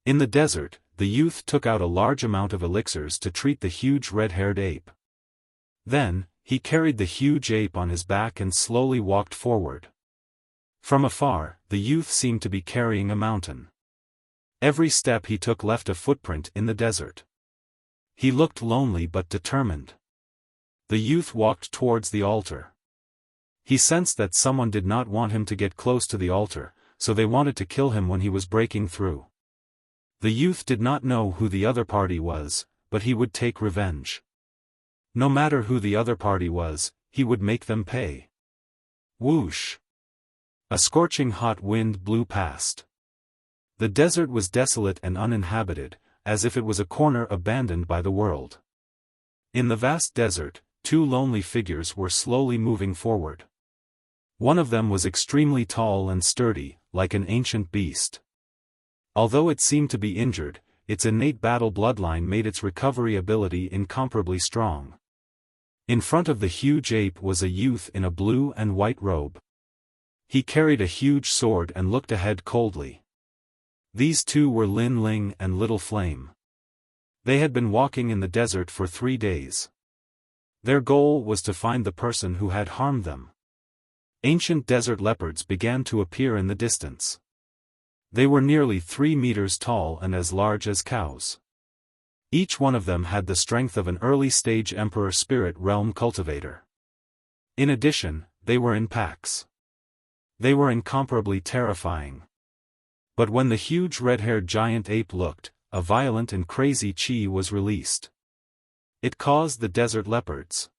In the desert, the youth took out a large amount of elixirs to treat the huge red-haired ape. Then, he carried the huge ape on his back and slowly walked forward. From afar, the youth seemed to be carrying a mountain. Every step he took left a footprint in the desert. He looked lonely but determined. The youth walked towards the altar. He sensed that someone did not want him to get close to the altar, so they wanted to kill him when he was breaking through. The youth did not know who the other party was, but he would take revenge. No matter who the other party was, he would make them pay. Whoosh! A scorching hot wind blew past. The desert was desolate and uninhabited, as if it was a corner abandoned by the world. In the vast desert, two lonely figures were slowly moving forward. One of them was extremely tall and sturdy, like an ancient beast. Although it seemed to be injured, its innate battle bloodline made its recovery ability incomparably strong. In front of the huge ape was a youth in a blue and white robe. He carried a huge sword and looked ahead coldly. These two were Lin Ling and Little Flame. They had been walking in the desert for 3 days. Their goal was to find the person who had harmed them. Ancient desert leopards began to appear in the distance. They were nearly 3 meters tall and as large as cows. Each one of them had the strength of an early-stage Emperor Spirit Realm cultivator. In addition, they were in packs. They were incomparably terrifying. But when the huge red-haired giant ape looked, a violent and crazy chi was released. It caused the desert leopards.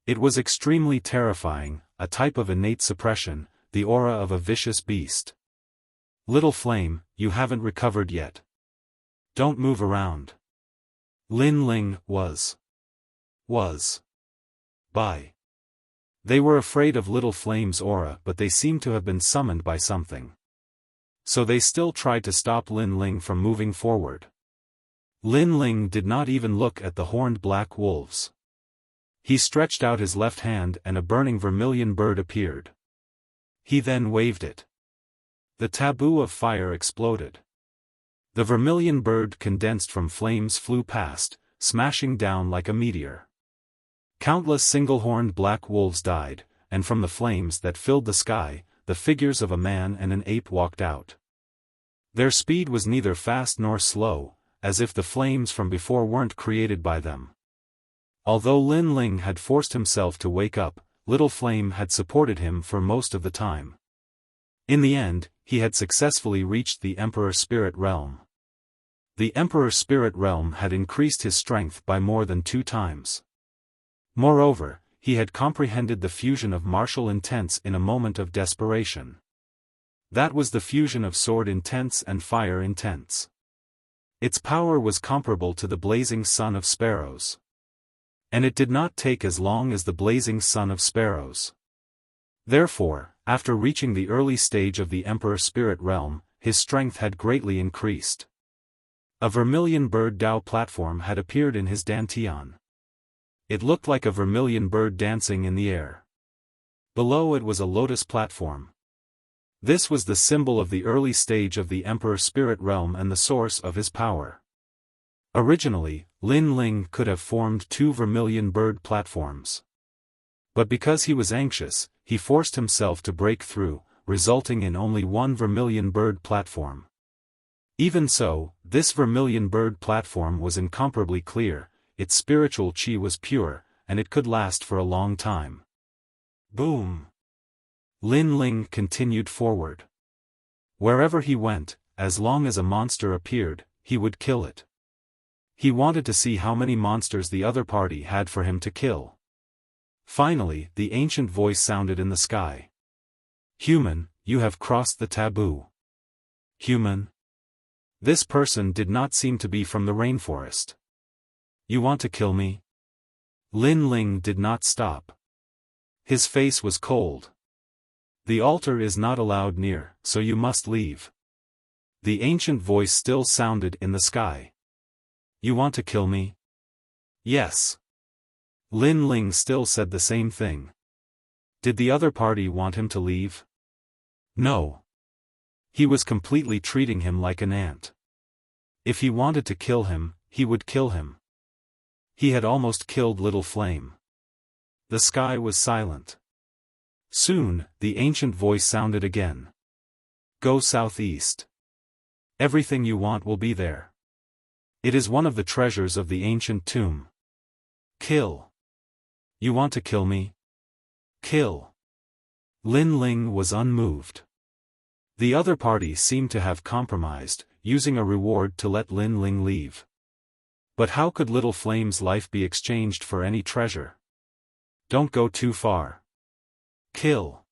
It was extremely terrifying, a type of innate suppression, the aura of a vicious beast. Little Flame, you haven't recovered yet. Don't move around. Lin Ling was. Bye. They were afraid of Little Flame's aura, but they seemed to have been summoned by something. So they still tried to stop Lin Ling from moving forward. Lin Ling did not even look at the horned black wolves. He stretched out his left hand and a burning vermilion bird appeared. He then waved it. The taboo of fire exploded. The vermilion bird condensed from flames flew past, smashing down like a meteor. Countless single-horned black wolves died, and from the flames that filled the sky, the figures of a man and an ape walked out. Their speed was neither fast nor slow, as if the flames from before weren't created by them. Although Lin Ling had forced himself to wake up, Little Flame had supported him for most of the time. In the end, he had successfully reached the Emperor Spirit Realm. The Emperor Spirit Realm had increased his strength by more than 2 times. Moreover, he had comprehended the fusion of martial intents in a moment of desperation. That was the fusion of sword intents and fire intents. Its power was comparable to the blazing sun of sparrows. And it did not take as long as the blazing sun of sparrows. Therefore, after reaching the early stage of the Emperor Spirit Realm, his strength had greatly increased. A vermilion bird Dao platform had appeared in his dantian. It looked like a vermilion bird dancing in the air. Below it was a lotus platform. This was the symbol of the early stage of the Emperor Spirit Realm and the source of his power. Originally, Lin Ling could have formed 2 vermilion bird platforms. But because he was anxious, he forced himself to break through, resulting in only 1 vermilion bird platform. Even so, this vermilion bird platform was incomparably clear, its spiritual qi was pure, and it could last for a long time. Boom! Lin Ling continued forward. Wherever he went, as long as a monster appeared, he would kill it. He wanted to see how many monsters the other party had for him to kill. Finally, the ancient voice sounded in the sky. "Human, you have crossed the taboo." Human? This person did not seem to be from the rainforest. "You want to kill me?" Lin Ling did not stop. His face was cold. "The altar is not allowed near, so you must leave." The ancient voice still sounded in the sky. "You want to kill me?" "Yes." Lin Ling still said the same thing. Did the other party want him to leave? No. He was completely treating him like an ant. If he wanted to kill him, he would kill him. He had almost killed Little Flame. The sky was silent. Soon, the ancient voice sounded again. "Go southeast. Everything you want will be there. It is one of the treasures of the ancient tomb. Kill. You want to kill me? Kill." Lin Ling was unmoved. The other party seemed to have compromised, using a reward to let Lin Ling leave. But how could Little Flame's life be exchanged for any treasure? "Don't go too far. Kill."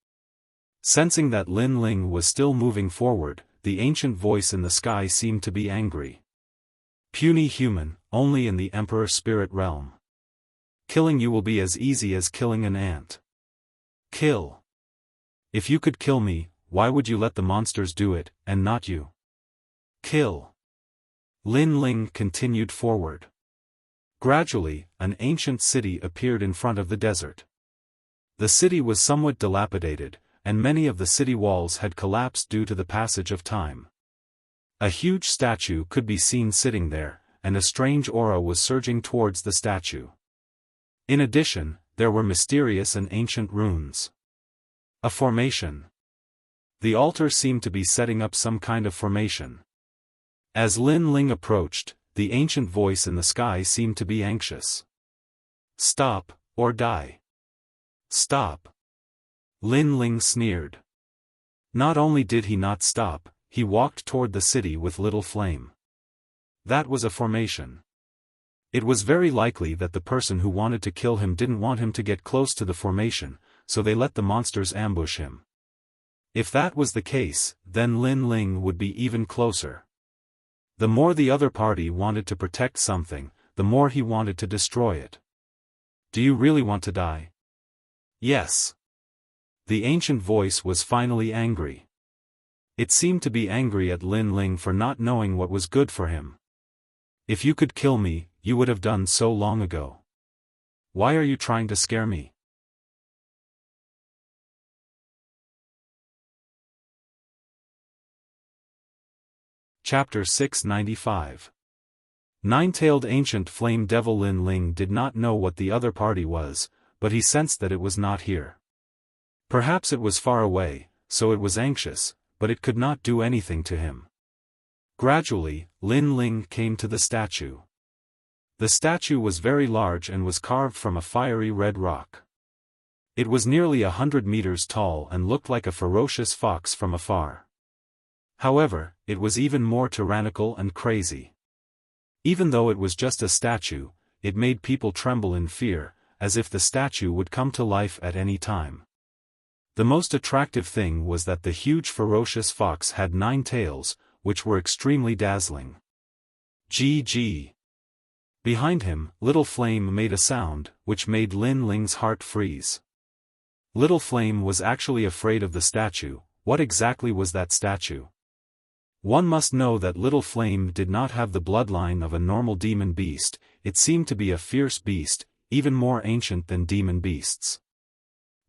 Sensing that Lin Ling was still moving forward, the ancient voice in the sky seemed to be angry. "Puny human, only in the Emperor Spirit Realm. Killing you will be as easy as killing an ant. Kill. If you could kill me, why would you let the monsters do it, and not you? Kill." Lin Ling continued forward. Gradually, an ancient city appeared in front of the desert. The city was somewhat dilapidated, and many of the city walls had collapsed due to the passage of time. A huge statue could be seen sitting there, and a strange aura was surging towards the statue. In addition, there were mysterious and ancient runes. A formation. The altar seemed to be setting up some kind of formation. As Lin Ling approached, the ancient voice in the sky seemed to be anxious. "Stop, or die. Stop." Lin Ling sneered. Not only did he not stop, he walked toward the city with Little Flame. That was a formation. It was very likely that the person who wanted to kill him didn't want him to get close to the formation, so they let the monsters ambush him. If that was the case, then Lin Ling would be even closer. The more the other party wanted to protect something, the more he wanted to destroy it. "Do you really want to die?" "Yes." The ancient voice was finally angry. It seemed to be angry at Lin Ling for not knowing what was good for him. "If you could kill me, you would have done so long ago. Why are you trying to scare me?" Chapter 695. Nine-tailed ancient flame devil Lin Ling did not know what the other party was, but he sensed that it was not here. Perhaps it was far away, so it was anxious, but it could not do anything to him. Gradually, Lin Ling came to the statue. The statue was very large and was carved from a fiery red rock. It was nearly 100 meters tall and looked like a ferocious fox from afar. However, it was even more tyrannical and crazy. Even though it was just a statue, it made people tremble in fear, as if the statue would come to life at any time. The most attractive thing was that the huge ferocious fox had 9 tails, which were extremely dazzling. Gee. Behind him, Little Flame made a sound, which made Lin Ling's heart freeze. Little Flame was actually afraid of the statue. What exactly was that statue? One must know that Little Flame did not have the bloodline of a normal demon beast. It seemed to be a fierce beast, even more ancient than demon beasts.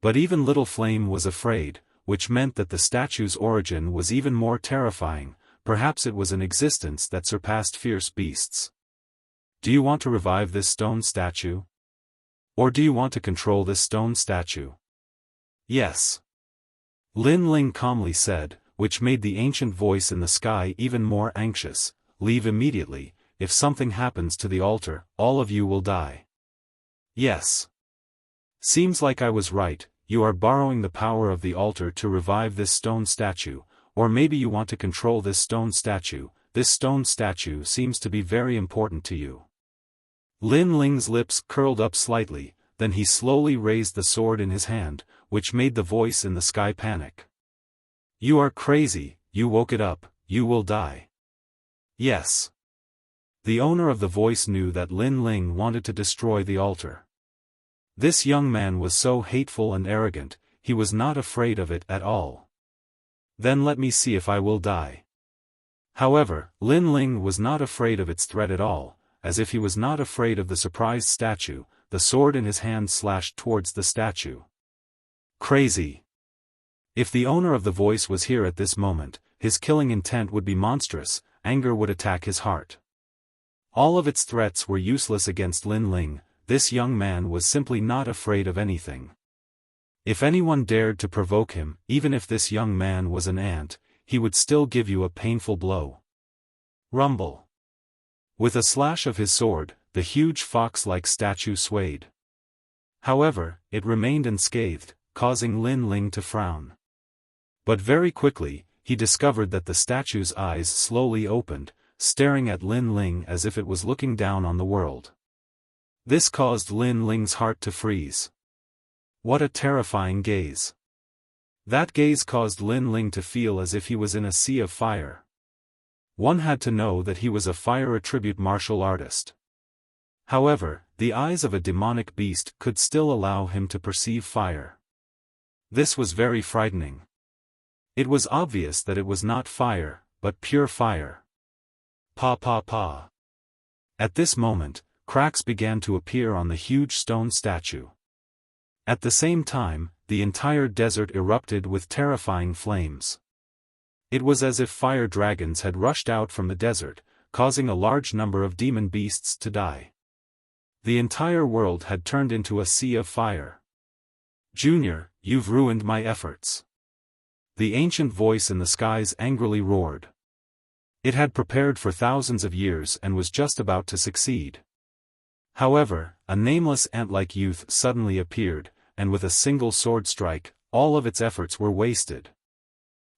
But even Little Flame was afraid, which meant that the statue's origin was even more terrifying. Perhaps it was an existence that surpassed fierce beasts. Do you want to revive this stone statue? Or do you want to control this stone statue? Yes. Lin Ling calmly said, which made the ancient voice in the sky even more anxious. Leave immediately. If something happens to the altar, all of you will die. Yes. Seems like I was right. You are borrowing the power of the altar to revive this stone statue, or maybe you want to control this stone statue. This stone statue seems to be very important to you. Lin Ling's lips curled up slightly, then he slowly raised the sword in his hand, which made the voice in the sky panic. You are crazy, you woke it up, you will die. Yes. The owner of the voice knew that Lin Ling wanted to destroy the altar. This young man was so hateful and arrogant, he was not afraid of it at all. Then let me see if I will die. However, Lin Ling was not afraid of its threat at all, as if he was not afraid of the surprised statue. The sword in his hand slashed towards the statue. Crazy. If the owner of the voice was here at this moment, his killing intent would be monstrous. Anger would attack his heart. All of its threats were useless against Lin Ling. This young man was simply not afraid of anything. If anyone dared to provoke him, even if this young man was an ant, he would still give you a painful blow. Rumble. With a slash of his sword, the huge fox-like statue swayed. However, it remained unscathed, causing Lin Ling to frown. But very quickly, he discovered that the statue's eyes slowly opened, staring at Lin Ling as if it was looking down on the world. This caused Lin Ling's heart to freeze. What a terrifying gaze. That gaze caused Lin Ling to feel as if he was in a sea of fire. One had to know that he was a fire attribute martial artist. However, the eyes of a demonic beast could still allow him to perceive fire. This was very frightening. It was obvious that it was not fire, but pure fire. Pa. At this moment, cracks began to appear on the huge stone statue. At the same time, the entire desert erupted with terrifying flames. It was as if fire dragons had rushed out from the desert, causing a large number of demon beasts to die. The entire world had turned into a sea of fire. Junior, you've ruined my efforts. The ancient voice in the skies angrily roared. It had prepared for thousands of years and was just about to succeed. However, a nameless ant-like youth suddenly appeared, and with a single sword strike, all of its efforts were wasted.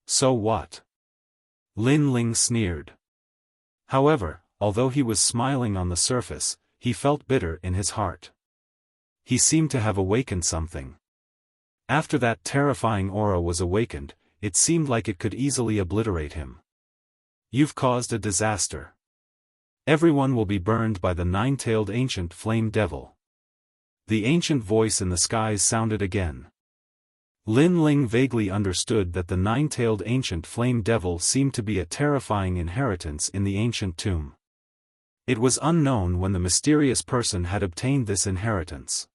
So what? Lin Ling sneered. However, although he was smiling on the surface, he felt bitter in his heart. He seemed to have awakened something. After that terrifying aura was awakened, it seemed like it could easily obliterate him. You've caused a disaster. Everyone will be burned by the 9-tailed ancient flame devil. The ancient voice in the skies sounded again. Lin Ling vaguely understood that the 9-tailed ancient flame devil seemed to be a terrifying inheritance in the ancient tomb. It was unknown when the mysterious person had obtained this inheritance.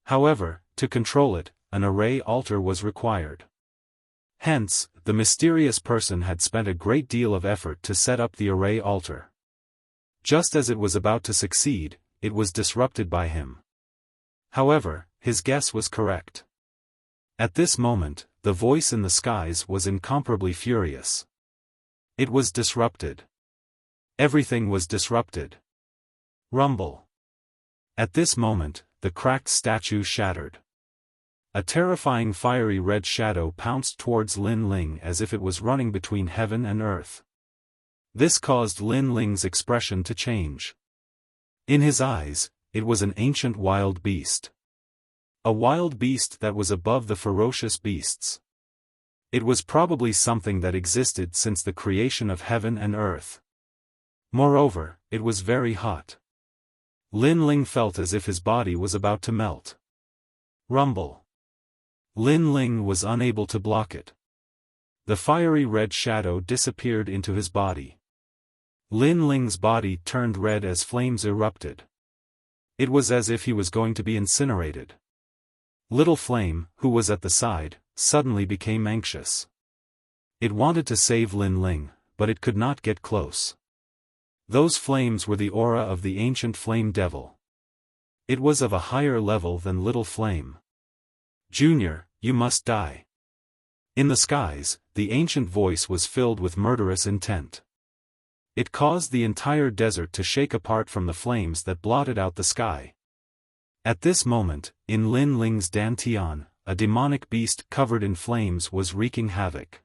However, to control it, an array altar was required. Hence, the mysterious person had spent a great deal of effort to set up the array altar. Just as it was about to succeed, it was disrupted by him. However, his guess was correct. At this moment, the voice in the skies was incomparably furious. It was disrupted. Everything was disrupted. Rumble. At this moment, the cracked statue shattered. A terrifying fiery red shadow pounced towards Lin Ling as if it was running between heaven and earth. This caused Lin Ling's expression to change. In his eyes, it was an ancient wild beast. A wild beast that was above the ferocious beasts. It was probably something that existed since the creation of heaven and earth. Moreover, it was very hot. Lin Ling felt as if his body was about to melt. Rumble. Lin Ling was unable to block it. The fiery red shadow disappeared into his body. Lin Ling's body turned red as flames erupted. It was as if he was going to be incinerated. Little Flame, who was at the side, suddenly became anxious. It wanted to save Lin Ling, but it could not get close. Those flames were the aura of the ancient flame devil. It was of a higher level than Little Flame. Junior, you must die. In the skies, the ancient voice was filled with murderous intent. It caused the entire desert to shake apart from the flames that blotted out the sky. At this moment, in Lin Ling's dantian, a demonic beast covered in flames was wreaking havoc.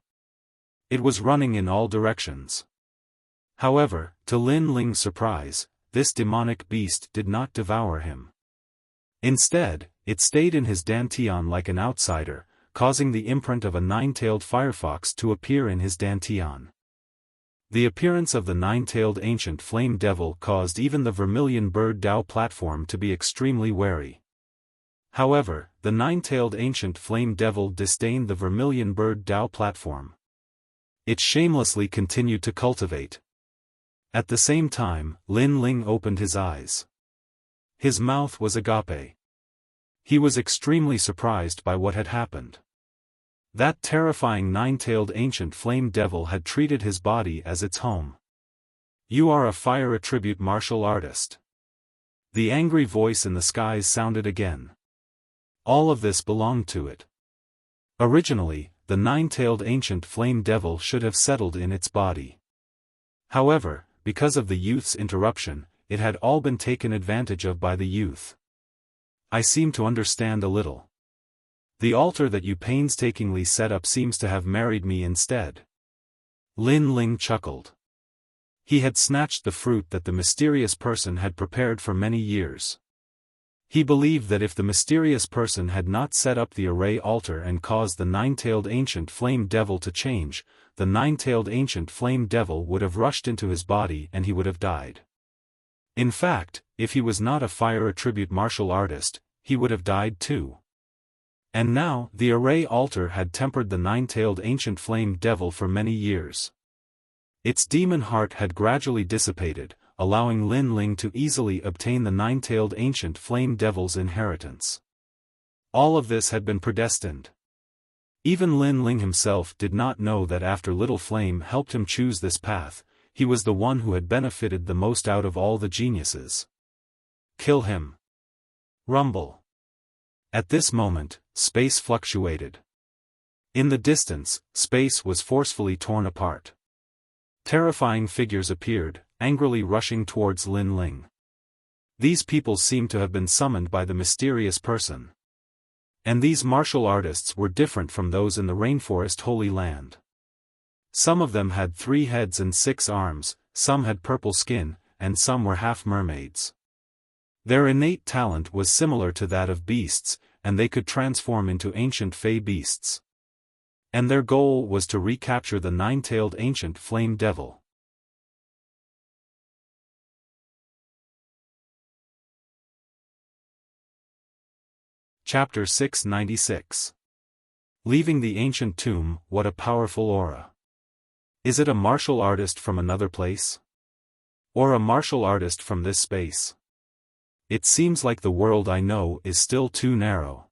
It was running in all directions. However, to Lin Ling's surprise, this demonic beast did not devour him. Instead, it stayed in his dantian like an outsider, causing the imprint of a nine-tailed firefox to appear in his dantian. The appearance of the nine-tailed ancient flame devil caused even the vermilion bird Dao platform to be extremely wary. However, the nine-tailed ancient flame devil disdained the vermilion bird Dao platform. It shamelessly continued to cultivate. At the same time, Lin Ling opened his eyes. His mouth was agape. He was extremely surprised by what had happened. That terrifying nine-tailed ancient flame devil had treated his body as its home. You are a fire attribute martial artist. The angry voice in the skies sounded again. All of this belonged to it. Originally, the nine-tailed ancient flame devil should have settled in its body. However, because of the youth's interruption, it had all been taken advantage of by the youth. I seem to understand a little. The altar that you painstakingly set up seems to have married me instead. Lin Ling chuckled. He had snatched the fruit that the mysterious person had prepared for many years. He believed that if the mysterious person had not set up the array altar and caused the nine-tailed ancient flame devil to change, the nine-tailed ancient flame devil would have rushed into his body and he would have died. In fact, if he was not a fire attribute martial artist, he would have died too. And now, the array altar had tempered the nine-tailed ancient flame devil for many years. Its demon heart had gradually dissipated, allowing Lin Ling to easily obtain the nine-tailed ancient flame devil's inheritance. All of this had been predestined. Even Lin Ling himself did not know that after Little Flame helped him choose this path, he was the one who had benefited the most out of all the geniuses. Kill him. Rumble. At this moment, space fluctuated. In the distance, space was forcefully torn apart. Terrifying figures appeared, angrily rushing towards Lin Ling. These people seemed to have been summoned by the mysterious person. And these martial artists were different from those in the rainforest Holy Land. Some of them had 3 heads and 6 arms, some had purple skin, and some were half mermaids. Their innate talent was similar to that of beasts, and they could transform into ancient fey beasts. And their goal was to recapture the nine-tailed ancient flame devil. Chapter 696. Leaving the ancient tomb, what a powerful aura. Is it a martial artist from another place? Or a martial artist from this space? It seems like the world I know is still too narrow.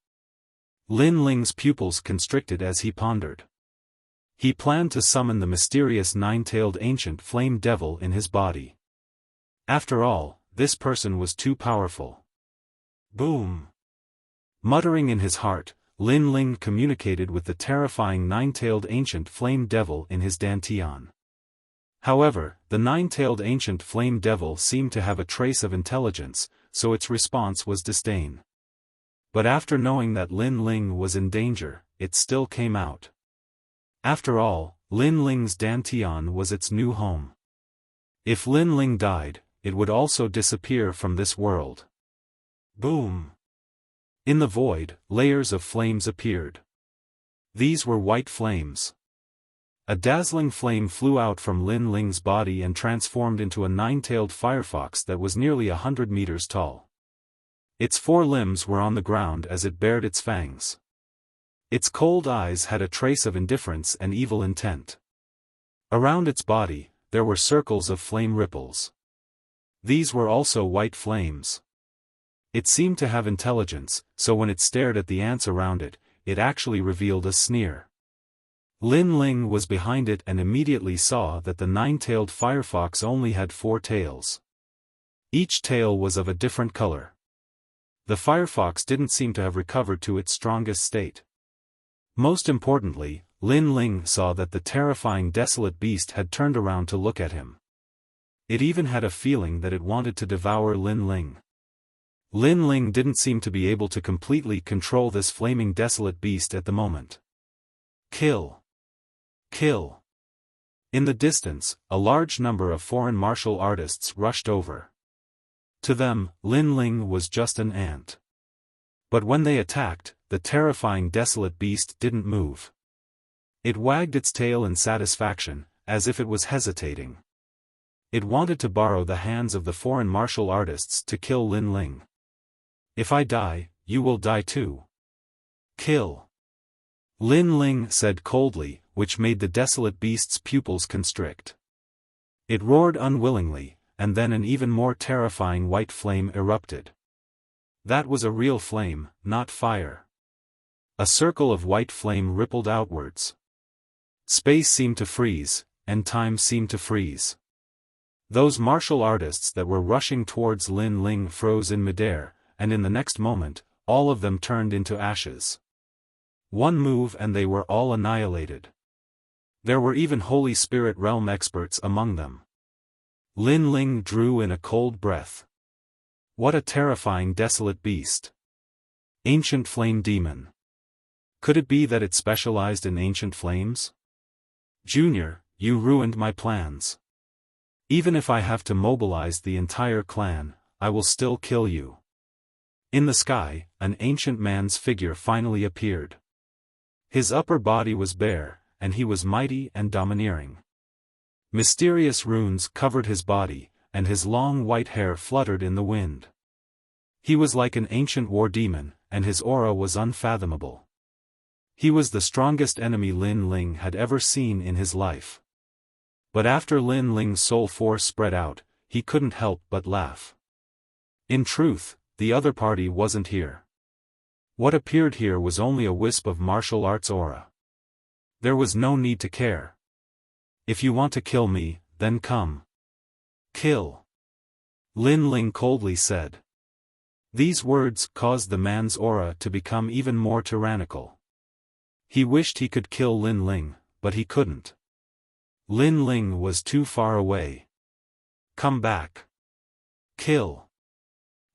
Lin Ling's pupils constricted as he pondered. He planned to summon the mysterious nine-tailed ancient flame devil in his body. After all, this person was too powerful. Boom! Muttering in his heart, Lin Ling communicated with the terrifying nine-tailed ancient flame devil in his dantian. However, the nine-tailed ancient flame devil seemed to have a trace of intelligence, so its response was disdain. But after knowing that Lin Ling was in danger, it still came out. After all, Lin Ling's Dantian was its new home. If Lin Ling died, it would also disappear from this world. Boom! In the void, layers of flames appeared. These were white flames. A dazzling flame flew out from Lin Ling's body and transformed into a nine-tailed firefox that was nearly 100 meters tall. Its 4 limbs were on the ground as it bared its fangs. Its cold eyes had a trace of indifference and evil intent. Around its body, there were circles of flame ripples. These were also white flames. It seemed to have intelligence, so when it stared at the ants around it, it actually revealed a sneer. Lin Ling was behind it and immediately saw that the nine-tailed firefox only had 4 tails. Each tail was of a different color. The firefox didn't seem to have recovered to its strongest state. Most importantly, Lin Ling saw that the terrifying desolate beast had turned around to look at him. It even had a feeling that it wanted to devour Lin Ling. Lin Ling didn't seem to be able to completely control this flaming desolate beast at the moment. Kill! Kill! In the distance, a large number of foreign martial artists rushed over. To them, Lin Ling was just an ant. But when they attacked, the terrifying desolate beast didn't move. It wagged its tail in satisfaction, as if it was hesitating. It wanted to borrow the hands of the foreign martial artists to kill Lin Ling. If I die, you will die too. Kill! Lin Ling said coldly, which made the desolate beast's pupils constrict. It roared unwillingly, and then an even more terrifying white flame erupted. That was a real flame, not fire. A circle of white flame rippled outwards. Space seemed to freeze, and time seemed to freeze. Those martial artists that were rushing towards Lin Ling froze in midair, and in the next moment, all of them turned into ashes. One move and they were all annihilated. There were even Holy Spirit realm experts among them. Lin Ling drew in a cold breath. What a terrifying desolate beast. Ancient flame demon. Could it be that it specialized in ancient flames? Junior, you ruined my plans. Even if I have to mobilize the entire clan, I will still kill you. In the sky, an ancient man's figure finally appeared. His upper body was bare, and he was mighty and domineering. Mysterious runes covered his body, and his long white hair fluttered in the wind. He was like an ancient war demon, and his aura was unfathomable. He was the strongest enemy Lin Ling had ever seen in his life. But after Lin Ling's soul force spread out, he couldn't help but laugh. In truth, the other party wasn't here. What appeared here was only a wisp of martial arts aura. There was no need to care. If you want to kill me, then come. Kill. Lin Ling coldly said. These words caused the man's aura to become even more tyrannical. He wished he could kill Lin Ling, but he couldn't. Lin Ling was too far away. Come back. Kill.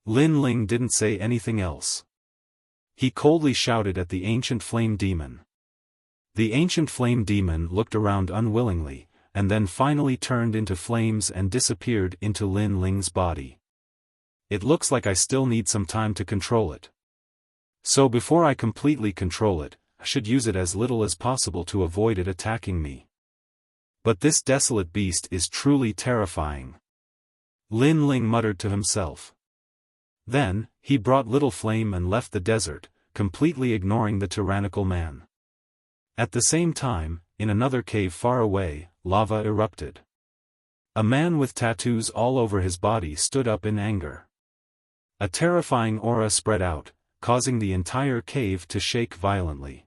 Lin Ling didn't say anything else. He coldly shouted at the ancient flame demon. The ancient flame demon looked around unwillingly, and then finally turned into flames and disappeared into Lin Ling's body. It looks like I still need some time to control it. So before I completely control it, I should use it as little as possible to avoid it attacking me. But this desolate beast is truly terrifying. Lin Ling muttered to himself. Then, he brought little flame and left the desert, completely ignoring the tyrannical man. At the same time, in another cave far away, lava erupted. A man with tattoos all over his body stood up in anger. A terrifying aura spread out, causing the entire cave to shake violently.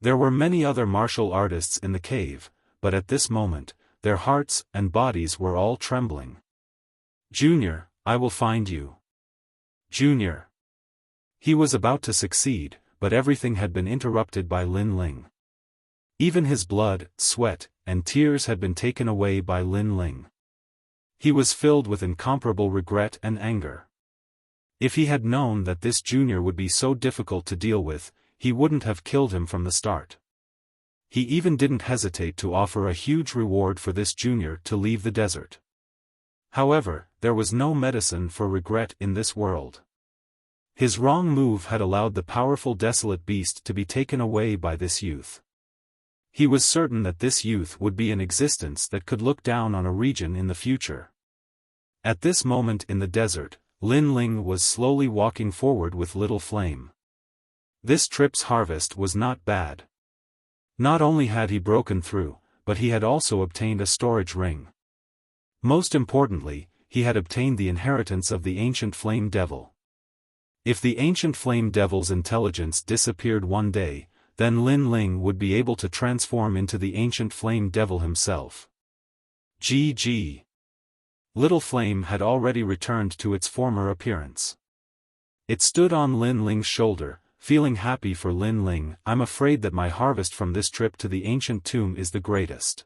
There were many other martial artists in the cave, but at this moment, their hearts and bodies were all trembling. Junior, I will find you. Junior. He was about to succeed, but everything had been interrupted by Lin Ling. Even his blood, sweat, and tears had been taken away by Lin Ling. He was filled with incomparable regret and anger. If he had known that this junior would be so difficult to deal with, he wouldn't have killed him from the start. He even didn't hesitate to offer a huge reward for this junior to leave the desert. However, there was no medicine for regret in this world. His wrong move had allowed the powerful desolate beast to be taken away by this youth. He was certain that this youth would be an existence that could look down on a region in the future. At this moment in the desert, Lin Ling was slowly walking forward with little flame. This trip's harvest was not bad. Not only had he broken through, but he had also obtained a storage ring. Most importantly, he had obtained the inheritance of the ancient flame devil. If the ancient flame devil's intelligence disappeared one day, then Lin Ling would be able to transform into the ancient flame devil himself. GG. Little Flame had already returned to its former appearance. It stood on Lin Ling's shoulder, feeling happy for Lin Ling. I'm afraid that my harvest from this trip to the ancient tomb is the greatest.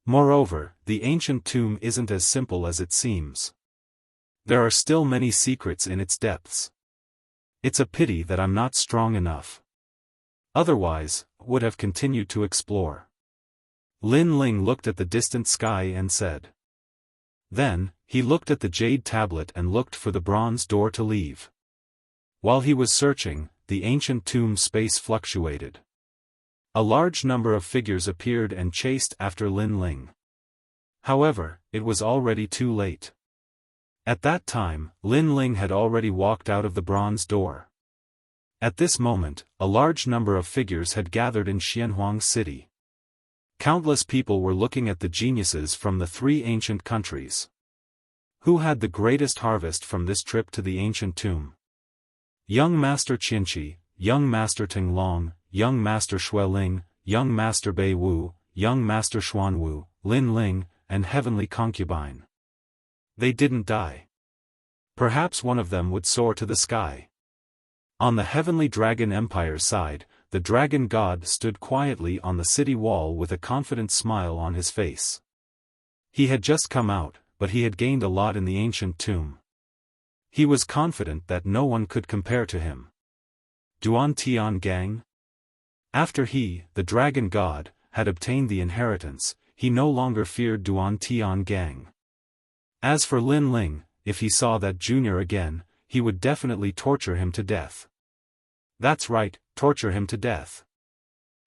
Moreover, the ancient tomb isn't as simple as it seems. There are still many secrets in its depths. It's a pity that I'm not strong enough. Otherwise, would have continued to explore. Lin Ling looked at the distant sky and said. Then, he looked at the jade tablet and looked for the bronze door to leave. While he was searching, the ancient tomb space fluctuated. A large number of figures appeared and chased after Lin Ling. However, it was already too late. At that time, Lin Ling had already walked out of the bronze door. At this moment, a large number of figures had gathered in Xianhuang City. Countless people were looking at the geniuses from the three ancient countries. Who had the greatest harvest from this trip to the ancient tomb? Young Master Qinqi, Young Master Tinglong, Young Master Xueling, Young Master Bei Wu, Young Master Xuanwu, Lin Ling, and Heavenly Concubine. They didn't die. Perhaps one of them would soar to the sky. On the Heavenly Dragon Empire's side, the Dragon God stood quietly on the city wall with a confident smile on his face. He had just come out, but he had gained a lot in the ancient tomb. He was confident that no one could compare to him. Duan Tian Gang? After he, the Dragon God, had obtained the inheritance, he no longer feared Duan Tian Gang. As for Lin Ling, if he saw that junior again, he would definitely torture him to death. That's right, torture him to death.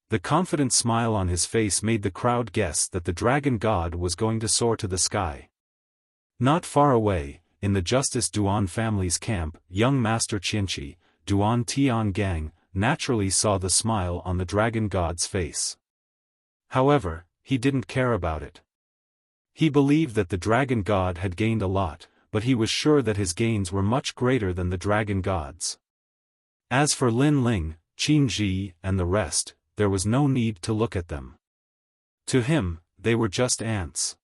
The confident smile on his face made the crowd guess that the Dragon God was going to soar to the sky. Not far away, in the Justice Duan family's camp, young Master Qinqi, Duan Tian Gang, naturally saw the smile on the Dragon God's face. However, he didn't care about it. He believed that the Dragon God had gained a lot, but he was sure that his gains were much greater than the Dragon God's. As for Lin Ling, Qin Ji, and the rest, there was no need to look at them. To him, they were just ants.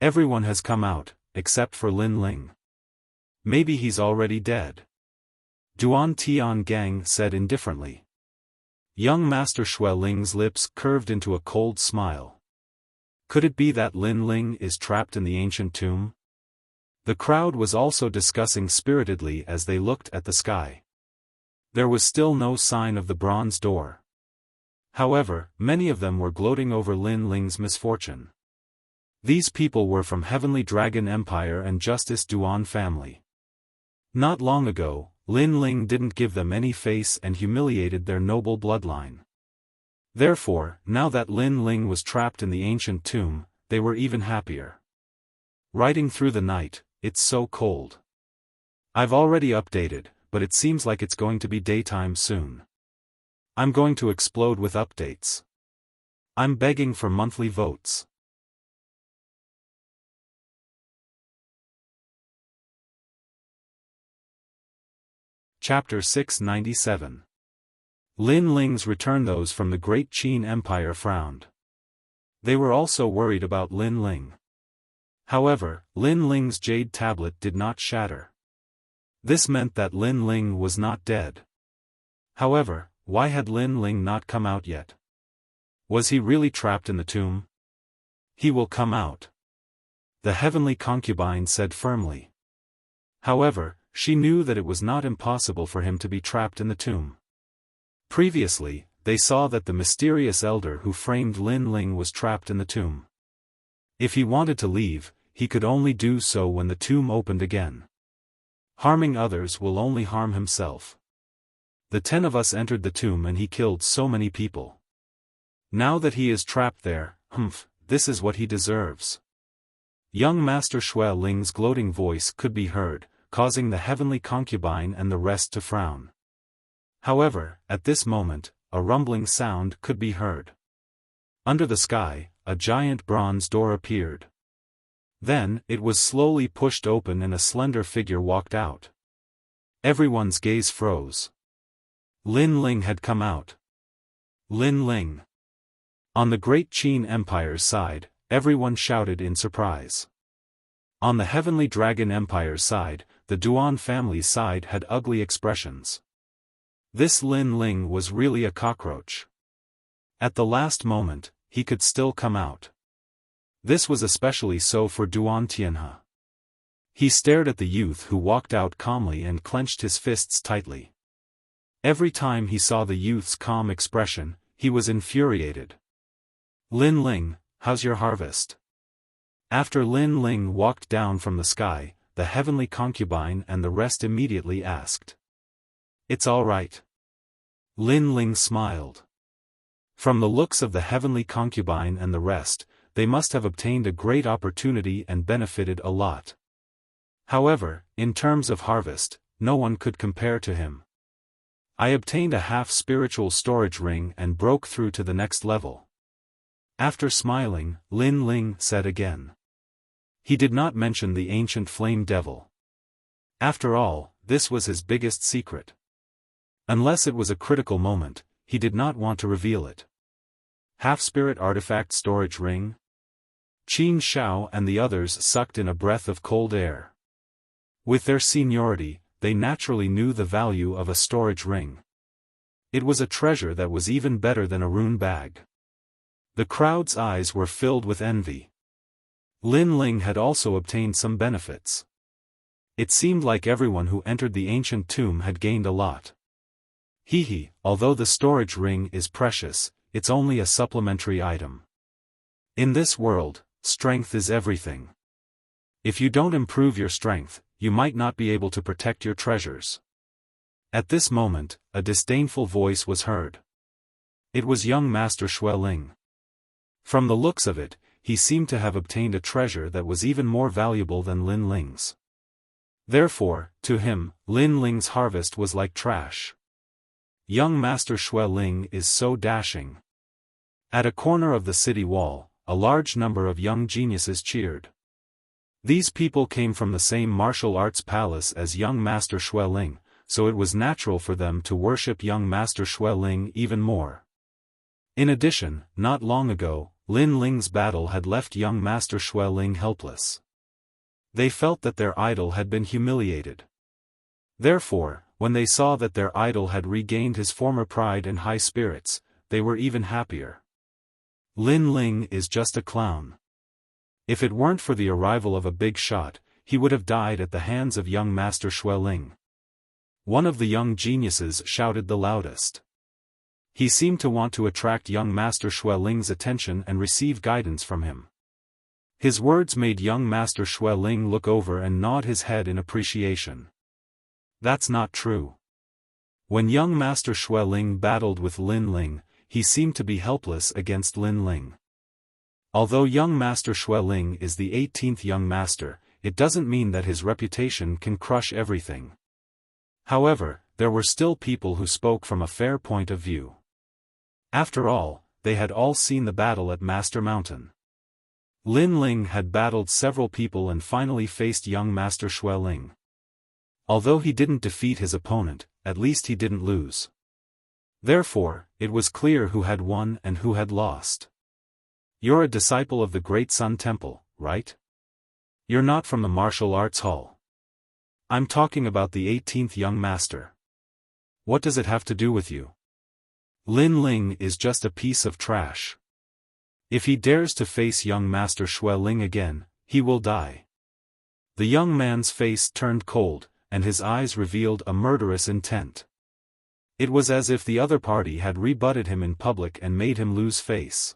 Everyone has come out, except for Lin Ling. Maybe he's already dead. Duan Tian Gang said indifferently. Young Master Xueling's lips curved into a cold smile. Could it be that Lin Ling is trapped in the ancient tomb? The crowd was also discussing spiritedly as they looked at the sky. There was still no sign of the bronze door. However, many of them were gloating over Lin Ling's misfortune. These people were from Heavenly Dragon Empire and Justice Duan family. Not long ago, Lin Ling didn't give them any face and humiliated their noble bloodline. Therefore, now that Lin Ling was trapped in the ancient tomb, they were even happier. Riding through the night, it's so cold. I've already updated, but it seems like it's going to be daytime soon. I'm going to explode with updates. I'm begging for monthly votes. Chapter 697. Lin Ling's return. Those from the Great Qin Empire frowned. They were also worried about Lin Ling. However, Lin Ling's jade tablet did not shatter. This meant that Lin Ling was not dead. However, why had Lin Ling not come out yet? Was he really trapped in the tomb? He will come out. The Heavenly Concubine said firmly. However, she knew that it was not impossible for him to be trapped in the tomb. Previously, they saw that the mysterious elder who framed Lin Ling was trapped in the tomb. If he wanted to leave, he could only do so when the tomb opened again. Harming others will only harm himself. The 10 of us entered the tomb and he killed so many people. Now that he is trapped there, this is what he deserves. Young Master Xue Ling's gloating voice could be heard, causing the heavenly concubine and the rest to frown. However, at this moment, a rumbling sound could be heard. Under the sky, a giant bronze door appeared. Then, it was slowly pushed open and a slender figure walked out. Everyone's gaze froze. Lin Ling had come out. Lin Ling. On the Great Qin Empire's side, everyone shouted in surprise. On the Heavenly Dragon Empire's side, the Duan family's side had ugly expressions. This Lin Ling was really a cockroach. At the last moment, he could still come out. This was especially so for Duan Tianhe. He stared at the youth who walked out calmly and clenched his fists tightly. Every time he saw the youth's calm expression, he was infuriated. Lin Ling, how's your harvest? After Lin Ling walked down from the sky, the heavenly concubine and the rest immediately asked. It's all right. Lin Ling smiled. From the looks of the heavenly concubine and the rest, they must have obtained a great opportunity and benefited a lot. However, in terms of harvest, no one could compare to him. I obtained a half-spiritual storage ring and broke through to the next level. After smiling, Lin Ling said again. He did not mention the ancient flame devil. After all, this was his biggest secret. Unless it was a critical moment, he did not want to reveal it. Half-spirit artifact storage ring? Qin Shao and the others sucked in a breath of cold air. With their seniority, they naturally knew the value of a storage ring. It was a treasure that was even better than a rune bag. The crowd's eyes were filled with envy. Lin Ling had also obtained some benefits. It seemed like everyone who entered the ancient tomb had gained a lot. Although the storage ring is precious, it's only a supplementary item. In this world, strength is everything. If you don't improve your strength, you might not be able to protect your treasures. At this moment, a disdainful voice was heard. It was young Master Xue Ling. From the looks of it, he seemed to have obtained a treasure that was even more valuable than Lin Ling's. Therefore, to him, Lin Ling's harvest was like trash. Young Master Xue Ling is so dashing. At a corner of the city wall, a large number of young geniuses cheered. These people came from the same martial arts palace as young Master Xue Ling, so it was natural for them to worship young Master Xue Ling even more. In addition, not long ago, Lin Ling's battle had left young Master Xue Ling helpless. They felt that their idol had been humiliated. Therefore, when they saw that their idol had regained his former pride and high spirits, they were even happier. Lin Ling is just a clown. If it weren't for the arrival of a big shot, he would have died at the hands of young Master Xue Ling. One of the young geniuses shouted the loudest. He seemed to want to attract young Master Xue Ling's attention and receive guidance from him. His words made young Master Xue Ling look over and nod his head in appreciation. That's not true. When young Master Xue Ling battled with Lin Ling, he seemed to be helpless against Lin Ling. Although young Master Xue Ling is the 18th young master, it doesn't mean that his reputation can crush everything. However, there were still people who spoke from a fair point of view. After all, they had all seen the battle at Master Mountain. Lin Ling had battled several people and finally faced young Master Xue Ling. Although he didn't defeat his opponent, at least he didn't lose. Therefore, it was clear who had won and who had lost. You're a disciple of the Great Sun Temple, right? You're not from the martial arts hall. I'm talking about the 18th young master. What does it have to do with you? Lin Ling is just a piece of trash. If he dares to face young Master Xue Ling again, he will die. The young man's face turned cold, and his eyes revealed a murderous intent. It was as if the other party had rebutted him in public and made him lose face.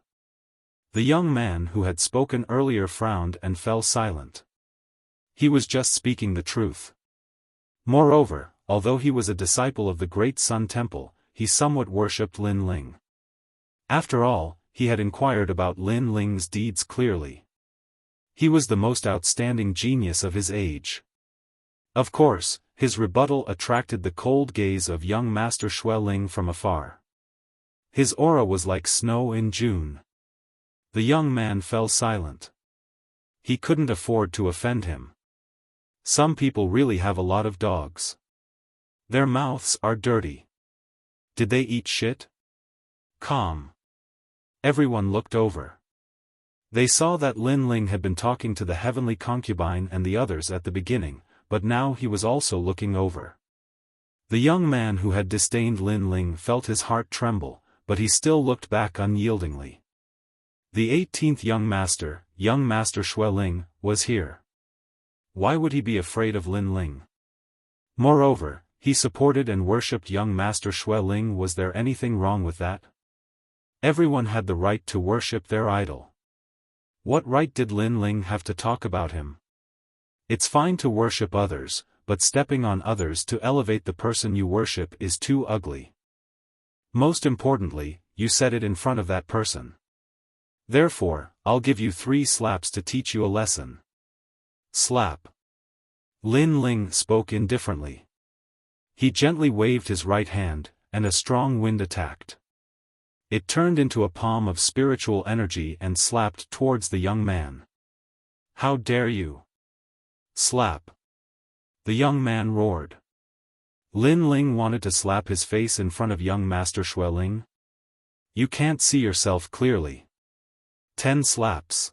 The young man who had spoken earlier frowned and fell silent. He was just speaking the truth. Moreover, although he was a disciple of the Great Sun Temple, he somewhat worshipped Lin Ling. After all, he had inquired about Lin Ling's deeds clearly. He was the most outstanding genius of his age. Of course, his rebuttal attracted the cold gaze of young Master Xueling from afar. His aura was like snow in June. The young man fell silent. He couldn't afford to offend him. Some people really have a lot of dogs. Their mouths are dirty. Did they eat shit? Calm. Everyone looked over. They saw that Lin Ling had been talking to the heavenly concubine and the others at the beginning, but now he was also looking over. The young man who had disdained Lin Ling felt his heart tremble, but he still looked back unyieldingly. The 18th young Master Xueling, was here. Why would he be afraid of Lin Ling? Moreover, he supported and worshipped young Master Xueling. Was there anything wrong with that? Everyone had the right to worship their idol. What right did Lin Ling have to talk about him? It's fine to worship others, but stepping on others to elevate the person you worship is too ugly. Most importantly, you said it in front of that person. Therefore, I'll give you 3 slaps to teach you a lesson. Slap. Lin Ling spoke indifferently. He gently waved his right hand, and a strong wind attacked. It turned into a palm of spiritual energy and slapped towards the young man. How dare you? Slap. The young man roared. Lin Ling wanted to slap his face in front of young Master Xueling. You can't see yourself clearly. 10 slaps.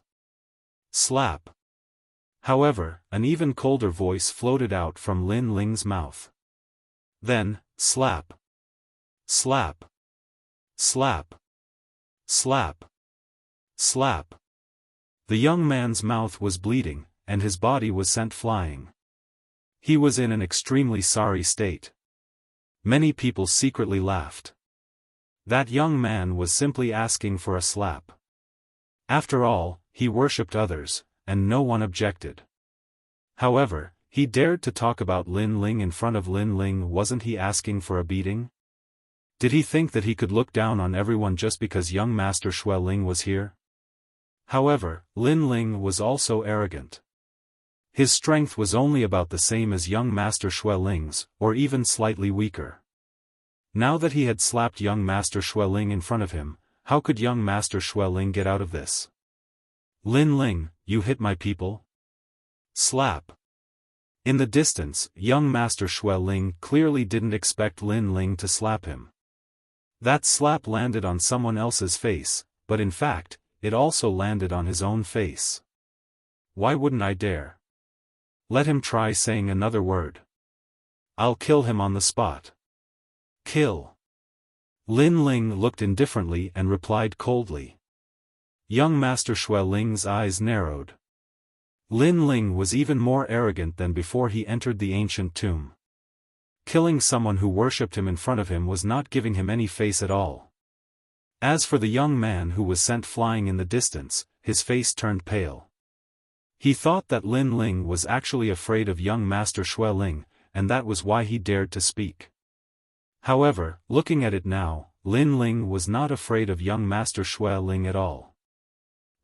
Slap. However, an even colder voice floated out from Lin Ling's mouth. Then, slap. Slap. Slap. Slap. Slap. The young man's mouth was bleeding, and his body was sent flying. He was in an extremely sorry state. Many people secretly laughed. That young man was simply asking for a slap. After all, he worshipped others, and no one objected. However, he dared to talk about Lin Ling in front of Lin Ling. Wasn't he asking for a beating? Did he think that he could look down on everyone just because young Master Xueling was here? However, Lin Ling was also arrogant. His strength was only about the same as young Master Xueling's, or even slightly weaker. Now that he had slapped young Master Xueling in front of him, how could young Master Xueling get out of this? Lin Ling, you hit my people? Slap. In the distance, young Master Xueling clearly didn't expect Lin Ling to slap him. That slap landed on someone else's face, but in fact, it also landed on his own face. Why wouldn't I dare? Let him try saying another word. I'll kill him on the spot. Kill. Lin Ling looked indifferently and replied coldly. Young Master Xueling's eyes narrowed. Lin Ling was even more arrogant than before he entered the ancient tomb. Killing someone who worshipped him in front of him was not giving him any face at all. As for the young man who was sent flying in the distance, his face turned pale. He thought that Lin Ling was actually afraid of young Master Xueling, and that was why he dared to speak. However, looking at it now, Lin Ling was not afraid of young Master Xueling at all.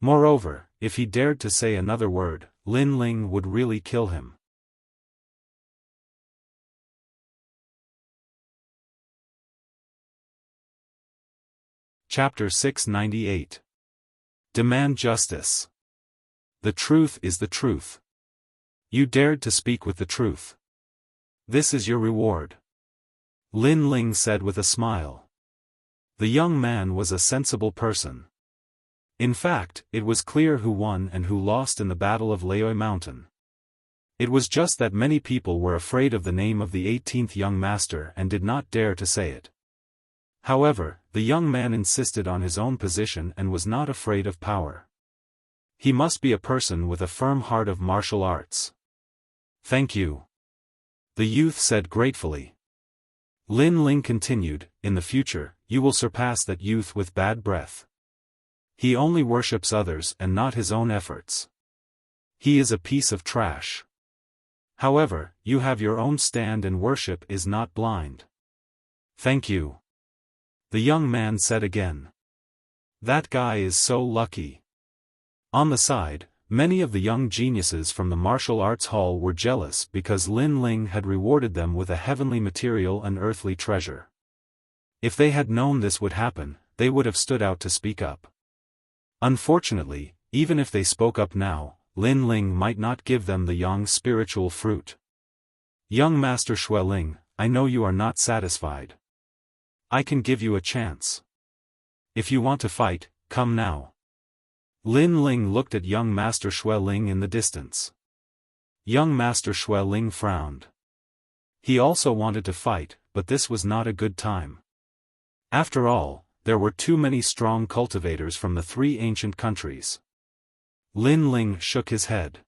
Moreover, if he dared to say another word, Lin Ling would really kill him. Chapter 698. Demand justice. The truth is the truth. You dared to speak with the truth. This is your reward. Lin Ling said with a smile. The young man was a sensible person. In fact, it was clear who won and who lost in the Battle of Laoi Mountain. It was just that many people were afraid of the name of the 18th young master and did not dare to say it. However, the young man insisted on his own position and was not afraid of power. He must be a person with a firm heart of martial arts. Thank you. The youth said gratefully. Lin Ling continued, in the future, you will surpass that youth with bad breath. He only worships others and not his own efforts. He is a piece of trash. However, you have your own stand and worship is not blind. Thank you. The young man said again. That guy is so lucky. On the side, many of the young geniuses from the martial arts hall were jealous because Lin Ling had rewarded them with a heavenly material and earthly treasure. If they had known this would happen, they would have stood out to speak up. Unfortunately, even if they spoke up now, Lin Ling might not give them the yang spiritual fruit. Young Master Xueling, I know you are not satisfied. I can give you a chance. If you want to fight, come now. Lin Ling looked at young Master Xueling in the distance. Young Master Xueling frowned. He also wanted to fight, but this was not a good time. After all, there were too many strong cultivators from the three ancient countries. Lin Ling shook his head.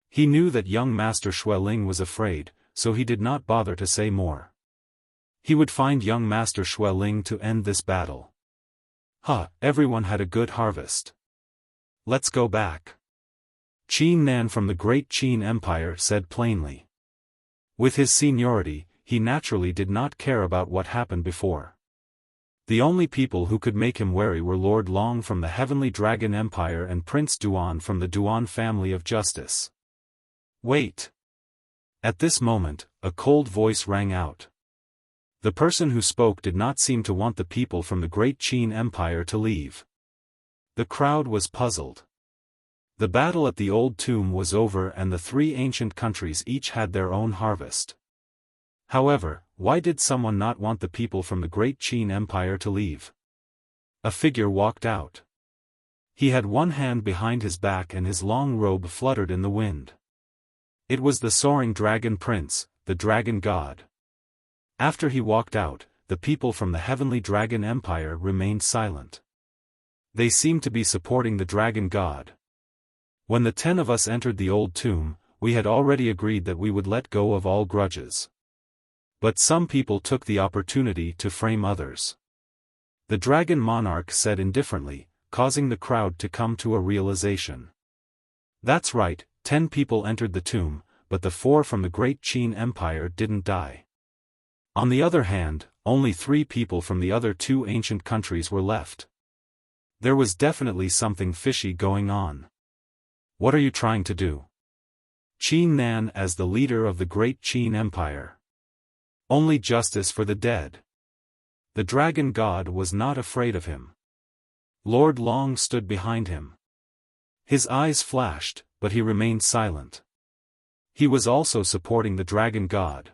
He knew that young Master Xueling was afraid, so he did not bother to say more. He would find young Master Xueling to end this battle. Everyone had a good harvest. Let's go back. Qin Nan from the Great Qin Empire said plainly. With his seniority, he naturally did not care about what happened before. The only people who could make him wary were Lord Long from the Heavenly Dragon Empire and Prince Duan from the Duan family of justice. Wait. At this moment, a cold voice rang out. The person who spoke did not seem to want the people from the Great Qin Empire to leave. The crowd was puzzled. The battle at the old tomb was over and the three ancient countries each had their own harvest. However, why did someone not want the people from the Great Qin Empire to leave? A figure walked out. He had one hand behind his back and his long robe fluttered in the wind. It was the soaring dragon prince, the dragon god. After he walked out, the people from the Heavenly Dragon Empire remained silent. They seemed to be supporting the dragon god. When the 10 of us entered the old tomb, we had already agreed that we would let go of all grudges. But some people took the opportunity to frame others. The dragon monarch said indifferently, causing the crowd to come to a realization. That's right, 10 people entered the tomb, but the 4 from the Great Qin Empire didn't die. On the other hand, only 3 people from the other 2 ancient countries were left. There was definitely something fishy going on. What are you trying to do? Qin Nan as the leader of the Great Qin Empire. Only justice for the dead. The dragon god was not afraid of him. Lord Long stood behind him. His eyes flashed, but he remained silent. He was also supporting the dragon god.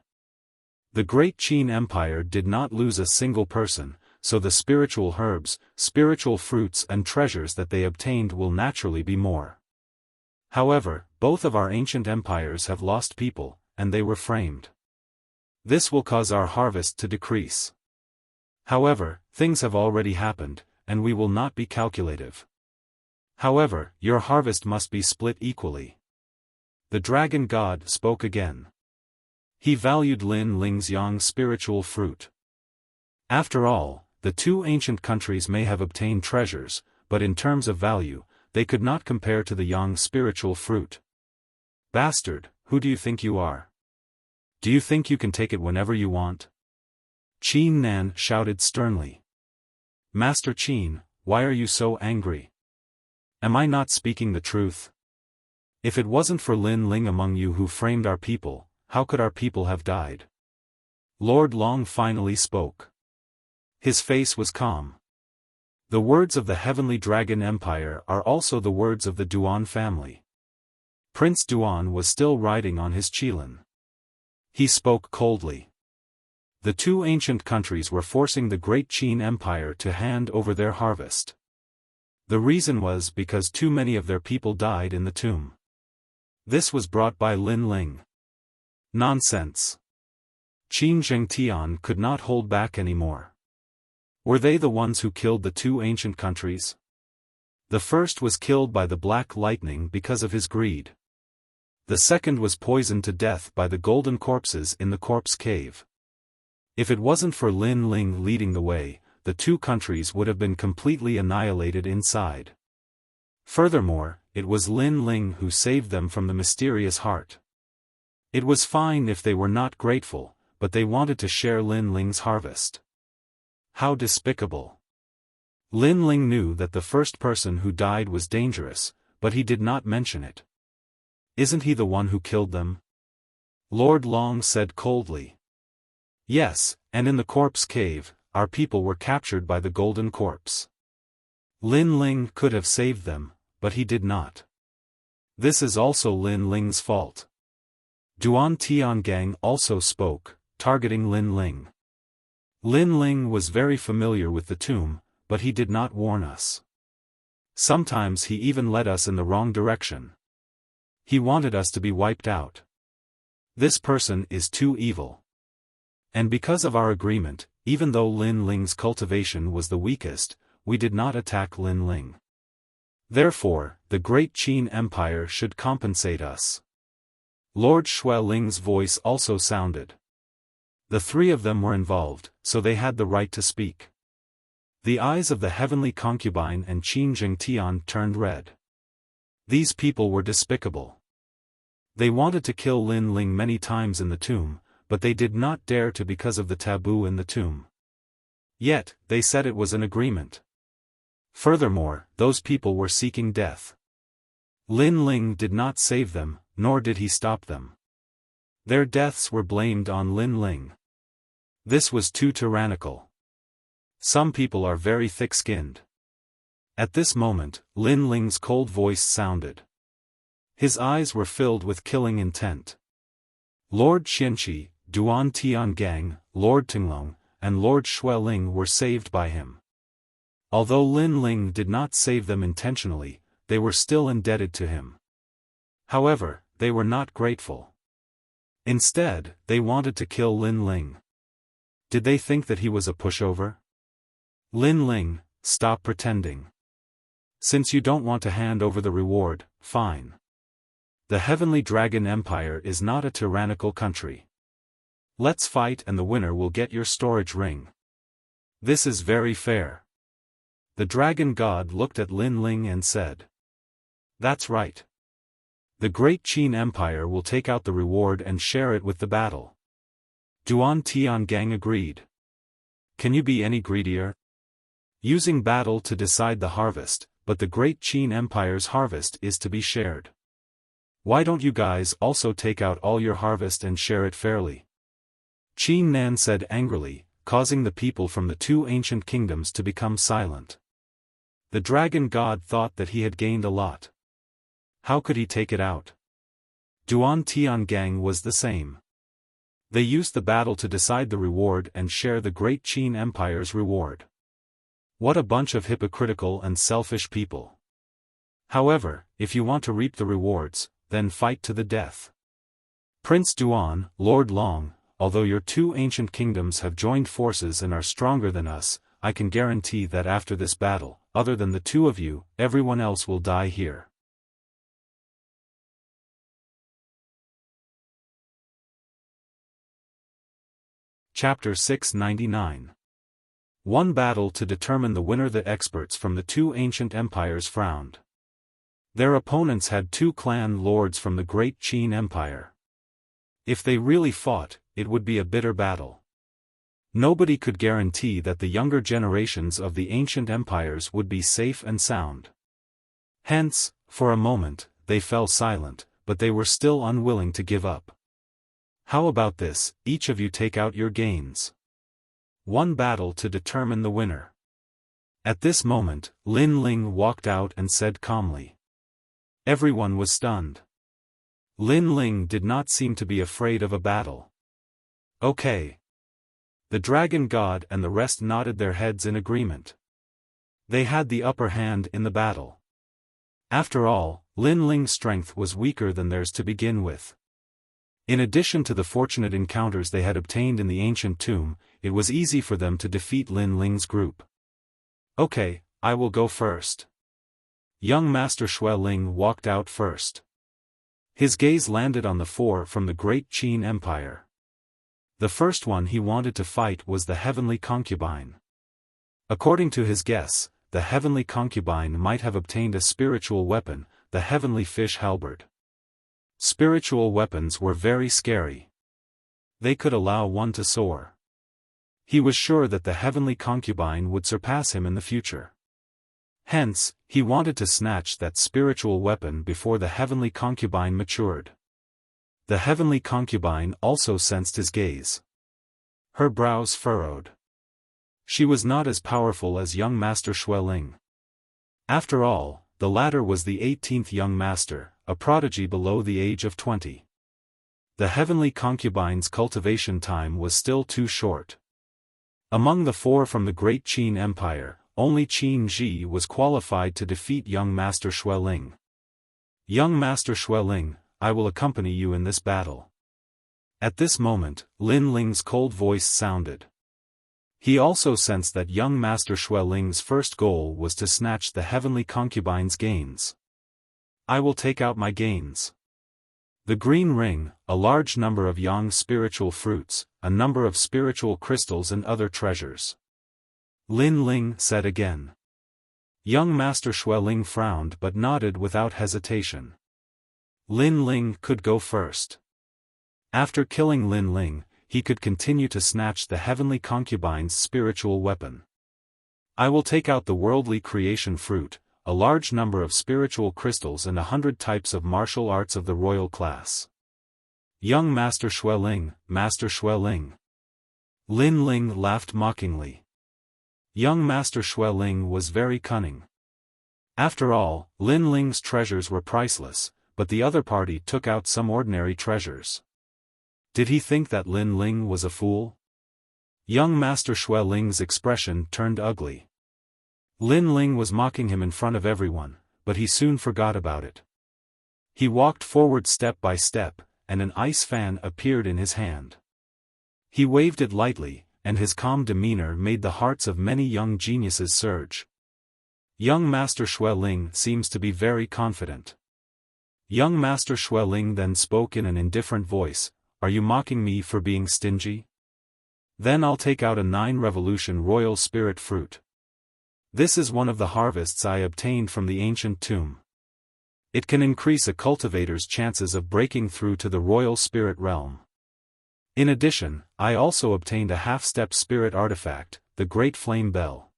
The Great Qin Empire did not lose a single person, so the spiritual herbs, spiritual fruits and treasures that they obtained will naturally be more. However, both of our ancient empires have lost people, and they were framed. This will cause our harvest to decrease. However, things have already happened, and we will not be calculative. However, your harvest must be split equally. The dragon god spoke again. He valued Lin Ling's yang spiritual fruit. After all, the 2 ancient countries may have obtained treasures, but in terms of value, they could not compare to the yang spiritual fruit. Bastard, who do you think you are? Do you think you can take it whenever you want? Qin Nan shouted sternly. Master Qin, why are you so angry? Am I not speaking the truth? If it wasn't for Lin Ling among you who framed our people, how could our people have died? Lord Long finally spoke. His face was calm. The words of the Heavenly Dragon Empire are also the words of the Duan family. Prince Duan was still riding on his qilin. He spoke coldly. The 2 ancient countries were forcing the Great Qin Empire to hand over their harvest. The reason was because too many of their people died in the tomb. This was brought by Lin Ling. Nonsense. Qin Zhengtian could not hold back anymore. Were they the ones who killed the 2 ancient countries? The first was killed by the Black Lightning because of his greed. The second was poisoned to death by the golden corpses in the corpse cave. If it wasn't for Lin Ling leading the way, the two countries would have been completely annihilated inside. Furthermore, it was Lin Ling who saved them from the mysterious heart. It was fine if they were not grateful, but they wanted to share Lin Ling's harvest. How despicable. Lin Ling knew that the first person who died was dangerous, but he did not mention it. Isn't he the one who killed them? Lord Long said coldly. Yes, and in the corpse cave, our people were captured by the golden corpse. Lin Ling could have saved them, but he did not. This is also Lin Ling's fault. Duan Tiangang also spoke, targeting Lin Ling. Lin Ling was very familiar with the tomb, but he did not warn us. Sometimes he even led us in the wrong direction. He wanted us to be wiped out. This person is too evil. And because of our agreement, even though Lin Ling's cultivation was the weakest, we did not attack Lin Ling. Therefore, the Great Qin Empire should compensate us. Lord Xue Ling's voice also sounded. The three of them were involved, so they had the right to speak. The eyes of the heavenly concubine and Qin Jingtian turned red. These people were despicable. They wanted to kill Lin Ling many times in the tomb, but they did not dare to because of the taboo in the tomb. Yet, they said it was an agreement. Furthermore, those people were seeking death. Lin Ling did not save them, nor did he stop them. Their deaths were blamed on Lin Ling. This was too tyrannical. Some people are very thick-skinned. At this moment, Lin Ling's cold voice sounded. His eyes were filled with killing intent. Lord Qianqi, Duan Tiangang, Lord Tinglong, and Lord Xue Ling were saved by him. Although Lin Ling did not save them intentionally, they were still indebted to him. However, they were not grateful. Instead, they wanted to kill Lin Ling. Did they think that he was a pushover? Lin Ling, stop pretending. Since you don't want to hand over the reward, fine. The Heavenly Dragon Empire is not a tyrannical country. Let's fight and the winner will get your storage ring. This is very fair. The dragon god looked at Lin Ling and said. That's right. The Great Qin Empire will take out the reward and share it with the battle. Duan Tiangang agreed. Can you be any greedier? Using battle to decide the harvest, but the Great Qin Empire's harvest is to be shared. Why don't you guys also take out all your harvest and share it fairly? Qin Nan said angrily, causing the people from the two ancient kingdoms to become silent. The dragon god thought that he had gained a lot. How could he take it out? Duan Tiangang was the same. They used the battle to decide the reward and share the Great Qin Empire's reward. What a bunch of hypocritical and selfish people. However, if you want to reap the rewards, then fight to the death. Prince Duan, Lord Long, although your two ancient kingdoms have joined forces and are stronger than us, I can guarantee that after this battle, other than the two of you, everyone else will die here. Chapter 699. One battle to determine the winner. The experts from the two ancient empires frowned. Their opponents had two clan lords from the Great Qin Empire. If they really fought, it would be a bitter battle. Nobody could guarantee that the younger generations of the ancient empires would be safe and sound. Hence, for a moment, they fell silent, but they were still unwilling to give up. How about this, each of you take out your gains. One battle to determine the winner. At this moment, Lin Ling walked out and said calmly. Everyone was stunned. Lin Ling did not seem to be afraid of a battle. Okay. The dragon god and the rest nodded their heads in agreement. They had the upper hand in the battle. After all, Lin Ling's strength was weaker than theirs to begin with. In addition to the fortunate encounters they had obtained in the ancient tomb, it was easy for them to defeat Lin Ling's group. Okay, I will go first. Young Master Xue Ling walked out first. His gaze landed on the 4 from the Great Qin Empire. The first one he wanted to fight was the Heavenly Concubine. According to his guess, the Heavenly Concubine might have obtained a spiritual weapon, the Heavenly Fish Halberd. Spiritual weapons were very scary. They could allow one to soar. He was sure that the Heavenly Concubine would surpass him in the future. Hence, he wanted to snatch that spiritual weapon before the Heavenly Concubine matured. The Heavenly Concubine also sensed his gaze. Her brows furrowed. She was not as powerful as young Master Xueling. After all, the latter was the 18th young master, a prodigy below the age of 20. The Heavenly Concubine's cultivation time was still too short. Among the 4 from the Great Qin Empire, only Qin Ji was qualified to defeat young Master Xueling. Young Master Xueling, I will accompany you in this battle. At this moment, Lin Ling's cold voice sounded. He also sensed that young Master Xueling's first goal was to snatch the Heavenly Concubine's gains. I will take out my gains. The green ring, a large number of yang spiritual fruits, a number of spiritual crystals and other treasures. Lin Ling said again. Young Master Xueling frowned but nodded without hesitation. Lin Ling could go first. After killing Lin Ling, he could continue to snatch the Heavenly Concubine's spiritual weapon. I will take out the worldly creation fruit, a large number of spiritual crystals and 100 types of martial arts of the royal class. Young Master Xueling, Master Xueling. Lin Ling laughed mockingly. Young Master Xueling was very cunning. After all, Lin Ling's treasures were priceless, but the other party took out some ordinary treasures. Did he think that Lin Ling was a fool? Young Master Xueling's expression turned ugly. Lin Ling was mocking him in front of everyone, but he soon forgot about it. He walked forward step by step, and an ice fan appeared in his hand. He waved it lightly, and his calm demeanor made the hearts of many young geniuses surge. Young Master Xueling seems to be very confident. Young Master Xueling then spoke in an indifferent voice, Are you mocking me for being stingy? Then I'll take out a 9-revolution royal spirit fruit. This is one of the harvests I obtained from the ancient tomb. It can increase a cultivator's chances of breaking through to the royal spirit realm. In addition, I also obtained a half-step spirit artifact, the Great Flame Bell.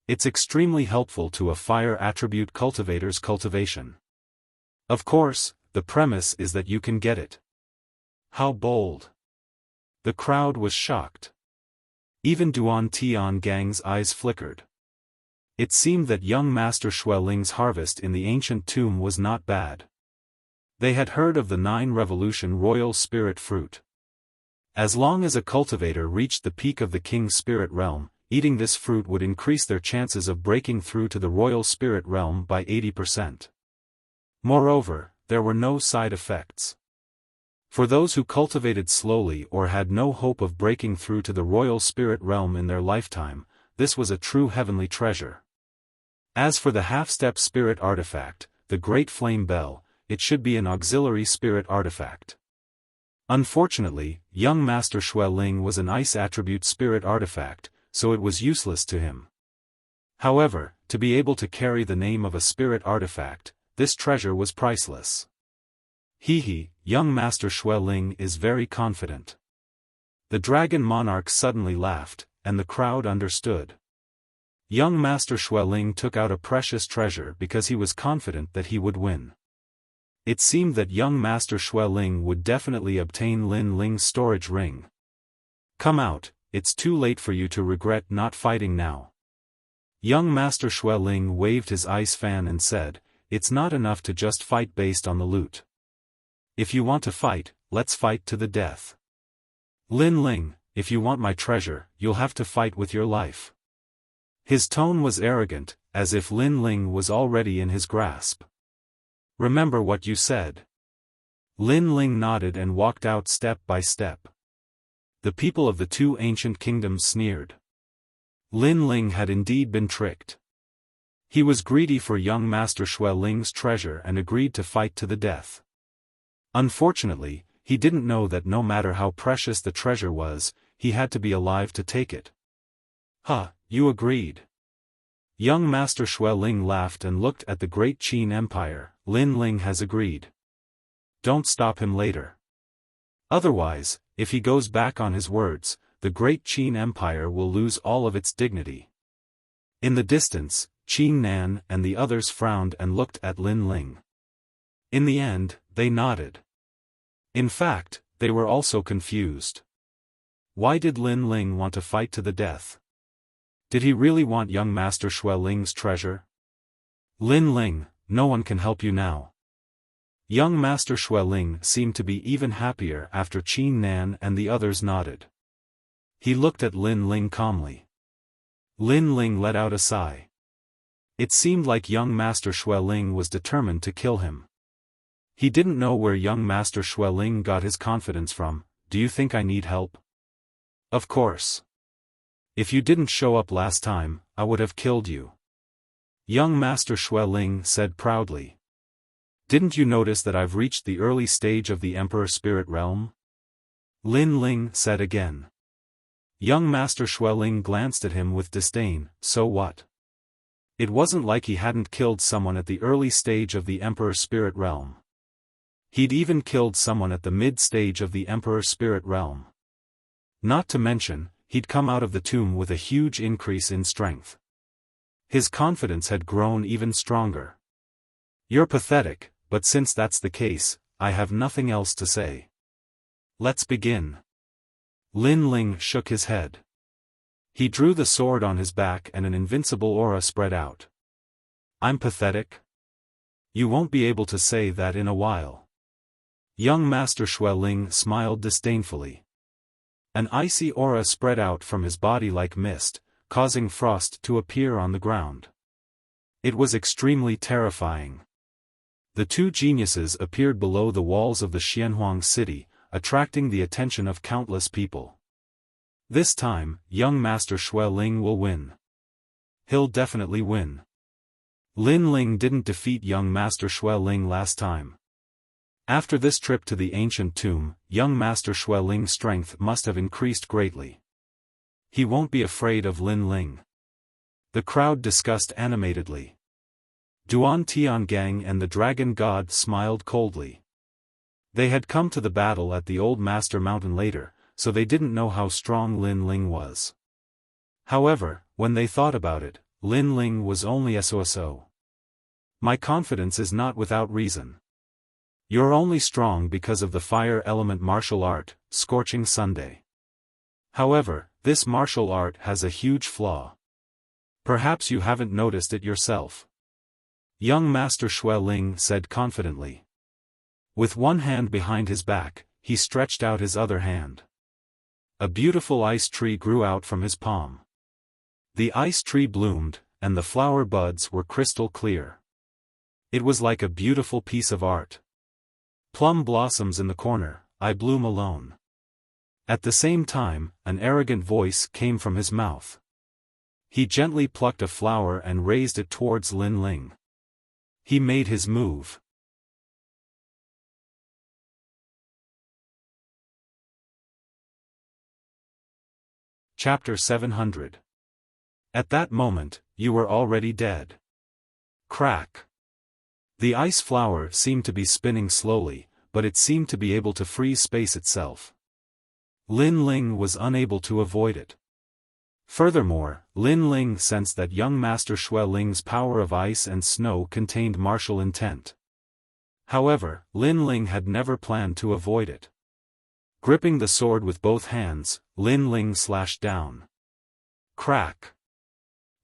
It's extremely helpful to a fire attribute cultivator's cultivation. Of course, the premise is that you can get it. How bold! The crowd was shocked. Even Duan Tian Gang's eyes flickered. It seemed that young Master Xueling's harvest in the ancient tomb was not bad. They had heard of the 9-revolution royal spirit fruit. As long as a cultivator reached the peak of the king's spirit realm, eating this fruit would increase their chances of breaking through to the royal spirit realm by 80%. Moreover, there were no side effects. For those who cultivated slowly or had no hope of breaking through to the royal spirit realm in their lifetime, this was a true heavenly treasure. As for the half-step spirit artifact, the Great Flame Bell, it should be an auxiliary spirit artifact. Unfortunately, young Master Xueling was an ice attribute spirit artifact, so it was useless to him. However, to be able to carry the name of a spirit artifact, this treasure was priceless. Young Master Xueling is very confident. The Dragon Monarch suddenly laughed, and the crowd understood. Young Master Xueling took out a precious treasure because he was confident that he would win. It seemed that young Master Xueling would definitely obtain Lin Ling's storage ring. Come out, it's too late for you to regret not fighting now. Young Master Xueling waved his ice fan and said, It's not enough to just fight based on the loot. If you want to fight, let's fight to the death. Lin Ling, if you want my treasure, you'll have to fight with your life. His tone was arrogant, as if Lin Ling was already in his grasp. Remember what you said. Lin Ling nodded and walked out step by step. The people of the 2 ancient kingdoms sneered. Lin Ling had indeed been tricked. He was greedy for young Master Xueling's treasure and agreed to fight to the death. Unfortunately, he didn't know that no matter how precious the treasure was, he had to be alive to take it. "Huh, you agreed." Young Master Xueling laughed and looked at the great Qin Empire. "Lin Ling has agreed. Don't stop him later. Otherwise, if he goes back on his words, the great Qin Empire will lose all of its dignity." In the distance, Qin Nan and the others frowned and looked at Lin Ling. In the end, they nodded. In fact, they were also confused. Why did Lin Ling want to fight to the death? Did he really want young Master Xueling's treasure? "Lin Ling, no one can help you now." Young Master Xueling seemed to be even happier after Qin Nan and the others nodded. He looked at Lin Ling calmly. Lin Ling let out a sigh. It seemed like young Master Xueling was determined to kill him. He didn't know where young Master Xueling got his confidence from. "Do you think I need help?" "Of course. If you didn't show up last time, I would have killed you," young Master Xueling said proudly. "Didn't you notice that I've reached the early stage of the Emperor Spirit Realm?" Lin Ling said again. Young Master Xueling glanced at him with disdain. "So what? It wasn't like he hadn't killed someone at the early stage of the Emperor Spirit Realm. He'd even killed someone at the mid-stage of the Emperor Spirit Realm. Not to mention, he'd come out of the tomb with a huge increase in strength. His confidence had grown even stronger." "You're pathetic, but since that's the case, I have nothing else to say. Let's begin." Lin Ling shook his head. He drew the sword on his back and an invincible aura spread out. "I'm pathetic? You won't be able to say that in a while." Young Master Xueling smiled disdainfully. An icy aura spread out from his body like mist, causing frost to appear on the ground. It was extremely terrifying. The two geniuses appeared below the walls of the Xianhuang city, attracting the attention of countless people. This time, young Master Xueling will win. He'll definitely win. Lin Ling didn't defeat young Master Xueling last time. After this trip to the ancient tomb, young Master Xueling's strength must have increased greatly. He won't be afraid of Lin Ling. The crowd discussed animatedly. Duan Tiangang and the Dragon God smiled coldly. They had come to the battle at the Old Master Mountain later, so they didn't know how strong Lin Ling was. However, when they thought about it, Lin Ling was only so. "My confidence is not without reason. You're only strong because of the fire element martial art, Scorching Sunday. However, this martial art has a huge flaw. Perhaps you haven't noticed it yourself." Young Master Xueling said confidently. With one hand behind his back, he stretched out his other hand. A beautiful ice tree grew out from his palm. The ice tree bloomed, and the flower buds were crystal clear. It was like a beautiful piece of art. "Plum blossoms in the corner, I bloom alone." At the same time, an arrogant voice came from his mouth. He gently plucked a flower and raised it towards Lin Ling. He made his move. Chapter 700. At that moment, you were already dead. Crack. The ice flower seemed to be spinning slowly, but it seemed to be able to freeze space itself. Lin Ling was unable to avoid it. Furthermore, Lin Ling sensed that young Master Xueling's power of ice and snow contained martial intent. However, Lin Ling had never planned to avoid it. Gripping the sword with both hands, Lin Ling slashed down. Crack!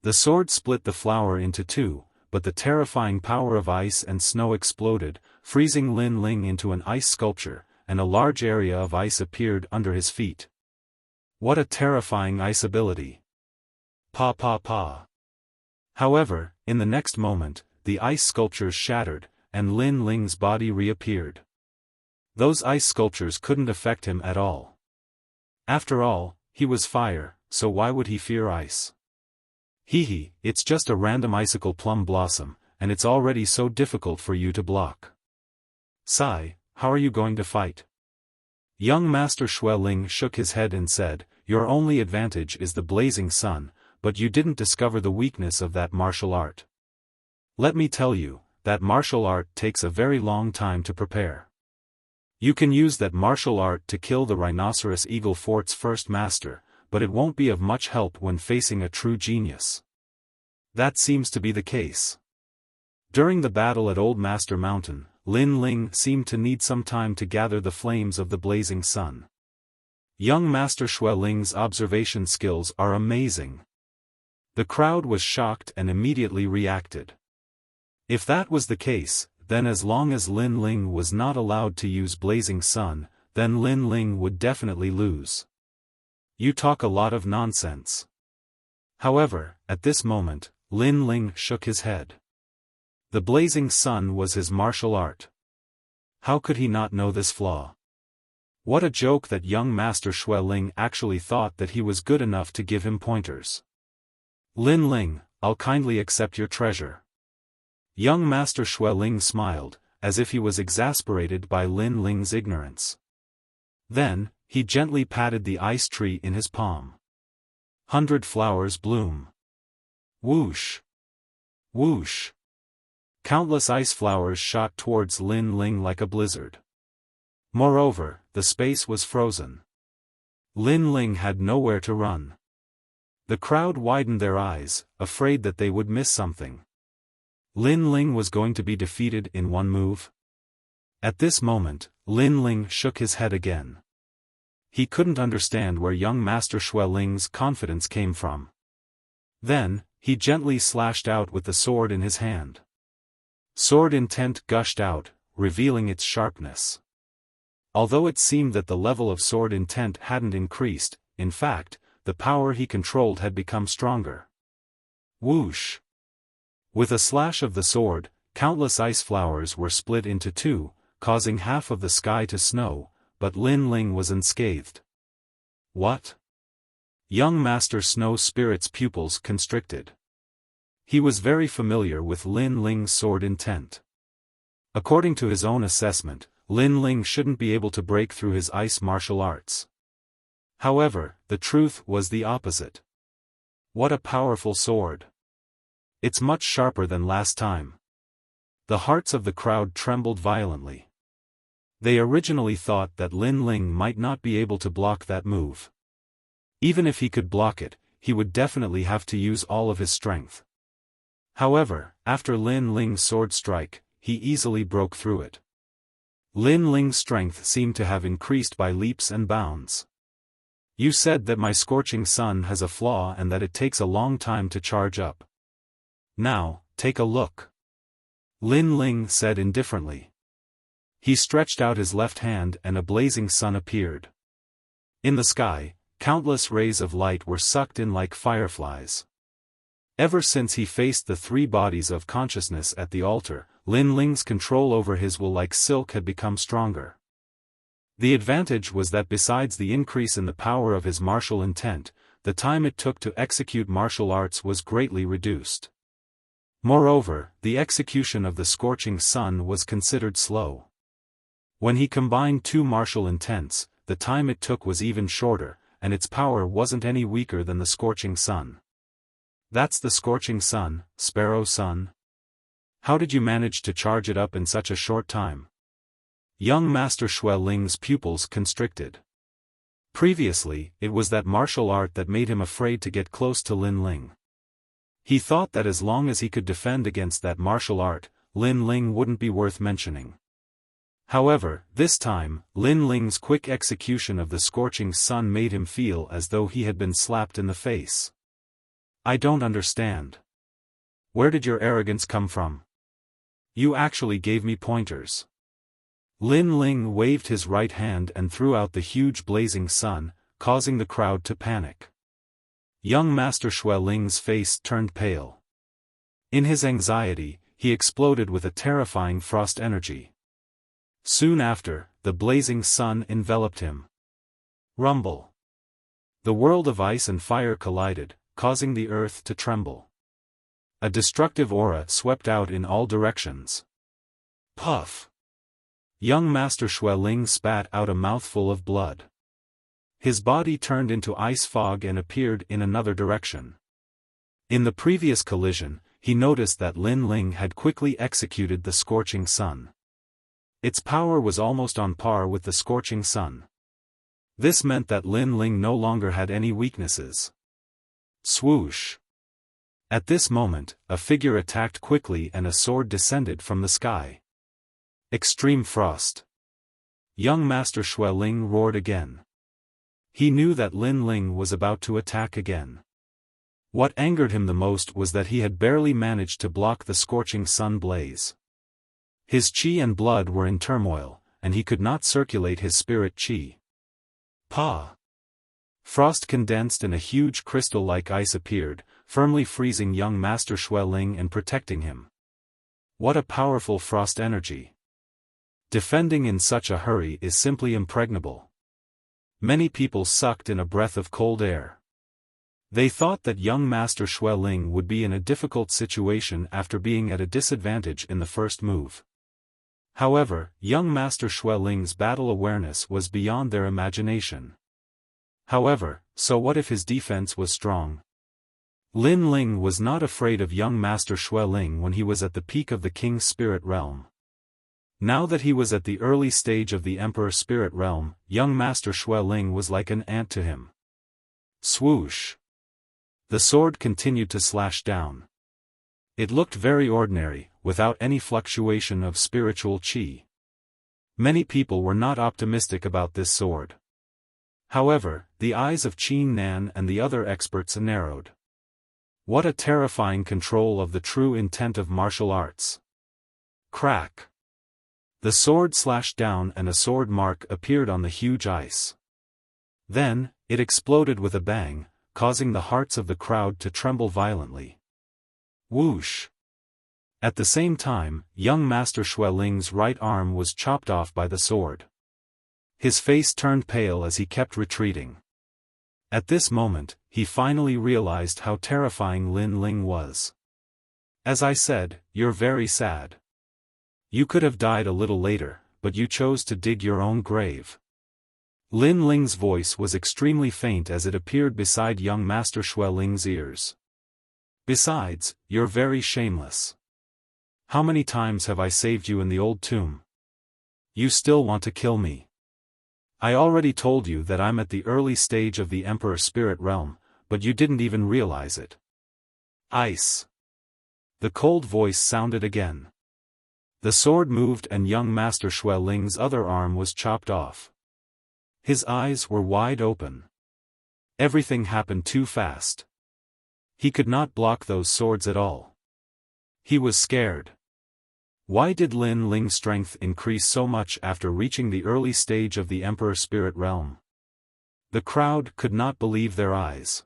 The sword split the flower into two, but the terrifying power of ice and snow exploded, freezing Lin Ling into an ice sculpture, and a large area of ice appeared under his feet. What a terrifying ice ability! Pa pa pa! However, in the next moment, the ice sculptures shattered, and Lin Ling's body reappeared. Those ice sculptures couldn't affect him at all. After all, he was fire, so why would he fear ice? Hee, it's just a random icicle plum blossom, and it's already so difficult for you to block. Sigh, how are you going to fight? Young Master Xueling shook his head and said, your only advantage is the blazing sun, but you didn't discover the weakness of that martial art. Let me tell you, that martial art takes a very long time to prepare. You can use that martial art to kill the rhinoceros eagle fort's first master, but it won't be of much help when facing a true genius. That seems to be the case. During the battle at Old Master Mountain, Lin Ling seemed to need some time to gather the flames of the blazing sun. Young Master Xueling's observation skills are amazing. The crowd was shocked and immediately reacted. If that was the case, then as long as Lin Ling was not allowed to use blazing sun, then Lin Ling would definitely lose. You talk a lot of nonsense. However, at this moment, Lin Ling shook his head. The blazing sun was his martial art. How could he not know this flaw? What a joke that young Master Xueling actually thought that he was good enough to give him pointers. Lin Ling, I'll kindly accept your treasure. Young Master Xueling smiled, as if he was exasperated by Lin Ling's ignorance. Then, he gently patted the ice tree in his palm. 100 flowers bloom. Whoosh! Whoosh! Countless ice flowers shot towards Lin Ling like a blizzard. Moreover, the space was frozen. Lin Ling had nowhere to run. The crowd widened their eyes, afraid that they would miss something. Lin Ling was going to be defeated in one move? At this moment, Lin Ling shook his head again. He couldn't understand where young Master Xueling's confidence came from. Then, he gently slashed out with the sword in his hand. Sword intent gushed out, revealing its sharpness. Although it seemed that the level of sword intent hadn't increased, in fact, the power he controlled had become stronger. Whoosh! With a slash of the sword, countless ice flowers were split into two, causing half of the sky to snow, but Lin Ling was unscathed. What? Young Master Snow Spirit's pupils constricted. He was very familiar with Lin Ling's sword intent. According to his own assessment, Lin Ling shouldn't be able to break through his ice martial arts. However, the truth was the opposite. What a powerful sword! It's much sharper than last time. The hearts of the crowd trembled violently. They originally thought that Lin Ling might not be able to block that move. Even if he could block it, he would definitely have to use all of his strength. However, after Lin Ling's sword strike, he easily broke through it. Lin Ling's strength seemed to have increased by leaps and bounds. You said that my scorching sun has a flaw and that it takes a long time to charge up. Now, take a look. Lin Ling said indifferently. He stretched out his left hand and a blazing sun appeared. In the sky, countless rays of light were sucked in like fireflies. Ever since he faced the three bodies of consciousness at the altar, Lin Ling's control over his will like silk had become stronger. The advantage was that besides the increase in the power of his martial intent, the time it took to execute martial arts was greatly reduced. Moreover, the execution of the scorching sun was considered slow. When he combined two martial intents, the time it took was even shorter, and its power wasn't any weaker than the scorching sun. That's the scorching sun, Sparrow Sun? How did you manage to charge it up in such a short time? Young Master Xueling's pupils constricted. Previously, it was that martial art that made him afraid to get close to Lin Ling. He thought that as long as he could defend against that martial art, Lin Ling wouldn't be worth mentioning. However, this time, Lin Ling's quick execution of the scorching sun made him feel as though he had been slapped in the face. I don't understand. Where did your arrogance come from? You actually gave me pointers. Lin Ling waved his right hand and threw out the huge blazing sun, causing the crowd to panic. Young Master Xueling's face turned pale. In his anxiety, he exploded with a terrifying frost energy. Soon after, the blazing sun enveloped him. Rumble. The world of ice and fire collided, causing the earth to tremble. A destructive aura swept out in all directions. Puff! Young Master Xueling spat out a mouthful of blood. His body turned into ice fog and appeared in another direction. In the previous collision, he noticed that Lin Ling had quickly executed the scorching sun. Its power was almost on par with the scorching sun. This meant that Lin Ling no longer had any weaknesses. Swoosh! At this moment, a figure attacked quickly and a sword descended from the sky. Extreme frost. Young Master Xueling roared again. He knew that Lin Ling was about to attack again. What angered him the most was that he had barely managed to block the scorching sun blaze. His qi and blood were in turmoil, and he could not circulate his spirit qi. Pa! Frost condensed and a huge crystal-like ice appeared, firmly freezing young Master Xueling and protecting him. What a powerful frost energy! Defending in such a hurry is simply impregnable. Many people sucked in a breath of cold air. They thought that young Master Xueling would be in a difficult situation after being at a disadvantage in the first move. However, young Master Xueling's battle awareness was beyond their imagination. However, so what if his defense was strong? Lin Ling was not afraid of young Master Xueling when he was at the peak of the King's Spirit Realm. Now that he was at the early stage of the Emperor Spirit Realm, young Master Xueling was like an ant to him. Swoosh! The sword continued to slash down. It looked very ordinary, without any fluctuation of spiritual qi. Many people were not optimistic about this sword. However, the eyes of Qin Nan and the other experts narrowed. What a terrifying control of the true intent of martial arts. Crack! The sword slashed down and a sword mark appeared on the huge ice. Then, it exploded with a bang, causing the hearts of the crowd to tremble violently. Whoosh! At the same time, young Master Xueling's right arm was chopped off by the sword. His face turned pale as he kept retreating. At this moment, he finally realized how terrifying Lin Ling was. As I said, you're very sad. You could have died a little later, but you chose to dig your own grave. Lin Ling's voice was extremely faint as it appeared beside young Master Xueling's ears. Besides, you're very shameless. How many times have I saved you in the old tomb? You still want to kill me. I already told you that I'm at the early stage of the Emperor Spirit Realm, but you didn't even realize it. Ice. The cold voice sounded again. The sword moved and young Master Xueling's other arm was chopped off. His eyes were wide open. Everything happened too fast. He could not block those swords at all. He was scared. Why did Lin Ling's strength increase so much after reaching the early stage of the Emperor Spirit Realm? The crowd could not believe their eyes.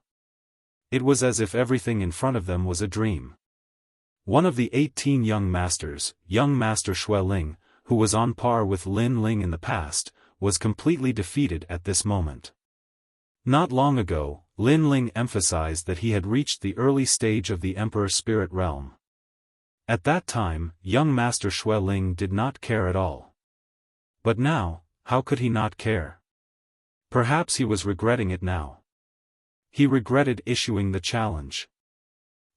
It was as if everything in front of them was a dream. One of the 18 young masters, young Master Xueling, who was on par with Lin Ling in the past, was completely defeated at this moment. Not long ago, Lin Ling emphasized that he had reached the early stage of the Emperor Spirit Realm. At that time, young Master Xueling did not care at all. But now, how could he not care? Perhaps he was regretting it now. He regretted issuing the challenge.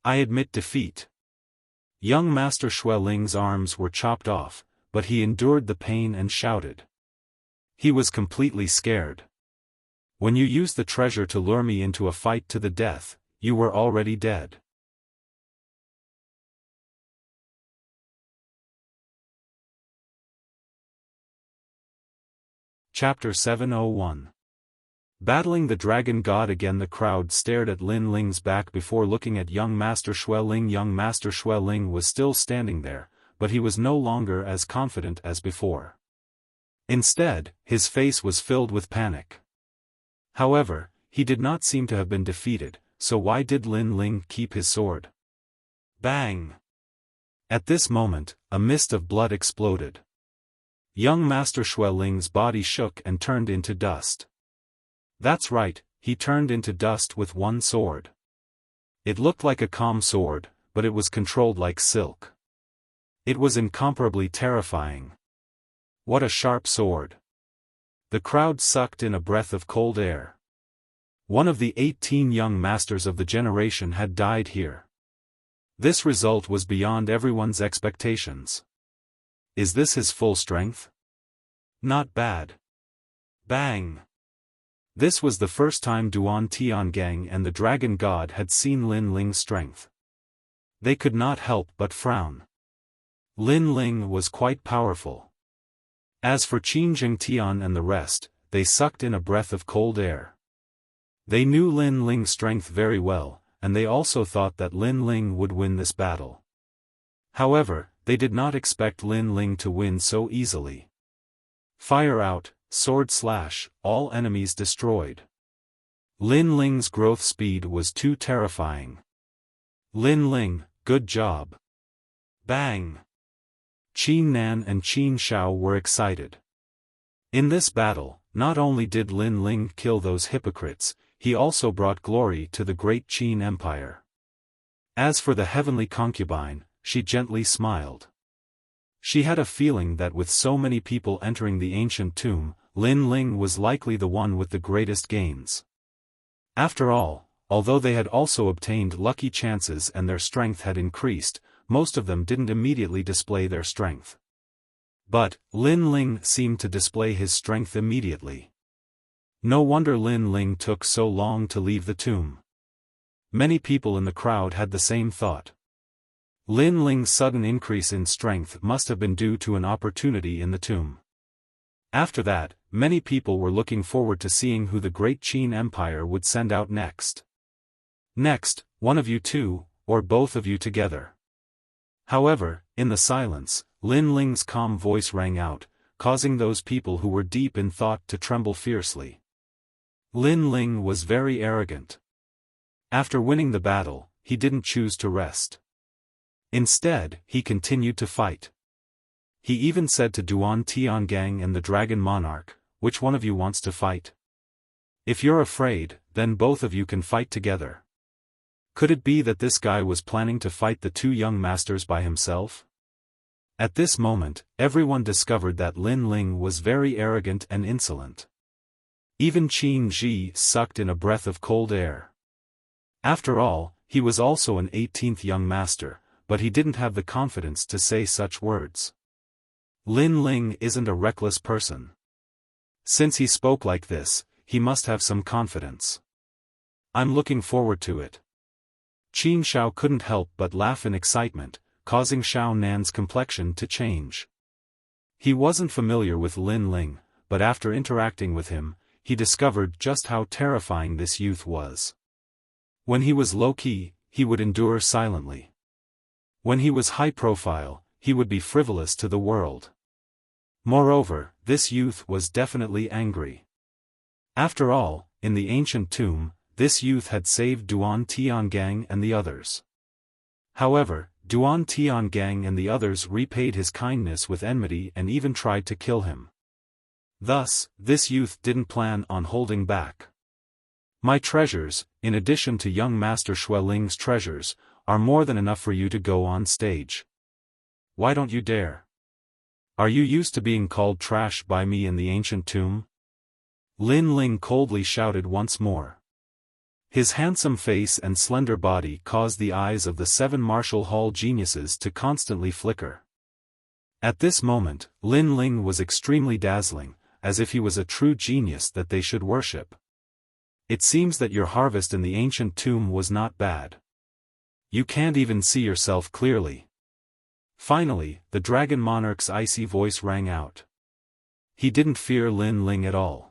I admit defeat. Young Master Xueling's arms were chopped off, but he endured the pain and shouted. He was completely scared. When you used the treasure to lure me into a fight to the death, you were already dead. Chapter 701. Battling the Dragon God again. The crowd stared at Lin Ling's back before looking at young Master Xueling. Young Master Xueling was still standing there, but he was no longer as confident as before. Instead, his face was filled with panic. However, he did not seem to have been defeated, so why did Lin Ling keep his sword? Bang! At this moment, a mist of blood exploded. Young Master Xueling's body shook and turned into dust. That's right, he turned into dust with one sword. It looked like a calm sword, but it was controlled like silk. It was incomparably terrifying. What a sharp sword! The crowd sucked in a breath of cold air. One of the 18 young masters of the generation had died here. This result was beyond everyone's expectations. Is this his full strength? Not bad. Bang! This was the first time Duan Tiangang and the Dragon God had seen Lin Ling's strength. They could not help but frown. Lin Ling was quite powerful. As for Qin Jingtian and the rest, they sucked in a breath of cold air. They knew Lin Ling's strength very well, and they also thought that Lin Ling would win this battle. However, they did not expect Lin Ling to win so easily. Fire out, sword slash, all enemies destroyed. Lin Ling's growth speed was too terrifying. Lin Ling, good job. Bang! Qin Nan and Qin Xiao were excited. In this battle, not only did Lin Ling kill those hypocrites, he also brought glory to the great Qin Empire. As for the heavenly concubine, she gently smiled. She had a feeling that with so many people entering the ancient tomb, Lin Ling was likely the one with the greatest gains. After all, although they had also obtained lucky chances and their strength had increased, most of them didn't immediately display their strength. But, Lin Ling seemed to display his strength immediately. No wonder Lin Ling took so long to leave the tomb. Many people in the crowd had the same thought. Lin Ling's sudden increase in strength must have been due to an opportunity in the tomb. After that, many people were looking forward to seeing who the great Qin Empire would send out next. Next, one of you two, or both of you together. However, in the silence, Lin Ling's calm voice rang out, causing those people who were deep in thought to tremble fiercely. Lin Ling was very arrogant. After winning the battle, he didn't choose to rest. Instead, he continued to fight. He even said to Duan Tiangang and the Dragon Monarch, "Which one of you wants to fight? If you're afraid, then both of you can fight together." Could it be that this guy was planning to fight the two young masters by himself? At this moment, everyone discovered that Lin Ling was very arrogant and insolent. Even Qin Ji sucked in a breath of cold air. After all, he was also an 18th young master, but he didn't have the confidence to say such words. Lin Ling isn't a reckless person. Since he spoke like this, he must have some confidence. I'm looking forward to it. Qin Xiao couldn't help but laugh in excitement, causing Xiao Nan's complexion to change. He wasn't familiar with Lin Ling, but after interacting with him, he discovered just how terrifying this youth was. When he was low-key, he would endure silently. When he was high-profile, he would be frivolous to the world. Moreover, this youth was definitely angry. After all, in the ancient tomb, this youth had saved Duan Tiangang and the others. However, Duan Tiangang and the others repaid his kindness with enmity and even tried to kill him. Thus, this youth didn't plan on holding back. My treasures, in addition to young Master Xueling's treasures, are more than enough for you to go on stage. Why don't you dare? Are you used to being called trash by me in the ancient tomb? Lin Ling coldly shouted once more. His handsome face and slender body caused the eyes of the 7 martial hall geniuses to constantly flicker. At this moment, Lin Ling was extremely dazzling, as if he was a true genius that they should worship. It seems that your harvest in the ancient tomb was not bad. You can't even see yourself clearly. Finally, the Dragon Monarch's icy voice rang out. He didn't fear Lin Ling at all.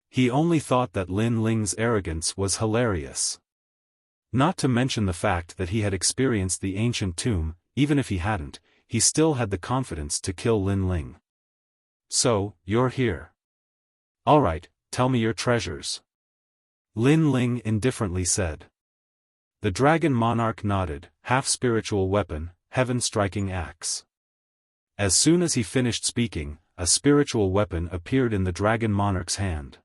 He only thought that Lin Ling's arrogance was hilarious. Not to mention the fact that he had experienced the ancient tomb, even if he hadn't, he still had the confidence to kill Lin Ling. So, you're here. Alright, tell me your treasures. Lin Ling indifferently said. The Dragon Monarch nodded, half-spiritual weapon, heaven-striking axe. As soon as he finished speaking, a spiritual weapon appeared in the Dragon Monarch's hand.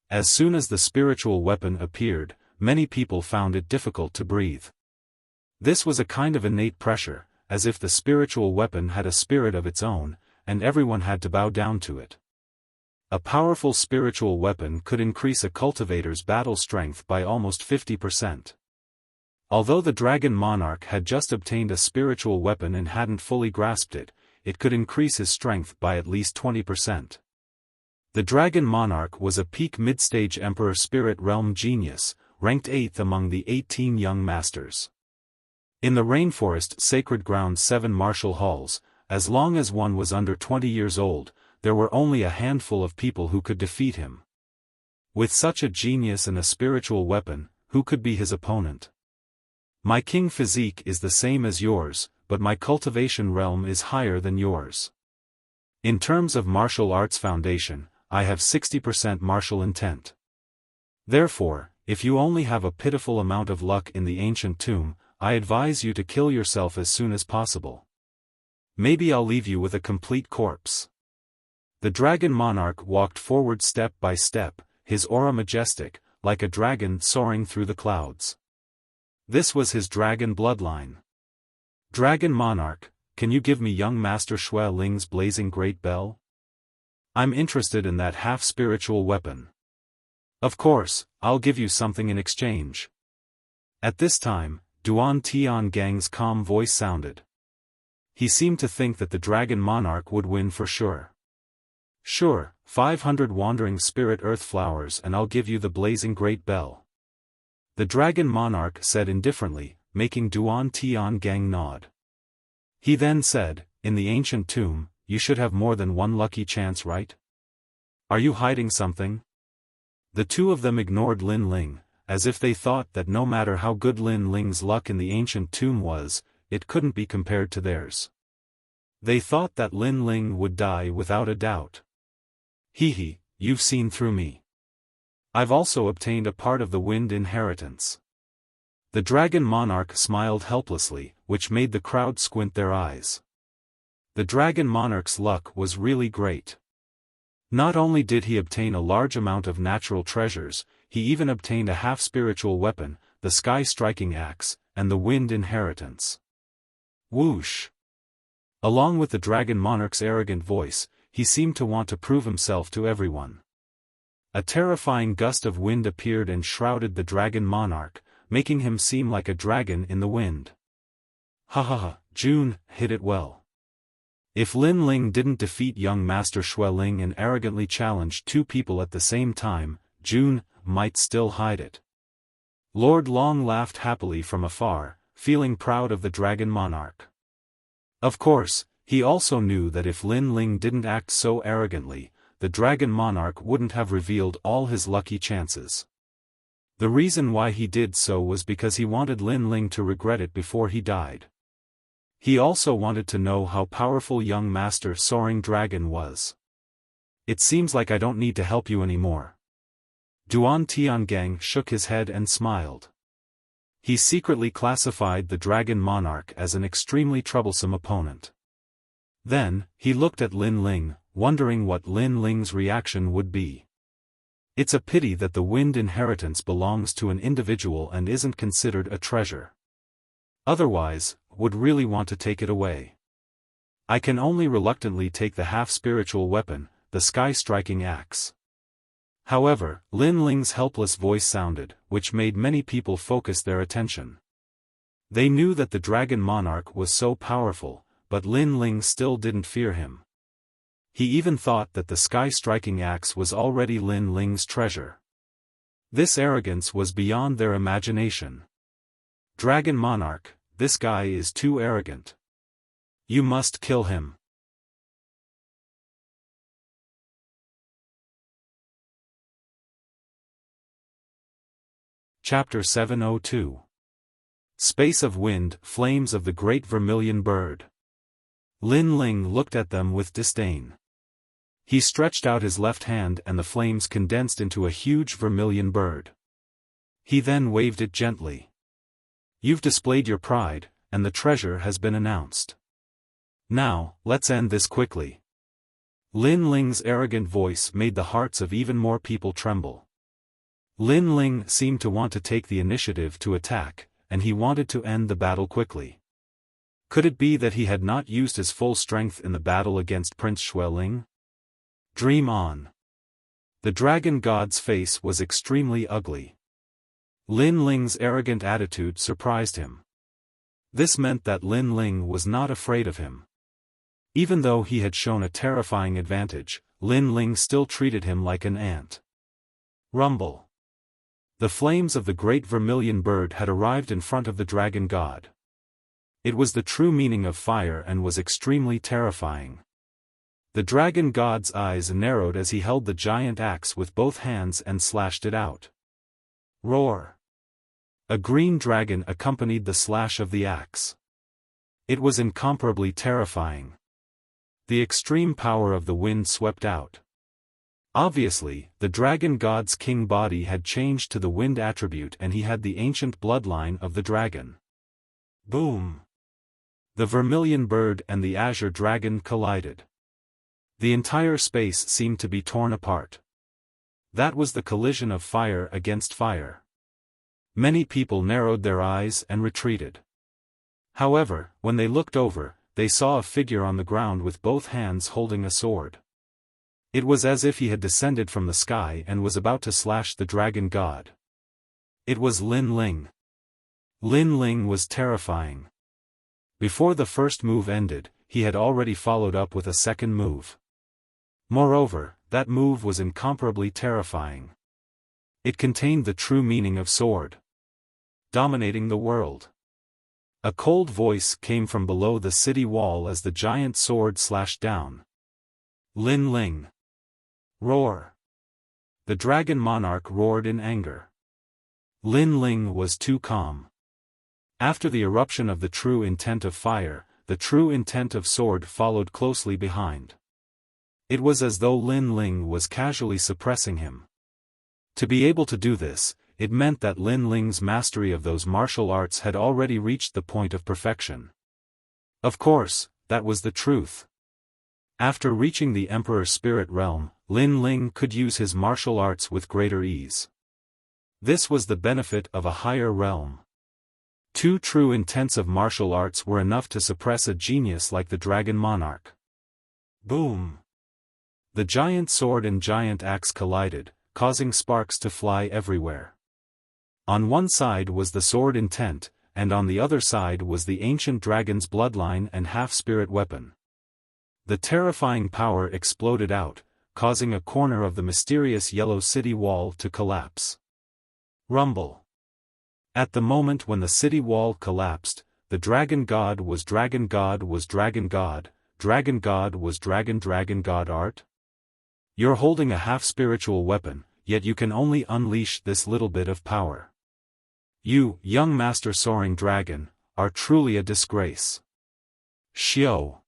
As soon as the spiritual weapon appeared, many people found it difficult to breathe. This was a kind of innate pressure, as if the spiritual weapon had a spirit of its own, and everyone had to bow down to it. A powerful spiritual weapon could increase a cultivator's battle strength by almost 50%. Although the Dragon Monarch had just obtained a spiritual weapon and hadn't fully grasped it, it could increase his strength by at least 20%. The Dragon Monarch was a peak mid-stage Emperor Spirit Realm genius, ranked 8th among the 18 young masters. In the Rainforest Sacred Ground 7 martial halls, as long as one was under 20 years old, there were only a handful of people who could defeat him. With such a genius and a spiritual weapon, who could be his opponent? My king physique is the same as yours, but my cultivation realm is higher than yours. In terms of martial arts foundation, I have 60% martial intent. Therefore, if you only have a pitiful amount of luck in the ancient tomb, I advise you to kill yourself as soon as possible. Maybe I'll leave you with a complete corpse. The Dragon Monarch walked forward step by step, his aura majestic, like a dragon soaring through the clouds. This was his dragon bloodline. Dragon Monarch, can you give me young Master Xue Ling's blazing great bell? I'm interested in that half-spiritual weapon. Of course, I'll give you something in exchange. At this time, Duan Tiangang's calm voice sounded. He seemed to think that the Dragon Monarch would win for sure. Sure, 500 wandering spirit earth flowers and I'll give you the blazing great bell. The Dragon Monarch said indifferently, making Duan Tiangang nod. He then said, in the ancient tomb, you should have more than one lucky chance, right? Are you hiding something? The two of them ignored Lin Ling, as if they thought that no matter how good Lin Ling's luck in the ancient tomb was, it couldn't be compared to theirs. They thought that Lin Ling would die without a doubt. Hee, you've seen through me. I've also obtained a part of the wind inheritance. The Dragon Monarch smiled helplessly, which made the crowd squint their eyes. The Dragon Monarch's luck was really great. Not only did he obtain a large amount of natural treasures, he even obtained a half-spiritual weapon, the sky-striking axe, and the wind inheritance. Whoosh! Along with the Dragon Monarch's arrogant voice, he seemed to want to prove himself to everyone. A terrifying gust of wind appeared and shrouded the Dragon Monarch, making him seem like a dragon in the wind. Ha ha ha, June hit it well. If Lin Ling didn't defeat young Master Xue Ling and arrogantly challenged two people at the same time, June might still hide it. Lord Long laughed happily from afar, feeling proud of the Dragon Monarch. Of course, he also knew that if Lin Ling didn't act so arrogantly, the Dragon Monarch wouldn't have revealed all his lucky chances. The reason why he did so was because he wanted Lin Ling to regret it before he died. He also wanted to know how powerful young Master Soaring Dragon was. It seems like I don't need to help you anymore. Duan Tiangang shook his head and smiled. He secretly classified the Dragon Monarch as an extremely troublesome opponent. Then, he looked at Lin Ling, wondering what Lin Ling's reaction would be. It's a pity that the wind inheritance belongs to an individual and isn't considered a treasure. Otherwise, would really want to take it away. I can only reluctantly take the half-spiritual weapon, the sky-striking axe. However, Lin Ling's helpless voice sounded, which made many people focus their attention. They knew that the Dragon Monarch was so powerful, but Lin Ling still didn't fear him. He even thought that the sky-striking axe was already Lin Ling's treasure. This arrogance was beyond their imagination. Dragon Monarch, this guy is too arrogant. You must kill him. Chapter 702. Space of Wind, Flames of the Great Vermilion Bird. Lin Ling looked at them with disdain. He stretched out his left hand and the flames condensed into a huge vermilion bird. He then waved it gently. You've displayed your pride, and the treasure has been announced. Now, let's end this quickly. Lin Ling's arrogant voice made the hearts of even more people tremble. Lin Ling seemed to want to take the initiative to attack, and he wanted to end the battle quickly. Could it be that he had not used his full strength in the battle against Prince Xueling? Dream on. The dragon god's face was extremely ugly. Lin Ling's arrogant attitude surprised him. This meant that Lin Ling was not afraid of him. Even though he had shown a terrifying advantage, Lin Ling still treated him like an ant. Rumble. The flames of the great vermilion bird had arrived in front of the dragon god. It was the true meaning of fire and was extremely terrifying. The dragon god's eyes narrowed as he held the giant axe with both hands and slashed it out. Roar. A green dragon accompanied the slash of the axe. It was incomparably terrifying. The extreme power of the wind swept out. Obviously, the dragon god's king body had changed to the wind attribute and he had the ancient bloodline of the dragon. Boom! The vermilion bird and the azure dragon collided. The entire space seemed to be torn apart. That was the collision of fire against fire. Many people narrowed their eyes and retreated. However, when they looked over, they saw a figure on the ground with both hands holding a sword. It was as if he had descended from the sky and was about to slash the dragon god. It was Lin Ling. Lin Ling was terrifying. Before the first move ended, he had already followed up with a second move. Moreover, that move was incomparably terrifying. It contained the true meaning of sword. Dominating the world. A cold voice came from below the city wall as the giant sword slashed down. Lin Ling. Roar. The dragon monarch roared in anger. Lin Ling was too calm. After the eruption of the true intent of fire, the true intent of sword followed closely behind. It was as though Lin Ling was casually suppressing him. To be able to do this, it meant that Lin Ling's mastery of those martial arts had already reached the point of perfection. Of course, that was the truth. After reaching the Emperor's spirit realm, Lin Ling could use his martial arts with greater ease. This was the benefit of a higher realm. 2 true intensive martial arts were enough to suppress a genius like the Dragon Monarch. Boom! The giant sword and giant axe collided, causing sparks to fly everywhere. On one side was the sword intent, and on the other side was the ancient dragon's bloodline and half-spirit weapon. The terrifying power exploded out, causing a corner of the mysterious yellow city wall to collapse. Rumble. At the moment when the city wall collapsed, the dragon god was dragon god was dragon god, dragon god was dragon god art? You're holding a half-spiritual weapon, yet you can only unleash this little bit of power. You, young master soaring dragon, are truly a disgrace. Xiao.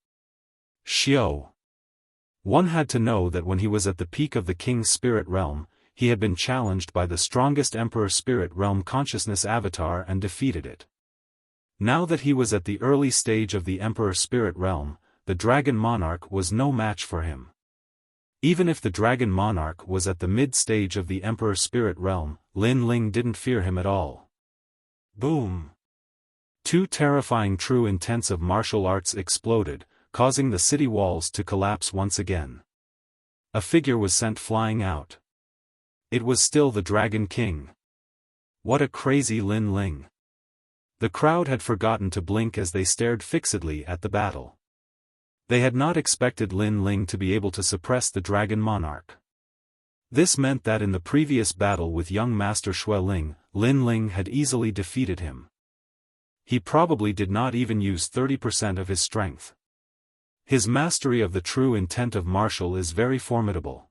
One had to know that when he was at the peak of the king's spirit realm, he had been challenged by the strongest emperor spirit realm consciousness avatar and defeated it. Now that he was at the early stage of the emperor spirit realm, the dragon monarch was no match for him. Even if the dragon monarch was at the mid-stage of the emperor spirit realm, Lin Ling didn't fear him at all. Boom! 2 terrifying true intensive martial arts exploded, causing the city walls to collapse once again. A figure was sent flying out. It was still the Dragon King. What a crazy Lin Ling! The crowd had forgotten to blink as they stared fixedly at the battle. They had not expected Lin Ling to be able to suppress the Dragon Monarch. This meant that in the previous battle with young Master Xueling, Lin Ling had easily defeated him. He probably did not even use 30% of his strength. His mastery of the true intent of martial is very formidable.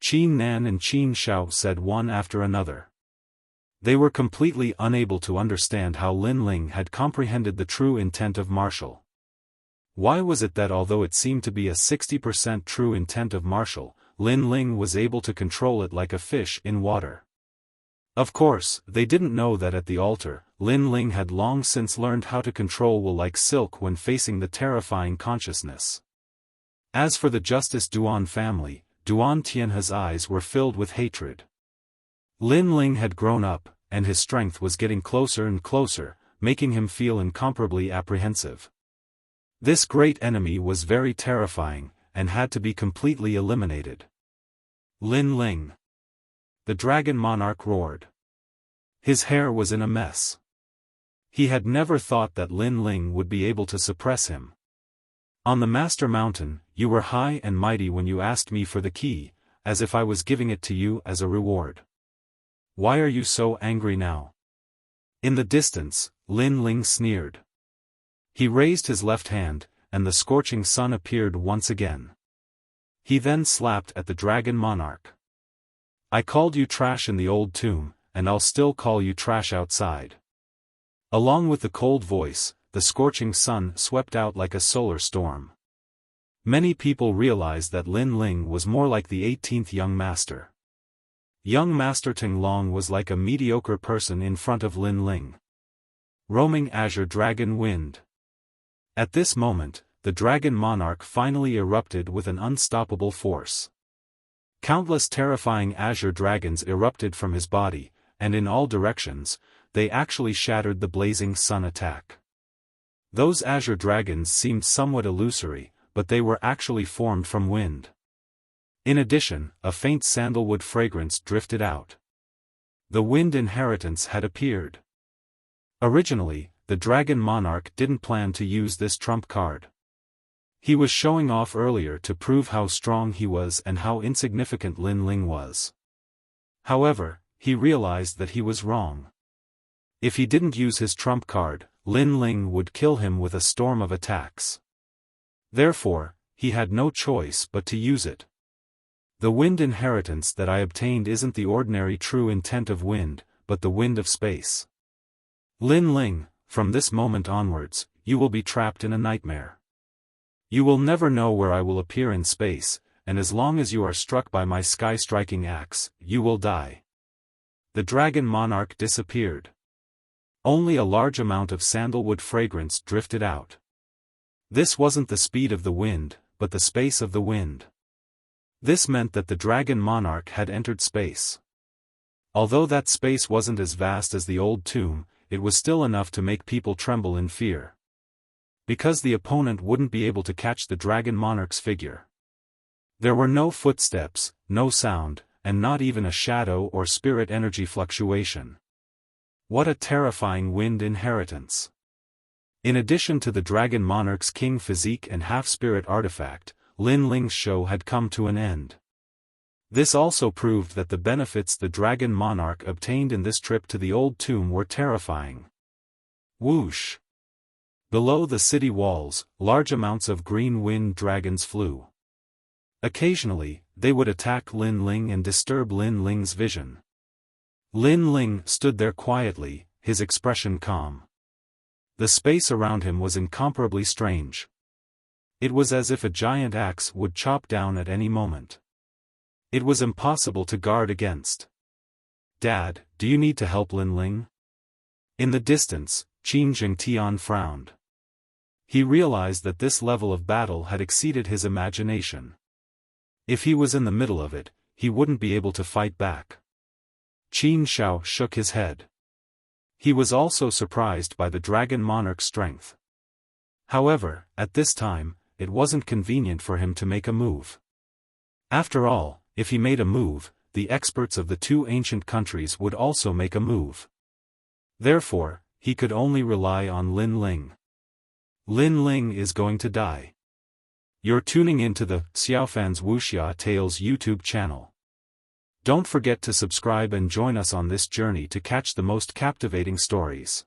Qin Nan and Qin Xiao said one after another. They were completely unable to understand how Lin Ling had comprehended the true intent of martial. Why was it that although it seemed to be a 60% true intent of martial, Lin Ling was able to control it like a fish in water? Of course, they didn't know that at the altar, Lin Ling had long since learned how to control will like silk when facing the terrifying consciousness. As for the Justice Duan family, Duan Tianhe's eyes were filled with hatred. Lin Ling had grown up, and his strength was getting closer and closer, making him feel incomparably apprehensive. This great enemy was very terrifying, and had to be completely eliminated. Lin Ling! The dragon monarch roared. His hair was in a mess. He had never thought that Lin Ling would be able to suppress him. On the Master Mountain, you were high and mighty when you asked me for the key, as if I was giving it to you as a reward. Why are you so angry now? In the distance, Lin Ling sneered. He raised his left hand, and the scorching sun appeared once again. He then slapped at the dragon monarch. I called you trash in the old tomb, and I'll still call you trash outside. Along with the cold voice, the scorching sun swept out like a solar storm. Many people realized that Lin Ling was more like the 18th young master. Young Master Tinglong was like a mediocre person in front of Lin Ling. Roaming azure dragon wind. At this moment, the dragon monarch finally erupted with an unstoppable force. Countless terrifying azure dragons erupted from his body, and in all directions, they actually shattered the blazing sun attack. Those azure dragons seemed somewhat illusory, but they were actually formed from wind. In addition, a faint sandalwood fragrance drifted out. The wind inheritance had appeared. Originally, the dragon monarch didn't plan to use this trump card. He was showing off earlier to prove how strong he was and how insignificant Lin Ling was. However, he realized that he was wrong. If he didn't use his trump card, Lin Ling would kill him with a storm of attacks. Therefore, he had no choice but to use it. The wind inheritance that I obtained isn't the ordinary true intent of wind, but the wind of space. Lin Ling, from this moment onwards, you will be trapped in a nightmare. You will never know where I will appear in space, and as long as you are struck by my sky-striking axe, you will die. The dragon monarch disappeared. Only a large amount of sandalwood fragrance drifted out. This wasn't the speed of the wind, but the space of the wind. This meant that the dragon monarch had entered space. Although that space wasn't as vast as the old tomb, it was still enough to make people tremble in fear. Because the opponent wouldn't be able to catch the dragon monarch's figure. There were no footsteps, no sound, and not even a shadow or spirit energy fluctuation. What a terrifying wind inheritance! In addition to the dragon monarch's king physique and half-spirit artifact, Lin Ling's show had come to an end. This also proved that the benefits the dragon monarch obtained in this trip to the old tomb were terrifying. Whoosh! Below the city walls, large amounts of green wind dragons flew. Occasionally, they would attack Lin Ling and disturb Lin Ling's vision. Lin Ling stood there quietly, his expression calm. The space around him was incomparably strange. It was as if a giant axe would chop down at any moment. It was impossible to guard against. Dad, do you need to help Lin Ling? In the distance, Qin Jingtian frowned. He realized that this level of battle had exceeded his imagination. If he was in the middle of it, he wouldn't be able to fight back. Qin Shao shook his head. He was also surprised by the dragon monarch's strength. However, at this time, it wasn't convenient for him to make a move. After all, if he made a move, the experts of the two ancient countries would also make a move. Therefore, he could only rely on Lin Ling. Lin Ling is going to die. You're tuning into the Xiaofan's Wuxia Tales YouTube channel. Don't forget to subscribe and join us on this journey to catch the most captivating stories.